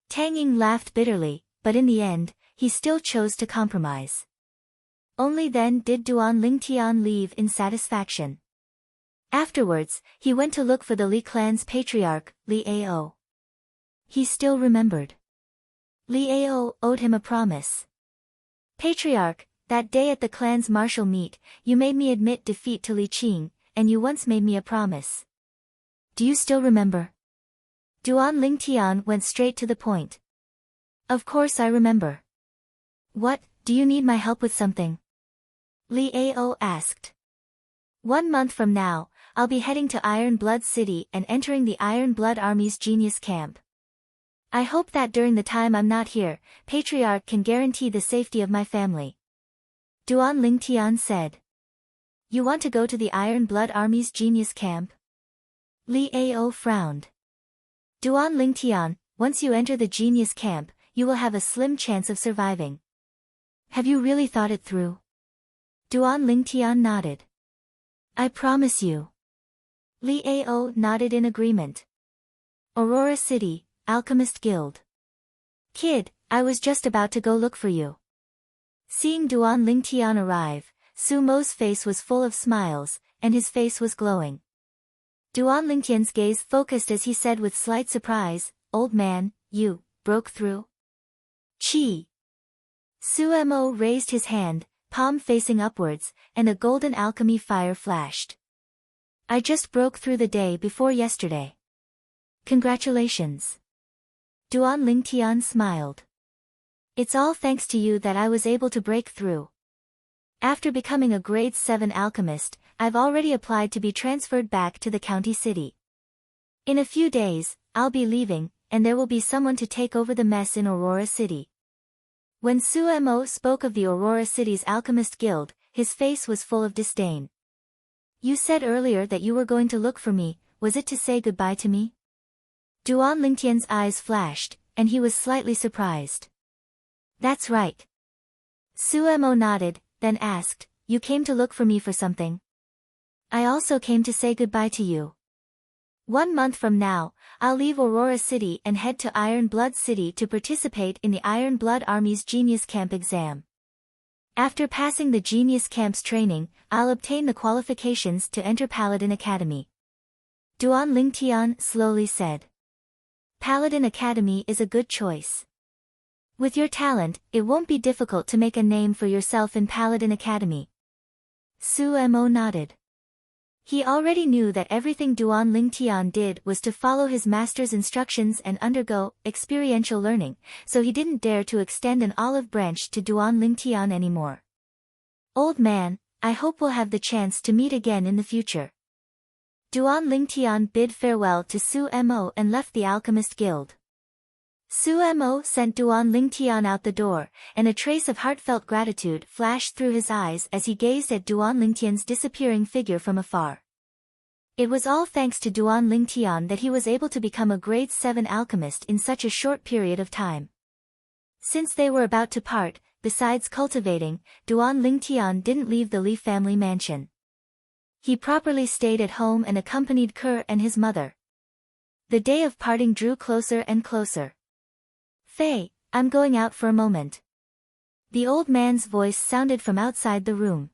Tang Ying laughed bitterly, but in the end, he still chose to compromise. Only then did Duan Lingtian leave in satisfaction. Afterwards, he went to look for the Li clan's patriarch, Li Ao. He still remembered. Li Ao owed him a promise. Patriarch, that day at the clan's martial meet, you made me admit defeat to Li Qing, and you once made me a promise. Do you still remember? Duan Lingtian went straight to the point. Of course I remember. What, do you need my help with something? Li Ao asked. 1 month from now, I'll be heading to Iron Blood City and entering the Iron Blood Army's Genius Camp. I hope that during the time I'm not here, Patriarch can guarantee the safety of my family. Duan Lingtian said. You want to go to the Iron Blood Army's Genius Camp? Li Ao frowned. Duan Lingtian, once you enter the Genius Camp, you will have a slim chance of surviving. Have you really thought it through? Duan Lingtian nodded. I promise you. Li Ao nodded in agreement. Aurora City, Alchemist Guild. Kid, I was just about to go look for you. Seeing Duan Lingtian arrive, Su Mo's face was full of smiles, and his face was glowing. Duan Lingtian's gaze focused as he said with slight surprise, Old man, you broke through? Chi. Su Mo raised his hand, palm facing upwards, and a golden alchemy fire flashed. I just broke through the day before yesterday. Congratulations. Duan Lingtian smiled. It's all thanks to you that I was able to break through. After becoming a grade 7 alchemist, I've already applied to be transferred back to the county city. In a few days, I'll be leaving, and there will be someone to take over the mess in Aurora City. When Su Mo spoke of the Aurora City's Alchemist Guild, his face was full of disdain. You said earlier that you were going to look for me, was it to say goodbye to me? Duan Lingtian's eyes flashed, and he was slightly surprised. That's right. Su Mo nodded, then asked, you came to look for me for something? I also came to say goodbye to you. 1 month from now, I'll leave Aurora City and head to Iron Blood City to participate in the Iron Blood Army's Genius Camp exam. After passing the Genius Camp's training, I'll obtain the qualifications to enter Paladin Academy. Duan Lingtian slowly said. Paladin Academy is a good choice. With your talent, it won't be difficult to make a name for yourself in Paladin Academy. Su Mo nodded. He already knew that everything Duan Lingtian did was to follow his master's instructions and undergo experiential learning, so he didn't dare to extend an olive branch to Duan Lingtian anymore. Old man, I hope we'll have the chance to meet again in the future. Duan Lingtian bid farewell to Su Mo and left the Alchemist Guild. Su Mo sent Duan Lingtian out the door, and a trace of heartfelt gratitude flashed through his eyes as he gazed at Duan Lingtian's disappearing figure from afar. It was all thanks to Duan Lingtian that he was able to become a grade 7 alchemist in such a short period of time. Since they were about to part, besides cultivating, Duan Lingtian didn't leave the Li family mansion. He properly stayed at home and accompanied Ke and his mother. The day of parting drew closer and closer. Fei, I'm going out for a moment. The old man's voice sounded from outside the room.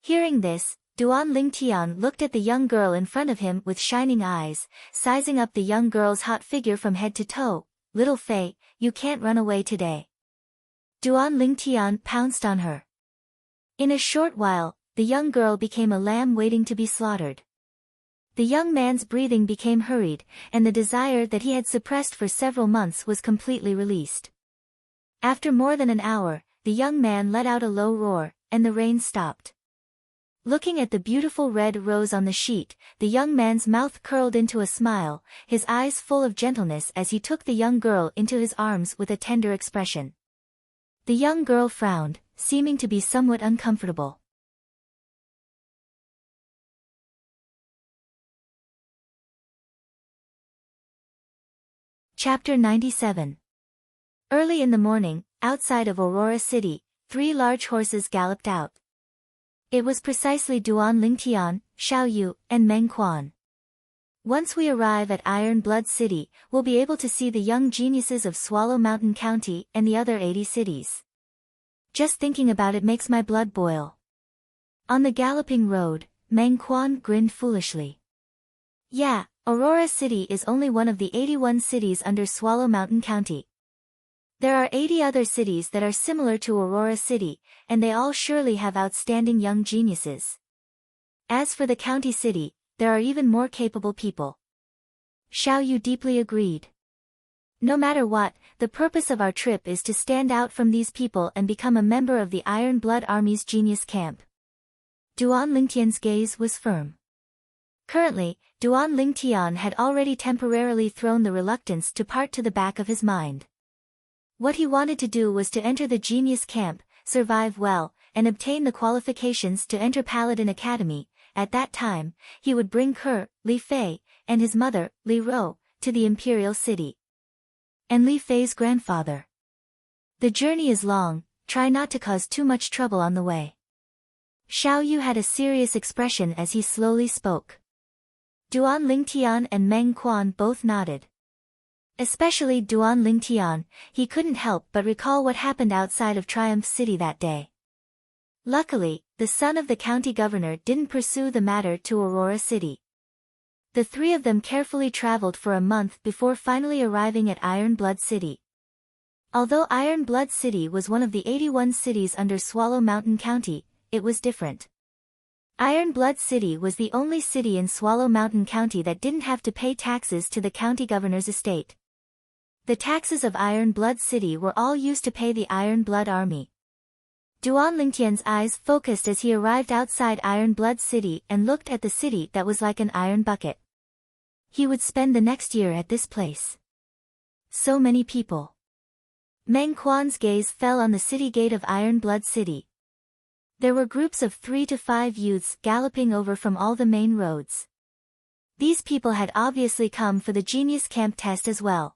Hearing this, Duan Lingtian looked at the young girl in front of him with shining eyes, sizing up the young girl's hot figure from head to toe. Little Fei, you can't run away today. Duan Lingtian pounced on her. In a short while, the young girl became a lamb waiting to be slaughtered. The young man's breathing became hurried, and the desire that he had suppressed for several months was completely released. After more than an hour, the young man let out a low roar, and the rain stopped. Looking at the beautiful red rose on the sheet, the young man's mouth curled into a smile, his eyes full of gentleness as he took the young girl into his arms with a tender expression. The young girl frowned, seeming to be somewhat uncomfortable. Chapter 97. Early in the morning, outside of Aurora City, 3 large horses galloped out. It was precisely Duan Lingtian, Xiao Yu, and Meng Quan. Once we arrive at Iron Blood City, we'll be able to see the young geniuses of Swallow Mountain County and the other 80 cities. Just thinking about it makes my blood boil. On the galloping road, Meng Quan grinned foolishly. Yeah, Aurora City is only one of the 81 cities under Swallow Mountain County. There are 80 other cities that are similar to Aurora City, and they all surely have outstanding young geniuses. As for the county city, there are even more capable people. Xiao Yu deeply agreed. No matter what, the purpose of our trip is to stand out from these people and become a member of the Iron Blood Army's Genius Camp. Duan Lingtian's gaze was firm. Currently, Duan Lingtian had already temporarily thrown the reluctance to part to the back of his mind. What he wanted to do was to enter the Genius Camp, survive well, and obtain the qualifications to enter Paladin Academy. At that time, he would bring Ke, Li Fei, and his mother, Li Ro, to the Imperial City. And Li Fei's grandfather. The journey is long, try not to cause too much trouble on the way. Xiao Yu had a serious expression as he slowly spoke. Duan Lingtian and Meng Quan both nodded. Especially Duan Lingtian, he couldn't help but recall what happened outside of Triumph City that day. Luckily, the son of the county governor didn't pursue the matter to Aurora City. The 3 of them carefully traveled for a month before finally arriving at Iron Blood City. Although Iron Blood City was one of the 81 cities under Swallow Mountain County, it was different. Iron Blood City was the only city in Swallow Mountain County that didn't have to pay taxes to the county governor's estate. The taxes of Iron Blood City were all used to pay the Iron Blood Army. Duan Lingtian's eyes focused as he arrived outside Iron Blood City and looked at the city that was like an iron bucket. He would spend the next year at this place. So many people. Meng Quan's gaze fell on the city gate of Iron Blood City. There were groups of 3 to 5 youths galloping over from all the main roads. These people had obviously come for the Genius Camp test as well.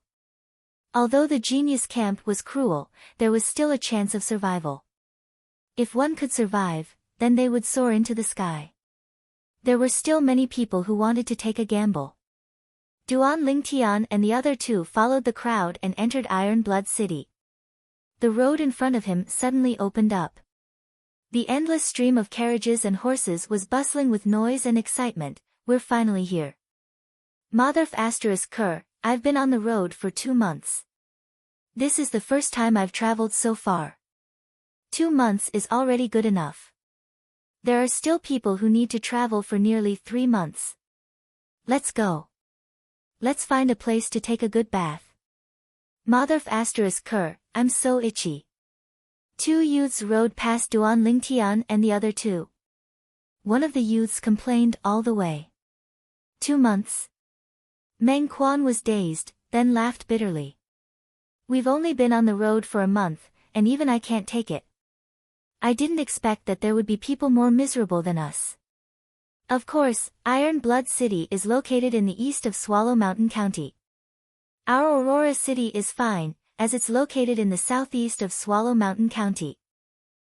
Although the Genius Camp was cruel, there was still a chance of survival. If one could survive, then they would soar into the sky. There were still many people who wanted to take a gamble. Duan Lingtian and the other 2 followed the crowd and entered Iron Blood City. The road in front of him suddenly opened up. The endless stream of carriages and horses was bustling with noise and excitement. We're finally here. Motherf *Ker, I've been on the road for 2 months. This is the first time I've traveled so far. 2 months is already good enough. There are still people who need to travel for nearly 3 months. Let's go. Let's find a place to take a good bath. Motherf *Ker, I'm so itchy. 2 youths rode past Duan Lingtian and the other 2. One of the youths complained all the way. 2 months? Meng Quan was dazed, then laughed bitterly. We've only been on the road for a month, and even I can't take it. I didn't expect that there would be people more miserable than us. Of course, Iron Blood City is located in the east of Swallow Mountain County. Our Aurora City is fine, as it's located in the southeast of Swallow Mountain County.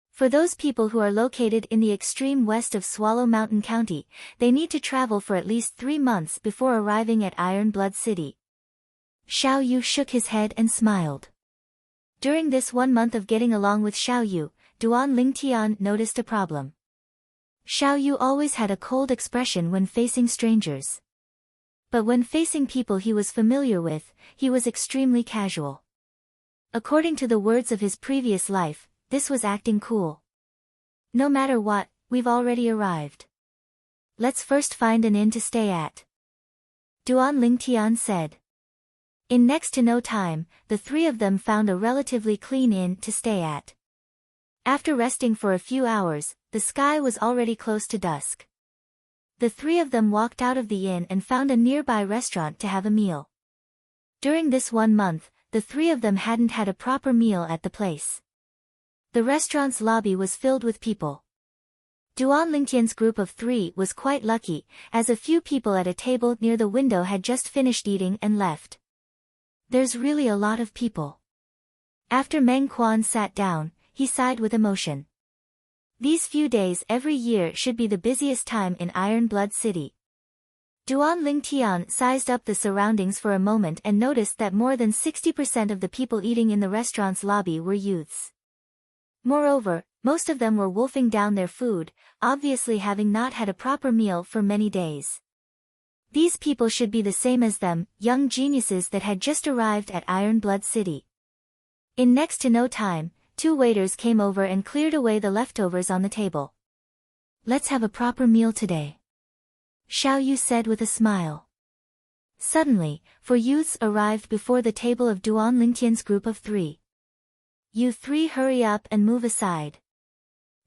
For those people who are located in the extreme west of Swallow Mountain County, they need to travel for at least 3 months before arriving at Iron Blood City. Xiao Yu shook his head and smiled. During this 1 month of getting along with Xiao Yu, Duan Lingtian noticed a problem. Xiao Yu always had a cold expression when facing strangers. But when facing people he was familiar with, he was extremely casual. According to the words of his previous life, this was acting cool. No matter what, we've already arrived. Let's first find an inn to stay at. Duan Lingtian said. In next to no time, the 3 of them found a relatively clean inn to stay at. After resting for a few hours, the sky was already close to dusk. The 3 of them walked out of the inn and found a nearby restaurant to have a meal. During this 1 month, the 3 of them hadn't had a proper meal at the place. The restaurant's lobby was filled with people. Duan Lingtian's group of 3 was quite lucky, as a few people at a table near the window had just finished eating and left. There's really a lot of people. After Meng Quan sat down, he sighed with emotion. These few days every year should be the busiest time in Iron Blood City. Duan Lingtian sized up the surroundings for a moment and noticed that more than 60% of the people eating in the restaurant's lobby were youths. Moreover, most of them were wolfing down their food, obviously having not had a proper meal for many days. These people should be the same as them, young geniuses that had just arrived at Iron Blood City. In next to no time, 2 waiters came over and cleared away the leftovers on the table. Let's have a proper meal today, Xiao Yu said with a smile. Suddenly, 4 youths arrived before the table of Duan Lingtian's group of 3. You 3 hurry up and move aside.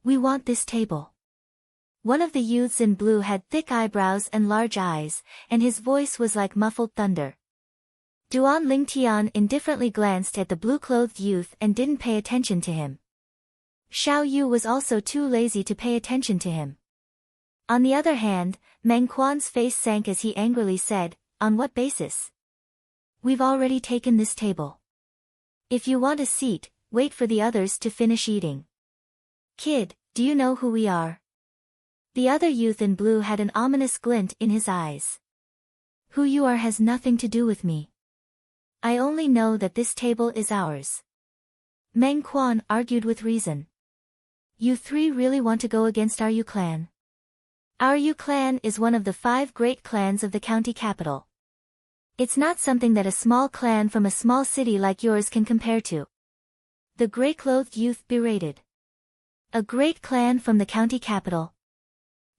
We want this table. One of the youths in blue had thick eyebrows and large eyes, and his voice was like muffled thunder. Duan Lingtian indifferently glanced at the blue-clothed youth and didn't pay attention to him. Xiao Yu was also too lazy to pay attention to him. On the other hand, Meng Quan's face sank as he angrily said, "On what basis? We've already taken this table. If you want a seat, wait for the others to finish eating." Kid, do you know who we are? The other youth in blue had an ominous glint in his eyes. Who you are has nothing to do with me. I only know that this table is ours. Meng Quan argued with reason. You 3 really want to go against our Yu clan? Our Yu clan is one of the 5 great clans of the county capital. It's not something that a small clan from a small city like yours can compare to. The gray-clothed youth berated. A great clan from the county capital.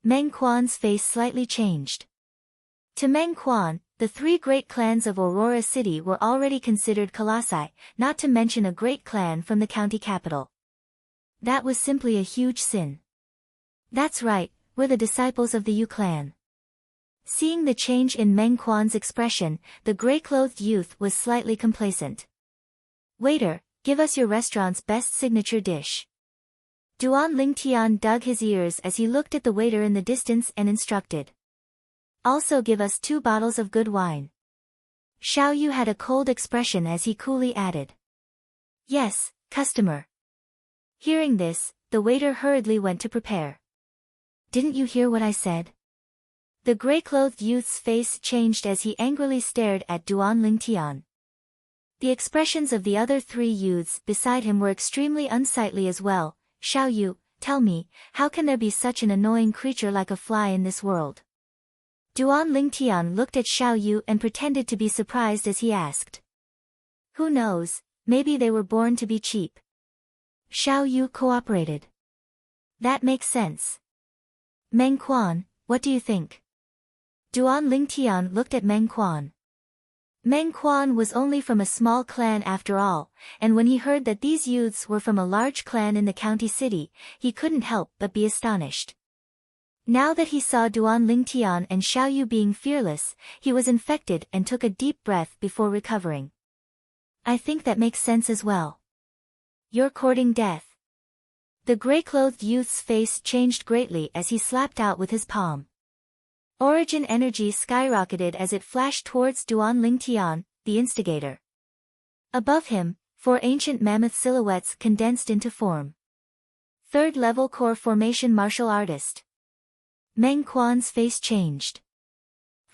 Meng Quan's face slightly changed. To Meng Quan, the 3 great clans of Aurora City were already considered colossi, not to mention a great clan from the county capital. That was simply a huge sin. That's right, we're the disciples of the Yu clan. Seeing the change in Meng Quan's expression, the gray-clothed youth was slightly complacent. Waiter, give us your restaurant's best signature dish. Duan Lingtian dug his ears as he looked at the waiter in the distance and instructed. Also give us 2 bottles of good wine. Xiao Yu had a cold expression as he coolly added. Yes, customer. Hearing this, the waiter hurriedly went to prepare. Didn't you hear what I said? The gray-clothed youth's face changed as he angrily stared at Duan Lingtian. The expressions of the other 3 youths beside him were extremely unsightly as well. Xiao Yu, tell me, how can there be such an annoying creature like a fly in this world? Duan Lingtian looked at Xiao Yu and pretended to be surprised as he asked. Who knows, maybe they were born to be cheap. Xiao Yu cooperated. That makes sense. Meng Quan, what do you think? Duan Lingtian looked at Meng Quan. Meng Quan was only from a small clan after all, and when he heard that these youths were from a large clan in the county city, he couldn't help but be astonished. Now that he saw Duan Lingtian and Xiao Yu being fearless, he was infected and took a deep breath before recovering. I think that makes sense as well. You're courting death. The gray-clothed youth's face changed greatly as he slapped out with his palm. Origin energy skyrocketed as it flashed towards Duan Lingtian, the instigator. Above him, 4 ancient mammoth silhouettes condensed into form. 3rd level core formation martial artist. Meng Quan's face changed.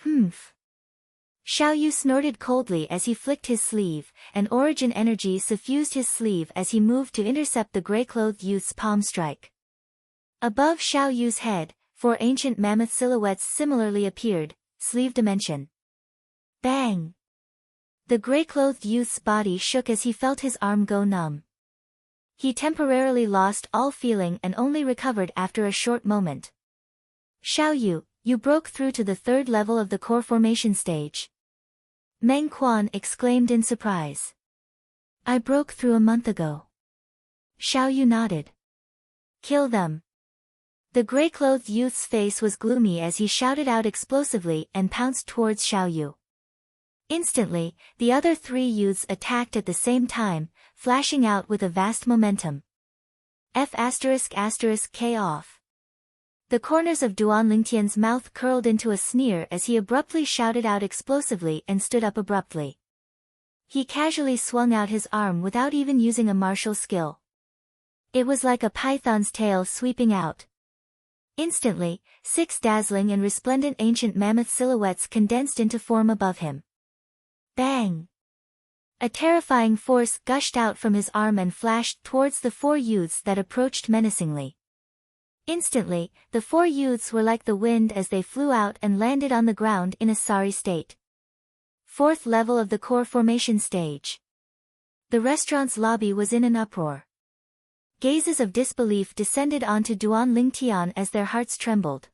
Humph. Xiao Yu snorted coldly as he flicked his sleeve, and origin energy suffused his sleeve as he moved to intercept the gray-clothed youth's palm strike. Above Xiao Yu's head, 4 ancient mammoth silhouettes similarly appeared, sleeve dimension. Bang! The gray-clothed youth's body shook as he felt his arm go numb. He temporarily lost all feeling and only recovered after a short moment. Xiao Yu, you broke through to the 3rd level of the core formation stage. Meng Quan exclaimed in surprise. I broke through a month ago. Xiao Yu nodded. Kill them. The gray-clothed youth's face was gloomy as he shouted out explosively and pounced towards Xiao Yu. Instantly, the other 3 youths attacked at the same time, flashing out with a vast momentum. F***K off. The corners of Duan Lingtian's mouth curled into a sneer as he abruptly shouted out explosively and stood up abruptly. He casually swung out his arm without even using a martial skill. It was like a python's tail sweeping out. Instantly, 6 dazzling and resplendent ancient mammoth silhouettes condensed into form above him. Bang! A terrifying force gushed out from his arm and flashed towards the 4 youths that approached menacingly. Instantly, the 4 youths were like the wind as they flew out and landed on the ground in a sorry state. 4th level of the core formation stage. The restaurant's lobby was in an uproar. Gazes of disbelief descended onto Duan Lingtian as their hearts trembled.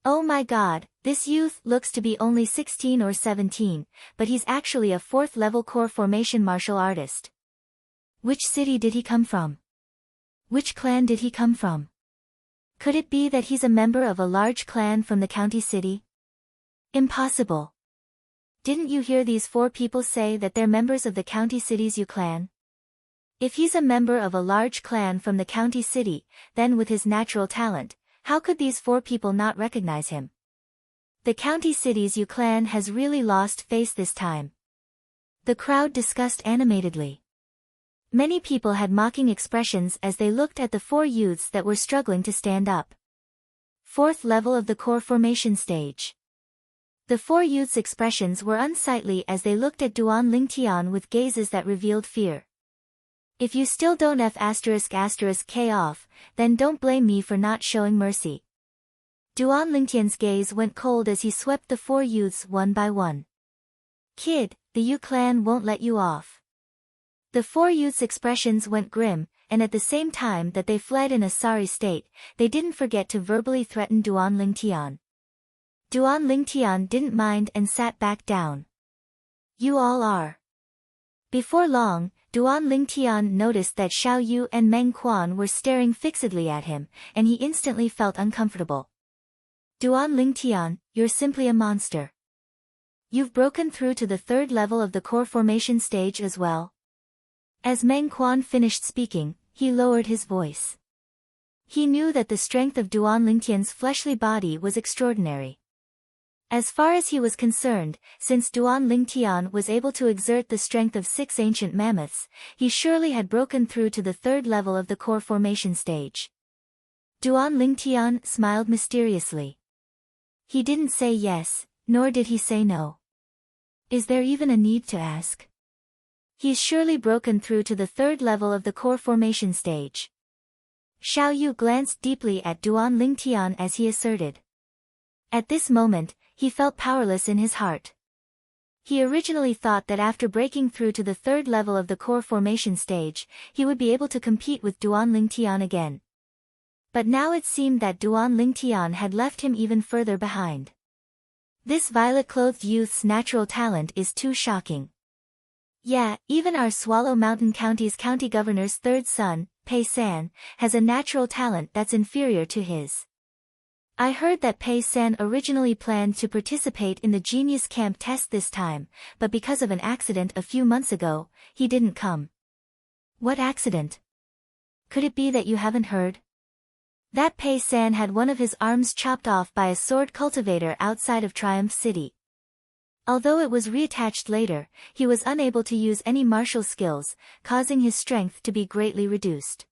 Oh my god, this youth looks to be only 16 or 17, but he's actually a 4th level core formation martial artist. Which city did he come from? Which clan did he come from? Could it be that he's a member of a large clan from the county city? Impossible. Didn't you hear these 4 people say that they're members of the county city's Yu clan? If he's a member of a large clan from the county city, then with his natural talent, how could these 4 people not recognize him? The county city's Yu clan has really lost face this time. The crowd discussed animatedly. Many people had mocking expressions as they looked at the 4 youths that were struggling to stand up. 4th level of the core formation stage. The 4 youths' expressions were unsightly as they looked at Duan Lingtian with gazes that revealed fear. If you still don't F***K off, then don't blame me for not showing mercy. Duan Lingtian's gaze went cold as he swept the 4 youths one by one. Kid, the Yu clan won't let you off. The 4 youths' expressions went grim, and at the same time that they fled in a sorry state, they didn't forget to verbally threaten Duan Lingtian. Duan Lingtian didn't mind and sat back down. You all are. Before long, Duan Lingtian noticed that Xiao Yu and Meng Quan were staring fixedly at him, and he instantly felt uncomfortable. Duan Lingtian, you're simply a monster. You've broken through to the 3rd level of the core formation stage as well. As Meng Quan finished speaking, he lowered his voice. He knew that the strength of Duan Lingtian's fleshly body was extraordinary. As far as he was concerned, since Duan Lingtian was able to exert the strength of 6 ancient mammoths, he surely had broken through to the 3rd level of the core formation stage. Duan Lingtian smiled mysteriously. He didn't say yes, nor did he say no. Is there even a need to ask? He's surely broken through to the 3rd level of the core formation stage. Xiao Yu glanced deeply at Duan Lingtian as he asserted. At this moment, he felt powerless in his heart. He originally thought that after breaking through to the third level of the core formation stage, he would be able to compete with Duan Lingtian again. But now it seemed that Duan Lingtian had left him even further behind. This violet-clothed youth's natural talent is too shocking. Yeah, even our Swallow Mountain County's county governor's third son, Pei San, has a natural talent that's inferior to his. I heard that Pei San originally planned to participate in the Genius Camp test this time, but because of an accident a few months ago, he didn't come. What accident? Could it be that you haven't heard? That Pei San had one of his arms chopped off by a sword cultivator outside of Triumph City. Although it was reattached later, he was unable to use any martial skills, causing his strength to be greatly reduced.